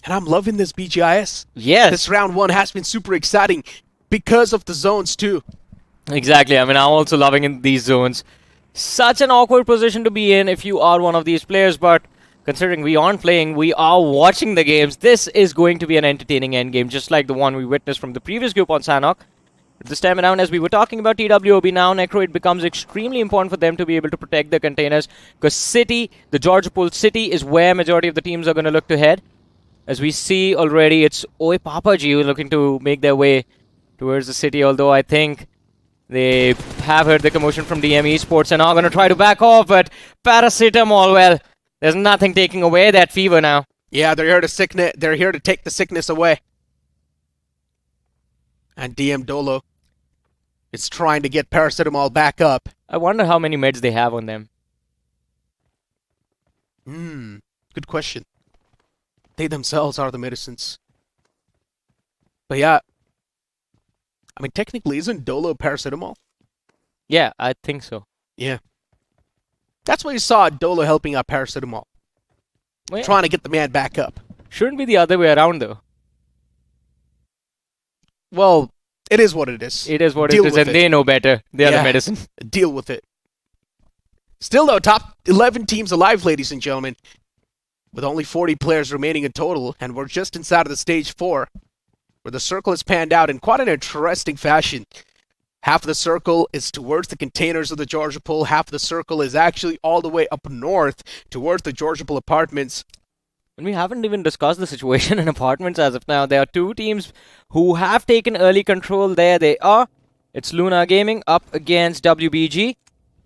And I'm loving this BGIS. Yes. This round 1 has been super exciting because of the zones too. Exactly. I mean, I'm also loving these zones. Such an awkward position to be in if you are one of these players, but considering we aren't playing, we are watching the games. This is going to be an entertaining endgame, just like the one we witnessed from the previous group on Sanhok. This time around, as we were talking about TWOB now, Necro, it becomes extremely important for them to be able to protect the containers, because City, the Georgia Pool City, is where majority of the teams are going to look to head. As we see already, it's Oi Papaji looking to make their way towards the city, although I think they have heard the commotion from DM ESPORTS and are going to try to back off, but paracetamol, well, there's nothing taking away that fever now. Yeah, they're here to take the sickness away. And DM Dolo is trying to get paracetamol back up. I wonder how many meds they have on them. Good question. They themselves are the medicines. But yeah, I mean, technically, isn't Dolo paracetamol? Yeah, I think so. Yeah. That's why you saw Dolo helping out paracetamol. Well, yeah. Trying to get the man back up. Shouldn't be the other way around, though. Well, it is what it is. It is what Deal it is, with and they know better. They are the medicine. Deal with it. Still, though, top 11 teams alive, ladies and gentlemen, with only 40 players remaining in total, and we're just inside of the stage 4, where the circle is panned out in quite an interesting fashion. Half of the circle is towards the containers of the Georgia Pool. Half of the circle is actually all the way up north towards the Georgia Pool apartments. And we haven't even discussed the situation in apartments as of now. There are two teams who have taken early control. There they are. It's Luna Gaming up against WBG.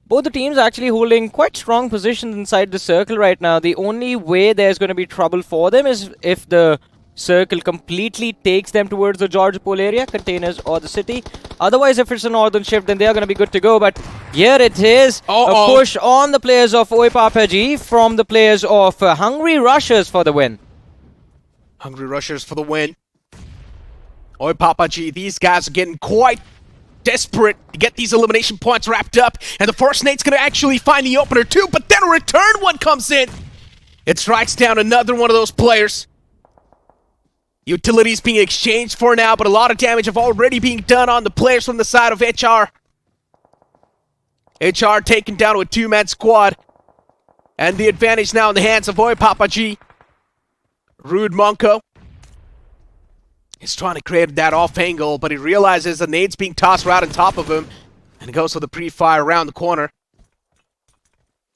Both the teams actually holding quite strong positions inside the circle right now. The only way there's going to be trouble for them is if the circle completely takes them towards the Georgia Pool area, containers or the city. Otherwise, if it's a northern shift, then they are going to be good to go. But here it is, a push on the players of Oi Papaji from the players of Hungry Rushers for the win. Hungry Rushers for the win. Oi Papaji, these guys are getting quite desperate to get these elimination points wrapped up. And the first Nate's going to actually find the opener too, but then a return one comes in. It strikes down another one of those players. Utilities being exchanged for now, but a lot of damage have already been done on the players from the side of HR. HR taken down to a 2-man squad. And the advantage now in the hands of Oi Papaji. Rude Monko is trying to create that off angle, but he realizes the nade's being tossed right on top of him. And goes for the pre-fire around the corner.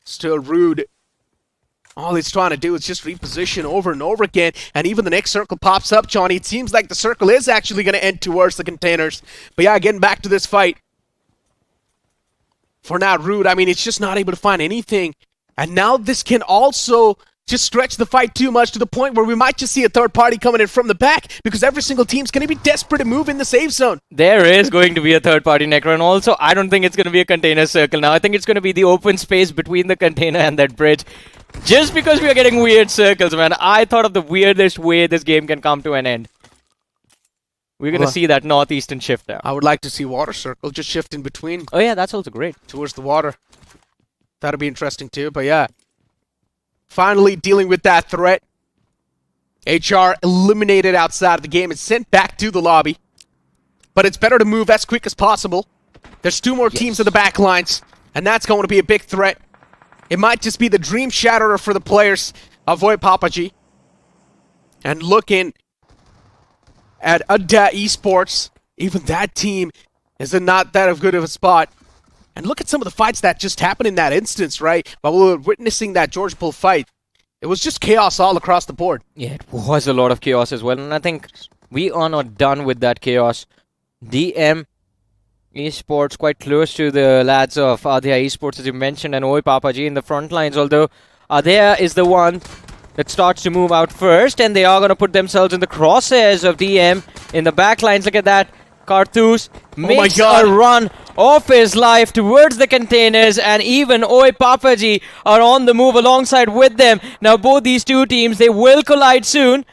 Still Rude. All he's trying to do is just reposition over and over again. And even the next circle pops up, Johnny. It seems like the circle is actually going to end towards the containers. But yeah, getting back to this fight. For now, Rude, I mean, it's just not able to find anything. And now this can also just stretch the fight too much to the point where we might just see a third party coming in from the back, because every single team's going to be desperate to move in the safe zone. There is going to be a third party Necro, and also I don't think it's going to be a container circle now. I think it's going to be the open space between the container and that bridge. Just because we are getting weird circles, man. I thought of the weirdest way this game can come to an end. We're going to see that northeastern shift now. I would like to see water circle just shift in between. Oh yeah, that's also great. Towards the water. That'd be interesting too, but yeah. Finally dealing with that threat. HR eliminated outside of the game and sent back to the lobby. But it's better to move as quick as possible. There's two more teams in the back lines, and that's going to be a big threat. It might just be the dream shatterer for the players of Oi Papaji. And looking at Adda Esports, even that team is not that good of a spot. And look at some of the fights that just happened in that instance, right? While we were witnessing that Georgia Pool fight, it was just chaos all across the board. Yeah, it was a lot of chaos as well. And I think we are not done with that chaos. DM Esports quite close to the lads of Adya Esports, as you mentioned, and Oi Papaji in the front lines. Although Adya is the one that starts to move out first, and they are going to put themselves in the crosshairs of DM in the back lines. Look at that. Carthus makes a run of his life towards the containers, and even Oi Papaji are on the move alongside with them. Now both these two teams, they will collide soon.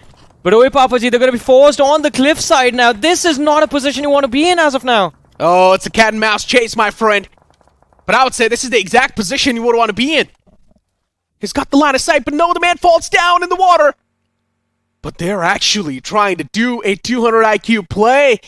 But Oi Papaji, they're going to be forced on the cliffside now. This is not a position you want to be in as of now. Oh, it's a cat and mouse chase, my friend. But I would say this is the exact position you would want to be in. He's got the line of sight, but no, the man falls down in the water. But they're actually trying to do a 200 IQ play.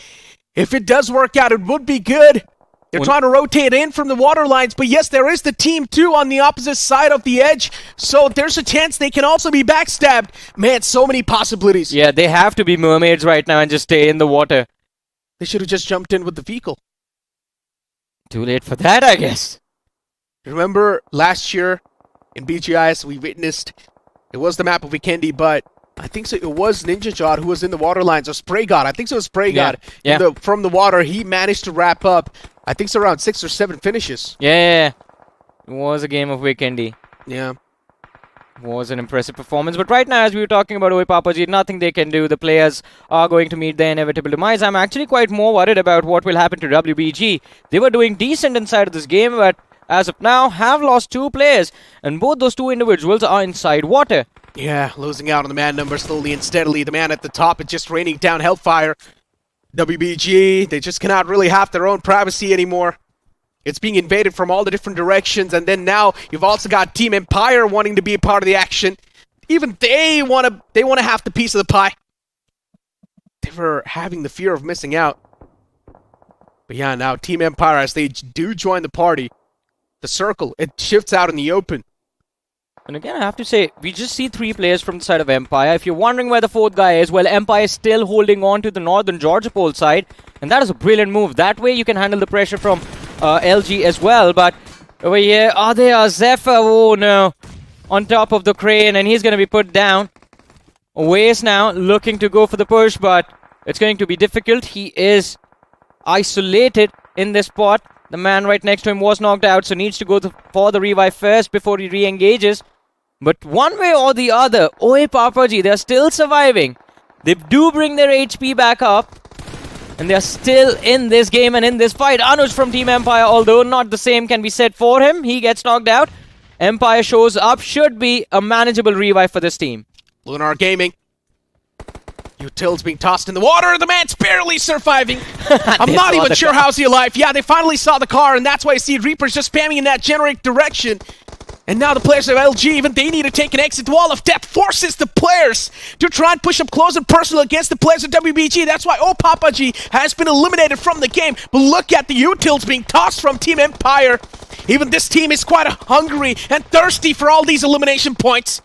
If it does work out, it would be good. They're trying to rotate in from the water lines, but yes, there is the team too on the opposite side of the edge, so there's a chance they can also be backstabbed. Man, so many possibilities. Yeah, they have to be mermaids right now and just stay in the water. They should have just jumped in with the vehicle. Too late for that, I guess. Remember last year in BGIS, we witnessed, it was the map of Vikendi, but I think so. It was Ninja Jod who was in the water lines, or Spray God. I think so. It was Spray God. Yeah. From the water, he managed to wrap up, I think so, around 6 or 7 finishes. Yeah. It was a game of Weekendy. Yeah. Was an impressive performance. But right now, as we were talking about Oi Papaji, nothing they can do. The players are going to meet their inevitable demise. I'm actually quite more worried about what will happen to WBG. They were doing decent inside of this game, but as of now, have lost 2 players. And both those 2 individuals are inside water. Yeah, losing out on the man number slowly and steadily. The man at the top is just raining down hellfire. WBG, they just cannot really have their own privacy anymore. It's being invaded from all the different directions, and then now you've also got Team Empire wanting to be a part of the action. Even they want to have the piece of the pie. They were having the fear of missing out. But yeah, now Team Empire, as they do join the party, the circle. It shifts out in the open. And again, I have to say, we just see 3 players from the side of Empire. If you're wondering where the 4th guy is, well, Empire is still holding on to the northern Georgia pole side. And that is a brilliant move. That way you can handle the pressure from LG as well. But over here, there are Zephyr. Oh no. On top of the crane, and he's going to be put down. Waze now looking to go for the push, but it's going to be difficult. He is isolated in this spot. The man right next to him was knocked out, so needs to go for the revive first before he re-engages. But one way or the other, Oi Papaji, they're still surviving. They do bring their HP back up. And they're still in this game and in this fight. Anuj from Team Empire, although not the same can be said for him. He gets knocked out. Empire shows up. Should be a manageable revive for this team. Lunar Gaming. Util's being tossed in the water. The man's barely surviving. I'm not even sure how's he alive. Yeah, they finally saw the car, and that's why I see Reapers just spamming in that generic direction. And now the players of LG, even they need to take an exit. Wall of Death forces the players to try and push up close and personal against the players of WBG. That's why Oh Papaji has been eliminated from the game. But look at the Utils being tossed from Team Empire. Even this team is quite hungry and thirsty for all these elimination points.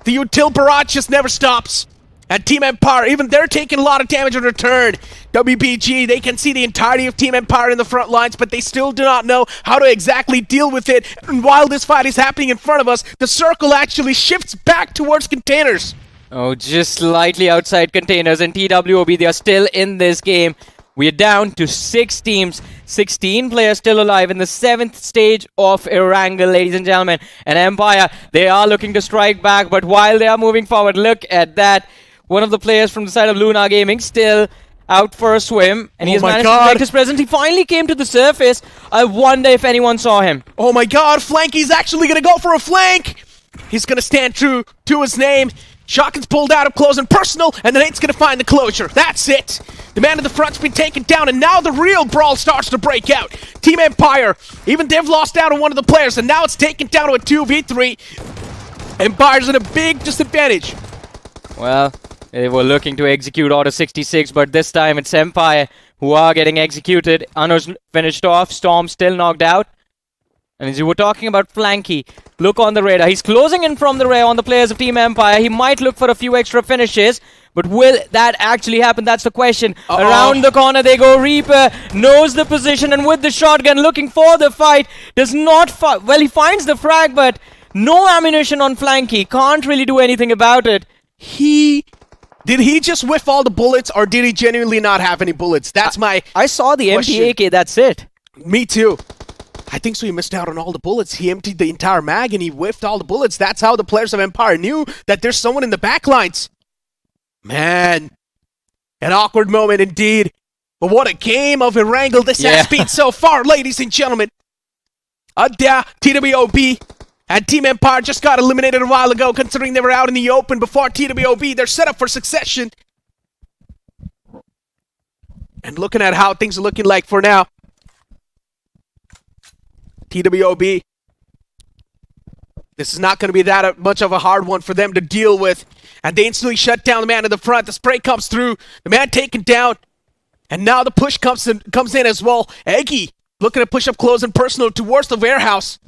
The Util barrage just never stops. And Team Empire, even they're taking a lot of damage in return. WBG, they can see the entirety of Team Empire in the front lines, but they still do not know how to exactly deal with it. And while this fight is happening in front of us, the circle actually shifts back towards containers. Oh, just slightly outside containers, and TWOB, they are still in this game. We are down to 6 teams, 16 players still alive in the 7th stage of Erangel, ladies and gentlemen. And Empire, they are looking to strike back, but while they are moving forward, look at that. One of the players from the side of Luna Gaming still out for a swim, and he has managed to make his presence. He finally came to the surface. I wonder if anyone saw him. Oh my god, Flanky's actually going to go for a flank. He's going to stand true to his name. Shotgun's pulled out up close and personal, and then it's going to find the closure. That's it. The man in the front's been taken down, and now the real brawl starts to break out. Team Empire, even they've lost out on one of the players, and now it's taken down to a 2v3. Empire's in a big disadvantage. Well, they were looking to execute Order 66, but this time it's Empire who are getting executed. Anuj finished off. Storm still knocked out. And as you were talking about Flanky, look on the radar. He's closing in from the rear on the players of Team Empire. He might look for a few extra finishes, but will that actually happen? That's the question. Around the corner they go. Reaper knows the position, and with the shotgun looking for the fight, does not well, he finds the frag, but no ammunition on Flanky. Can't really do anything about it. Did he just whiff all the bullets, or did he genuinely not have any bullets? That's my I saw the question. empty AK, that's it. Me too. I think so he missed out on all the bullets. He emptied the entire mag and he whiffed all the bullets. That's how the players of Empire knew that there's someone in the backlines. Man, an awkward moment indeed. But what a game of Erangel this has been so far, ladies and gentlemen. Adya, TWOB, and Team Empire just got eliminated a while ago, considering they were out in the open before TWOB. They're set up for succession. And looking at how things are looking like for now, TWOB, this is not going to be that much of a hard one for them to deal with. And they instantly shut down the man in the front. The spray comes through. The man taken down. And now the push comes in as well. Eggy looking to push up close and personal towards the warehouse.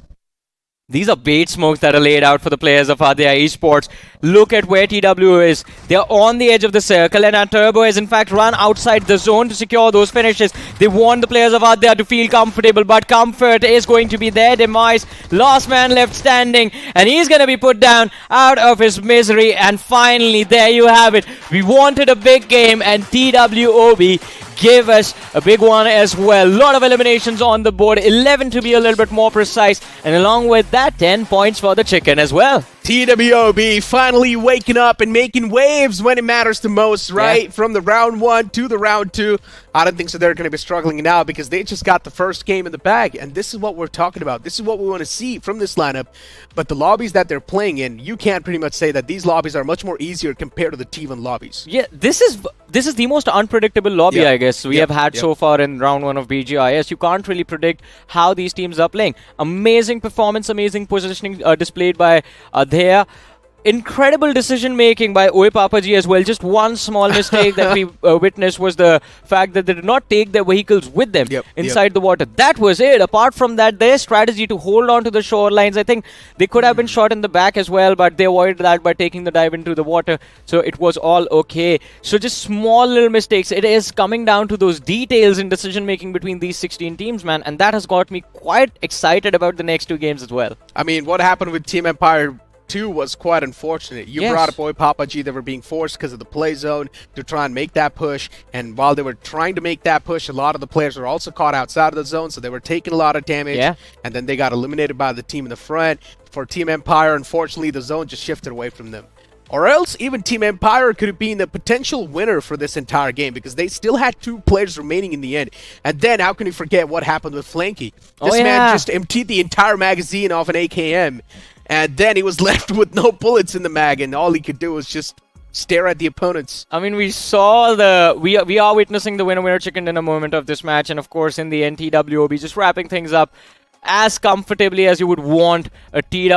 These are bait smokes that are laid out for the players of Adya Esports. Look at where TW is. They're on the edge of the circle, and our Turbo has in fact run outside the zone to secure those finishes. They want the players of Adya to feel comfortable, but comfort is going to be their demise. Last man left standing, and he's going to be put down out of his misery. And finally, there you have it. We wanted a big game, and TWOB gave us a big one as well. A lot of eliminations on the board, 11 to be a little bit more precise, and along with that, 10 points for the chicken as well. TWOB finally waking up and making waves when it matters the most, right? Yeah. From the round 1 to the round 2. I don't think so they're going to be struggling now because they just got the first game in the bag, and this is what we're talking about. This is what we want to see from this lineup. But the lobbies that they're playing in, you can't pretty much say that these lobbies are much more easier compared to the T1 lobbies. Yeah, this is the most unpredictable lobby, I guess, we have had so far in round 1 of BGIS. You can't really predict how these teams are playing. Amazing performance, amazing positioning displayed by there. incredible decision making by Oe Papaji as well. Just one small mistake that we witnessed was the fact that they did not take their vehicles with them inside the water. That was it. Apart from that, their strategy to hold on to the shorelines, I think they could have been shot in the back as well, but they avoided that by taking the dive into the water. So it was all okay. So just small little mistakes. It is coming down to those details in decision making between these 16 teams, man, and that has got me quite excited about the next 2 games as well. I mean, what happened with Team Empire 2 was quite unfortunate. You brought up Oe Papaji. They were being forced because of the play zone to try and make that push. And while they were trying to make that push, a lot of the players were also caught outside of the zone, so they were taking a lot of damage. And then they got eliminated by the team in the front. For Team Empire, unfortunately, the zone just shifted away from them. Or else, even Team Empire could have been the potential winner for this entire game because they still had 2 players remaining in the end. And then, how can you forget what happened with Flanky? This man just emptied the entire magazine off an AKM. And then he was left with no bullets in the mag, and all he could do was just stare at the opponents. I mean, we saw we are witnessing the winner chicken dinner moment of this match, and of course in the end, TWOB just wrapping things up as comfortably as you would want a team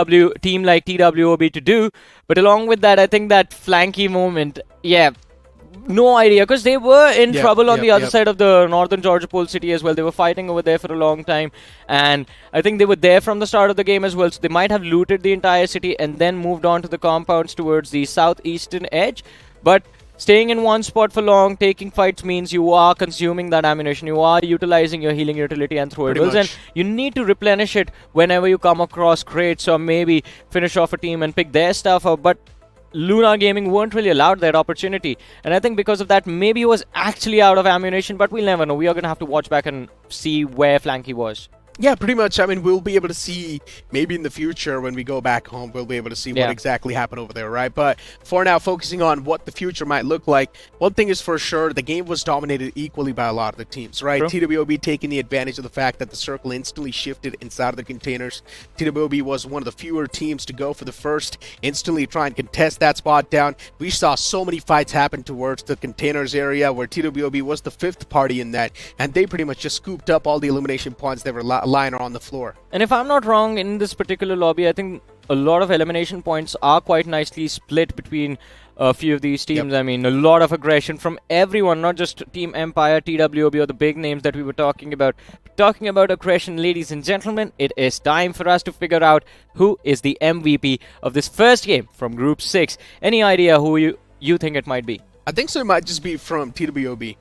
like TWOB to do. But along with that, I think that flanky moment, no idea, because they were in trouble on the other side of the northern Georgia Pole City as well. They were fighting over there for a long time, and I think they were there from the start of the game as well, so they might have looted the entire city and then moved on to the compounds towards the southeastern edge. But staying in one spot for long, taking fights means you are consuming that ammunition, you are utilizing your healing utility and throwables, and you need to replenish it whenever you come across crates or maybe finish off a team and pick their stuff up. But Luna Gaming weren't really allowed that opportunity, and I think because of that, maybe he was actually out of ammunition, but we'll never know. We are going to have to watch back and see where Flanky was. Yeah, pretty much. I mean, we'll be able to see maybe in the future when we go back home, we'll be able to see what exactly happened over there, right? But for now, focusing on what the future might look like, one thing is for sure, the game was dominated equally by a lot of the teams, right? TWOB taking the advantage of the fact that the circle instantly shifted inside of the containers. TWOB was one of the fewer teams to go for the first, instantly try and contest that spot down. We saw so many fights happen towards the containers area where TWOB was the 5th party in that, and they pretty much just scooped up all the elimination points that were lying on the floor. And if I'm not wrong, in this particular lobby, I think a lot of elimination points are quite nicely split between a few of these teams. I mean, a lot of aggression from everyone, not just Team Empire, TWOB, or the big names that we were talking about. Talking about aggression, ladies and gentlemen, it is time for us to figure out who is the MVP of this first game from Group 6. Any idea who you think it might be? I think so. It might just be from TWOB.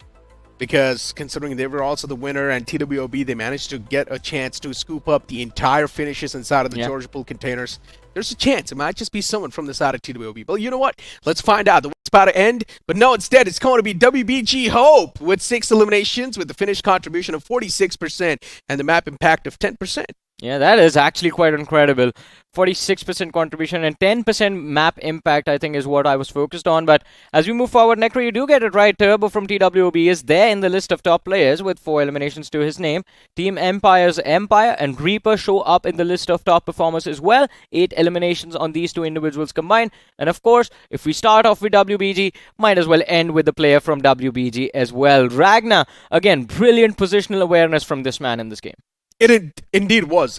Because considering they were also the winner and TWOB, they managed to get a chance to scoop up the entire finishes inside of the Georgia Pool containers. There's a chance it might just be someone from the side of TWOB. But you know what? Let's find out. The what's about to end. But no, instead, it's going to be WBG Hope with 6 eliminations with the finish contribution of 46% and the map impact of 10%. Yeah, that is actually quite incredible. 46% contribution and 10% map impact, I think, is what I was focused on. But as we move forward, Necro, you do get it right. Turbo from TWOB is there in the list of top players with 4 eliminations to his name. Team Empire's Empire and Reaper show up in the list of top performers as well. 8 eliminations on these 2 individuals combined. And of course, if we start off with WBG, might as well end with the player from WBG as well. Ragnar, again, brilliant positional awareness from this man in this game. It indeed was,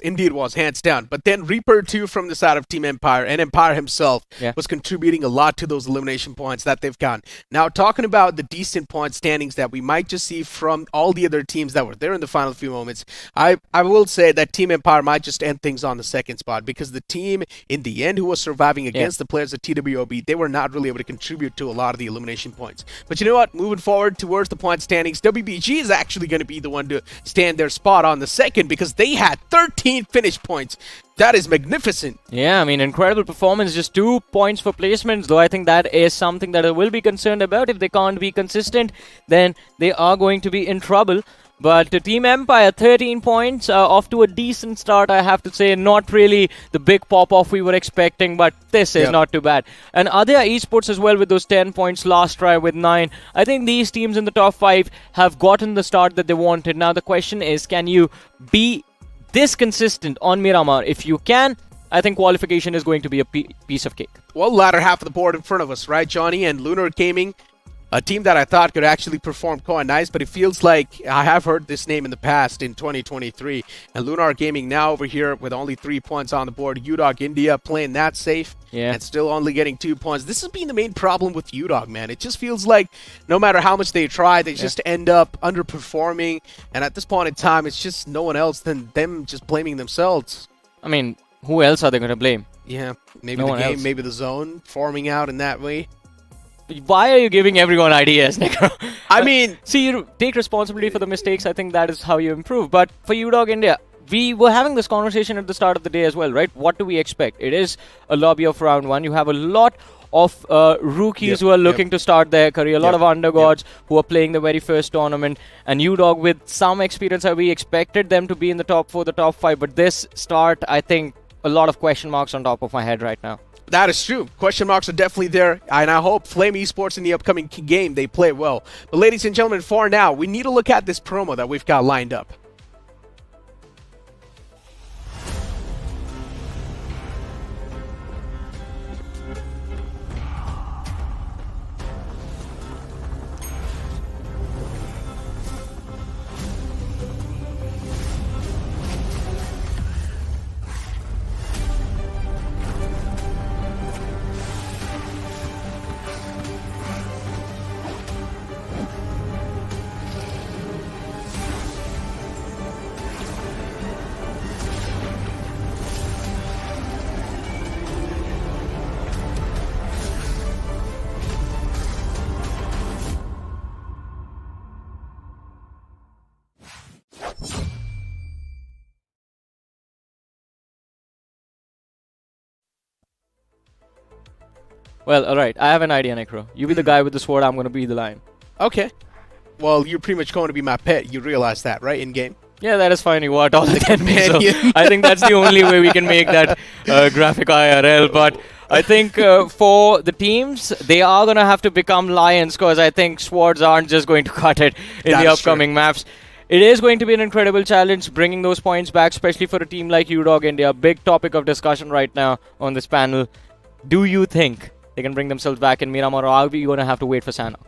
hands down. But then Reaper too from the side of Team Empire, and Empire himself was contributing a lot to those elimination points that they've gotten. Now, talking about the decent point standings that we might just see from all the other teams that were there in the final few moments, I will say that Team Empire might just end things on the 2nd spot, because the team in the end who was surviving against the players of TWOB, they were not really able to contribute to a lot of the elimination points. But you know what? Moving forward towards the point standings, WBG is actually going to be the one to stand their spot on the 2nd, because they had 13 finish points. That is magnificent. Yeah, I mean, incredible performance. Just 2 points for placements, though I think that is something that I will be concerned about. If they can't be consistent, then they are going to be in trouble. But Team Empire, 13 points, off to a decent start, I have to say. Not really the big pop-off we were expecting, but this is not too bad. And Adya Esports as well with those 10 points last try with 9. I think these teams in the top 5 have gotten the start that they wanted. Now the question is, can you be this consistent on Miramar? If you can, I think qualification is going to be a piece of cake. Well, latter half of the board in front of us, right, Johnny? And Lunar Gaming a team that I thought could actually perform quite nice, but it feels like I have heard this name in the past in 2023. And Lunar Gaming now over here with only 3 points on the board. UDOG India playing that safe and still only getting 2 points. This has been the main problem with UDOG, man. It just feels like no matter how much they try, they just end up underperforming. And at this point in time, it's just no one else than them just blaming themselves. I mean, who else are they going to blame? Yeah, maybe No the game, else. maybe the zone forming out in that way. Why are you giving everyone ideas, Necro? I mean, see, you take responsibility for the mistakes. I think that is how you improve. But for UDOG India, we were having this conversation at the start of the day as well, right? What do we expect? It is a lobby of round 1. You have a lot of rookies who are looking to start their career, a lot of undergods who are playing the very first tournament, and UDOG with some experience. We expected them to be in the top 4, the top 5, but this start, I think, a lot of question marks on top of my head right now. that is true. Question marks are definitely there, and I hope Flame Esports in the upcoming game, they play well. But ladies and gentlemen, for now, we need to look at this promo that we've got lined up. Well, alright, I have an idea, Necro. You be the guy with the sword, I'm going to be the lion. Okay. Well, you're pretty much going to be my pet. You realize that, right, in-game? Yeah, that is fine. You want all the 10 minutes. So I think that's the only way we can make that graphic IRL. But I think for the teams, they are going to have to become lions, because I think swords aren't just going to cut it in the upcoming maps. It is going to be an incredible challenge bringing those points back, especially for a team like UDOG India. Big topic of discussion right now on this panel. Do you think they can bring themselves back in Miramar, or are we going to have to wait for Sanhok?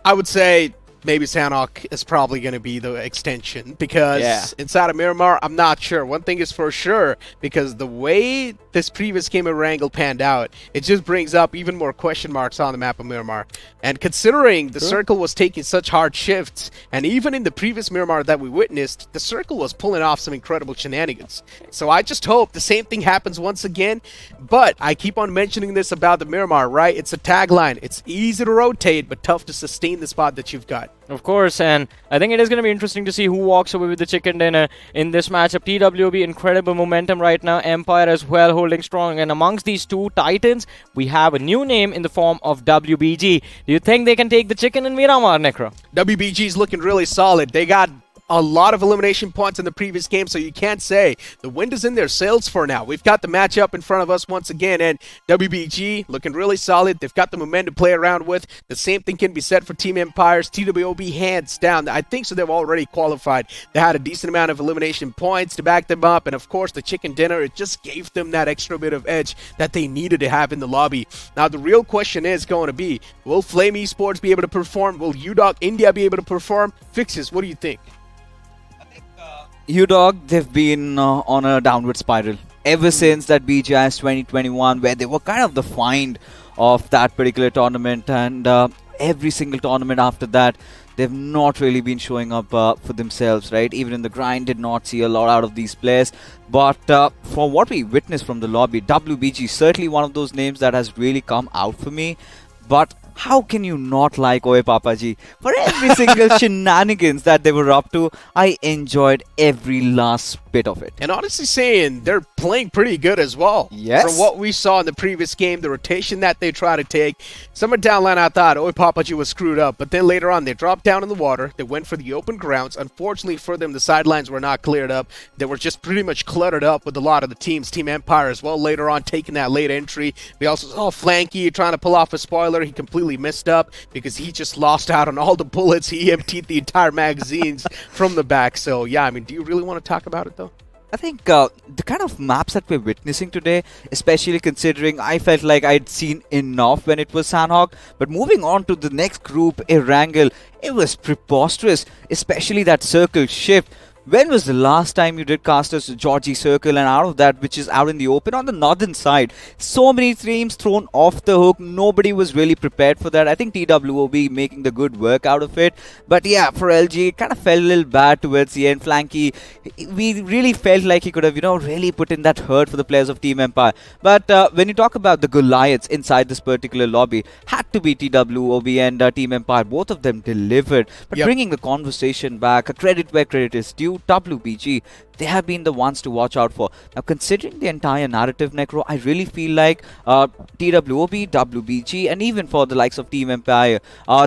I would say maybe Sanhok is probably going to be the extension, because inside of Miramar, I'm not sure. One thing is for sure, because the way this previous game of Wrangle panned out, it just brings up even more question marks on the map of Miramar. And considering the Circle was taking such hard shifts, and even in the previous Miramar that we witnessed, the Circle was pulling off some incredible shenanigans. So I just hope the same thing happens once again. But I keep on mentioning this about the Miramar, right? It's a tagline. It's easy to rotate, but tough to sustain the spot that you've got. Of course, and I think it is going to be interesting to see who walks away with the chicken dinner in this matchup. TWB, incredible momentum right now. Empire as well, holding strong. And amongst these two titans, we have a new name in the form of WBG. Do you think they can take the chicken in Miramar, Necro? WBG is looking really solid. They got a lot of elimination points in the previous game, so you can't say the wind is in their sails for now. We've got the matchup in front of us once again, and WBG looking really solid. They've got the momentum to play around with. The same thing can be said for Team Empires. TWOB hands down. I think so they've already qualified. They had a decent amount of elimination points to back them up, and of course the chicken dinner, it just gave them that extra bit of edge that they needed to have in the lobby. Now the real question is going to be, will Flame Esports be able to perform? Will UDOG India be able to perform? Fixes, what do you think? UDOG, they've been on a downward spiral ever since that BGIS 2021, where they were kind of the find of that particular tournament, and every single tournament after that, they've not really been showing up for themselves, right? Even in the grind, did not see a lot out of these players. But for what we witnessed from the lobby, WBG certainly one of those names that has really come out for me. But how can you not like Oye Papaji? For every single shenanigans that they were up to, I enjoyed every last bit of it. And honestly saying, they're playing pretty good as well. Yes. From what we saw in the previous game, the rotation that they try to take. Somewhere down line I thought Oye Papaji was screwed up, but then later on they dropped down in the water. They went for the open grounds. Unfortunately for them, the sidelines were not cleared up. They were just pretty much cluttered up with a lot of the teams. Team Empire as well later on taking that late entry. We also saw Flanky trying to pull off a spoiler. He completely messed up because he just lost out on all the bullets. He emptied the entire magazines from the back. So yeah, I mean, do you really want to talk about it though? I think the kind of maps that we're witnessing today, especially considering I felt like I'd seen enough when it was Sanhok, but moving on to the next group, Erangel, it was preposterous, especially that circle shift. When was the last time you did Casters Georgie Circle, and out of that, which is out in the open on the northern side? So many teams thrown off the hook. Nobody was really prepared for that. I think TWOB making the good work out of it. But yeah, for LG, it kind of felt a little bad towards the end. Flanky, we really felt like he could have, really put in that hurt for the players of Team Empire. But when you talk about the Goliaths inside this particular lobby, had to be TWOB and Team Empire. Both of them delivered. But bringing the conversation back, a credit where credit is due. WBG, they have been the ones to watch out for. Now, considering the entire narrative, Necro, I really feel like TWOB, WBG, and even for the likes of Team Empire,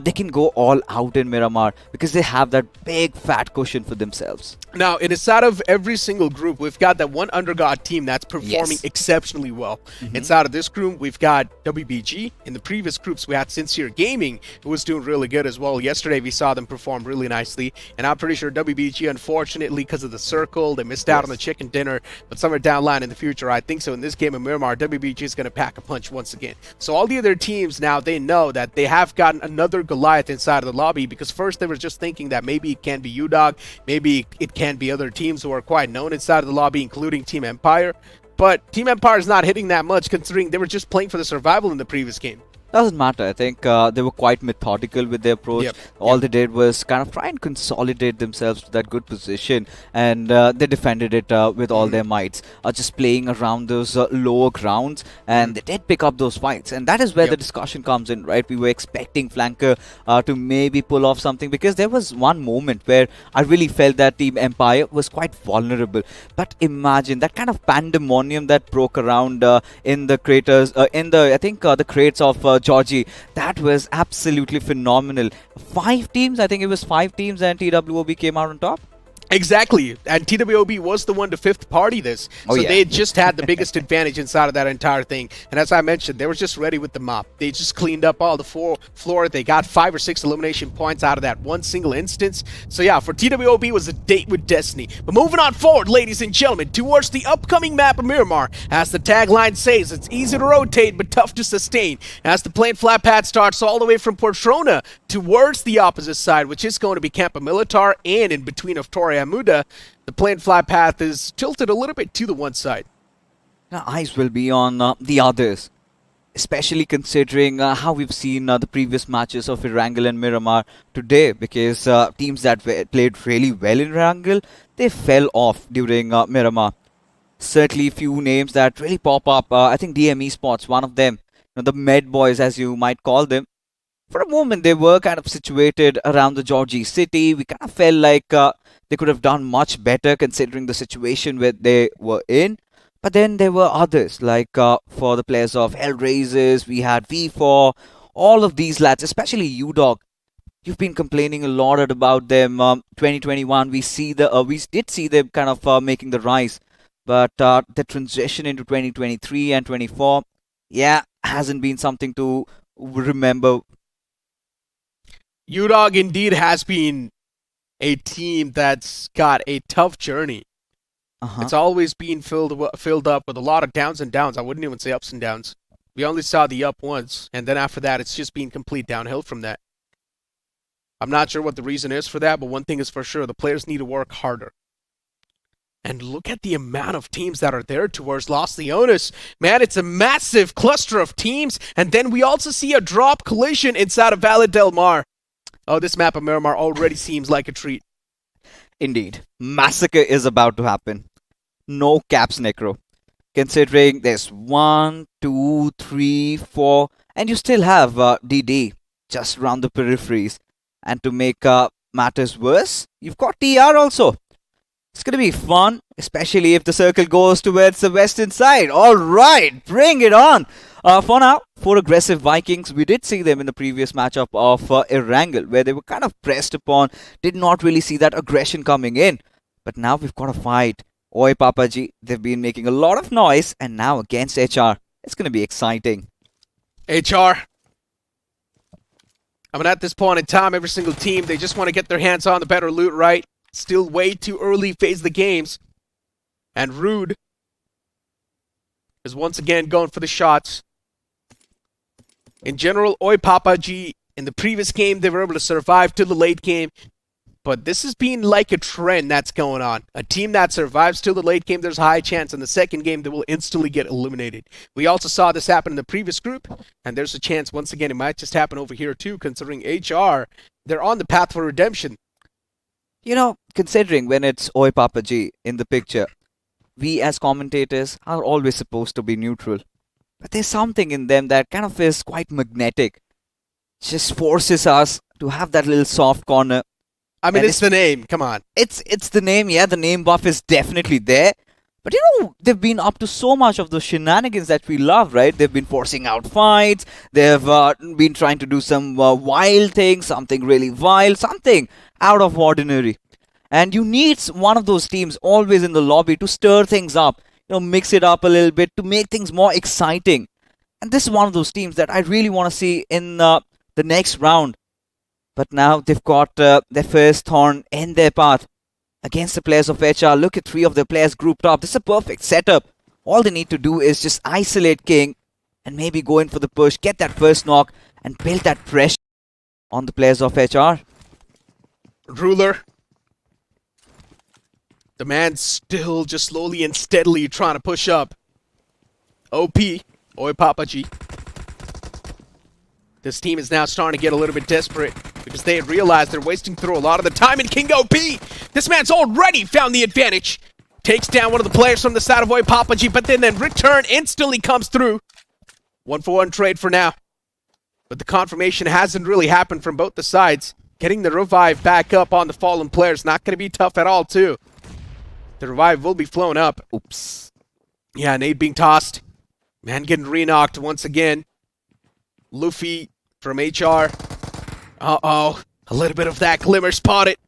they can go all out in Miramar because they have that big fat cushion for themselves. Now, inside of every single group, we've got that one underdog team that's performing exceptionally well. Inside of this group, we've got WBG. In the previous groups, we had Sincere Gaming, who was doing really good as well. Yesterday, we saw them perform really nicely, and I'm pretty sure WBG, unfortunately, because of the circle, they missed out on the chicken dinner, but somewhere down line in the future, I think so, in this game of Miramar, WBG is going to pack a punch once again. So all the other teams now, they know that they have gotten another Goliath inside of the lobby, because first they were just thinking that maybe it can be UDOG, maybe it can be other teams who are quite known inside of the lobby, including Team Empire. But Team Empire is not hitting that much, considering they were just playing for the survival in the previous game. Doesn't matter. I think they were quite methodical with their approach. All they did was kind of try and consolidate themselves to that good position, and they defended it with all their mights, just playing around those lower grounds, and they did pick up those fights, and that is where the discussion comes in, right? We were expecting Flanker to maybe pull off something, because there was one moment where I really felt that Team Empire was quite vulnerable. But imagine that kind of pandemonium that broke around in the craters, the crates of Georgie. That was absolutely phenomenal. 5 teams, I think it was 5 teams, and TWOB came out on top. Exactly, and TWOB was the one to fifth party this, so they just had the biggest advantage inside of that entire thing. And as I mentioned, they were just ready with the mop. They just cleaned up all the floor. They got 5 or 6 elimination points out of that one single instance. So yeah, for TWOB, it was a date with destiny. But moving on forward, ladies and gentlemen, towards the upcoming map of Miramar, as the tagline says, it's easy to rotate but tough to sustain. As the plane flat path starts all the way from Portrona towards the opposite side, which is going to be Campo Militar, and in between of Torre Amuda, the plane flat path is tilted a little bit to the one side. Now, eyes will be on the others, especially considering how we've seen the previous matches of Erangel and Miramar today, because teams that played really well in Erangel, they fell off during Miramar. Certainly few names that really pop up. I think ESPORTS, one of them, the Med Boys as you might call them. For a moment, they were kind of situated around the Georgie city. We kind of felt like they could have done much better considering the situation where they were in. But then there were others, like for the players of Hellraisers, we had V4, all of these lads, especially UDOG. You've been complaining a lot about them. 2021, we did see them kind of making the rise. But the transition into 2023 and 24, hasn't been something to remember. UDOG indeed has been a team that's got a tough journey. It's always been filled up with a lot of downs and downs. I wouldn't even say ups and downs. We only saw the up once, and then after that, it's just been complete downhill from that. I'm not sure what the reason is for that, but one thing is for sure, the players need to work harder. And look at the amount of teams that are there towards Los Leones. Man, it's a massive cluster of teams, and then we also see a drop collision inside of Valle del Mar. Oh, this map of Miramar already seems like a treat. Indeed. Massacre is about to happen. No caps, Necro. Considering there's 1, 2, 3, 4, and you still have DD just around the peripheries. And to make matters worse, you've got TR also. It's going to be fun, especially if the circle goes towards the western side. All right, bring it on. For now, for aggressive Vikings, we did see them in the previous matchup of Erangel, where they were kind of pressed upon, did not really see that aggression coming in. But now we've got a fight. Oi, Papaji, they've been making a lot of noise, and now against HR, it's going to be exciting. HR. I mean, at this point in time, every single team, they just want to get their hands on the better loot, right? Still way too early phase of the games. And Rude is once again going for the shots. In general, Oi Papa G, in the previous game, they were able to survive till the late game. But this has been like a trend that's going on. A team that survives till the late game, there's a high chance in the second game they will instantly get eliminated. We also saw this happen in the previous group, and there's a chance, once again, it might just happen over here too, considering HR, they're on the path for redemption. You know, considering when it's Oi Papa G in the picture, we as commentators are always supposed to be neutral. But there's something in them that kind of is quite magnetic. Just forces us to have that little soft corner. I mean, it's the name. Come on. It's the name, yeah. The name buff is definitely there. But you know, they've been up to so much of those shenanigans that we love, right? They've been forcing out fights. They've been trying to do some wild things, something really wild, something out of ordinary. And you need one of those teams always in the lobby to stir things up, you know, mix it up a little bit to make things more exciting. And this is one of those teams that I really want to see in the next round. But now they've got their first thorn in their path against the players of HR. Look at 3 of their players grouped up. This is a perfect setup. All they need to do is just isolate King and maybe go in for the push, get that first knock, and build that pressure on the players of HR. Ruler. The man's still just slowly and steadily trying to push up. OP, Oi Papa G. This team is now starting to get a little bit desperate because they had realized they're wasting through a lot of the time in King OP. This man's already found the advantage. Takes down one of the players from the side of Oi Papa G, but then return instantly comes through. 1-for-1 trade for now. But the confirmation hasn't really happened from both the sides. Getting the revive back up on the fallen player is not going to be tough at all, too. The revive will be flown up. Oops. Yeah, nade being tossed. Man getting re-knocked once again. Luffy from HR. Uh-oh. A little bit of that glimmer spotted.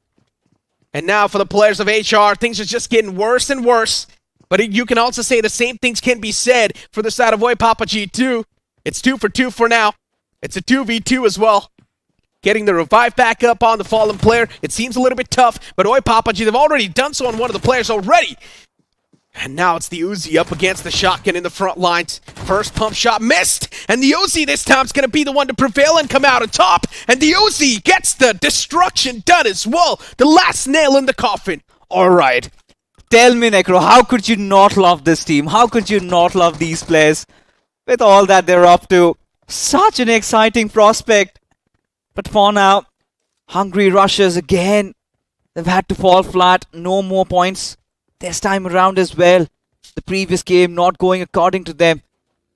And now for the players of HR, things are just getting worse and worse. But you can also say the same things can be said for the side of Oi Papa G too. It's 2 for 2 for now. It's a 2v2 as well. Getting the revive back up on the fallen player. It seems a little bit tough, but Oi Papa G, they've already done so on one of the players already. And now it's the Uzi up against the shotgun in the front lines. First pump shot missed, and the Uzi this time is going to be the one to prevail and come out on top. And the Uzi gets the destruction done as well. The last nail in the coffin. All right. Tell me, Necro, how could you not love this team? How could you not love these players? With all that they're up to, such an exciting prospect. But for now, hungry rushers again. They've had to fall flat. No more points this time around as well. The previous game not going according to them.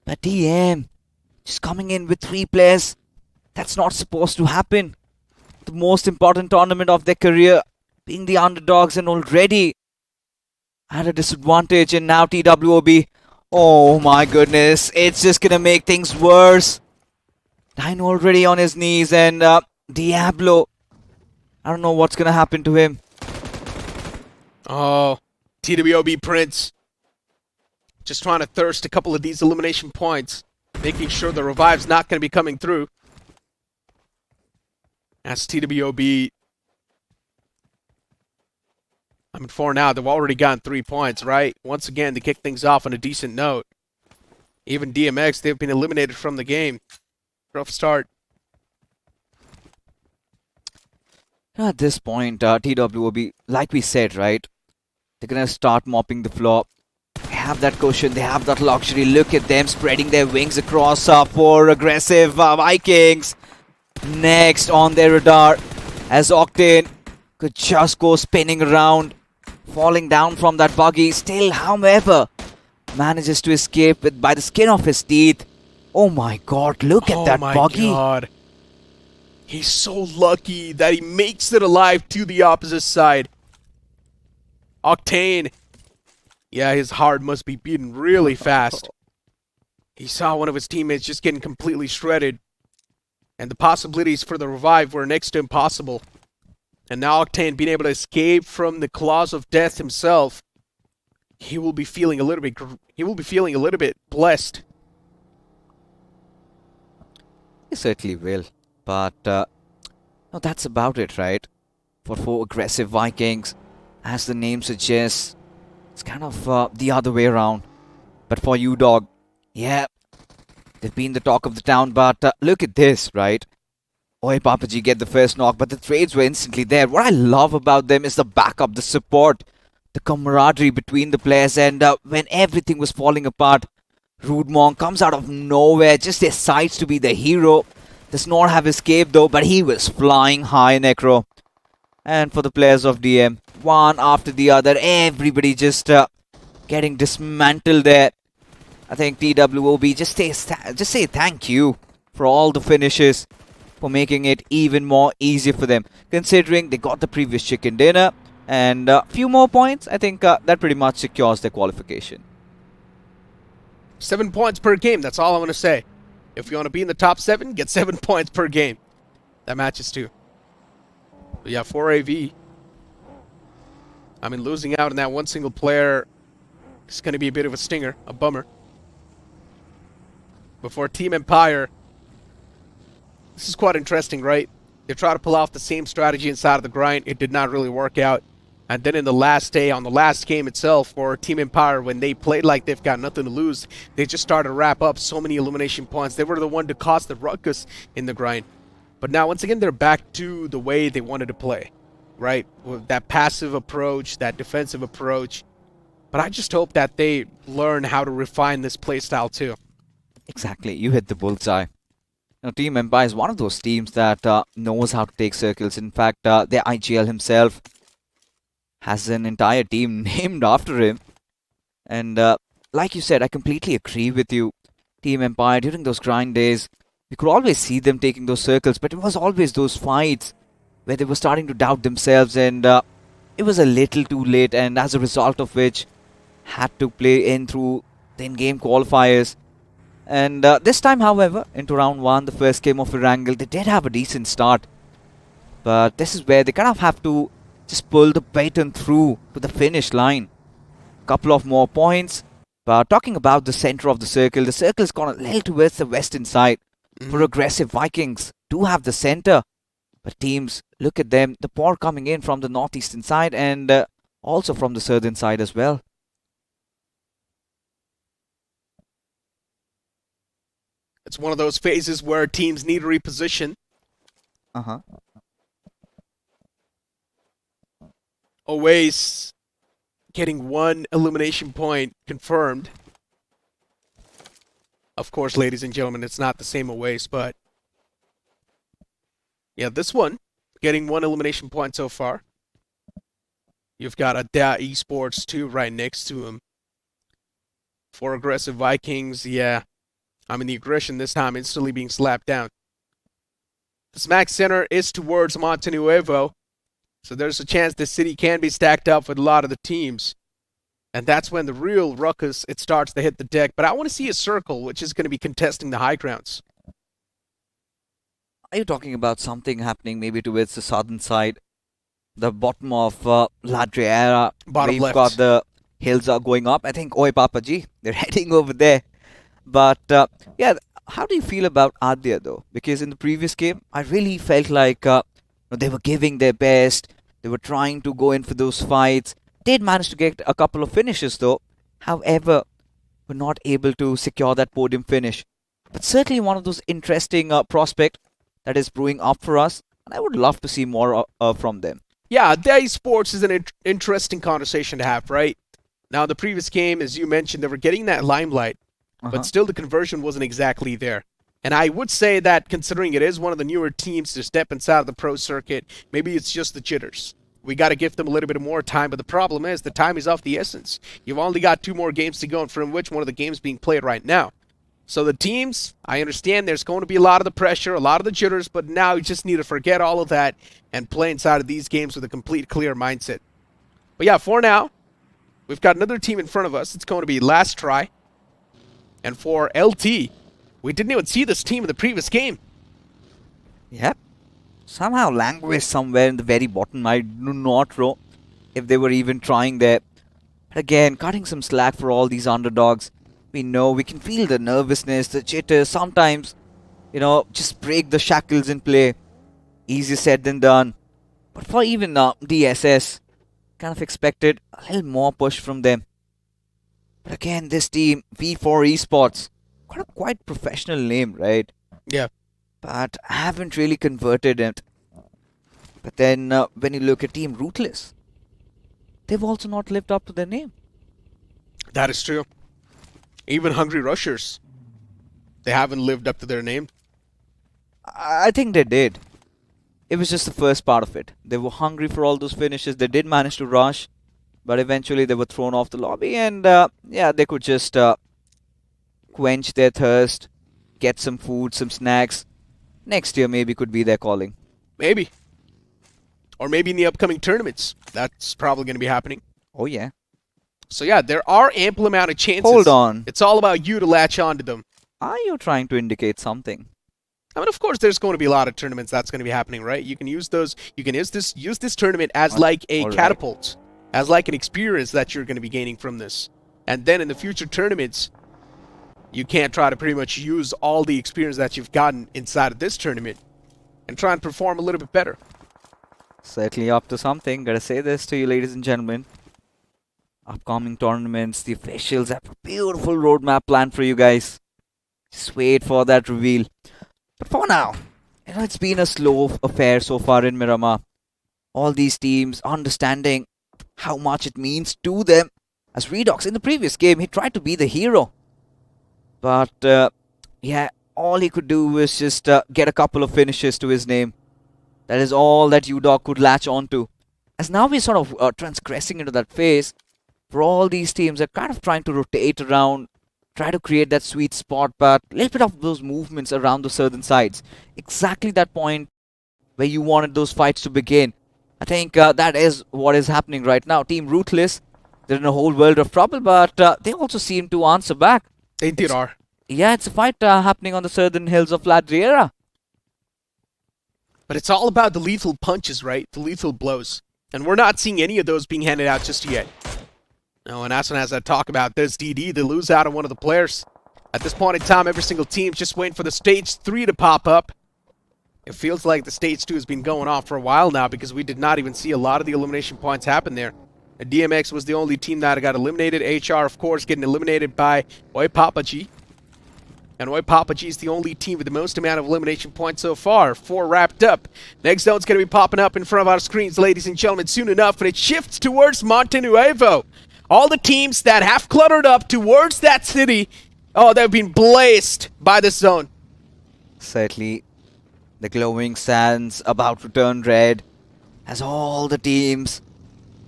But DM just coming in with 3 players. That's not supposed to happen. The most important tournament of their career, being the underdogs and already at a disadvantage. And now TWOB. Oh my goodness. It's just gonna make things worse. Dino already on his knees, and Diablo. I don't know what's gonna happen to him. Oh, TWOB Prince. Just trying to thirst a couple of these elimination points. Making sure the revive's not going to be coming through. That's TWOB. I mean, for now, they've already gotten 3 points, right? Once again, to kick things off on a decent note. Even DMX, they've been eliminated from the game. Rough start. At this point, TWOB, like we said, right? They're gonna start mopping the floor. They have that cushion, they have that luxury. Look at them spreading their wings across for aggressive Vikings. Next on their radar, as Octane could just go spinning around, falling down from that buggy. Still, however, manages to escape by the skin of his teeth. Oh my god, look at that buggy. Oh my god. He's so lucky that he makes it alive to the opposite side. Octane. Yeah, his heart must be beating really fast. He saw one of his teammates just getting completely shredded. And the possibilities for the revive were next to impossible. And now Octane being able to escape from the claws of death himself. He will be feeling a little bit blessed. He certainly will. But no, that's about it, right? For 4 aggressive Vikings, as the name suggests. It's kind of the other way around. But for you, dog, yeah, they've been the talk of the town. But look at this, right? Oi, Papaji get the first knock, but the trades were instantly there. What I love about them is the backup, the support, the camaraderie between the players. And when everything was falling apart, Rude Monk comes out of nowhere, just decides to be the hero. Does not have escape though, but he was flying high, Necro. And for the players of DM, one after the other, everybody just getting dismantled there. I think TWOB just say thank you for all the finishes, for making it even more easier for them, considering they got the previous chicken dinner and a few more points. I think that pretty much secures their qualification. 7 points per game, that's all I want to say. If you want to be in the top 7, get 7 points per game. That matches too. But yeah, for AV, I mean, losing out on that one single player is going to be a bit of a stinger, a bummer. Before Team Empire, this is quite interesting, right? They try to pull off the same strategy inside of the grind. It did not really work out. And then in the last day, on the last game itself for Team Empire, when they played like they've got nothing to lose, they just started to wrap up so many elimination points. They were the one to cause the ruckus in the grind. But now, once again, they're back to the way they wanted to play, right? With that passive approach, that defensive approach. But I just hope that they learn how to refine this playstyle too. Exactly, you hit the bullseye. Now, Team Empire is one of those teams that knows how to take circles. In fact, their IGL himself has an entire team named after him. And like you said, I completely agree with you. Team Empire, during those grind days, we could always see them taking those circles, but it was always those fights where they were starting to doubt themselves, and it was a little too late, and as a result of which, had to play in through the in-game qualifiers. And this time, however, into round 1, the first game of Erangel, they did have a decent start. But this is where they kind of have to just pull the baton through to the finish line. Couple of more points. But talking about the center of the circle's gone a little towards the western side. For aggressive Vikings do have the center. But teams, look at them. The pour coming in from the northeastern side and also from the southern side as well. It's one of those phases where teams need to reposition. Always getting 1 elimination point confirmed. Of course, ladies and gentlemen, it's not the same always, but yeah, this one getting 1 elimination point so far. You've got a ESPORTS 2 right next to him. For aggressive Vikings, yeah. I mean, the aggression this time instantly being slapped down. The smack center is towards Montenuevo, so there's a chance this city can be stacked up with a lot of the teams. And that's when the real ruckus, it starts to hit the deck. But I want to see a circle, which is going to be contesting the high grounds. Are you talking about something happening maybe towards the southern side? The bottom of La Driera, Bottom we've left. got the hills are going up. I think, oi Papaji, they're heading over there. But yeah, how do you feel about Adya though? Because in the previous game, I really felt like they were giving their best. They were trying to go in for those fights. Did manage to get a couple of finishes though. However, were not able to secure that podium finish. But certainly one of those interesting prospect that is brewing up for us. And I would love to see more from them. Yeah, the esports is an interesting conversation to have, right? Now, the previous game, as you mentioned, they were getting that limelight. But still the conversion wasn't exactly there. And I would say that considering it is one of the newer teams to step inside of the pro circuit, maybe it's just the jitters. We got to give them a little bit more time, but the problem is the time is of the essence. You've only got 2 more games to go, and from which one of the games being played right now. So the teams, I understand there's going to be a lot of the pressure, a lot of the jitters, but now you just need to forget all of that and play inside of these games with a complete clear mindset. But yeah, for now, we've got another team in front of us. It's going to be Last Try. And for LT, we didn't even see this team in the previous game. Yep. Somehow languished somewhere in the very bottom. I do not know if they were even trying there. But again, cutting some slack for all these underdogs. We know, we can feel the nervousness, the jitters. Sometimes, just break the shackles in play. Easier said than done. But for even DSS, kind of expected a little more push from them. But again, this team, V4 Esports, got a quite professional name, right? Yeah. But haven't really converted it. But then when you look at Team Ruthless, they've also not lived up to their name. That is true. Even Hungry Rushers, they haven't lived up to their name. I think they did. It was just the first part of it. They were hungry for all those finishes. They did manage to rush, but eventually they were thrown off the lobby, and yeah, they could just quench their thirst, get some food, some snacks. Next year maybe could be their calling. Maybe. Or maybe in the upcoming tournaments. That's probably going to be happening. Oh yeah. So yeah, there are ample amount of chances. Hold on. It's all about you to latch onto them. Are you trying to indicate something? I mean, of course, there's going to be a lot of tournaments that's going to be happening, right? You can use those. You can use this tournament as like a catapult, as like an experience that you're going to be gaining from this. And then in the future tournaments, you can't try to pretty much use all the experience that you've gotten inside of this tournament and try and perform a little bit better. Certainly up to something. Gotta say this to you, ladies and gentlemen. Upcoming tournaments, the officials have a beautiful roadmap planned for you guys. Just wait for that reveal. But for now, you know, it's been a slow affair so far in Miramar. All these teams understanding how much it means to them. As Redox in the previous game, he tried to be the hero. But yeah, all he could do was just get a couple of finishes to his name. That is all that UDOG could latch onto. As now we're sort of transgressing into that phase, for all these teams are kind of trying to rotate around, try to create that sweet spot, but a little bit of those movements around the southern sides. Exactly that point where you wanted those fights to begin. I think that is what is happening right now. Team Ruthless, they're in a whole world of trouble, but they also seem to answer back. They indeed are. Yeah, it's a fight happening on the southern hills of La Riera. But it's all about the lethal punches, right? The lethal blows. And we're not seeing any of those being handed out just yet. No, and as soon as I talk about this, DD, they lose out on one of the players. At this point in time, every single team's just waiting for the Stage 3 to pop up. It feels like the Stage 2 has been going on for a while now because we did not even see a lot of the elimination points happen there. And DMX was the only team that got eliminated. HR, of course, getting eliminated by Oi Papaji. And Oi Papaji is the only team with the most amount of elimination points so far. 4 wrapped up. Next zone's going to be popping up in front of our screens, ladies and gentlemen, soon enough. And it shifts towards Monte Nuevo. All the teams that have cluttered up towards that city, oh, they've been blazed by this zone. Certainly, the glowing sands about to turn red as all the teams,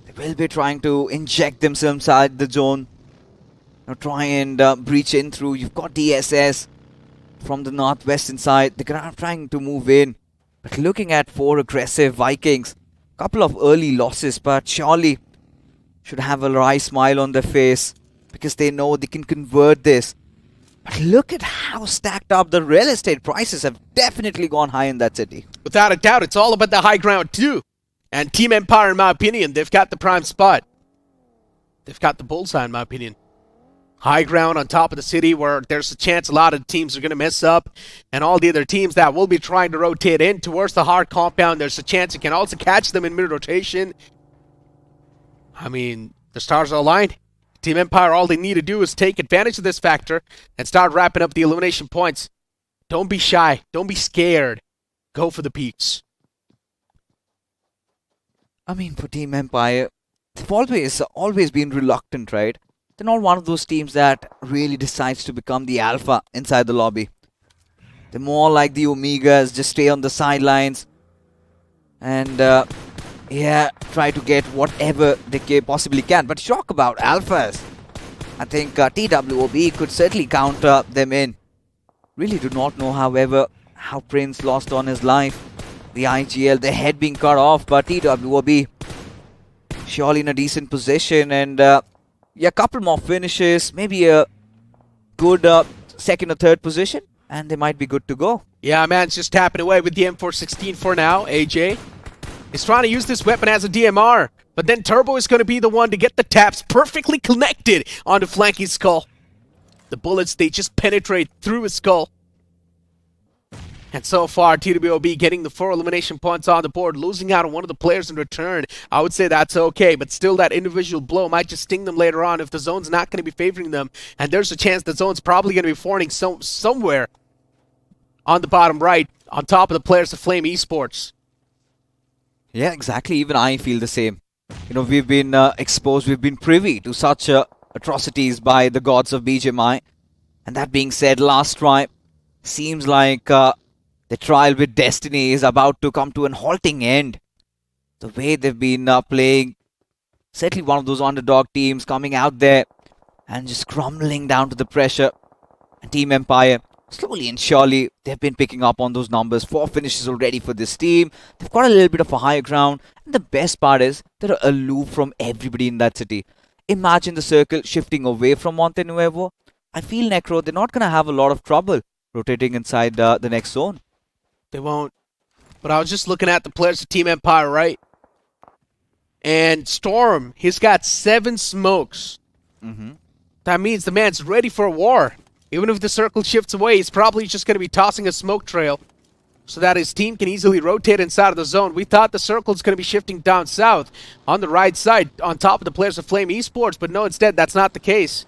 they will be trying to inject themselves inside the zone. Now try and breach in through. You've got DSS from the northwestern side. They're trying to move in. But looking at 4 aggressive Vikings, couple of early losses, but surely should have a wry smile on their face because they know they can convert this. But look at how stacked up the real estate prices have definitely gone high in that city. Without a doubt, it's all about the high ground too. And Team Empire, in my opinion, they've got the prime spot. They've got the bullseye, in my opinion. High ground on top of the city where there's a chance a lot of teams are going to mess up. And all the other teams that will be trying to rotate in towards the hard compound, there's a chance you can also catch them in mid-rotation. I mean, the stars are aligned. Team Empire, all they need to do is take advantage of this factor and start wrapping up the elimination points. Don't be shy. Don't be scared. Go for the peaks. I mean, for Team Empire, they've always been reluctant, right? They're not one of those teams that really decides to become the alpha inside the lobby. They're more like the Omegas, just stay on the sidelines and yeah, try to get whatever they possibly can. But talk about alphas. I think TWOB could certainly counter them in. Really do not know, however, how Prince lost on his life. The IGL, their head being cut off, but TWOB surely in a decent position. And yeah, a couple more finishes, maybe a good second or third position, and they might be good to go. Yeah, man's just tapping away with the M416 for now. AJ is trying to use this weapon as a DMR, but then Turbo is going to be the one to get the taps perfectly connected onto Flanky's skull. The bullets, they just penetrate through his skull. And so far, TWOB getting the 4 elimination points on the board, losing out on one of the players in return. I would say that's okay, but still that individual blow might just sting them later on if the zone's not going to be favoring them. And there's a chance the zone's probably going to be forming somewhere on the bottom right, on top of the players of Flame Esports. Yeah, exactly. Even I feel the same. You know, we've been exposed, we've been privy to such atrocities by the gods of BGMI. And that being said, last try seems like the trial with destiny is about to come to an halting end. The way they've been playing, certainly one of those underdog teams coming out there and just crumbling down to the pressure. And Team Empire, slowly and surely, they've been picking up on those numbers. 4 finishes already for this team. They've got a little bit of a higher ground. And the best part is, they're aloof from everybody in that city. Imagine the circle shifting away from Monte Nuevo. I feel, Necro, they're not going to have a lot of trouble rotating inside the next zone. They won't. But I was just looking at the players of Team Empire, right? And Storm, he's got 7 smokes. That means the man's ready for a war. Even if the circle shifts away, he's probably just going to be tossing a smoke trail so that his team can easily rotate inside of the zone. We thought the circle's going to be shifting down south on the right side on top of the players of Flame Esports, but no, instead, that's not the case.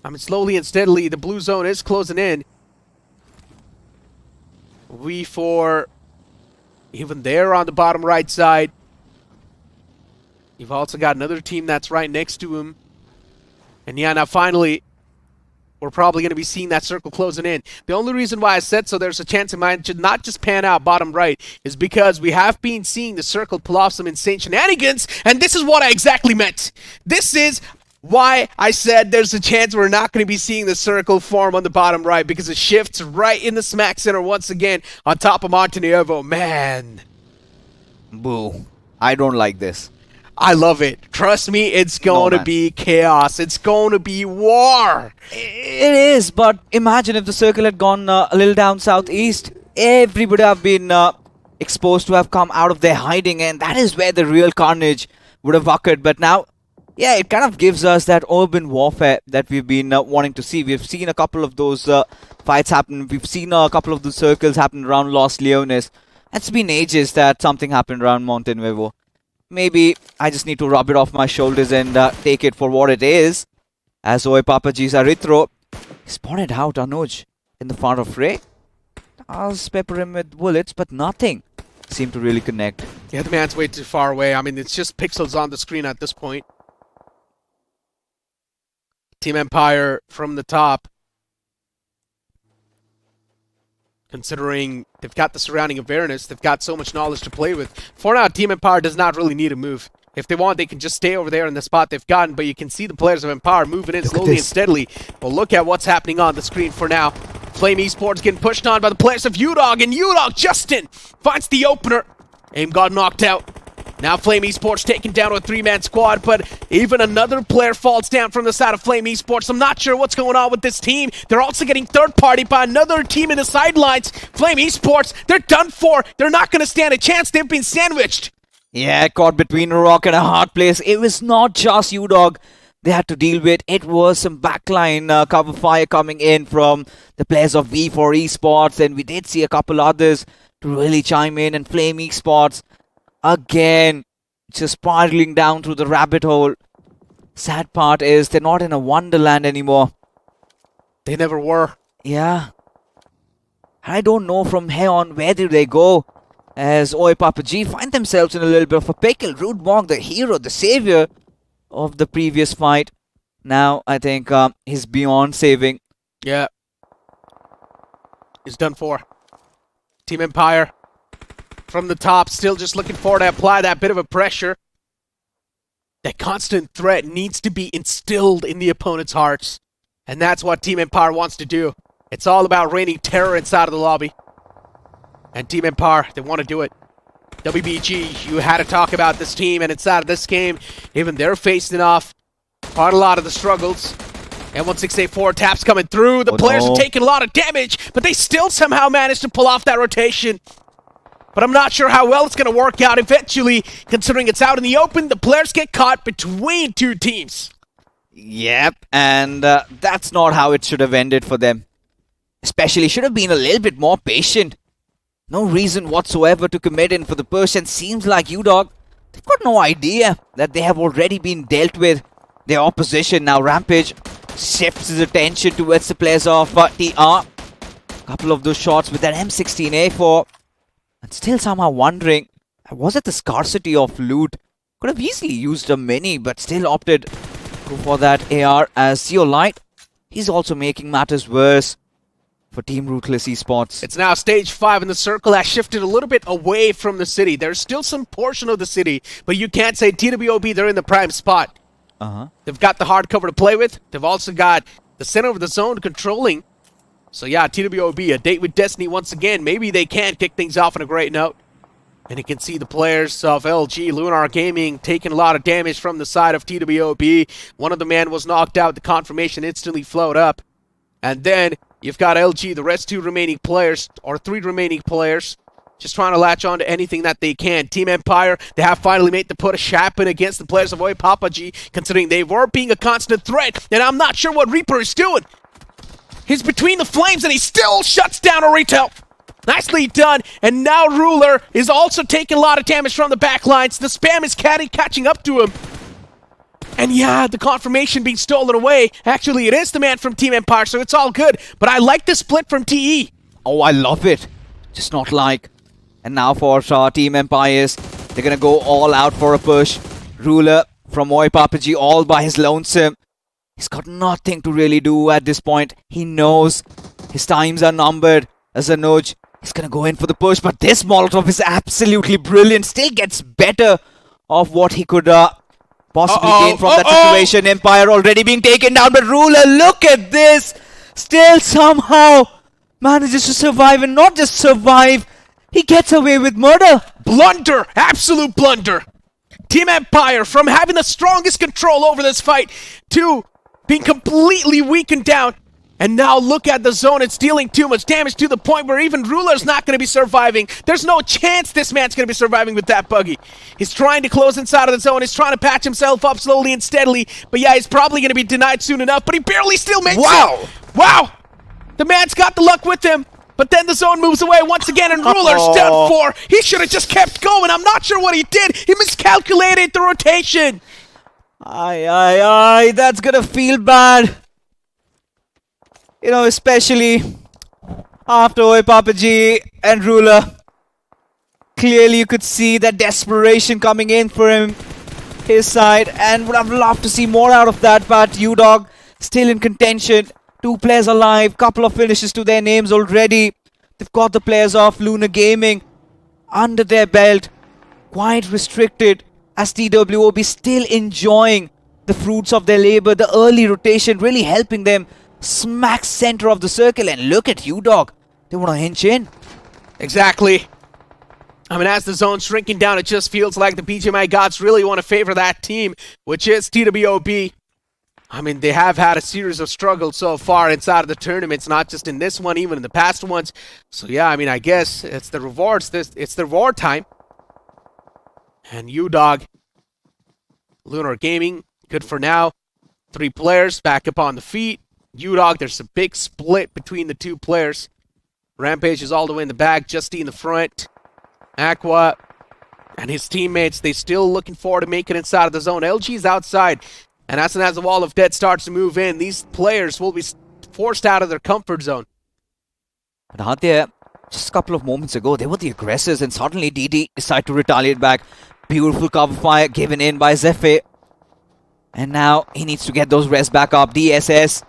I mean, slowly and steadily, the blue zone is closing in. We4, even there on the bottom right side. You've also got another team that's right next to him. And yeah, now finally, we're probably going to be seeing that circle closing in. The only reason why I said so there's a chance it might not just pan out bottom right is because we have been seeing the circle pull off some insane shenanigans, and this is what I exactly meant. This is why I said there's a chance we're not going to be seeing the circle form on the bottom right, because it shifts right in the smack center once again on top of Montenegro. Man. Boo. I don't like this. I love it. Trust me, it's going to be chaos. It's going to be war. It is, but imagine if the circle had gone a little down southeast. Everybody have been exposed to have come out of their hiding, and that is where the real carnage would have occurred. But now, yeah, it kind of gives us that urban warfare that we've been wanting to see. We've seen a couple of those fights happen. We've seen a couple of the circles happen around Los Leones. It's been ages that something happened around Monte Nuevo. Maybe I just need to rub it off my shoulders and take it for what it is. As Oi Papaji's Aritro spotted out Anuj in the front of Ray. I'll pepper him with bullets, but nothing seemed to really connect. Yeah, the man's way too far away. I mean, it's just pixels on the screen at this point. Team Empire from the top. Considering they've got the surrounding awareness, they've got so much knowledge to play with. For now, Team Empire does not really need a move. If they want, they can just stay over there in the spot they've gotten, but you can see the players of Empire moving in slowly and steadily. But look at what's happening on the screen for now. Flame Esports getting pushed on by the players of UDOG, and UDOG, Justin, finds the opener. Aim got knocked out. Now Flame Esports taken down to a 3-man squad, but even another player falls down from the side of Flame Esports. I'm not sure what's going on with this team. They're also getting third-party by another team in the sidelines. Flame Esports, they're done for. They're not going to stand a chance. They've been sandwiched. Yeah, caught between a rock and a hard place. It was not just UDOG they had to deal with. It was some backline cover fire coming in from the players of V4 Esports, and we did see a couple others to really chime in, and Flame Esports again, just spiraling down through the rabbit hole. Sad part is they're not in a wonderland anymore. They never were. Yeah. I don't know from here on where do they go, as Oi Papa G find themselves in a little bit of a pickle. Rude Monk, the hero, the savior of the previous fight. Now I think he's beyond saving. Yeah. He's done for. Team Empire from the top, still just looking forward to apply that bit of a pressure. That constant threat needs to be instilled in the opponent's hearts. And that's what Team Empire wants to do. It's all about raining terror inside of the lobby. And Team Empire, they want to do it. WBG, you had to talk about this team, and inside of this game, even they're facing off quite a lot of the struggles. M16A4 taps coming through. The players are taking a lot of damage, but they still somehow managed to pull off that rotation. But I'm not sure how well it's going to work out eventually, considering it's out in the open. The players get caught between two teams. Yep, and that's not how it should have ended for them. especially should have been a little bit more patient. No reason whatsoever to commit in for the push, and seems like UDog, they've got no idea that they have already been dealt with their opposition. Now Rampage shifts his attention towards the players of TR. Couple of those shots with that M16A4. And still somehow wondering, was it the scarcity of loot? Could have easily used a mini, but still opted go for that AR as Zeolite. He's also making matters worse for Team Ruthless Esports. It's now stage 5 and the circle has shifted a little bit away from the city. There's still some portion of the city, but you can't say TWOB, they're in the prime spot. They've got the hard cover to play with. They've also got the center of the zone controlling. So yeah, TWOB, a date with destiny once again. Maybe they can kick things off on a great note. And you can see the players of LG, Lunar Gaming, taking a lot of damage from the side of TWOB. One of the men was knocked out. The confirmation instantly flowed up. And then you've got LG, the rest 2 remaining players, or 3 remaining players, just trying to latch on to anything that they can. Team Empire, they have finally made the push happen against the players of Oi Papaji, considering they were being a constant threat. And I'm not sure what Reaper is doing. He's between the flames and he still shuts down a retail. Nicely done. And now Ruler is also taking a lot of damage from the backlines. The spam is catching up to him. And yeah, the confirmation being stolen away. Actually, it is the man from Team Empire, so it's all good. But I like the split from TE. Oh, I love it. Just not like. And now for Team Empires, they're going to go all out for a push. Ruler from Oi Papaji all by his lonesome. He's got nothing to really do at this point. He knows his times are numbered. As a nudge, he's going to go in for the push. But this Molotov is absolutely brilliant. Still gets better of what he could possibly gain from that situation. Empire already being taken down, but Ruler, look at this! Still somehow manages to survive, and not just survive, he gets away with murder. Blunder! Absolute blunder! Team Empire, from having the strongest control over this fight to being completely weakened down. And now look at the zone, it's dealing too much damage to the point where even Ruler's not going to be surviving. There's no chance this man's going to be surviving with that buggy. He's trying to close inside of the zone, he's trying to patch himself up slowly and steadily. But yeah, he's probably going to be denied soon enough, but he barely still makes it. Wow! The man's got the luck with him. But then the zone moves away once again and Ruler's done for. He should have just kept going. I'm not sure what he did. He miscalculated the rotation. Aye, that's going to feel bad. You know, especially after Oi Papaji and Ruler. Clearly you could see that desperation coming in for him, his side, and would have loved to see more out of that, but UDog still in contention. 2 players alive, couple of finishes to their names already. They've got the players of Lunar Gaming under their belt, quite restricted, as TWOB still enjoying the fruits of their labor. The early rotation really helping them smack center of the circle, and look at UDog. They want to hinge in. Exactly. I mean, as the zone's shrinking down, it just feels like the BGMI gods really want to favor that team, which is TWOB. I mean, they have had a series of struggles so far inside of the tournaments, not just in this one, even in the past ones. So yeah, I mean, I guess it's the rewards. It's the reward time. And UDog, Lunar Gaming, good for now. 3 players back up on the feet. UDog, there's a big split between the 2 players. Rampage is all the way in the back, Justy in the front. Aqua and his teammates, they still looking forward to making it inside of the zone. LG's outside. And as soon as the wall of death starts to move in, these players will be forced out of their comfort zone. But Aditya, just a couple of moments ago, they were the aggressors, and suddenly DD decide to retaliate back. Beautiful cover fire given in by Zephyr. And now he needs to get those rests back up. DSS.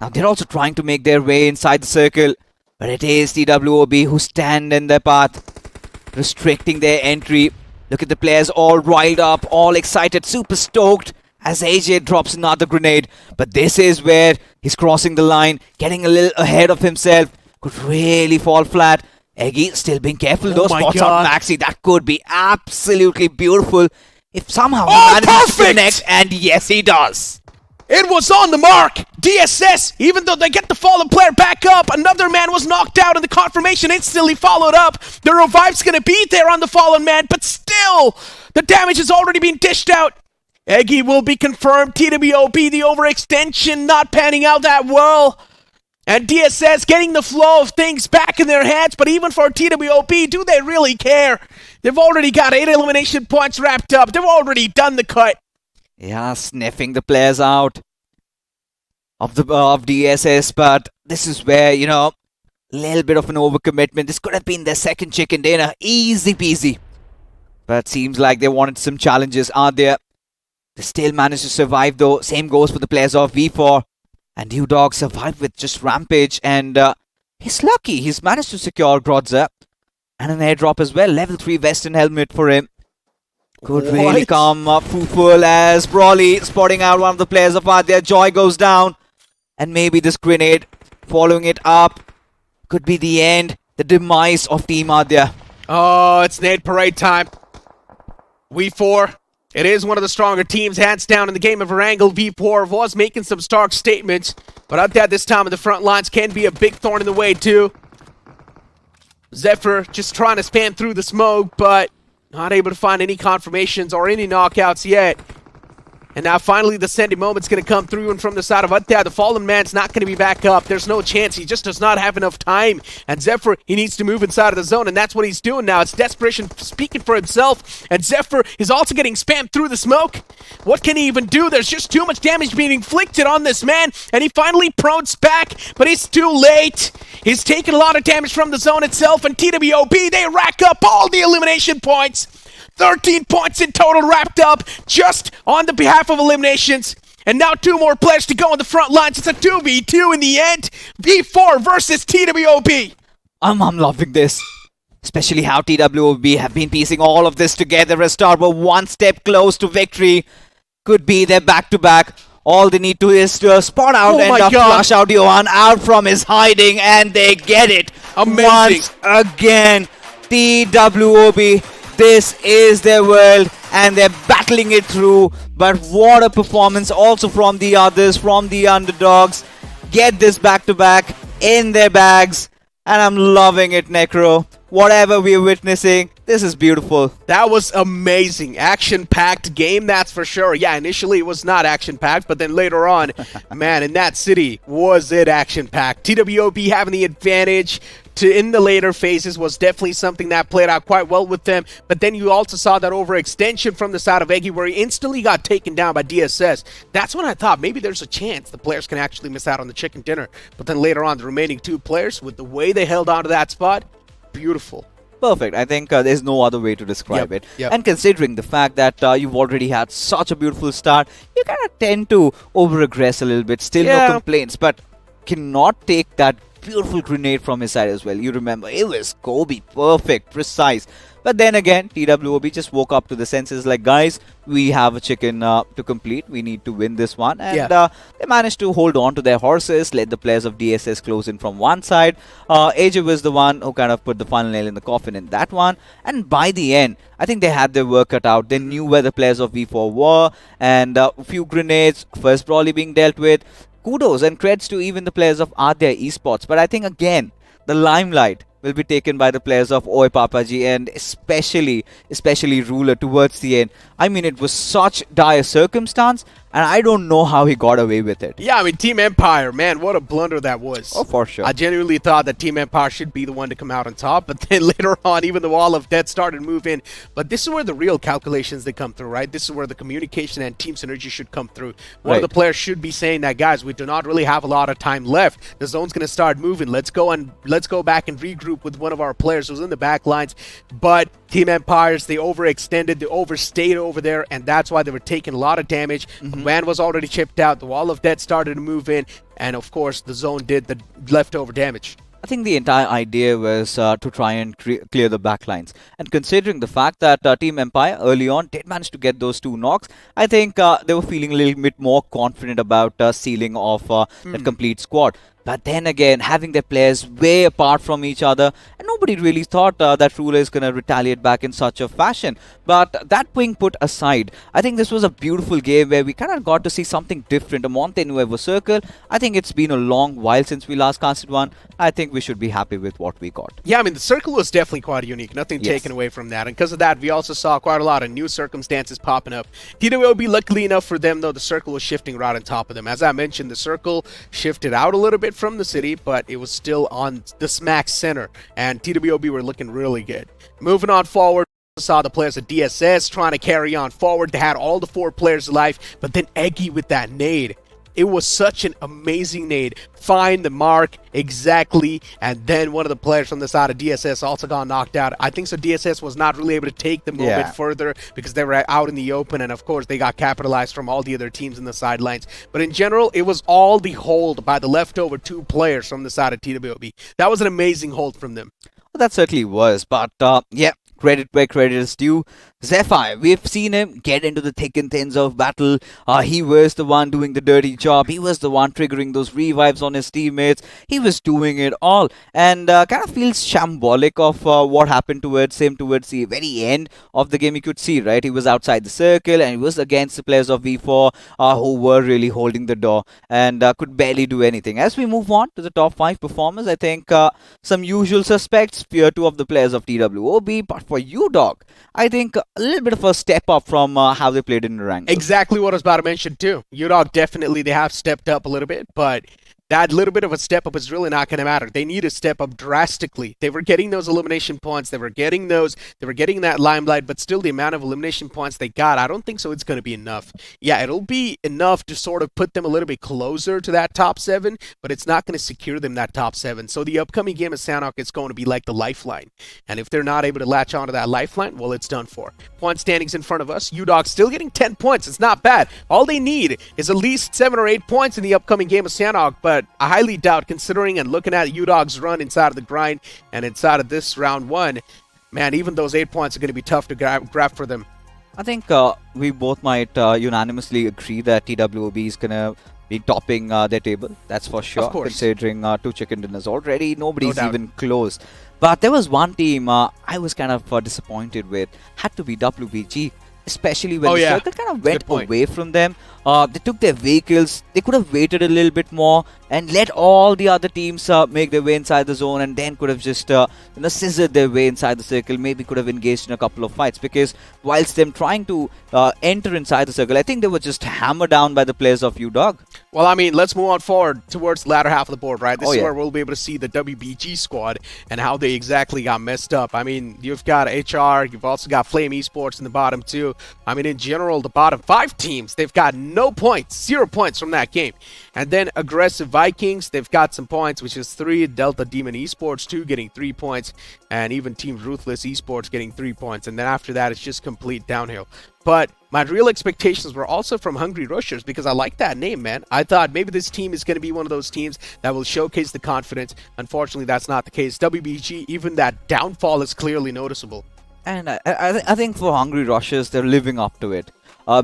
Now they're also trying to make their way inside the circle. But it is TWOB who stand in their path, restricting their entry. Look at the players all riled up, all excited, super stoked, as AJ drops another grenade. But this is where he's crossing the line, getting a little ahead of himself. Could really fall flat. Eggy still being careful. Those spots on Maxi, that could be absolutely beautiful if somehow he manages to connect. And yes, he does. It was on the mark. DSS, even though they get the fallen player back up, another man was knocked out and the confirmation instantly followed up. The revive's going to be there on the fallen man, but still, the damage has already been dished out. Eggy will be confirmed. TWOB, the overextension not panning out that well. And DSS getting the flow of things back in their hands, but even for TWOP, do they really care? They've already got 8 elimination points wrapped up. They've already done the cut. Yeah, sniffing the players out of DSS, but this is where, you know, a little bit of an overcommitment. This could have been their second chicken dinner. Easy peasy. But seems like they wanted some challenges, aren't there? They still managed to survive though. Same goes for the players of V4. And Dog survived with just Rampage. And he's lucky. He's managed to secure Grodza. And an airdrop as well. Level 3 Western helmet for him. Could really come fruitful as Brawley spotting out one of the players of Adya. Joy goes down. And maybe this grenade following it up could be the end. The demise of Team Adya. Oh, it's Nade Parade time. V4, it is one of the stronger teams, hands down in the game of Erangel. V4 was making some stark statements, but Adya this time in the front lines can be a big thorn in the way too. Zephyr just trying to spam through the smoke, but not able to find any confirmations or any knockouts yet. And now finally the sending moment's going to come through, and from the side of Adya, the fallen man's not going to be back up. There's no chance. He just does not have enough time. And Zephyr, he needs to move inside of the zone, and that's what he's doing now. It's desperation speaking for himself. And Zephyr is also getting spammed through the smoke. What can he even do? There's just too much damage being inflicted on this man. And he finally prones back, but it's too late. He's taking a lot of damage from the zone itself, and TWOP, they rack up all the elimination points. 13 points in total wrapped up just on the behalf of eliminations. And now 2 more players to go on the front lines. It's a 2v2 in the end. V4 versus TWOP. I'm loving this. Especially how TWOP have been piecing all of this together. As Starbo one step close to victory. Could be their back-to-back. All they need to is to spot out and flush out Johan out from his hiding. And they get it. Amazing. Once again, TWOP. This is their world and they're battling it through. But what a performance also from the others, from the underdogs. Get this back-to-back in their bags. And I'm loving it, Necro. Whatever we're witnessing, this is beautiful. That was amazing. Action-packed game, that's for sure. Yeah, initially it was not action-packed, but then later on, man, in that city, was it action-packed. TWOP having the advantage in the later phases was definitely something that played out quite well with them. But then you also saw that overextension from the side of Eggy where he instantly got taken down by DSS. That's when I thought maybe there's a chance the players can actually miss out on the chicken dinner. But then later on, the remaining 2 players, with the way they held on to that spot, beautiful. Perfect. I think there's no other way to describe it. Yep. And considering the fact that you've already had such a beautiful start, you kind of tend to over-aggress a little bit. Still no complaints, but cannot take that beautiful grenade from his side as well. You remember, it was Kobe, perfect, precise. But then again, TWOP just woke up to the senses like, guys, we have a chicken to complete. We need to win this one. And they managed to hold on to their horses, let the players of DSS close in from one side. AJ was the one who kind of put the final nail in the coffin in that one. And by the end, I think they had their work cut out. They knew where the players of V4 were. And a few grenades, first probably being dealt with. Kudos and creds to even the players of Adya Esports. But I think again, the limelight will be taken by the players of Oi Papaji and especially Ruler towards the end. I mean, it was such dire circumstance and I don't know how he got away with it. Yeah, I mean, Team Empire, man, what a blunder that was. Oh, for sure. I genuinely thought that Team Empire should be the one to come out on top, but then later on, even the Wall of Death started to move in. But this is where the real calculations they come through, right? This is where the communication and team synergy should come through. One of the players should be saying that, guys, we do not really have a lot of time left. The zone's going to start moving. Let's go back and regroup with one of our players who's in the back lines. But Team Empires, they overextended, they overstayed over there, and that's why they were taking a lot of damage. Van was already chipped out, the Wall of Death started to move in, and of course the zone did the leftover damage. I think the entire idea was to try and clear the backlines. And considering the fact that Team Empire early on did manage to get those 2 knocks, I think they were feeling a little bit more confident about sealing off the complete squad. But then again, having their players way apart from each other, and nobody really thought that Ruler is going to retaliate back in such a fashion. But that being put aside, I think this was a beautiful game where we kind of got to see something different. A Monte Nuevo Circle, I think it's been a long while since we last casted one. I think we should be happy with what we got. Yeah, I mean, the circle was definitely quite unique. Nothing taken away from that. And because of that, we also saw quite a lot of new circumstances popping up. TWOP, luckily enough for them, though, the circle was shifting right on top of them. As I mentioned, the circle shifted out a little bit bit from the city, but it was still on the smack center, and TWOB were looking really good. Moving on forward, saw the players of DSS trying to carry on forward. They had all the 4 players alive, but then Eggy with that nade. It was such an amazing nade. Find the mark exactly, and then one of the players from the side of DSS also got knocked out. I think so DSS was not really able to take the movement further because they were out in the open, and of course they got capitalized from all the other teams in the sidelines. But in general, it was all the hold by the leftover 2 players from the side of TWOB. That was an amazing hold from them. Well, that certainly was, but yeah, credit where credit is due. Zephyr, we've seen him get into the thick and thins of battle. He was the one doing the dirty job. He was the one triggering those revives on his teammates. He was doing it all, and kind of feels shambolic of what happened towards him towards the very end of the game. You could see, right? He was outside the circle, and he was against the players of V4 who were really holding the door and could barely do anything. As we move on to the top 5 performers, I think some usual suspects, 2 of the players of TWOB, but for you, Dog, I think a little bit of a step up from how they played in the rank. Exactly what I was about to mention too. UDOG definitely, they have stepped up a little bit, but that little bit of a step up is really not going to matter. They need to step up drastically. They were getting those elimination points. They were getting that limelight, but still the amount of elimination points they got, I don't think so it's going to be enough. Yeah, it'll be enough to sort of put them a little bit closer to that top 7, but it's not going to secure them that top 7. So the upcoming game of Sanhok is going to be like the lifeline. And if they're not able to latch onto that lifeline, well, it's done for. Point standings in front of us. UDOG still getting 10 points. It's not bad. All they need is at least 7 or 8 points in the upcoming game of Sanhok, but I highly doubt, considering and looking at UDOG's run inside of the grind and inside of this round 1, man, even those 8 points are going to be tough to grab for them. I think we both might unanimously agree that TWOB is going to be topping their table. That's for sure. Of course. Considering 2 chicken dinners already, nobody's even close. But there was one team I was kind of disappointed with. Had to be WBG. Especially when the circle kind of went away from them. They took their vehicles. They could have waited a little bit more and let all the other teams make their way inside the zone, and then could have just scissored their way inside the circle. Maybe could have engaged in a couple of fights, because whilst them trying to enter inside the circle, I think they were just hammered down by the players of UDOG. Well, I mean, let's move on forward towards the latter half of the board, right? This is where we'll be able to see the WBG squad and how they exactly got messed up. I mean, you've got HR, you've also got Flame Esports in the bottom 2. I mean, in general, the bottom 5 teams, they've got no points, 0 points from that game. And then Aggressive Vikings, they've got some points, which is 3. Delta Demon Esports 2 getting 3 points, and even Team Ruthless Esports getting 3 points. And then after that, it's just complete downhill. But my real expectations were also from Hungry Rushers, because I like that name, man. I thought maybe this team is going to be one of those teams that will showcase the confidence. Unfortunately, that's not the case. WBG, even that downfall is clearly noticeable. And I think for Hungry Rushers, they're living up to it.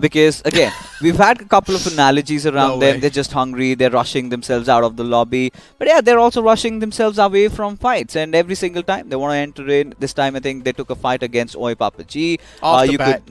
Because, again, we've had a couple of analogies around them. They're just hungry. They're rushing themselves out of the lobby. But, yeah, they're also rushing themselves away from fights. And every single time they want to enter in. This time, I think they took a fight against Oi Papa G. Off the bat,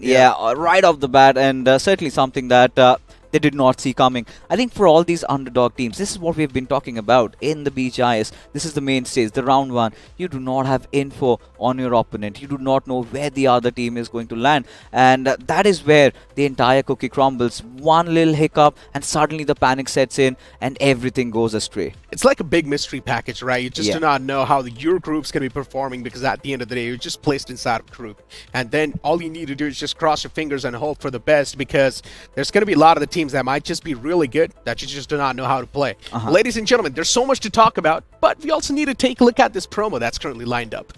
right off the bat. And certainly something that they did not see coming. I think for all these underdog teams, this is what we've been talking about in the BGIS. This is the main stage, the round 1. You do not have info on your opponent. You do not know where the other team is going to land. And that is where the entire cookie crumbles. One little hiccup and suddenly the panic sets in and everything goes astray. It's like a big mystery package, right? You just do not know how your group's going to be performing, because at the end of the day, you're just placed inside of a group. And then all you need to do is just cross your fingers and hope for the best, because there's going to be a lot of the teams that might just be really good that you just do not know how to play. Ladies and gentlemen, there's so much to talk about, but we also need to take a look at this promo that's currently lined up.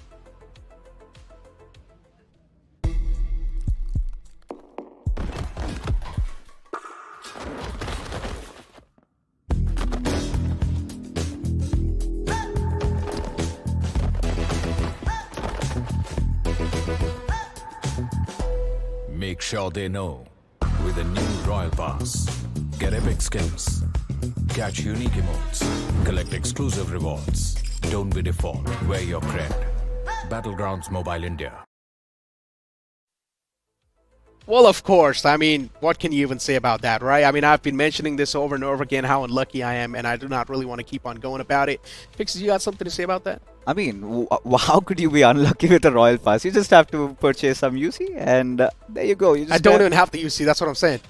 Make sure they know. With a new Royal Pass, get epic skills, catch unique emotes, collect exclusive rewards. Don't be default, wear your cred. Battlegrounds Mobile India. Well, of course. I mean, what can you even say about that, right? I mean, I've been mentioning this over and over again, how unlucky I am, and I do not really want to keep on going about it. Pixie, you got something to say about that? I mean, how could you be unlucky with a Royal Pass? You just have to purchase some UC, and there you go. I don't even have the UC, that's what I'm saying.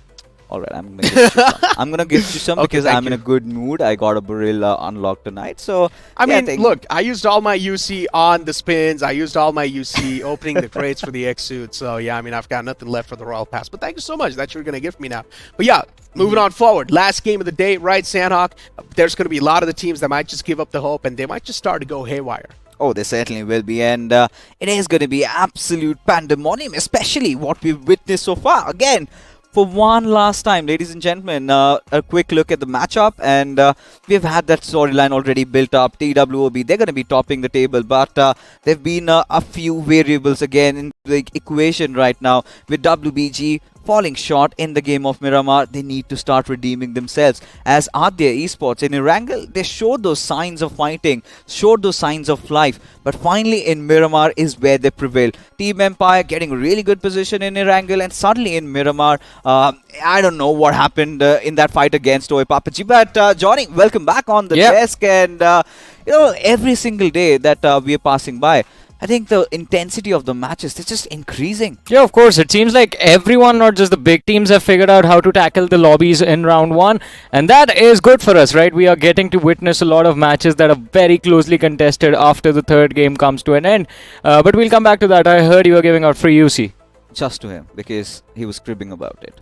All right, I'm gonna gift you some. I'm gonna gift you some Okay, because thank I'm in a good mood. I got a barrel unlocked tonight, so I yeah, mean, look, I used all my UC on the spins. I used all my UC opening the crates for the X suit. So yeah, I mean, I've got nothing left for the Royal Pass. But thank you so much. That's what you're gonna gift me now. But yeah, moving on forward. Last game of the day, right, Sanhok? There's gonna be a lot of the teams that might just give up the hope, and they might just start to go haywire. Oh, they certainly will be, and it is going to be absolute pandemonium, especially what we've witnessed so far. Again, for one last time, ladies and gentlemen, a quick look at the matchup, and we've had that storyline already built up. TWOB, they're going to be topping the table, but there've been a few variables again in the equation right now with WBG falling short in the game of Miramar. They need to start redeeming themselves. As Adya Esports in Erangel, they showed those signs of fighting, showed those signs of life, but finally in Miramar is where they prevail. Team Empire getting a really good position in Erangel, and suddenly in Miramar, I don't know what happened in that fight against Oi Papaji, but Johnny, welcome back on the desk, and you know, every single day that we are passing by, I think the intensity of the matches is just increasing. Yeah, of course. It seems like everyone, not just the big teams, have figured out how to tackle the lobbies in round one. And that is good for us, right? We are getting to witness a lot of matches that are very closely contested after the third game comes to an end. But we'll come back to that. I heard you were giving out free UC. Just to him, because he was cribbing about it.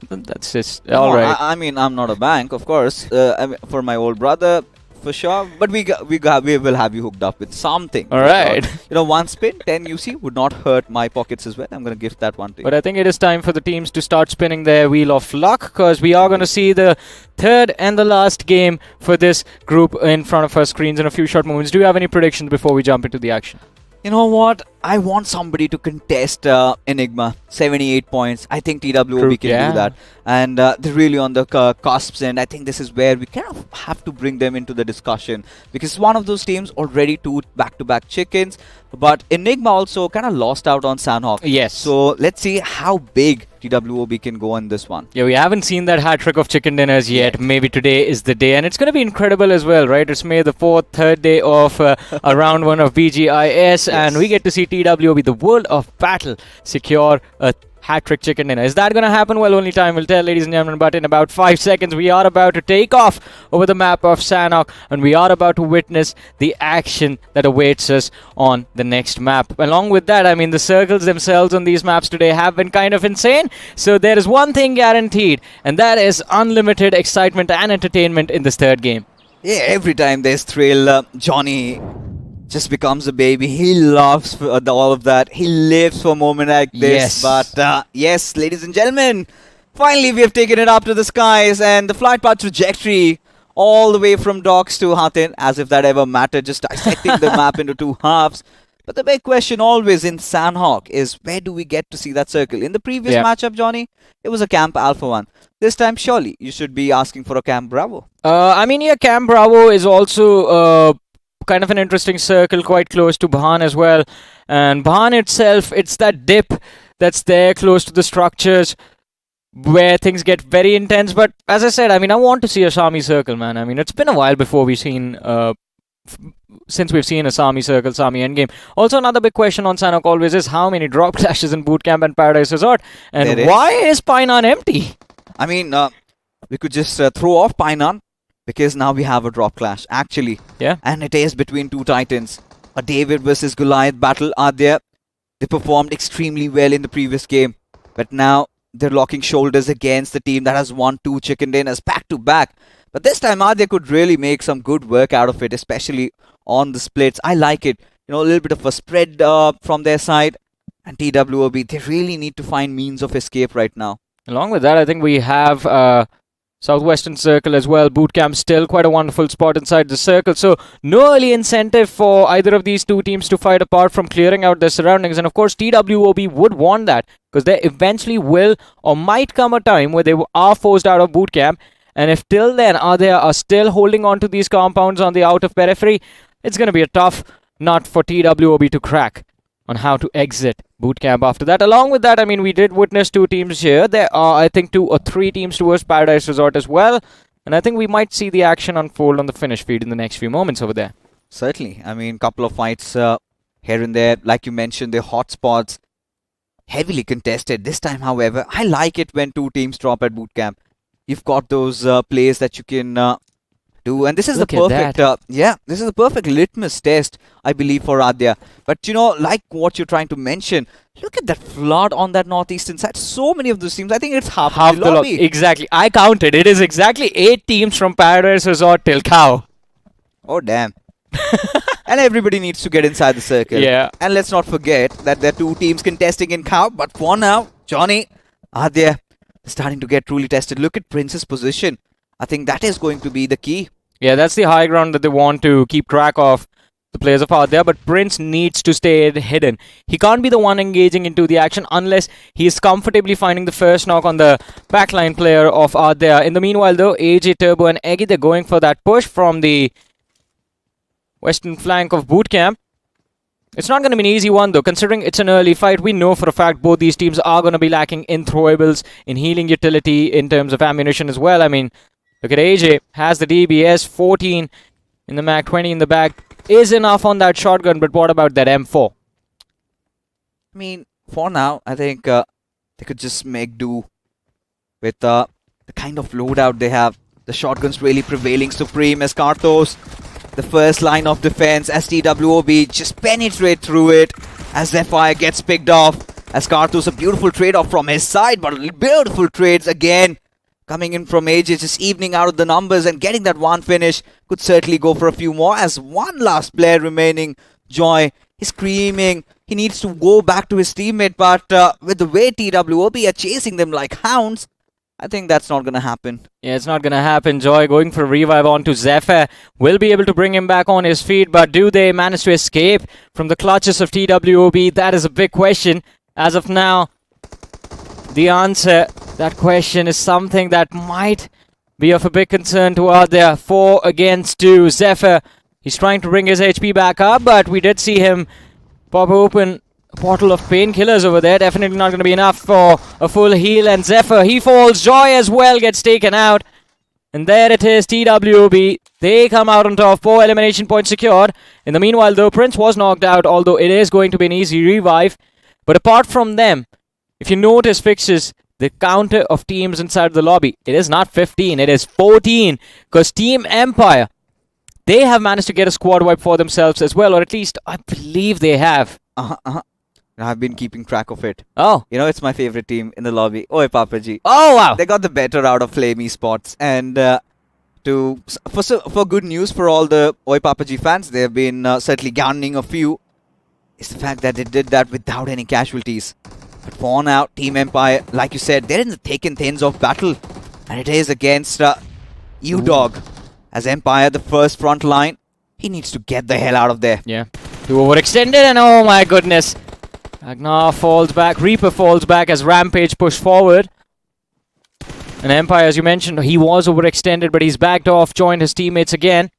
That's just... No, all right. I mean, I'm not a bank, of course. I mean, for my old brother, for sure. But we will have you hooked up with something. All right. You know, one spin, 10 UC would not hurt my pockets as well. I'm going to gift that one to you. But I think it is time for the teams to start spinning their wheel of luck, because we are going to see the third and the last game for this group in front of our screens in a few short moments. Do you have any predictions before we jump into the action? You know what? I want somebody to contest Enigma. 78 points. I think TWOB can do that. And they're really on the cusps, and I think this is where we kind of have to bring them into the discussion, because one of those teams already two back-to-back chickens, but Enigma also kind of lost out on Sanhok. Yes. So let's see how big TWOB can go on this one. Yeah, we haven't seen that hat trick of chicken dinners yet. Maybe today is the day, and it's going to be incredible as well, right? It's May the 4th, third day of round one of BGIS, and we get to see TWOB, the world of battle, secure a hat-trick chicken dinner. Is that going to happen? Well, only time will tell, ladies and gentlemen, but in about 5 seconds, we are about to take off over the map of Sanhok, and we are about to witness the action that awaits us on the next map. Along with that, I mean, the circles themselves on these maps today have been kind of insane, so there is one thing guaranteed, and that is unlimited excitement and entertainment in this third game. Yeah, every time there's thrill, Johnny just becomes a baby. He loves all of that. He lives for a moment like this. Yes. But yes, ladies and gentlemen, finally we have taken it up to the skies, and the flight path trajectory all the way from docks to Hatin, as if that ever mattered, just dissecting the map into two halves. But the big question always in Sanhok is, where do we get to see that circle? In the previous matchup, Johnny, it was a Camp Alpha 1. This time, surely, you should be asking for a Camp Bravo. I mean, yeah, Camp Bravo is also kind of an interesting circle, quite close to Bhan as well. And Bhan itself, it's that dip that's there close to the structures where things get very intense. But as I said, I mean, I want to see a Sami circle, man. I mean, it's been a while before we've seen... since we've seen a Sami circle, Sami endgame. Also, another big question on Sanhok always is how many drop clashes in Bootcamp and Paradise Resort, and why is Painan empty? I mean, we could just throw off Painan, because now we have a drop clash, actually. Yeah. And it is between two titans. A David versus Goliath battle are there. They performed extremely well in the previous game, but now they're locking shoulders against the team that has won 2 chicken dinners back to back. But this time, Adya could really make some good work out of it, especially on the splits. I like it. You know, a little bit of a spread from their side. And TWOB, they really need to find means of escape right now. Along with that, I think we have Southwestern Circle as well. Bootcamp still quite a wonderful spot inside the circle. So no early incentive for either of these two teams to fight apart from clearing out their surroundings. And of course, TWOB would want that, because there eventually will or might come a time where they are forced out of Bootcamp. And if till then Adya are still holding on to these compounds on the outer periphery, it's going to be a tough nut for TWOB to crack on how to exit Bootcamp after that. Along with that, I mean, we did witness 2 teams here. There are, I think, 2 or 3 teams towards Paradise Resort as well. And I think we might see the action unfold on the finish feed in the next few moments over there. Certainly. I mean, couple of fights here and there. Like you mentioned, the hotspots. heavily contested. This time, however, I like it when two teams drop at boot camp. You've got those plays that you can do, and this is Look the at perfect, that. this is the perfect litmus test, I believe, for Adya. But you know, like what you're trying to mention, look at that flood on that northeastern side. So many of those teams. I think it's half the lobby. Exactly. I counted. It is exactly 8 teams from Paradise Resort till Cow. Oh damn. And everybody needs to get inside the circle. Yeah. And let's not forget that there are 2 teams contesting in Cow. But for now, Johnny, Adya starting to get truly tested. Look at Prince's position. I think that is going to be the key. Yeah, that's the high ground that they want to keep track of the players of Adya, but Prince needs to stay hidden. He can't be the one engaging into the action unless he is comfortably finding the first knock on the backline player of Adya. In the meanwhile, though, AJ, Turbo and Eggy, they're going for that push from the western flank of boot camp. It's not going to be an easy one, though, considering it's an early fight. We know for a fact both these teams are going to be lacking in throwables, in healing utility, in terms of ammunition as well. I mean, look at AJ, has the DBS, 14 in the mag, 20 in the bag. Is enough on that shotgun, but what about that M4? I mean, for now, I think they could just make do with the kind of loadout they have. The shotgun's really prevailing supreme as Karthos, the first line of defense, as TWOB just penetrate through it as Zephyr gets picked off. As Karthos, a beautiful trade-off from his side, but beautiful trades again. Coming in from AJ, just evening out of the numbers and getting that one finish. Could certainly go for a few more as one last player remaining. Joy is screaming. He needs to go back to his teammate, but with the way TWOB are chasing them like hounds, I think that's not going to happen. Yeah, it's not going to happen. Joy going for a revive onto Zephyr. Will be able to bring him back on his feet, but do they manage to escape from the clutches of TWOB? That is a big question. As of now, the answer, that question, is something that might be of a big concern to Adya. 4 against 2. Zephyr, he's trying to bring his HP back up, but we did see him pop open a bottle of painkillers over there. Definitely not going to be enough for a full heal. And Zephyr, he falls. Joy as well gets taken out. And there it is, TWOB. They come out on top. 4 elimination points secured. In the meanwhile, though, Prince was knocked out, although it is going to be an easy revive. But apart from them, if you notice fixes, the counter of teams inside the lobby, it is not 15, it is 14. Because Team Empire, they have managed to get a squad wipe for themselves as well, or at least I believe they have. I've been keeping track of it. Oh. You know, it's my favorite team in the lobby. Oi, Papaji. Oh, wow. They got the better out of Flame Esports. And for good news for all the Oi Papaji fans, they have been certainly garnering a few. It's the fact that they did that without any casualties. But for now, Team Empire, like you said, they're in the thick and thins of battle. And it is against U-Dog. As Empire, the first front line, he needs to get the hell out of there. Yeah. Too overextended, and oh my goodness. Agnar falls back, Reaper falls back as Rampage pushed forward. And Empire, as you mentioned, he was overextended, but he's backed off, joined his teammates again.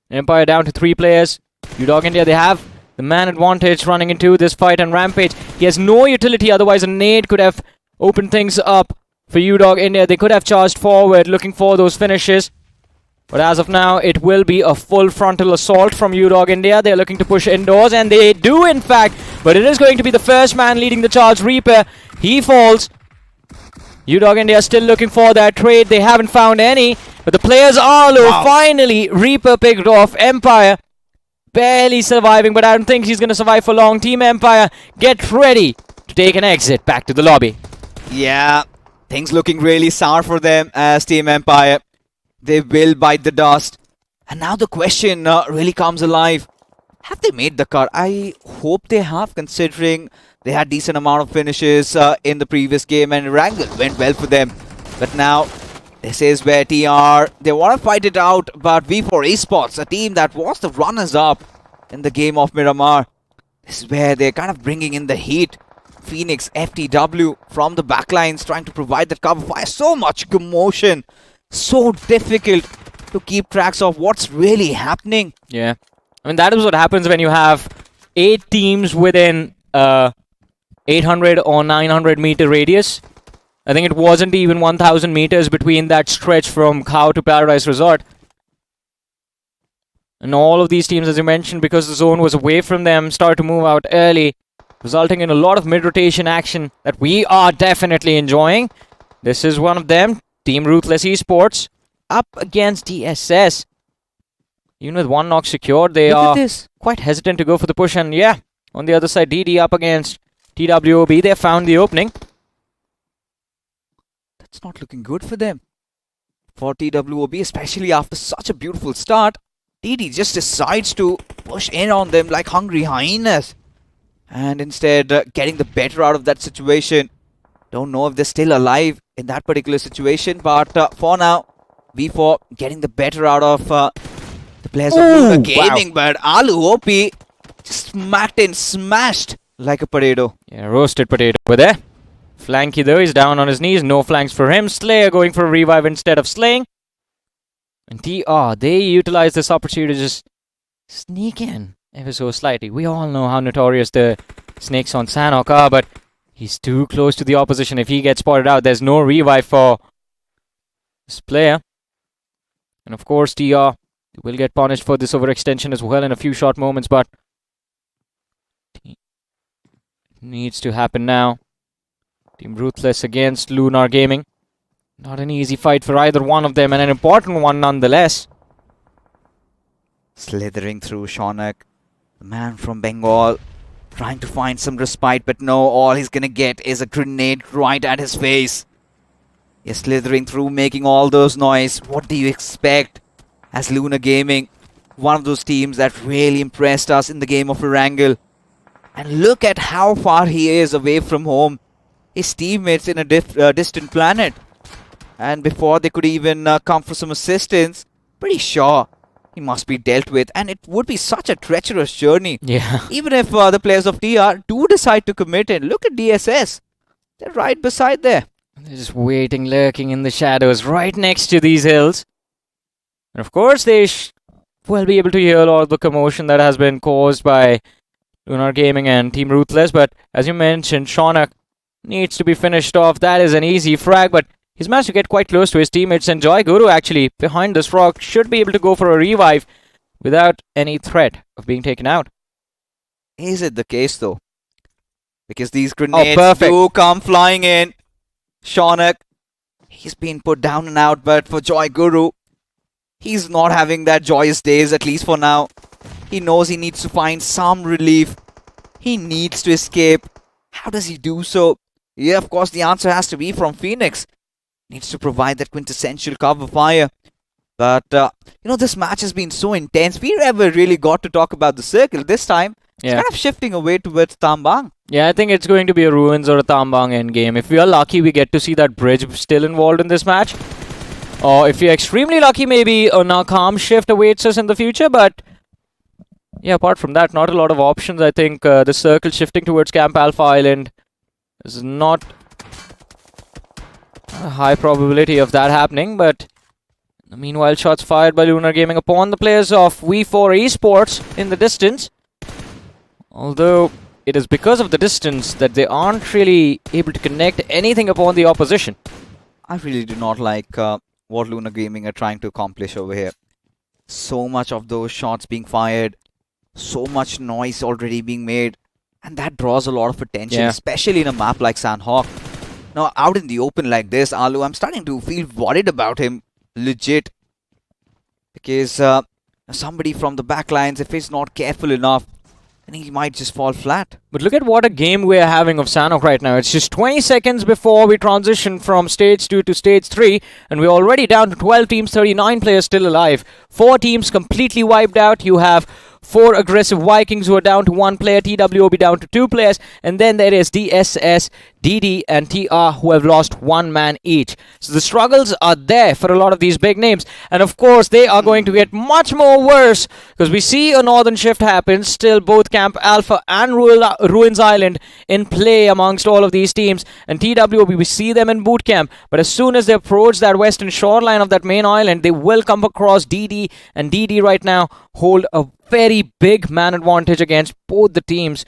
Empire down to 3 players. U-Dog India, they have the man advantage running into this fight, and Rampage, he has no utility, otherwise a nade could have opened things up for U-Dog India. They could have charged forward looking for those finishes. But as of now, it will be a full frontal assault from U-Dog India. They're looking to push indoors, and they do in fact. But it is going to be the first man leading the charge, Reaper. He falls. U-Dog India still looking for that trade. They haven't found any. But the players are low. Wow. Finally, Reaper picked off. Empire barely surviving, but I don't think he's going to survive for long. Team Empire, get ready to take an exit back to the lobby. Yeah, things looking really sour for them as Team Empire. They will bite the dust. And now the question really comes alive. Have they made the cut? I hope they have, considering they had decent amount of finishes in the previous game and Wrangle went well for them. But now, this is where TR, they want to fight it out, but V4 Esports, a team that was the runners-up in the game of Miramar. This is where they're kind of bringing in the heat. Phoenix, FTW from the backlines trying to provide that cover fire. So much commotion. So difficult to keep tracks of what's really happening. Yeah. I mean, that is what happens when you have 8 teams within 800 or 900 meter radius. I think it wasn't even 1,000 meters between that stretch from Cow to Paradise Resort. And all of these teams, as you mentioned, because the zone was away from them, started to move out early. resulting in a lot of mid-rotation action that we are definitely enjoying. This is one of them. Team Ruthless Esports up against DSS. Even with one knock secured, they are quite hesitant to go for the push. And yeah, on the other side, DD up against TWOB. They found the opening. That's not looking good for them. For TWOB, especially after such a beautiful start, DD just decides to push in on them like hungry hyenas. And instead, getting the better out of that situation. Don't know if they're still alive in that particular situation, but for now, V4 getting the better out of the players of Luna Gaming. But Alu OP just smacked and smashed like a potato. Yeah, roasted potato over there. Flanky though, he's down on his knees. No flanks for him. Slayer going for a revive instead of slaying. And TR, they utilize this opportunity to just sneak in ever so slightly. We all know how notorious the snakes on Sanhok are, but he's too close to the opposition. If he gets spotted out, there's no revive for this player. And of course, TR will get punished for this overextension as well in a few short moments, but it needs to happen now. Team Ruthless against Lunar Gaming. Not an easy fight for either one of them, and an important one nonetheless. Slithering through Sanhok, the man from Bengal, trying to find some respite, but no, all he's gonna get is a grenade right at his face. He's slithering through, making all those noise. What do you expect as Lunar Gaming? One of those teams that really impressed us in the game of Erangel. And look at how far he is away from home. His teammates in a distant planet. And before they could even come for some assistance, pretty sure he must be dealt with. And it would be such a treacherous journey. Yeah. Even if the players of TR do decide to commit it. Look at DSS. They're right beside there. They're just waiting, lurking in the shadows right next to these hills. And of course, they will be able to hear all the commotion that has been caused by Lunar Gaming and Team Ruthless. But as you mentioned, Sanhok needs to be finished off. That is an easy frag, but he's managed to get quite close to his teammates. And Joy Guru actually behind this rock should be able to go for a revive without any threat of being taken out. Is it the case though? Because these grenades do come flying in. Sanhok, he's been put down and out, but for Joy Guru, he's not having that joyous days, at least for now. He knows he needs to find some relief. He needs to escape. How does he do so? Yeah, of course, the answer has to be from Phoenix. Needs to provide that quintessential cover fire. But, this match has been so intense. We never really got to talk about the circle this time. It's kind of shifting away towards Tambang. Yeah, I think it's going to be a Ruins or a Tambang endgame. If we are lucky, we get to see that bridge still involved in this match. Or if you're extremely lucky, maybe a Nakam shift awaits us in the future. But yeah, apart from that, not a lot of options. I think the circle shifting towards Camp Alpha Island is not a high probability of that happening. But meanwhile, shots fired by Lunar Gaming upon the players of V4 Esports in the distance. Although it is because of the distance that they aren't really able to connect anything upon the opposition. I really do not like what Lunar Gaming are trying to accomplish over here. So much of those shots being fired, so much noise already being made, and that draws a lot of attention, especially in a map like Sanhok. Now, out in the open like this, Alu, I'm starting to feel worried about him, legit. Because somebody from the backlines, if he's not careful enough, then he might just fall flat. But look at what a game we're having of Sanhok right now. It's just 20 seconds before we transition from Stage 2 to Stage 3. And we're already down to 12 teams, 39 players still alive. 4 teams completely wiped out. You have 4 aggressive Vikings who are down to 1 player. TWOB down to 2 players. And then there is DSS, DD and TR who have lost 1 man each. So the struggles are there for a lot of these big names. And of course, they are going to get much more worse because we see a northern shift happen. Still both Camp Alpha and Ruins Island in play amongst all of these teams. And TWOB, we see them in boot camp. But as soon as they approach that western shoreline of that main island, they will come across DD. And DD right now hold a very big man advantage against both the teams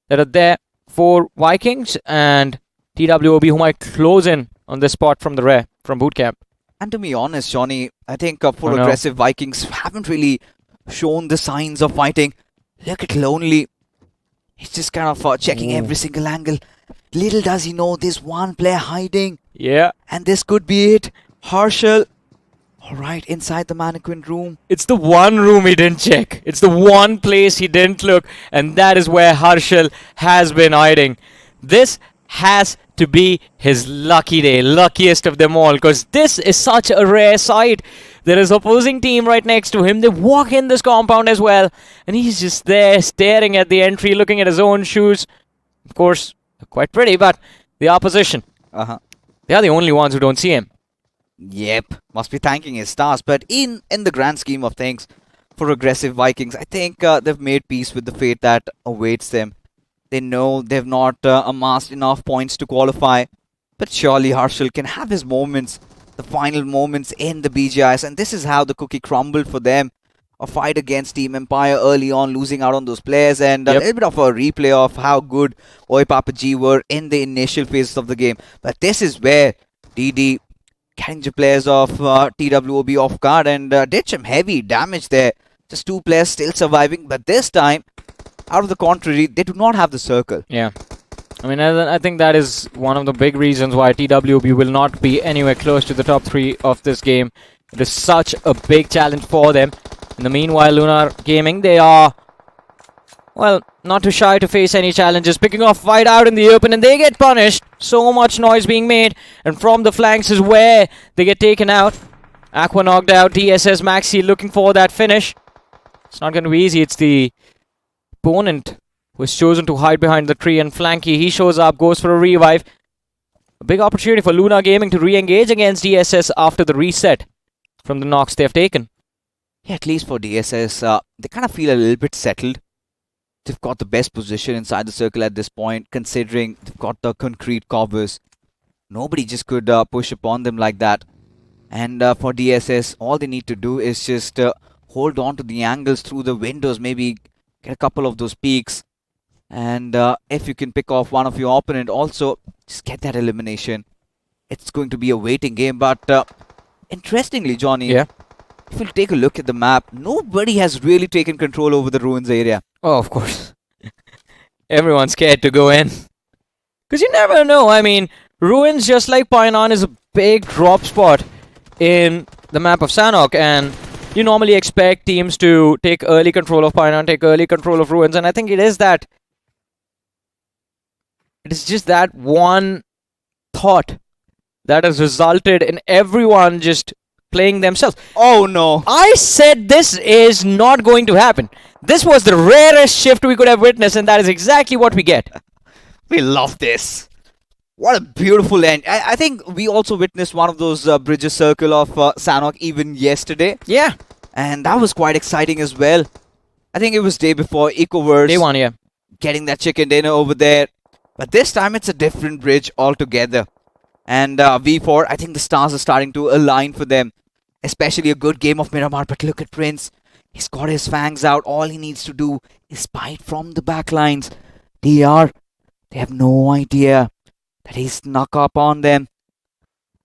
that are there for Vikings and TWOB, who might close in on this spot from the rear, from boot camp. And to be honest, Johnny, I think full aggressive Vikings haven't really shown the signs of fighting. Look at Lonely. He's just kind of checking every single angle. Little does he know, there's one player hiding. Yeah. And this could be it. Harshal. Alright, inside the mannequin room. It's the one room he didn't check. It's the one place he didn't look. And that is where Harshal has been hiding. This has to be his lucky day. Luckiest of them all. Because this is such a rare sight. There is opposing team right next to him. They walk in this compound as well. And he's just there staring at the entry, looking at his own shoes. Of course, they're quite pretty, but the opposition. They are the only ones who don't see him. Yep, must be thanking his stars. But in the grand scheme of things, for aggressive Vikings, I think they've made peace with the fate that awaits them. They know they've not amassed enough points to qualify. But surely Harshal can have his moments, the final moments in the BGIS. And this is how the cookie crumbled for them. A fight against Team Empire early on, losing out on those players. And a little bit of a replay of how good Oi Papa G were in the initial phases of the game. But this is where DD catching the players of TWOB off guard and did some heavy damage there. Just 2 players still surviving, but this time, out of the contrary, they do not have the circle. Yeah. I mean, I think that is one of the big reasons why TWB will not be anywhere close to the top 3 of this game. It is such a big challenge for them. In the meanwhile, Lunar Gaming, they are, well, not too shy to face any challenges. Picking off fight out in the open and they get punished. So much noise being made. And from the flanks is where they get taken out. Aqua knocked out. DSS Maxi looking for that finish. It's not going to be easy. It's the opponent who has chosen to hide behind the tree. And Flanky, he shows up, goes for a revive. A big opportunity for Lunar Gaming to re-engage against DSS after the reset from the knocks they have taken. Yeah, at least for DSS, they kind of feel a little bit settled. They've got the best position inside the circle at this point, considering they've got the concrete covers. Nobody just could push upon them like that. And for DSS, all they need to do is just hold on to the angles through the windows, maybe get a couple of those peaks. And if you can pick off one of your opponent, also just get that elimination. It's going to be a waiting game, but interestingly, Johnny, if you take a look at the map, nobody has really taken control over the ruins area. Oh, of course. Everyone's scared to go in. Because you never know. I mean, ruins, just like Painan, is a big drop spot in the map of Sanhok. And you normally expect teams to take early control of Painan, take early control of ruins. And I think it is that. It is just that one thought that has resulted in everyone just playing themselves. Oh no. I said this is not going to happen. This was the rarest shift we could have witnessed, and that is exactly what we get. We love this. What a beautiful end. I think we also witnessed one of those bridges circle of Sanhok even yesterday. Yeah. And that was quite exciting as well. I think it was day before Ecoverse. Day 1, yeah. Getting that chicken dinner over there. But this time it's a different bridge altogether. And V4, I think the stars are starting to align for them. Especially a good game of Miramar. But look at Prince. He's got his fangs out. All he needs to do is bite from the backlines. They have no idea that he's snuck up on them.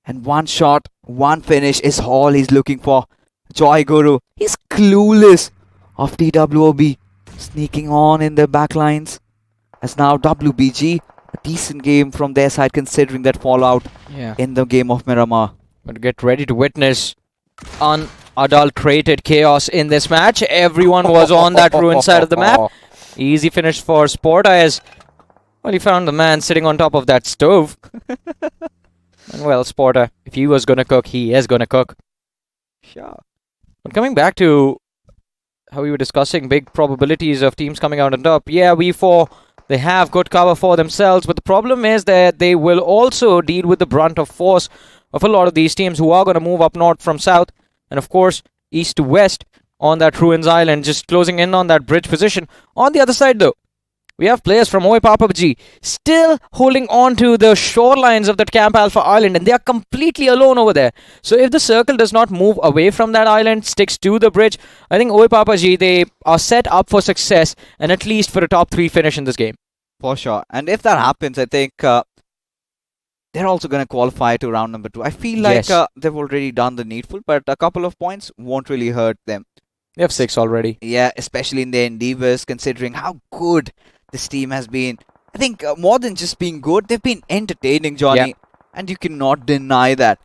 And one shot, one finish is all he's looking for. Joy Guru, he's clueless of TWOB sneaking on in their backlines. As now WBG, a decent game from their side considering that fallout in the game of Miramar. But get ready to witness unadulterated chaos in this match. Everyone was on that ruined side of the map. Easy finish for Sporta as, well, he found the man sitting on top of that stove. And well, Sporta, if he was gonna cook, he is gonna cook. Sure. But coming back to how we were discussing big probabilities of teams coming out on top. Yeah, V4, they have good cover for themselves, but the problem is that they will also deal with the brunt of force of a lot of these teams who are going to move up north from south, and of course east to west on that ruins island, just closing in on that bridge position. On the other side though, we have players from Oi Papa G still holding on to the shorelines of that Camp Alpha Island, and they are completely alone over there. So if the circle does not move away from that island, sticks to the bridge, I think Oi Papa G, they are set up for success and at least for a top 3 finish in this game. For sure. And if that happens, I think they're also going to qualify to round number 2. I feel like they've already done the needful, but a couple of points won't really hurt them. They have 6 already. Yeah, especially in their endeavors, considering how good this team has been, I think, more than just being good, they've been entertaining, Johnny. Yeah. And you cannot deny that.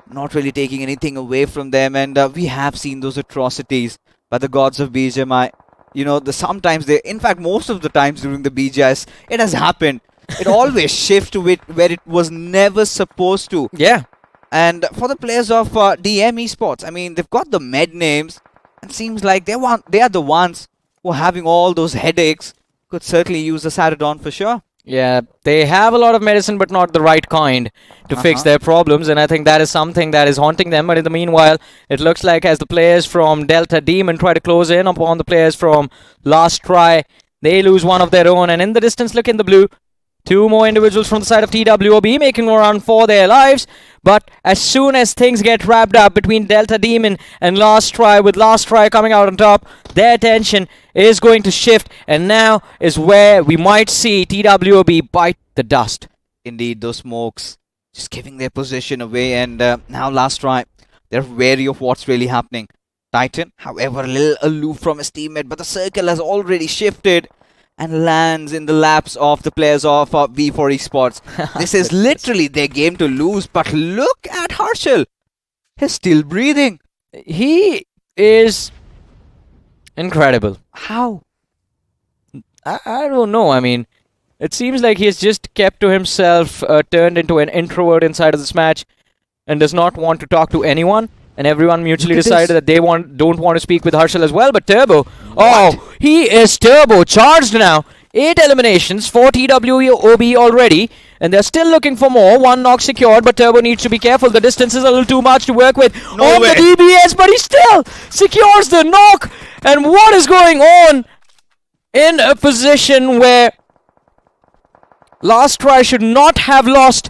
Not really taking anything away from them. And we have seen those atrocities by the gods of BGMI. You know, sometimes they, in fact, most of the times during the BGIS, it has happened. It always shifts to it where it was never supposed to. Yeah. And for the players of DM Esports, I mean, they've got the med names. And seems like they are the ones who are having all those headaches. Could certainly use a Saradon for sure. Yeah, they have a lot of medicine, but not the right kind to fix their problems. And I think that is something that is haunting them. But in the meanwhile, it looks like as the players from Delta Demon try to close in upon the players from Last Try, they lose one of their own. And in the distance, look in the blue. Two more individuals from the side of TWOB making a run for their lives. But as soon as things get wrapped up between Delta Demon and Last Try, with Last Try coming out on top, their attention is going to shift. And now is where we might see TWOB bite the dust. Indeed, those smokes just giving their position away. And now Last Try, they're wary of what's really happening. Titan, however, a little aloof from his teammate, but the circle has already shifted and lands in the laps of the players of V4 Esports. This is literally their game to lose, but look at Harshal. He's still breathing. He is incredible. How? I don't know. I mean, it seems like he's just kept to himself, turned into an introvert inside of this match, and does not want to talk to anyone. And everyone mutually decided that they don't want to speak with Harshal as well. But Turbo, oh, he is turbo charged now. 8 eliminations for TWOB already, and they're still looking for more. 1 knock secured, but Turbo needs to be careful. The distance is a little too much to work with on the DBS, but he still secures the knock. And what is going on in a position where Last Try should not have lost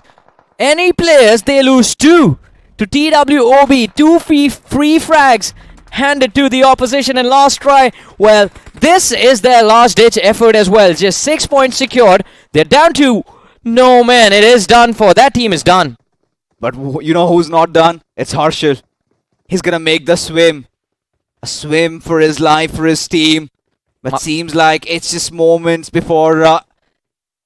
any players? They lose 2 to TWOB. 2 free frags handed to the opposition, and Last Try, well, this is their last ditch effort as well. Just 6 points secured. They're down to, no man, it is done for. That team is done. But you know who's not done? It's Harshal. He's gonna make the swim. A swim for his life, for his team. But seems like it's just moments before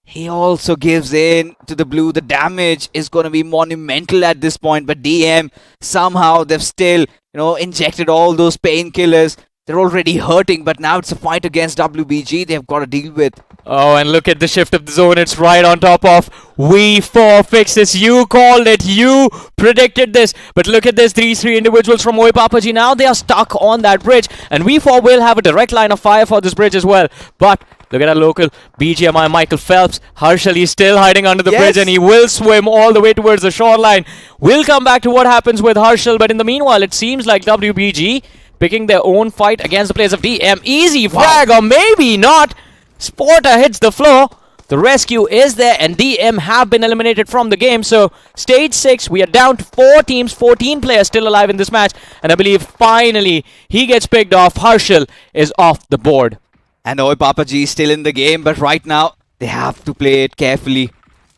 he also gives in to the blue. The damage is going to be monumental at this point. But DM, somehow they've still, injected all those painkillers. They're already hurting, but now it's a fight against WBG they've got to deal with. Oh, and look at the shift of the zone. It's right on top of V4 fixes. You called it. You predicted this. But look at this. These 3 individuals from Oi Papaji. Now they are stuck on that bridge. And V4 will have a direct line of fire for this bridge as well. But look at our local BGMI Michael Phelps. Harshal is still hiding under the bridge, and he will swim all the way towards the shoreline. We'll come back to what happens with Harshal. But in the meanwhile, it seems like WBG picking their own fight against the players of DM. Easy frag, or maybe not. Sporter hits the floor. The rescue is there, and DM have been eliminated from the game. So, stage 6, we are down to 4 teams, 14 players still alive in this match. And I believe finally he gets picked off. Harshal is off the board. And Oi Papaji is still in the game, but right now they have to play it carefully.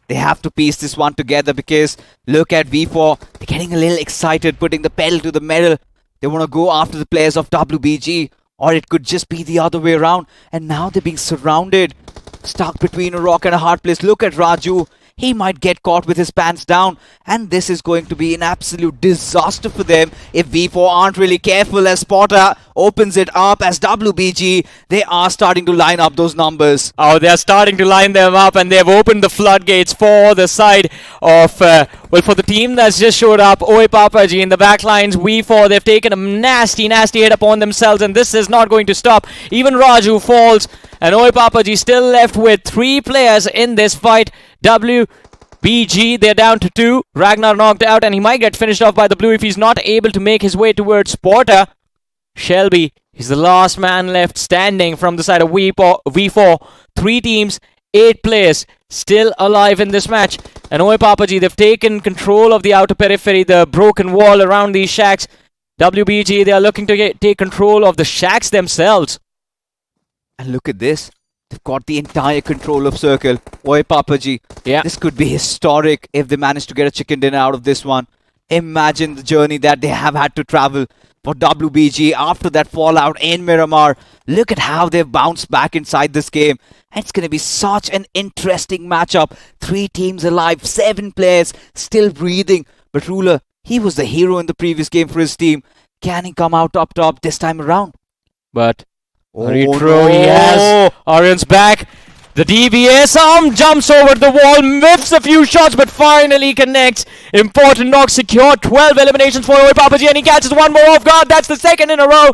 They have to piece this one together, because look at V4. They're getting a little excited, putting the pedal to the metal. They want to go after the players of WBG. Or it could just be the other way around. And now they're being surrounded. Stuck between a rock and a hard place. Look at Raju. He might get caught with his pants down. And this is going to be an absolute disaster for them if V4 aren't really careful, as Spotter opens it up. As WBG, they are starting to line up those numbers. Oh, they're starting to line them up, and they've opened the floodgates for the side of, for the team that's just showed up. Oi Papaji in the back lines. V4, they've taken a nasty hit upon themselves, and this is not going to stop. Even Raju falls, and Oi Papaji still left with 3 players in this fight. WBG, they're down to 2. Ragnar knocked out, and he might get finished off by the blue if he's not able to make his way towards Porter. Shelby, he's the last man left standing from the side of V4. 3 teams, 8 players still alive in this match. And Oi Papaji, they've taken control of the outer periphery, the broken wall around these shacks. WBG, they are looking to take control of the shacks themselves. And look at this. They've got the entire control of circle. Oi Papaji. Yeah. This could be historic if they manage to get a chicken dinner out of this one. Imagine the journey that they have had to travel. for WBG after that fallout in Miramar. Look at how they've bounced back inside this game. And it's going to be such an interesting matchup. 3 teams alive, 7 players still breathing. But Ruler, he was the hero in the previous game for his team. Can he come out top this time around? But Oh, retro, no. yes. Orion's back. The DBS arm jumps over the wall, whiffs a few shots, but finally connects. Important knock secured. 12 eliminations for Oi Papaji, and he catches one more off guard. That's the second in a row.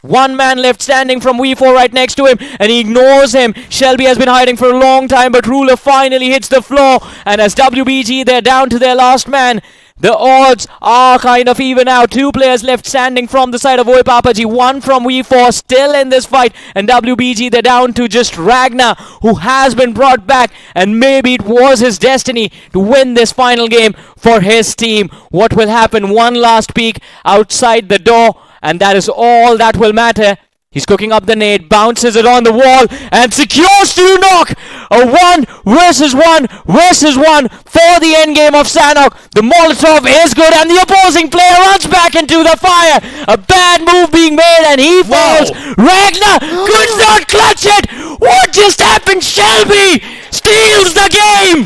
One man left standing from V4 right next to him, and he ignores him. Shelby has been hiding for a long time, but Ruler finally hits the floor. And as WBG, they're down to their last man. The odds are kind of even out. 2 players left standing from the side of Oi Papaji. 1 from V4 still in this fight. And WBG, they're down to just Ragnar, who has been brought back. And maybe it was his destiny to win this final game for his team. What will happen? One last peek outside the door. And that is all that will matter. He's cooking up the nade, bounces it on the wall, and secures 2 knock! A 1 versus 1 versus 1 for the endgame of Sanhok. The Molotov is good, and the opposing player runs back into the fire. A bad move being made, and he falls. Ragnar could not clutch it! What just happened? Shelby steals the game!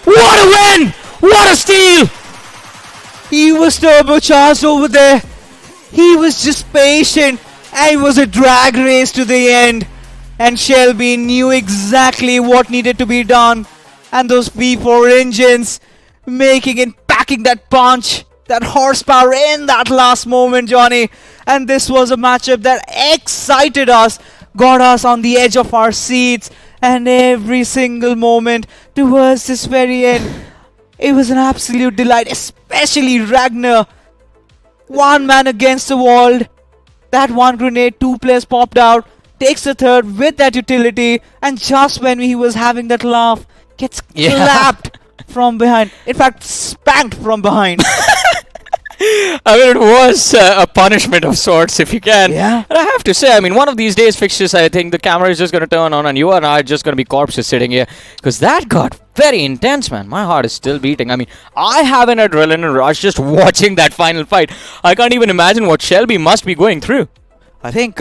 What a win! What a steal! He was turbocharged over there. He was just patient. And it was a drag race to the end. And Shelby knew exactly what needed to be done. And those V4 engines making and packing that punch, that horsepower in that last moment, Johnny. And this was a matchup that excited us, got us on the edge of our seats. And every single moment towards this very end, it was an absolute delight, especially Ragnar. 1 man against the wall. That 1 grenade, 2 players popped out, takes the 3rd with that utility, and just when he was having that laugh, gets clapped from behind. In fact, spanked from behind. I mean, it was a punishment of sorts, if you can. Yeah. And I have to say, I mean, one of these days fixtures, I think the camera is just going to turn on and you and I are just going to be corpses sitting here. Because that got very intense, man. My heart is still beating. I mean, I have an adrenaline rush just watching that final fight. I can't even imagine what Shelby must be going through. I think,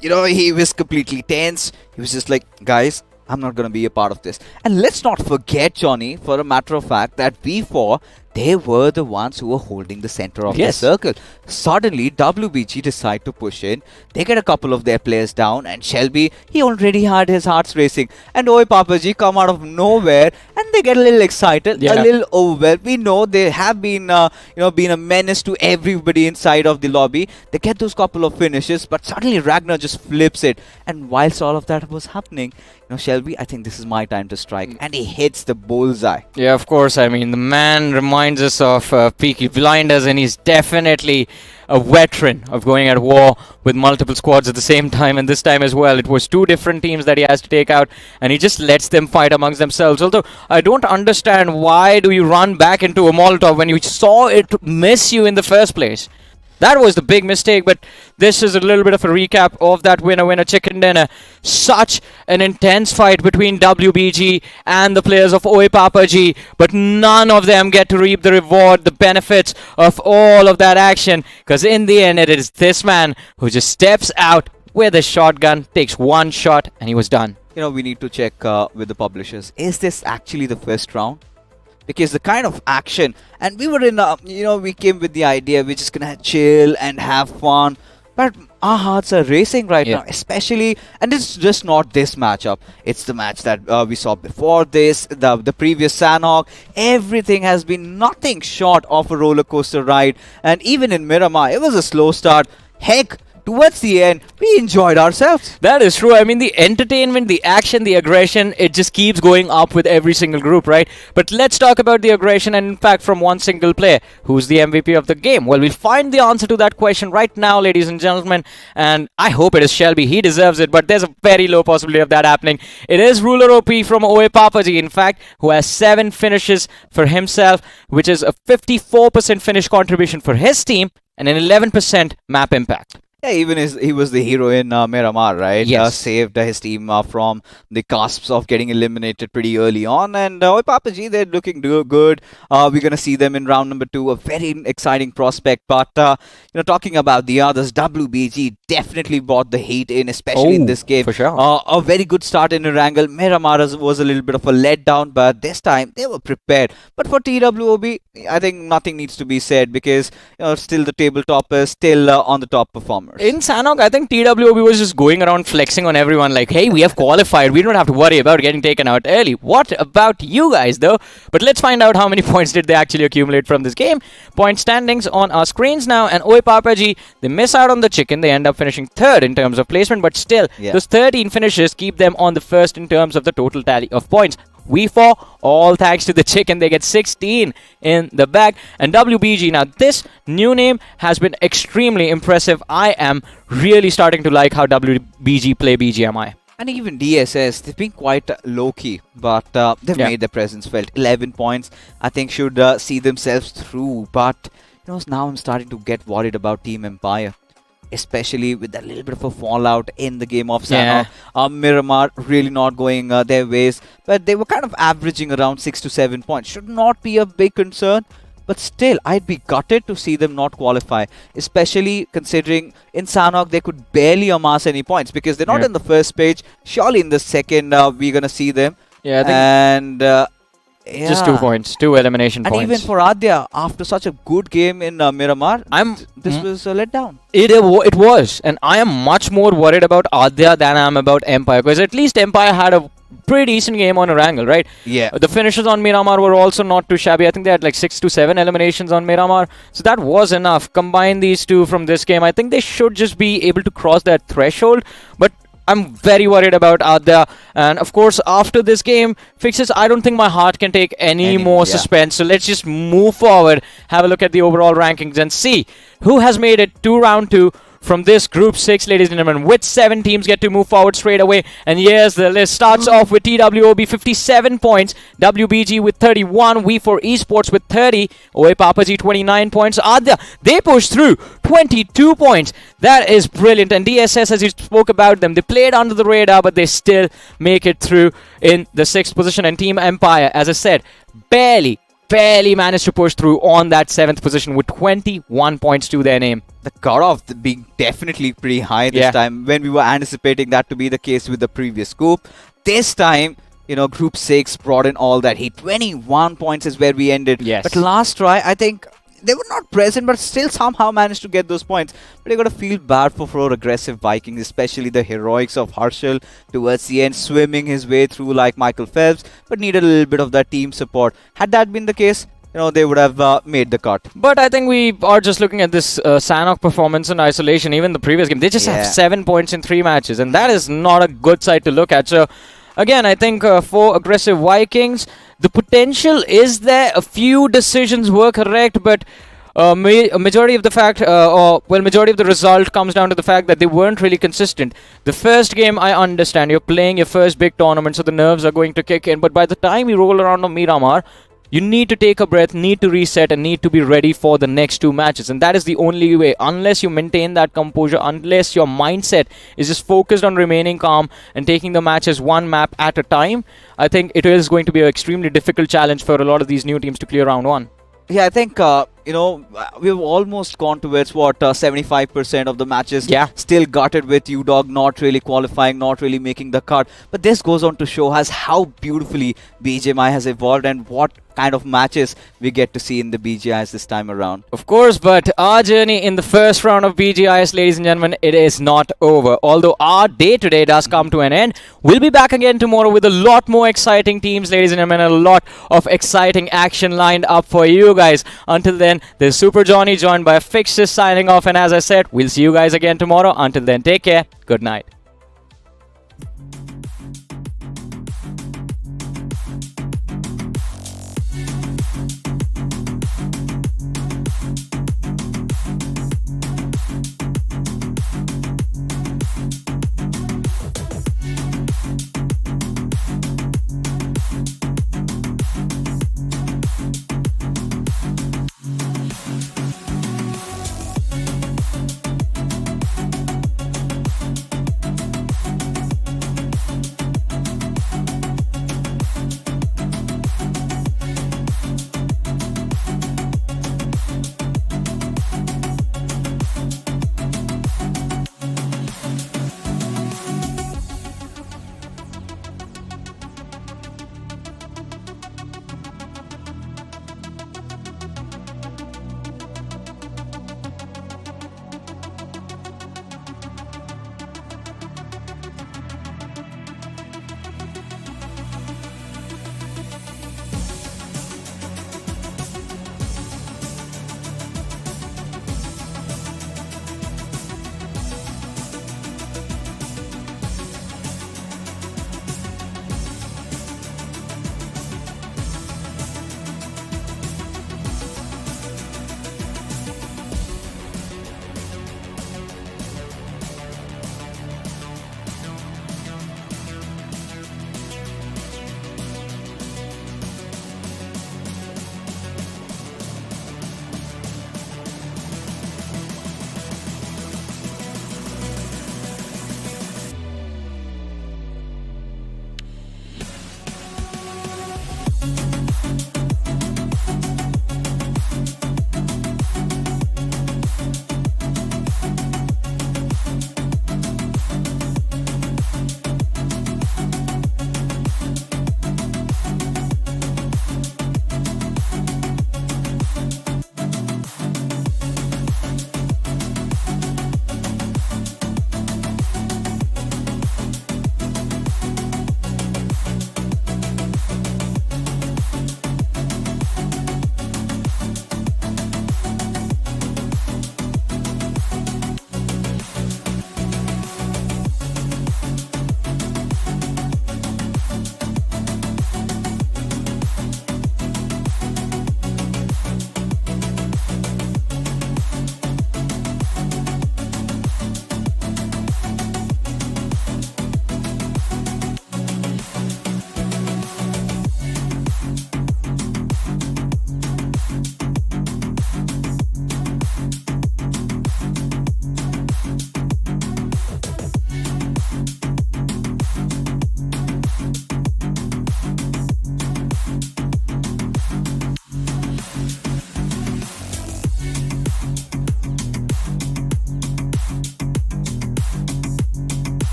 he was completely tense. He was just like, guys, I'm not going to be a part of this. And let's not forget, Johnny, for a matter of fact, that V4, they were the ones who were holding the center of the circle. Suddenly, WBG decide to push in. They get a couple of their players down, and Shelby, he already had his hearts racing. And Oi Papaji come out of nowhere, and they get a little excited, a little overwhelmed. We know they have been, been a menace to everybody inside of the lobby. They get those couple of finishes, but suddenly Ragnar just flips it. And whilst all of that was happening, Shelby, I think this is my time to strike. And he hits the bullseye. Yeah, of course. I mean, the man reminds us of Peaky Blinders, and he's definitely a veteran of going at war with multiple squads at the same time, and this time as well. It was 2 different teams that he has to take out, and he just lets them fight amongst themselves. Although, I don't understand why do you run back into a Molotov when you saw it miss you in the first place. That was the big mistake, but this is a little bit of a recap of that winner-winner chicken dinner. Such an intense fight between WBG and the players of Oi Papaji, but none of them get to reap the reward, the benefits of all of that action, because in the end it is this man who just steps out with a shotgun, takes 1 shot, and he was done. We need to check with the publishers. Is this actually the first round? Because the kind of action, and we were in we came with the idea we're just gonna chill and have fun, but our hearts are racing right now, especially, and it's just not this matchup, it's the match that we saw before this, the previous Sanhok. Everything has been nothing short of a roller coaster ride, and even in Miramar it was a slow start. Heck, towards the end, we enjoyed ourselves. That is true. I mean, the entertainment, the action, the aggression, it just keeps going up with every single group, right? But let's talk about the aggression and impact from one single player. Who's the MVP of the game? Well, we'll find the answer to that question right now, ladies and gentlemen. And I hope it is Shelby. He deserves it, but there's a very low possibility of that happening. It is Ruler OP from Oi Papaji, in fact, who has 7 finishes for himself, which is a 54% finish contribution for his team and an 11% map impact. Yeah, even he was the hero in Miramar, right? Yes. Saved his team from the cusps of getting eliminated pretty early on. And Papaji, they're looking good. We're going to see them in round number 2, a very exciting prospect. But, talking about the others, WBG definitely brought the heat in, especially in this game. For sure. A very good start in Erangel. Miramar was a little bit of a letdown, but this time they were prepared. But for TWOB, I think nothing needs to be said because still the table toppers, still on the top performers. In Sanhok, I think TWOB was just going around flexing on everyone like, hey, we have qualified. We don't have to worry about getting taken out early. What about you guys, though? But let's find out how many points did they actually accumulate from this game. Point standings on our screens now. And Oi Papaji, they miss out on the chicken. They end up finishing 3rd in terms of placement. But still, those 13 finishes keep them on the 1st in terms of the total tally of points. We4, all thanks to the chicken, they get 16 in the bag. And WBG, now this new name has been extremely impressive. I am really starting to like how WBG play BGMI. And even DSS, they've been quite low-key, but they've made their presence felt. 11 points, I think, should see themselves through. But now I'm starting to get worried about Team Empire, especially with a little bit of a fallout in the game of Sanhok. Miramar really not going their ways, but they were kind of averaging around 6 to 7 points. Should not be a big concern, but still, I'd be gutted to see them not qualify, especially considering in Sanhok they could barely amass any points because they're not in the first page. Surely in the second, we're going to see them. Yeah, I think and just 2 points, 2 elimination and points. even for Adya, after such a good game in Miramar, this was a letdown. It was, and I am much more worried about Adya than I am about Empire, because at least Empire had a pretty decent game on Erangel, right? Yeah. The finishes on Miramar were also not too shabby. I think they had like 6 to 7 eliminations on Miramar, so that was enough. Combine these two from this game, I think they should just be able to cross that threshold, but I'm very worried about Adya. And of course, after this game, fixes, I don't think my heart can take any more suspense. So let's just move forward, have a look at the overall rankings and see who has made it to round 2 from this Group 6, ladies and gentlemen, with 7 teams get to move forward straight away. And yes, the list starts off with TWOB 57 points, WBG with 31, We4 Esports with 30, Oi Papaji 29 points, Adya, they push through 22 points. That is brilliant. And DSS, as you spoke about them, they played under the radar, but they still make it through in the 6th position. And Team Empire, as I said, barely managed to push through on that 7th position with 21 points to their name. The cutoff being definitely pretty high this time, when we were anticipating that to be the case with the previous group. This time, Group 6 brought in all that heat. 21 points is where we ended. Yes. But last try, I think they were not present, but still somehow managed to get those points. But you got to feel bad for aggressive Vikings, especially the heroics of Harshal towards the end, swimming his way through like Michael Phelps, but needed a little bit of that team support. Had that been the case, they would have made the cut. But I think we are just looking at this Sanhok performance in isolation. Even the previous game, they just have 7 points in 3 matches, and that is not a good side to look at. So again, I think for aggressive Vikings, the potential is there. A few decisions were correct, but majority of the result comes down to the fact that they weren't really consistent. The first game, I understand, you're playing your first big tournament, so the nerves are going to kick in. But by the time you roll around on Miramar, you need to take a breath, need to reset, and need to be ready for the next 2 matches. And that is the only way. Unless you maintain that composure, unless your mindset is just focused on remaining calm and taking the matches one map at a time, I think it is going to be an extremely difficult challenge for a lot of these new teams to clear round 1. Yeah, I think, we've almost gone towards 75% of the matches. Yeah. Still gutted with UDOG not really qualifying, not really making the cut. But this goes on to show us how beautifully BGMI has evolved and what kind of matches we get to see in the BGIS this time around. Of course, but our journey in the first round of BGIS, ladies and gentlemen, it is not over. Although our day today does come to an end, we'll be back again tomorrow with a lot more exciting teams, ladies and gentlemen, a lot of exciting action lined up for you guys. Until then, this is Super Johnny joined by Fixes signing off, and as I said, we'll see you guys again tomorrow. Until then, take care. Good night.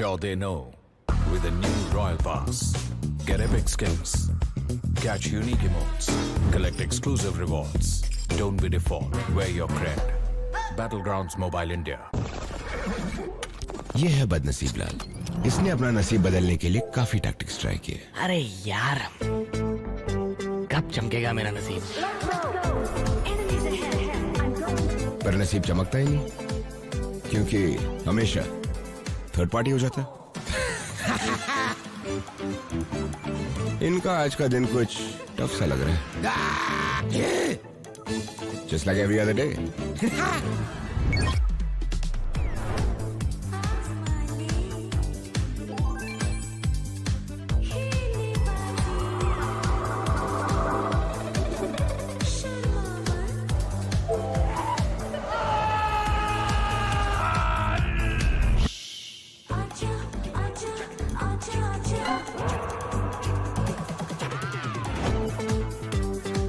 sure they know with a new Royal Pass. Get epic skins. Catch unique emotes. Collect exclusive rewards. Don't be default. Wear your cred. Battlegrounds Mobile India. ये है बदनसीब लाल। इसने अपना नसीब बदलने के लिए काफी टैक्टिक्स ट्राई किए। अरे यार, कब चमकेगा मेरा नसीब? पर नसीब चमकता ही नहीं, क्योंकि हमेशा थर्ड पार्टी हो जाता है। इनका आज का दिन कुछ टफ सा लग रहा है। Just like every other day.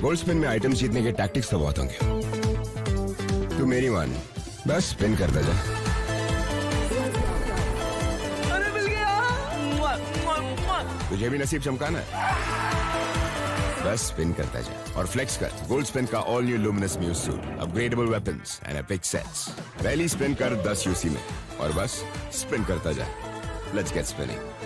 Gold spin में आइटम्स जीतने के टैक्टिक्स तो बहुत होंगे। तू मेरी मान, बस स्पिन करता जा। अरे मिल गया। तुझे भी नसीब चमकाना है, बस स्पिन करता जा और फ्लेक्स कर गोल्ड स्पिन का all new luminous muse suit, upgradeable weapons and epic sets. पहली स्पिन कर 10 यूसी में और बस स्पिन करता जा। Let's get spinning.